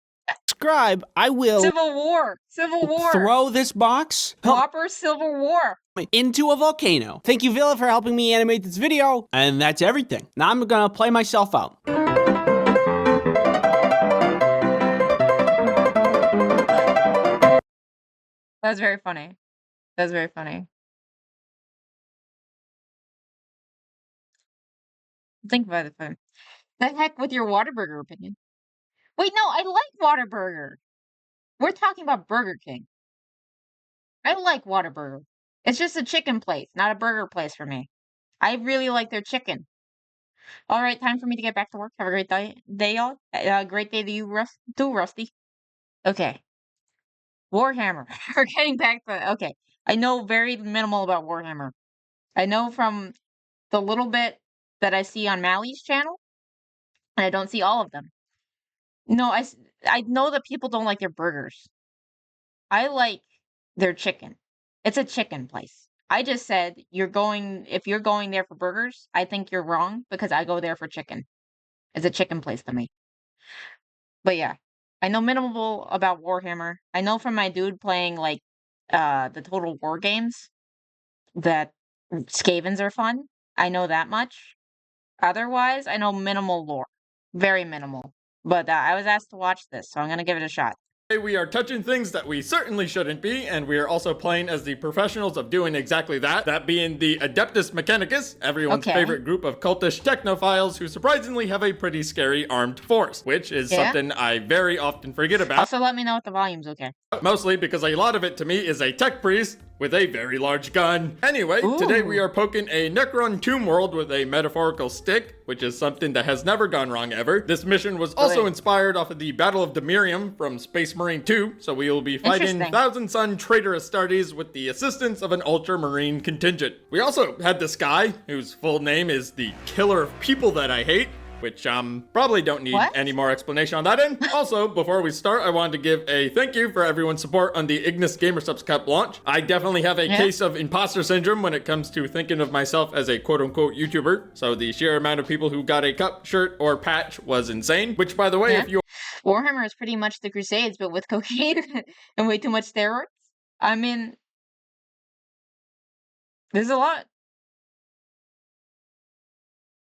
subscribe, I will Civil War. Civil War. throw this box Whopper Civil War into a volcano. Thank you, Villa, for helping me animate this video. And that's everything. Now I'm gonna play myself out. That's very funny. That's very funny. Think about it, fun. The heck with your Whataburger opinion? Wait, no, I like Whataburger. We're talking about Burger King. I like Whataburger. It's just a chicken place, not a burger place for me. I really like their chicken. All right, time for me to get back to work. Have a great day, y'all. Great day to you, Rusty. Okay. Warhammer. We're getting back to... Okay. I know very minimal about Warhammer. I know from the little bit that I see on Mally's channel, and I don't see all of them. No, I know that people don't like their burgers. I like their chicken. It's a chicken place. I just said if you're going there for burgers, I think you're wrong because I go there for chicken. It's a chicken place to me. But yeah, I know minimal about Warhammer. I know from my dude playing like the Total War games that Skavens are fun. I know that much. Otherwise, I know minimal lore. Very minimal. But I was asked to watch this, so I'm going to give it a shot. We are touching things that we certainly shouldn't be, and we are also playing as the professionals of doing exactly that. That being the Adeptus Mechanicus, everyone's favorite group of cultish technophiles who surprisingly have a pretty scary armed force, which is something I very often forget about. Also, let me know if the volume's okay. Mostly because a lot of it to me is a tech priest with a very large gun. Anyway, today we are poking a Necron tomb world with a metaphorical stick, which is something that has never gone wrong ever. This mission was also inspired off of the Battle of Demirium from Space Marine 2, so we will be fighting Thousand Sun Traitor Astartes with the assistance of an Ultramarine contingent. We also had this guy, whose full name is the Killer of People That I Hate, which probably don't need any more explanation on that end. Also, before we start, I wanted to give a thank you for everyone's support on the Ignis Gamersubs Cup launch. I definitely have a case of imposter syndrome when it comes to thinking of myself as a quote-unquote YouTuber, so the sheer amount of people who got a cup, shirt, or patch was insane, which, by the way, if you... Warhammer is pretty much the Crusades, but with cocaine and way too much steroids. I mean, there's a lot.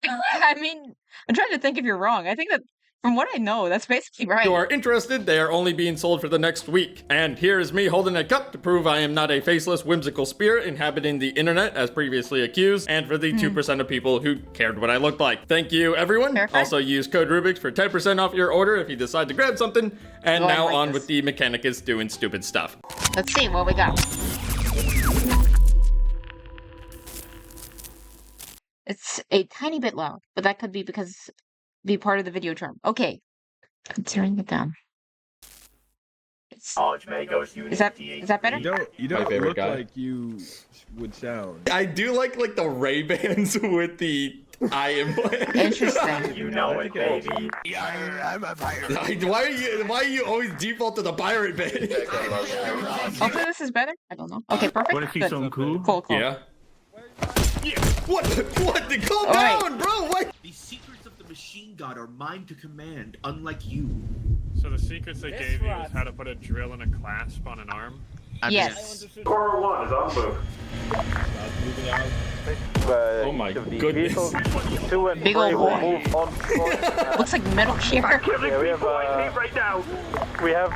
I mean, I'm trying to think if you're wrong. I think that from what I know, that's basically right. If you are interested, they are only being sold for the next week. And here is me holding a cup to prove I am not a faceless, whimsical spirit inhabiting the internet as previously accused, and for the 2% of people who cared what I looked like. Thank you, everyone. Perfect. Also use code Rubik's for 10% off your order if you decide to grab something. And Oh, I now like on this. with the Mechanicus doing stupid stuff. Let's see what we got. It's a tiny bit loud, but that could be because be part of the video term. Okay, I'm turning it down. Is that better? You don't favorite look guy. like you would sound. I do like the Ray-Bans with the eye implant. Interesting. You know it, baby. I'm a pirate. Why are you always default to the pirate bit? Hopefully this is better. I don't know. Okay, perfect. What if he's Good. so cool? Cool. Yeah. What? Calm Alright. down, bro. What? The secrets of the machine god are mine to command, unlike you. So the secrets they gave you is how to put a drill and a clasp on an arm? Yes. Core 1 is on move. Moving out. Oh my goodness. 2 and 3 Big old will boy. move on course. Looks like Metal Gear. Yeah, we have right now. We have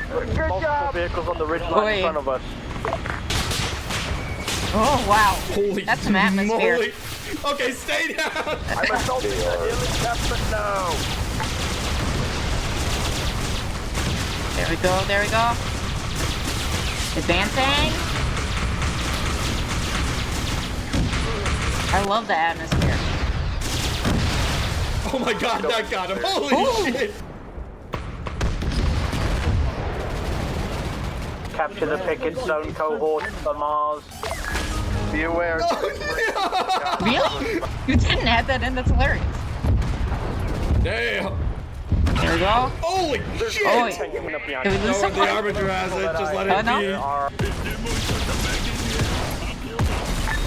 multiple vehicles on the ridge line in front of us. Oh wow. Holy That's some atmosphere. moly. Okay, stay down. I'm assaulting the alien captain now. There we go. There we go. Advancing. I love the atmosphere. Oh my god, that got him. Holy shit. Capture the picket zone cohort on Mars. Be aware. Really? You didn't add that in? That's hilarious. Damn. There we go. Holy shit. Oh, wait. Did we lose No, someone? the Arbiter has it. Just let it no? be. All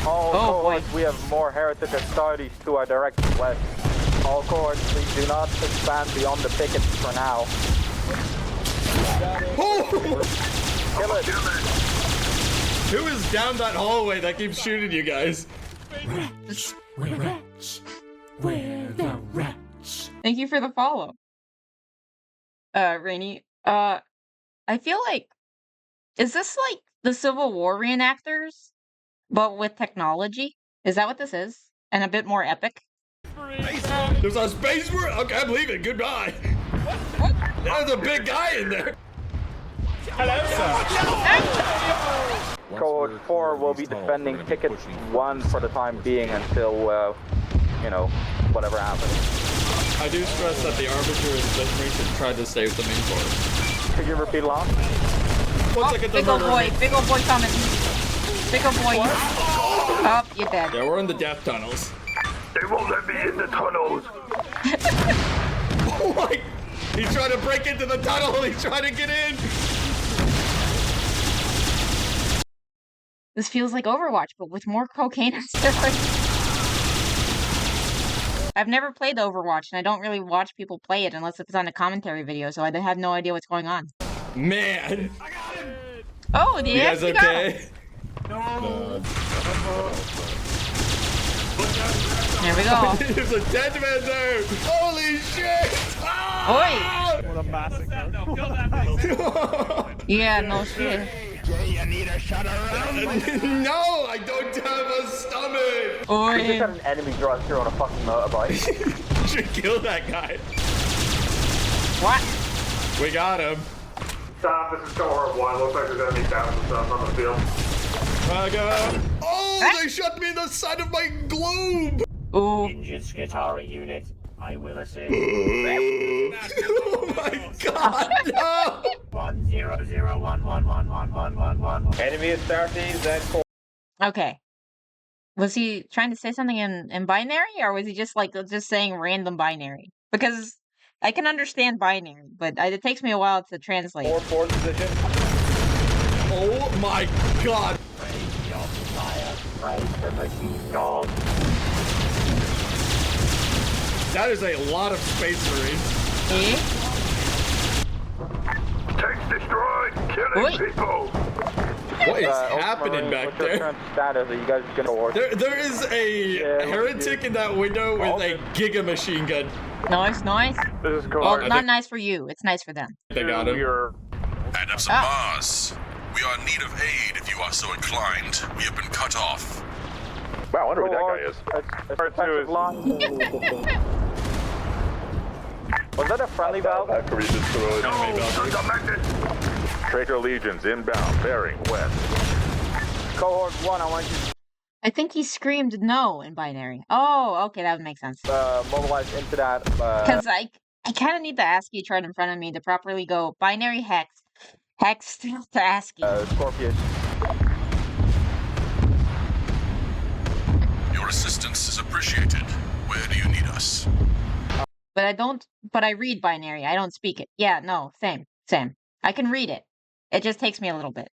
Oh, cohorts, we have more heretic Astartes to our direct west. All cohorts, please do not expand beyond the pickets for now. Kill it. Who is down that hallway that keeps shooting you guys? We're rats. We're the rats. Thank you for the follow. Rainy. I feel like, is this like the Civil War reenactors, but with technology? Is that what this is? And a bit more epic? There's a space war? Okay, I'm leaving. Goodbye. There's a big guy in there. Cohort 4 will be defending picket 1 for the time being until, you know, whatever happens. I do stress that the Arbiter and Sentry should try to save the main force. Could you repeat last? Big old boy coming. Big old boy. Oh, you're dead. Yeah, we're in the death tunnels. They won't let me in the tunnels. Oh my! He's trying to break into the tunnel. He's trying to get in. This feels like Overwatch, but with more cocaine and steroids. I've never played Overwatch, and I don't really watch people play it unless it's on a commentary video, so I have no idea what's going on. Man. Oh, the You guys okay? There we go. There's a dead man there. Holy shit! Oi! What a massacre. Yeah, no shit. You need a shut around. No, I don't have a stomach. Oi! We just had an enemy drive through on a fucking motorbike. You should kill that guy. What? We got him. Stop, this is cohort 1. Looks like there's enemy thousands of stuff on the field. Oh, they shot me in the side of my globe. Ooh. Engine Skitari unit, I will assist. Oh my god, no! 100111111. Enemy Astartes at core. Okay. Was he trying to say something in binary, or was he just saying random binary? Because I can understand binary, but it takes me a while to translate. Forward position. Oh my god. That is a lot of space marines. Tanks destroyed, killing people. What is happening back there? Status? Are you guys gonna work? There is a heretic in that window with a giga machine gun. Nice, nice. This is Well, not nice for you. It's nice for them. They got him. Adepts of Mars, we are in need of aid if you are so inclined. We have been cut off. Wow, I wonder who that guy is. Was that a friendly valve? Valkyrie destroyed. Traitor legions inbound, bearing west. Cohort 1, I want you I think he screamed no in binary. Oh, okay, that would make sense. to mobilize into that. Because I kind of need the ASCII chart in front of me to properly go binary hex to ASCII. Scorpius. Your assistance is appreciated. Where do you need us? But I read binary. I don't speak it. Yeah, no, same. I can read it. It just takes me a little bit.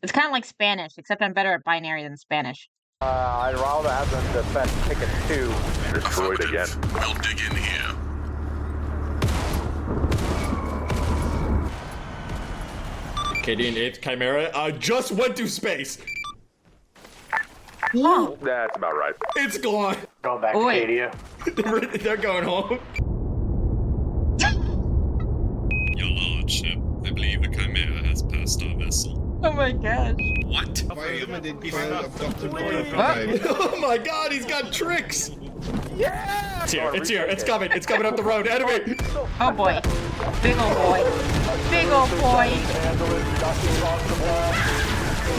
It's kind of like Spanish, except I'm better at binary than Spanish. I'd rather have them defend ticket 2. Destroyed again. We'll dig in here. Acadian 8th Chimera just went to space. Oh. That's about right. It's gone. Go back to Acadia. They're going home. Your lordship, I believe a chimera has passed our vessel. Oh my gosh. What? Oh my god, he's got tricks! Yeah! It's here, it's coming up the road, enemy! Oh boy. Big old boy.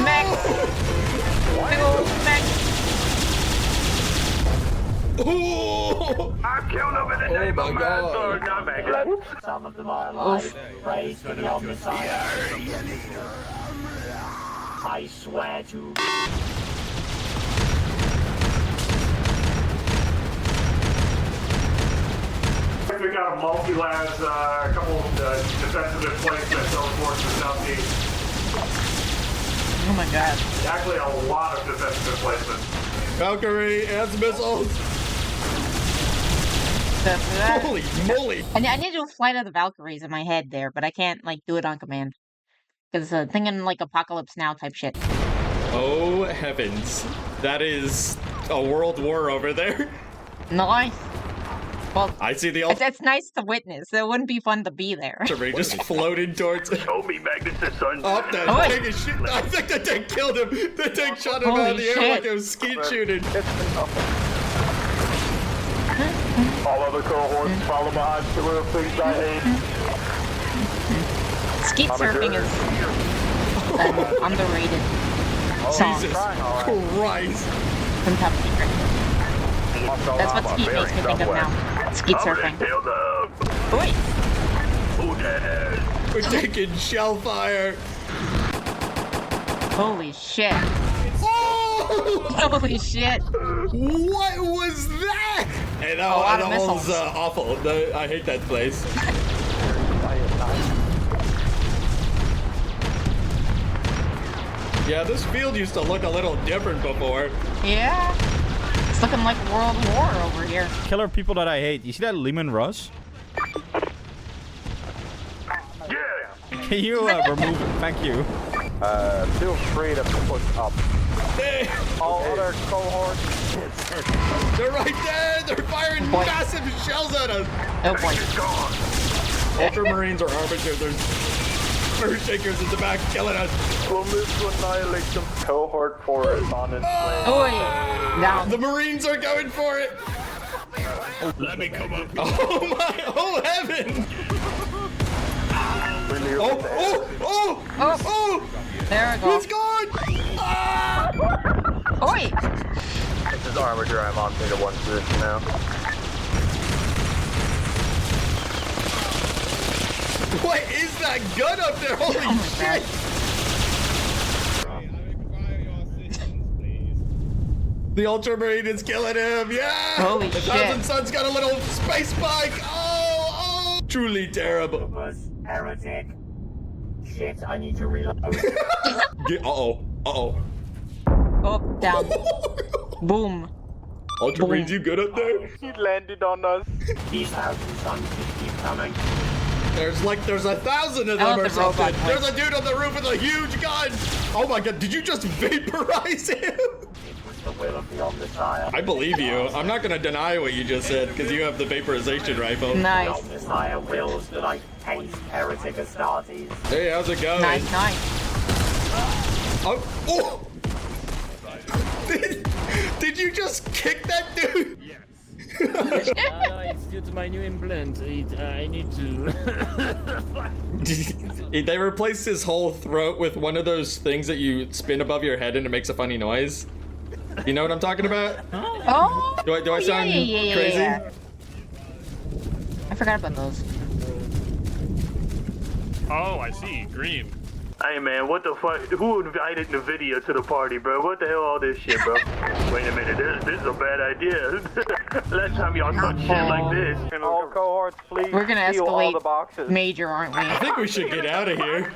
Mech. Big old mech. Oh! I've killed him in the name of God. Some of them are alive. Praise to the Omnissiah. I swear to. We got a multi-labs, a couple of defensive placements over towards the southeast. Oh my god. Actually, a lot of defensive placements. Valkyrie has missiles! Holy moly! I need to do a flight of the Valkyries in my head there, but I can't like do it on command. Because thinking like Apocalypse Now type shit. Oh heavens. That is a world war over there. Nice. Well, I see the it's nice to witness. It wouldn't be fun to be there. just floating towards it. Show me, Magnus' son. Oh, the tank is shooting. I think the tank killed him. The tank shot him out of the air like it was skeet shooting. All other cohorts follow behind two of the things I hate. Skeet surfing is an underrated song. Jesus Christ. From Top Secret. That's what Skeet makes me think of now. Skeet surfing. Wait. We're taking shell fire. Holy shit. Oh! Holy shit. What was that? Hey, that hole's awful. I hate that place. Yeah, this field used to look a little different before. Yeah. It's looking like World War over here. Killer people that I hate. You see that Lehman Russ? Yeah! Can you remove it? Thank you. Feel free to push up. Hey. All other cohorts. They're right there! They're firing massive shells at us! Oh boy. Ultramarines are arbiters. There's first shakers in the back killing us. We'll move to annihilate them. Cohort 4 is on its way. Oh, now the Marines are going for it! Let me come up. Oh my, oh heaven! Oh! There we go. It's gone! Ah! Oi! This is Armature. I'm on Theta 1 position now. What is that gun up there? Holy shit! The Ultramarine is killing him! Yeah! Holy the shit. Thousand Sun's got a little space bike! Oh! Truly terrible. Heretic. Shit, I need to reload. Uh-oh. Up, down. Boom. Ultramarines, you good up there? He landed on us. These Thousand Suns keep coming. There's 1,000 of them or something. There's a dude on the roof with a huge gun. Oh my god, did you just vaporize him? the will of the Omnissiah. I believe you. I'm not gonna deny what you just said because you have the vaporization rifle. Nice. The Omnissiah wills that I taste heretic Astartes. Hey, how's it going? Nice. Oh! Did you just kick that dude? Yes. It's due to my new implant. I need to. They replaced his whole throat with one of those things that you spin above your head and it makes a funny noise. You know what I'm talking about? Oh. Do I sound crazy? Yeah. I forgot about those. Oh, I see. Green. Hey man, what the fuck? Who invited NVIDIA to the party, bro? What the hell all this shit, bro? Wait a minute, this is a bad idea. Last time y'all touched shit like this. All cohorts, please. We're gonna seal all the escalate boxes. major, aren't we? I think we should get out of here.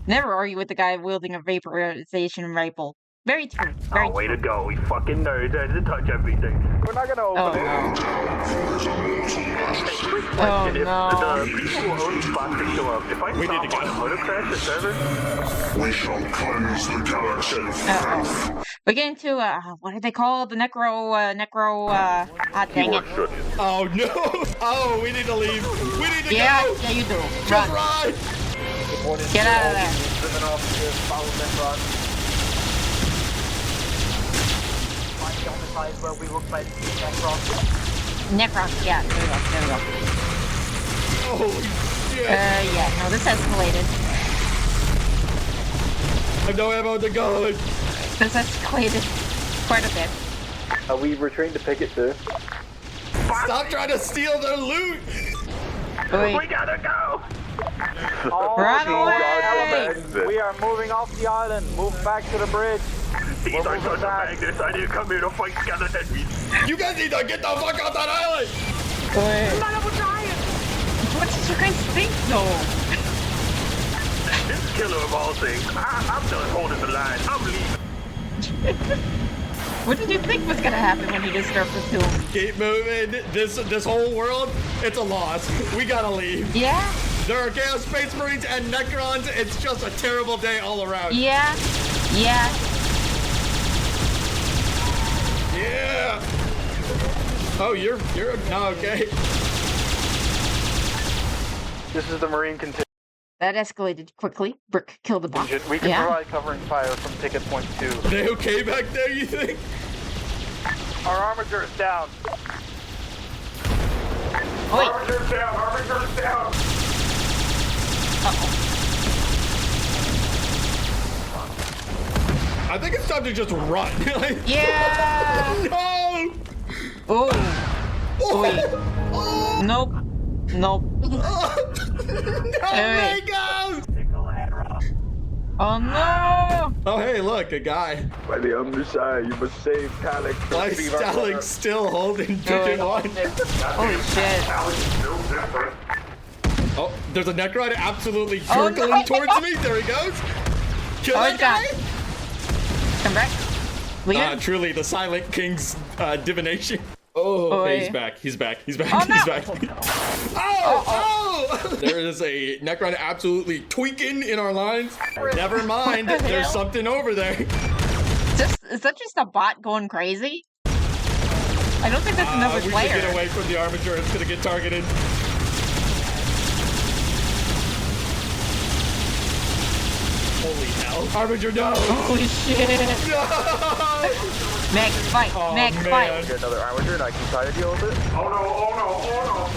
Never argue with the guy wielding a vaporization rifle. Very true. Very way to go, we fucking nerds. I had to touch everything. We're not gonna open it. Oh If no. the people who own spots to show up, if I stop on motor crash the server, we shall cleanse the galaxy. We're getting to what did they call the necro dang it. Oh no! Oh, we need to leave. We need to go. Yeah, you do. Run. Get out of there. Driven off the Parliament run. The Omnissiah is where we will play the Necron. Necron, yeah, there we go. Holy shit! Yeah, no, this escalated. I have no ammo to go. This escalated quite a bit. We retreating to picket too. Stop trying to steal their loot! we gotta go! Run away! We are moving off the island. Move back to the bridge. These are sons of magnets. I didn't come here to fight skeletons. You guys need to get the fuck off that island! What did you guys think, though? This killer of all things. I'm done holding the line. I'm leaving. What did you think was gonna happen when you just start pursuing? Keep moving. This whole world, it's a loss. We gotta leave. Yeah? There are Chaos Space Marines and Necrons. It's just a terrible day all around. Yeah. Yeah. Yeah. Oh, you're no okay. This is the Marine contingent. That escalated quickly. Brick killed the bot. We can provide covering fire from ticket point 2. Are they okay back there, you think? Our armature is down. Armature down. Armature down. I think it's time to just run. Yeah. No. Oh. Wait. Nope. Nope. Hey, go! Oh no! Oh hey, look, a guy. By the Omnissiah, you must save Calix. Why is Stalin still holding Chicken One? Holy shit. Oh, there's a Necron absolutely gurgling towards me. There he goes. Kill that guy. Come back. Truly, the Silent King's divination. Oh, hey, he's back. He's back. He's back. Oh, no. He's back. Oh! There is a Necron absolutely tweaking in our lines. Never mind. There's something over there. Is that just a bot going crazy? I don't think that's another we player. should get away from the armature. It's gonna get targeted. Holy hell. Armature, no! Holy shit! No! Meg, fight! Meg, fight! Get another armature and I can try to deal with it. Oh no, oh no, oh no!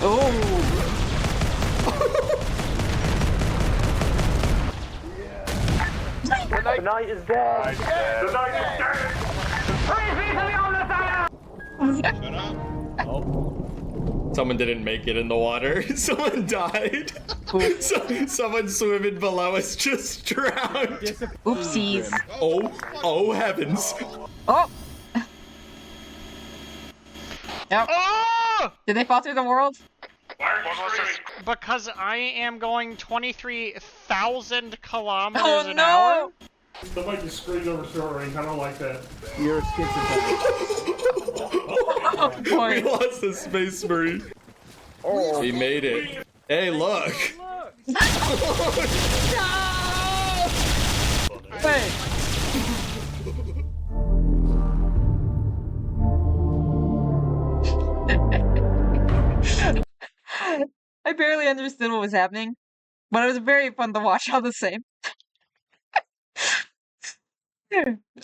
Oh! The knight is dead! The knight is dead! Praise be to the Omnissiah! Someone didn't make it in the water. Someone died. Someone swimming below us just drowned. Oopsies. Oh heavens. Oh! Yep. Oh! Did they fall through the world? Because I am going 23,000 kilometers Oh, an no! hour. Somebody just screamed over shore. I don't like that. You're a schizophrenic. Oh, boy. We lost the Space Marine. Oh. We made it. Hey, look. Wait. fully understood what was happening, but it was very fun to watch all the same.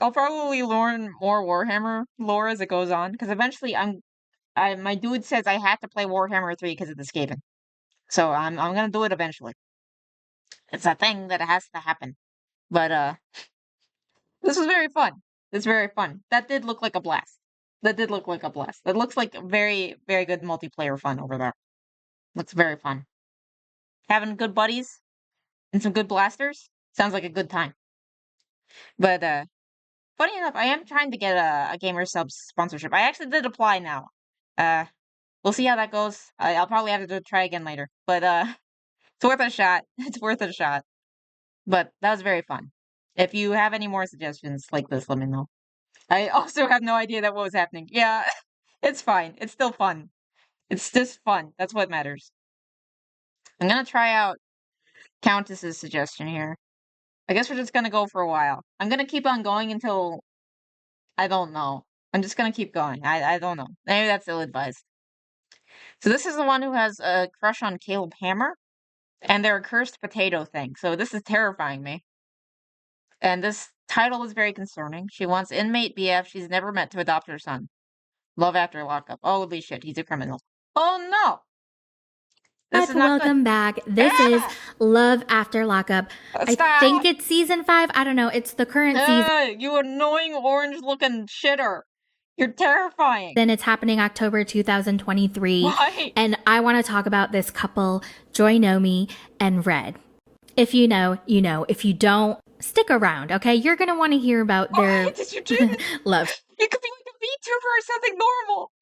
I'll probably learn more Warhammer lore as it goes on, because eventually my dude says I have to play Warhammer 3 because of the Skaven. So I'm gonna do it eventually. It's a thing that has to happen. But this was very fun. It's very fun. That did look like a blast. That did look like a blast. That looks like very, very good multiplayer fun over there. Looks very fun. Having good buddies and some good blasters sounds like a good time. But funny enough, I am trying to get a Gamer Subs sponsorship. I actually did apply now. We'll see how that goes. I'll probably have to try again later. But it's worth a shot. It's worth a shot. But that was very fun. If you have any more suggestions like this, let me know. I also have no idea what was happening. Yeah, it's fine. It's still fun. It's just fun. That's what matters. I'm gonna try out Countess's suggestion here. I guess we're just gonna go for a while. I'm gonna keep on going until I don't know. I'm just gonna keep going. I don't know. Maybe that's ill-advised. So this is the one who has a crush on Caleb Hammer, and they're a cursed potato thing. So this is terrifying me. And this title is very concerning. She wants inmate BF she's never met to adopt her son. Love after lockup. Holy shit, he's a criminal. Oh no! This is not Welcome back. This is Love After Lockup. Stop. I think it's season 5. I don't know. It's the current season. You annoying orange-looking shitter. You're terrifying. Then it's happening October 2023. Why? And I want to talk about this couple, Joy Nomi and Red. If you know, you know. If you don't, stick around, okay? You're going to want to hear about their love. You could be like a VTuber or something normal.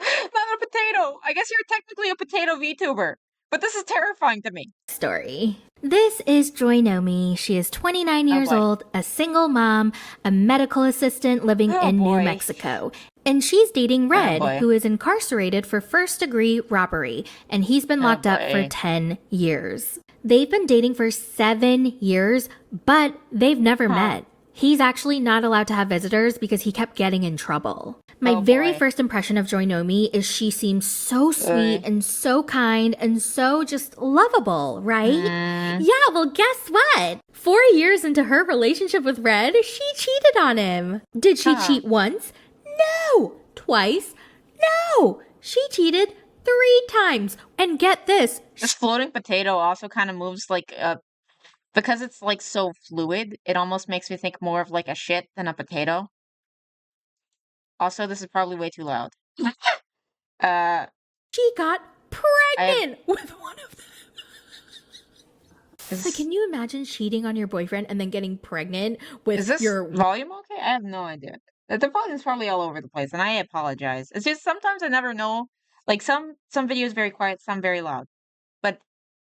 Not a potato. I guess you're technically a potato VTuber. But this is terrifying to me. Story. This is Joy Nomi. She is 29 years old, a single mom, a medical assistant living in New Mexico. And she's dating Red, who is incarcerated for first-degree robbery, and he's been locked up for 10 years. They've been dating for 7 years, but they've never met. He's actually not allowed to have visitors because he kept getting in trouble. My very first impression of Joy Nomi is she seems so sweet and so kind and so just lovable, right? Yeah, well, guess what? 4 years into her relationship with Red, she cheated on him. Did she cheat once? No. Twice? No. She cheated 3 times. And get this. This floating potato also kind of moves like because it's like so fluid, it almost makes me think more of like a shit than a potato. Also, this is probably way too loud. She got pregnant with one of them. Like, can you imagine cheating on your boyfriend and then getting pregnant with your volume okay? I have no idea. The volume's probably all over the place, and I apologize. It's just sometimes I never know. Like some videos very quiet, some very loud. But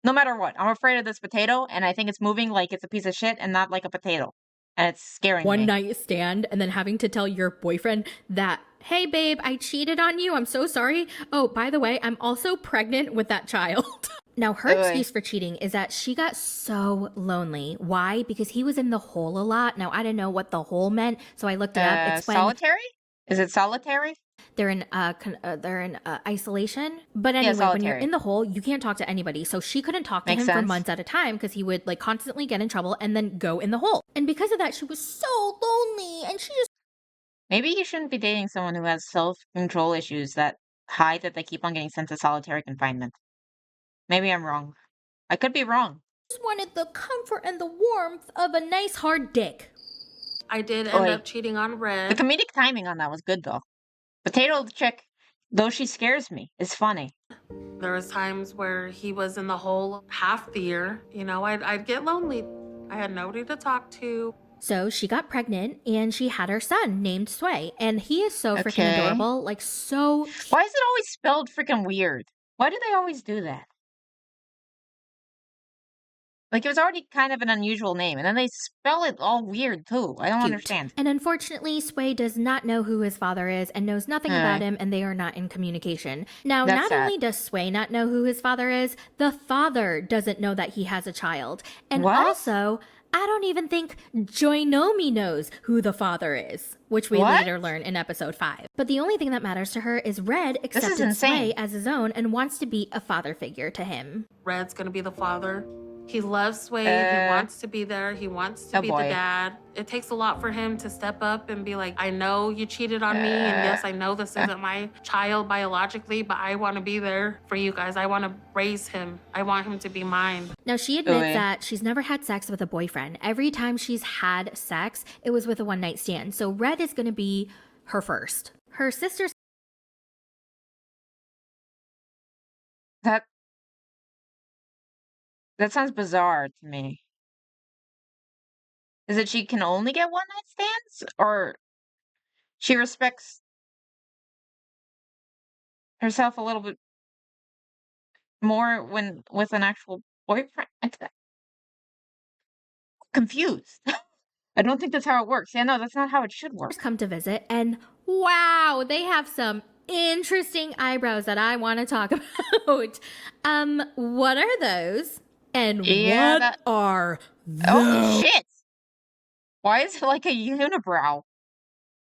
no matter what, I'm afraid of this potato, and I think it's moving like it's a piece of shit and not like a potato. And it's scaring me. One night stand and then having to tell your boyfriend that, hey babe, I cheated on you. I'm so sorry. Oh, by the way, I'm also pregnant with that child. Now, her excuse for cheating is that she got so lonely. Why? Because he was in the hole a lot. Now, I didn't know what the hole meant, so I looked it up. It's solitary? Is it solitary? They're in isolation. But anyway, when you're in the hole, you can't talk to anybody. So she couldn't talk to him for months at a time because he would like constantly get in trouble and then go in the hole. And because of that, she was so lonely and she just... Maybe you shouldn't be dating someone who has self-control issues that hide that they keep on getting sent to solitary confinement. Maybe I'm wrong. I could be wrong. Just wanted the comfort and the warmth of a nice hard dick. I did end up cheating on Red. The comedic timing on that was good though. Potato chick, though she scares me, is funny. There was times where he was in the hole half the year. You know, I'd get lonely. I had nobody to talk to. So she got pregnant and she had her son named Sway. And he is so freaking adorable. Like so... Why is it always spelled freaking weird? Why do they always do that? Like, it was already kind of an unusual name, and then they spell it all weird, too. I don't understand. And unfortunately, Sway does not know who his father is and knows nothing about him, and they are not in communication. Now, not only does Sway not know who his father is, the father doesn't know that he has a child. And also, I don't even think Joinomi knows who the father is, which we later learn in episode 5. But the only thing that matters to her is Red accepted Sway as his own and wants to be a father figure to him. Red's gonna be the father. He loves Sway. He wants to be there. He wants to be the dad. It takes a lot for him to step up and be like, I know you cheated on me, and yes, I know this isn't my child biologically, but I want to be there for you guys. I want to raise him. I want him to be mine. Now, she admits that she's never had sex with a boyfriend. Every time she's had sex, it was with a one-night stand. So Red is going to be her first. Her sister's... That sounds bizarre to me. Is it she can only get one-night stands? Or she respects herself a little bit more when with an actual boyfriend? I'm confused. I don't think that's how it works. Yeah, no, that's not how it should work. Come to visit, and wow, they have some interesting eyebrows that I want to talk about. What are those? And what are those? Oh, shit! Why is it like a unibrow?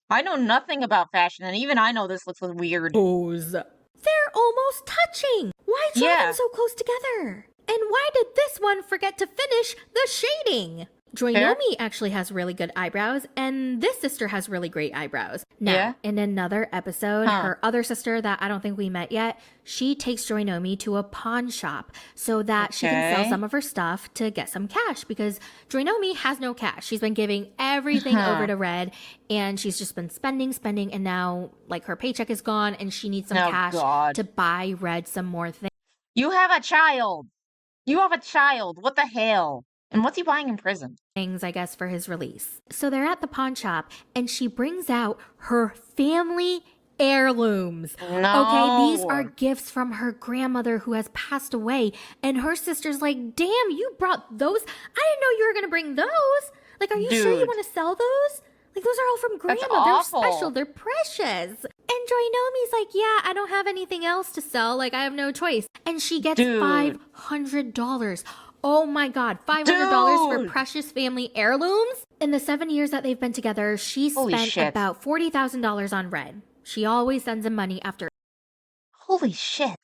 I know nothing about fashion, and even I know this looks weird. They're almost touching! Why draw them so close together? And why did this one forget to finish the shading? Joinomi actually has really good eyebrows, and this sister has really great eyebrows. Now, in another episode, her other sister that I don't think we met yet, she takes Joinomi to a pawn shop so that she can sell some of her stuff to get some cash, because Joinomi has no cash. She's been giving everything over to Red, and she's just been spending, and now, like, her paycheck is gone, and she needs some cash to buy Red some more things. You have a child! You have a child! What the hell? And what's he buying in prison? Things, I guess, for his release. So they're at the pawn shop, and she brings out her family heirlooms. No. Okay, these are gifts from her grandmother who has passed away. And her sister's like, damn, you brought those? I didn't know you were going to bring those. Like, are you sure you want to sell those? Like, those are all from grandma. They're special. They're precious. And Joinomi's like, yeah, I don't have anything else to sell. Like, I have no choice. And she gets $500. Oh my God, $500 for precious family heirlooms? In the 7 years that they've been together, she spent about $40,000 on Red. She always sends him money after. Holy shit.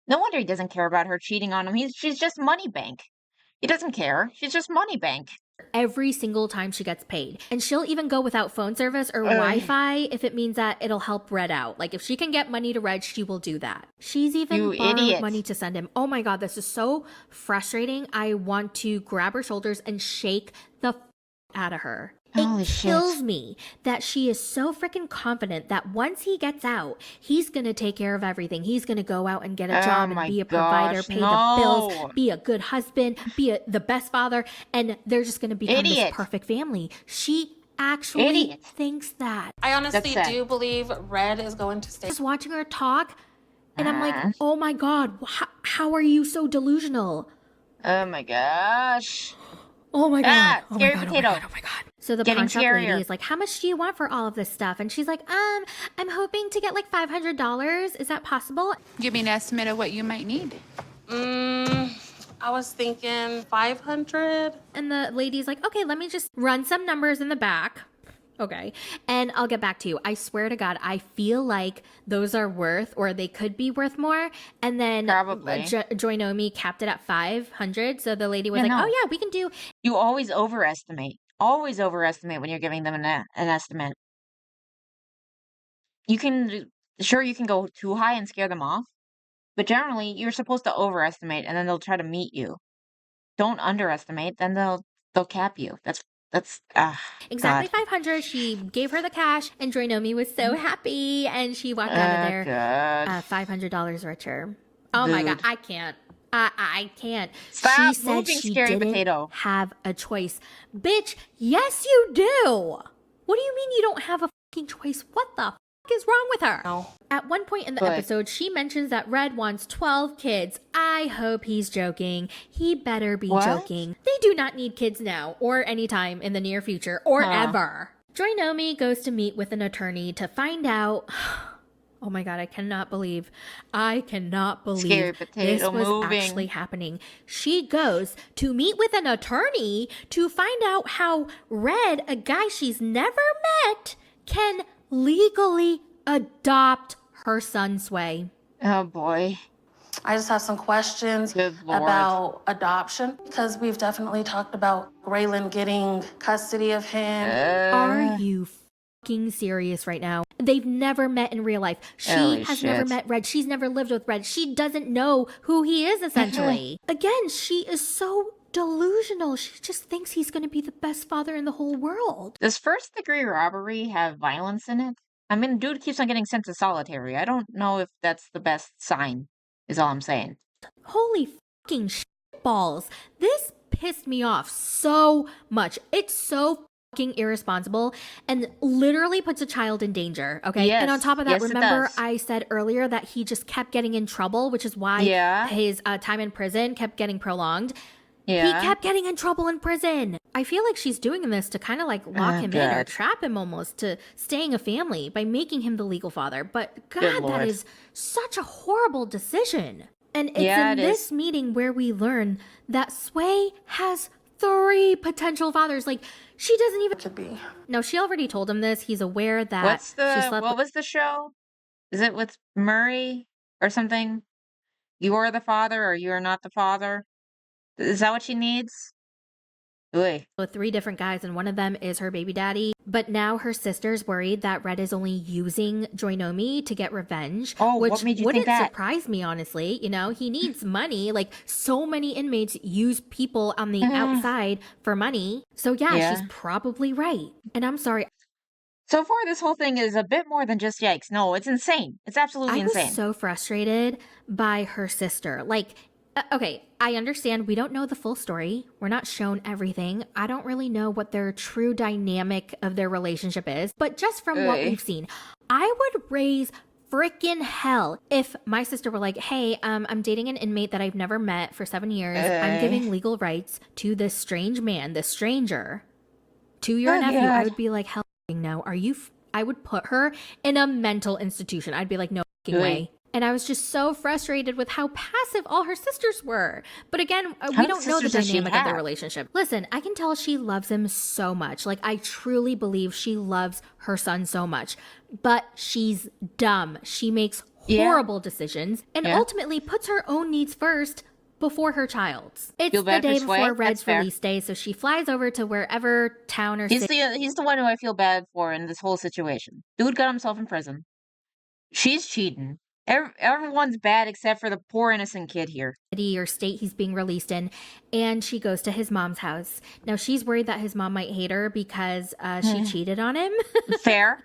No wonder he doesn't care about her cheating on him. She's just money bank. He doesn't care. She's just money bank. Every single time she gets paid. And she'll even go without phone service or Wi-Fi if it means that it'll help Red out. Like, if she can get money to Red, she will do that. She's even borrowed money to send him. Oh my God, this is so frustrating. I want to grab her shoulders and shake the out of her. It kills me that she is so freaking confident that once he gets out, he's going to take care of everything. He's going to go out and get a job and be a provider, pay the bills, be a good husband, be the best father, and they're just going to become this perfect family. She actually thinks that. I honestly do believe Red is going to stay. Just watching her talk, and I'm like, oh my God, how are you so delusional? Oh my gosh. Oh my God. Oh my God. Oh my God. So the pawn shop lady is like, how much do you want for all of this stuff? And she's like, I'm hoping to get like $500. Is that possible? Give me an estimate of what you might need. I was thinking 500. And the lady's like, okay, let me just run some numbers in the back. Okay. And I'll get back to you. I swear to God, I feel like those are worth, or they could be worth more. And then Joinomi capped it at 500. So the lady was like, oh yeah, we can do. You always overestimate. Always overestimate when you're giving them an estimate. You can go too high and scare them off. But generally, you're supposed to overestimate, and then they'll try to meet you. Don't underestimate, then they'll cap you. That's exactly 500. She gave her the cash, and Joinomi was so happy, and she walked out of there $500 richer. Oh my God, I can't. I can't. Stop she said moving, she scary didn't potato. have a choice. Bitch, yes you do. What do you mean you don't have a fucking choice? What the fuck is wrong with her? No. At one point in the episode, she mentions that Red wants 12 kids. I hope he's joking. He better be joking. They do not need kids now, or anytime in the near future, or ever. Joinomi goes to meet with an attorney to find out... Oh my God, I cannot believe Scary this potato was moving. actually happening. She goes to meet with an attorney to find out how Red, a guy she's never met, can legally adopt her son Sway. Oh boy. I just have some questions about adoption because we've definitely talked about Raylan getting custody of him. Are you fucking serious right now? They've never met in real life. She has never met Red. She's never lived with Red. She doesn't know who he is, essentially. Again, she is so delusional. She just thinks he's going to be the best father in the whole world. Does first-degree robbery have violence in it? I mean, dude keeps on getting sent to solitary. I don't know if that's the best sign, is all I'm saying. Holy fucking shitballs. This pissed me off so much. It's so fucking irresponsible and literally puts a child in danger, okay? Yes. And on top of that, Yes, it remember does. I said earlier that he just kept getting in trouble, which is why his time in prison kept getting prolonged. Yeah. He kept getting in trouble in prison. I feel like she's doing this to kind of like lock him in or trap him almost to staying a family by making him the legal father. But God, that is such a horrible decision. And it's in this meeting where we learn that Sway has 3 potential fathers. Like, she doesn't even... Could be. No, she already told him this. He's aware that What was the show? Is it with Murray or something? You are the father or you are not the father? Is that what she needs? with 3 different guys, and one of them is her baby daddy. But now her sister's worried that Red is only using Joinomi to get revenge, which what made you wouldn't think that? surprise me, honestly. You know, he needs money. Like, so many inmates use people on the outside for money. So yeah, she's probably right. And I'm sorry. So far, this whole thing is a bit more than just yikes. No, it's insane. It's absolutely insane. I was so frustrated by her sister. Like, okay, I understand we don't know the full story. We're not shown everything. I don't really know what their true dynamic of their relationship is. But just from what we've seen, I would raise freaking hell if my sister were like, hey, I'm dating an inmate that I've never met for 7 years. I'm giving legal rights to this strange man, this stranger, to your nephew. I would be like, hell no. Are you... I would put her in a mental institution. I'd be like, no way. And I was just so frustrated with how passive all her sisters were. But again, we don't know the dynamic of their relationship. Listen, I can tell she loves him so much. Like, I truly believe she loves her son so much. But she's dumb. She makes horrible decisions and ultimately puts her own needs first before her child's. It's the day before Red's release day, so she flies over to wherever town or city. He's the one who I feel bad for in this whole situation. Dude got himself in prison. She's cheating. Everyone's bad except for the poor innocent kid here. Or state he's being released in, and she goes to his mom's house. Now she's worried that his mom might hate her because she cheated on him. Fair.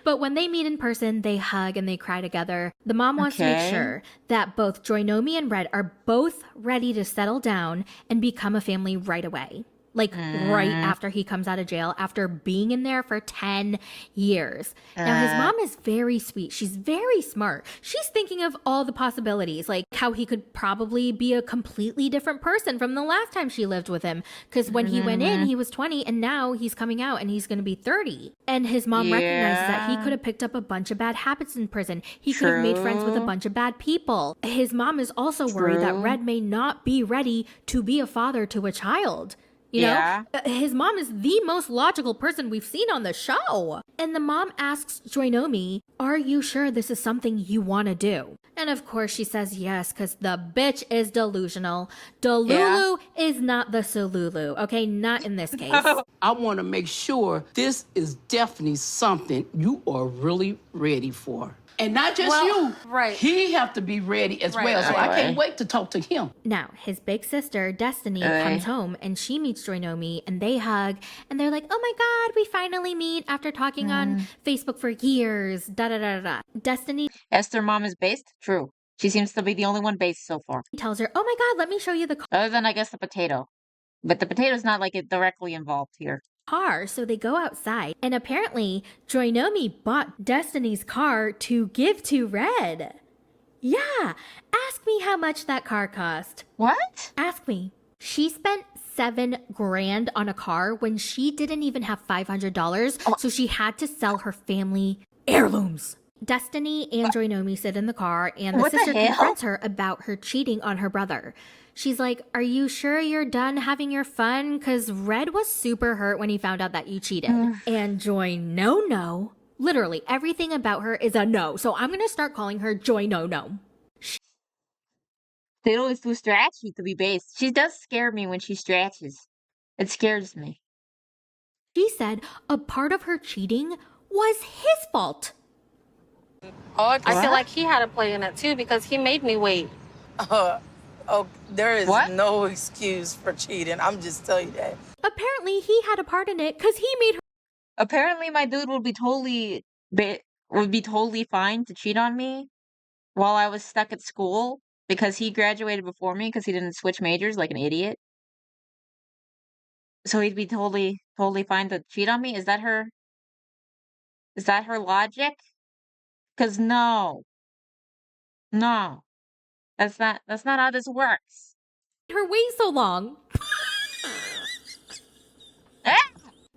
But when they meet in person, they hug and they cry together. The mom wants to make sure that both Joinomi and Red are both ready to settle down and become a family right away. Like, right after he comes out of jail, after being in there for 10 years. Now, his mom is very sweet. She's very smart. She's thinking of all the possibilities, like how he could probably be a completely different person from the last time she lived with him. Because when he went in, he was 20, and now he's coming out and he's going to be 30. And his mom recognizes that he could have picked up a bunch of bad habits in prison. He could have made friends with a bunch of bad people. His mom is also worried that Red may not be ready to be a father to a child. You know, his mom is the most logical person we've seen on the show. And the mom asks Joinomi, are you sure this is something you want to do? And of course she says yes, because the bitch is delusional. Delulu is not the Sululu, okay? Not in this case. I want to make sure this is definitely something you are really ready for. And not just you. Right. He have to be ready as well. So I can't wait to talk to him. Now, his big sister, Destiny, comes home and she meets Joinomi and they hug and they're like, oh my God, we finally meet after talking on Facebook for years. Destiny. Esther mom is based? True. She seems to be the only one based so far. He tells her, oh my God, let me show you the car. Other than, I guess, the potato. But the potato's not like it directly involved here. So they go outside, and apparently Joinomi bought Destiny's car to give to Red. Yeah, ask me how much that car cost. What? Ask me. She spent $7,000 on a car when she didn't even have $500, so she had to sell her family heirlooms. Destiny and Joinomi sit in the car, and the What the sister hell? confronts her about her cheating on her brother. She's like, are you sure you're done having your fun? Because Red was super hurt when he found out that you cheated. And Joy No, literally everything about her is a no. So I'm going to start calling her Joy No. Diddle is too stretchy to be based. She does scare me when she stretches. It scares me. She said a part of her cheating was his fault. I feel like he had a play in it too because he made me wait. There is no excuse for cheating. I'm just telling you that. Apparently, he had a part in it because he made her. Apparently, my dude would be totally fine to cheat on me while I was stuck at school because he graduated before me because he didn't switch majors like an idiot. So he'd be totally fine to cheat on me. Is that her logic? Because no, that's not how this works. Her wait so long.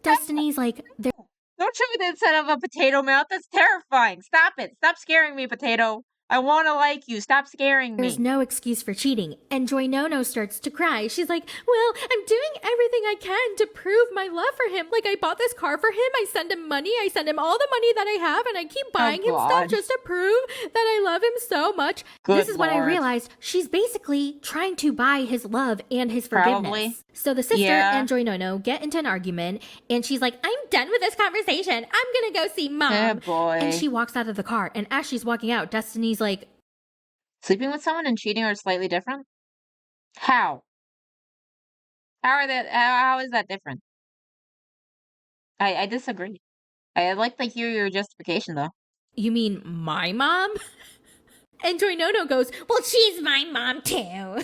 Destiny's like, don't show me the inside of a potato mouth. That's terrifying. Stop it. Stop scaring me, potato. I want to like you. Stop scaring me. There's no excuse for cheating. And Joy No starts to cry. She's like, well, I'm doing everything I can to prove my love for him. Like, I bought this car for him. I send him money. I send him all the money that I have. And I keep buying him stuff just to prove that I love him so much. This is when I realized she's basically trying to buy his love and his forgiveness. Probably. So the sister and Joy No get into an argument. And she's like, I'm done with this conversation. I'm going to go see mom. Oh, boy. And she walks out of the car. And as she's walking out, Destiny's like, sleeping with someone and cheating are slightly different? How? How is that different? I disagree. I'd like to hear your justification though. You mean my mom? And Joy No goes, well, she's my mom too.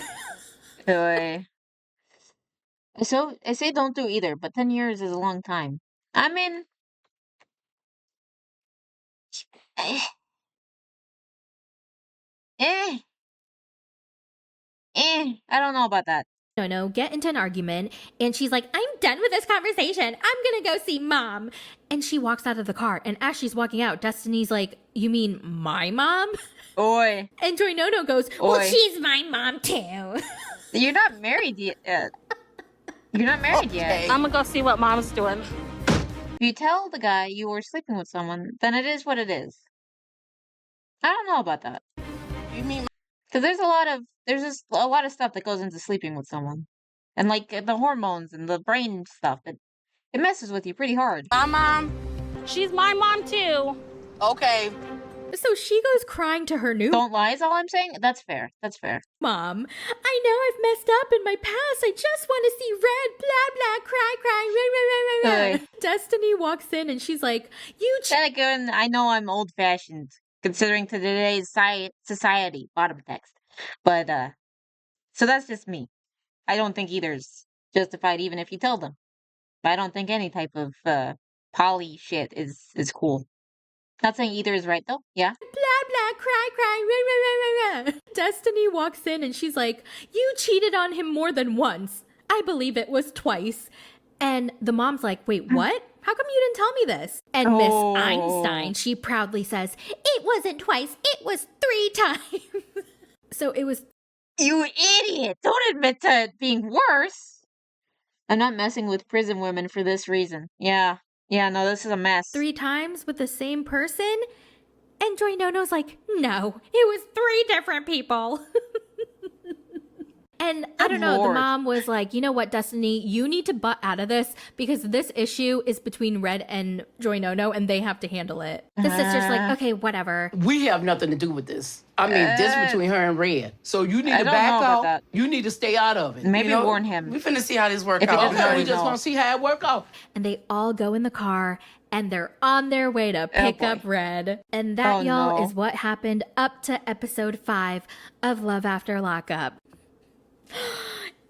So I say don't do either, but 10 years is a long time. I mean, I don't know about that. No, get into an argument, and she's like, I'm done with this conversation. I'm gonna go see mom. And she walks out of the car, and as she's walking out, Destiny's like, you mean my mom? Oi. And Joy No goes, well, she's my mom too. You're not married yet. You're not married yet. I'm gonna go see what mom's doing. If you tell the guy you were sleeping with someone, then it is what it is. I don't know about that. You mean? Because there's just a lot of stuff that goes into sleeping with someone, and like the hormones and the brain stuff. It messes with you pretty hard. My mom? She's my mom too. Okay. So she goes crying to her new Don't lie is all I'm saying. That's fair. mom. I know I've messed up in my past. I just want to see Red, blah, blah, cry, rah, rah, rah. Destiny walks in and she's like, I know I'm old-fashioned, considering today's society, bottom text. But, so that's just me. I don't think either's justified even if you tell them. But I don't think any type of, poly shit is cool. Not saying either is right, though. Yeah? Blah, blah, cry, rah, rah, rah, rah. Destiny walks in and she's like, you cheated on him more than once. I believe it was twice. And the mom's like, wait, what? How come you didn't tell me this? And Miss Einstein, she proudly says, it wasn't twice, it was 3 times. So it was... You idiot! Don't admit to it being worse! I'm not messing with prison women for this reason. Yeah, no, this is a mess. 3 times with the same person? And Joy No's like, no, it was 3 different people. And I don't know, the mom was like, you know what, Destiny, you need to butt out of this because this issue is between Red and Joy No and they have to handle it. The sister's like, okay, whatever. We have nothing to do with this. I mean, this between her and Red. So you need to back out. You need to stay out of it. Maybe warn him. We finna see how this works out. Okay, we just gonna see how it work out. And they all go in the car and they're on their way to pick up Red. And that, y'all, is what happened up to episode 5 of Love After Lockup.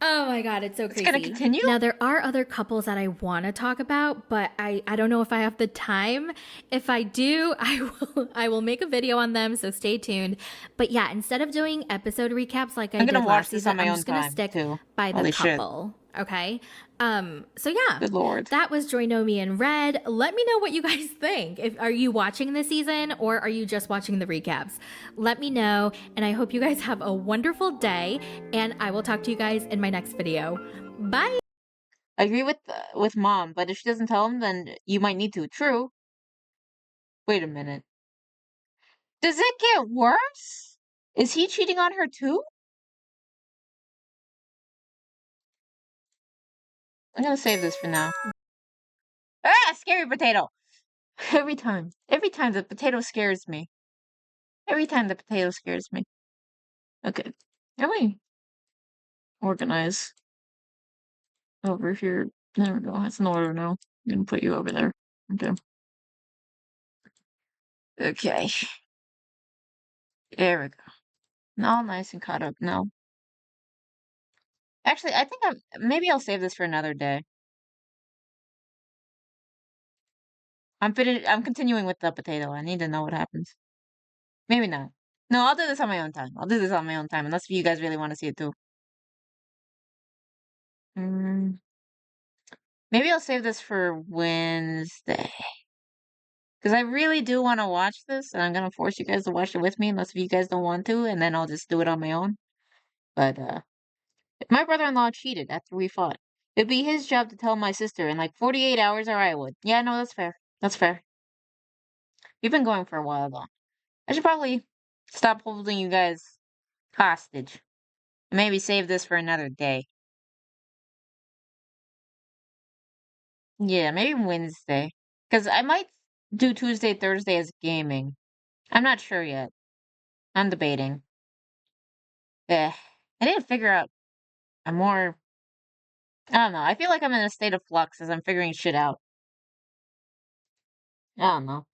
Oh my god, it's so crazy. It's gonna continue? Now, there are other couples that I want to talk about, but I don't know if I have the time. If I do, I will make a video on them, so stay tuned. But yeah, instead of doing episode recaps like I did last season, I'm just going to stick by the couple. Okay. So yeah. Good Lord. That was Joy Nomi in Red. Let me know what you guys think. Are you watching the season or are you just watching the recaps? Let me know, and I hope you guys have a wonderful day, and I will talk to you guys in my next video. Bye! I agree with Mom, but if she doesn't tell him, then you might need to. True. Wait a minute. Does it get worse? Is he cheating on her too? I'm gonna save this for now. Ah, scary potato! Every time the potato scares me. Every time the potato scares me. Okay. Let me organize over here. There we go. That's in order now. I'm gonna put you over there. Okay. Okay. There we go. All nice and caught up now. Actually, I think maybe I'll save this for another day. I'm continuing with the potato. I need to know what happens. Maybe not. No, I'll do this on my own time. I'll do this on my own time, unless you guys really want to see it too. Maybe I'll save this for Wednesday. Because I really do want to watch this, and I'm going to force you guys to watch it with me, unless if you guys don't want to, and then I'll just do it on my own. But, if my brother-in-law cheated after we fought, it'd be his job to tell my sister in like 48 hours, or I would. Yeah, no, that's fair. That's fair. We've been going for a while, though. I should probably stop holding you guys hostage. And maybe save this for another day. Yeah, maybe Wednesday. Because I might do Tuesday, Thursday as gaming. I'm not sure yet. I'm debating. I need to figure out a more... I don't know. I feel like I'm in a state of flux as I'm figuring shit out. I don't know.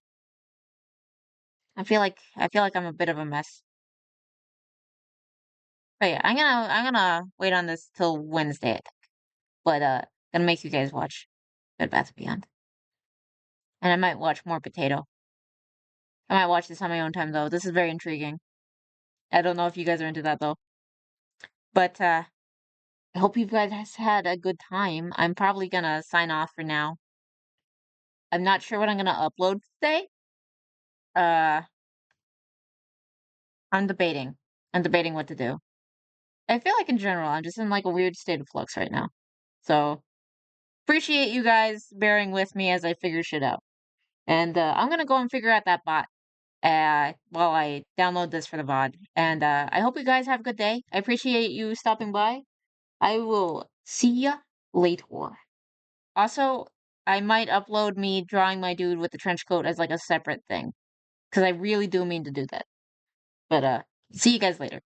I feel like I'm a bit of a mess. But yeah, I'm gonna wait on this till Wednesday, I think. But gonna make you guys watch Bed Bath & Beyond. And I might watch more Potato. I might watch this on my own time though. This is very intriguing. I don't know if you guys are into that though. But I hope you guys had a good time. I'm probably gonna sign off for now. I'm not sure what I'm gonna upload today. I'm debating. I'm debating what to do. I feel like in general, I'm just in like a weird state of flux right now. So appreciate you guys bearing with me as I figure shit out. And I'm gonna go and figure out that bot while I download this for the VOD. And I hope you guys have a good day. I appreciate you stopping by. I will see ya later. Also, I might upload me drawing my dude with the trench coat as like a separate thing. Because I really do mean to do that. But see you guys later.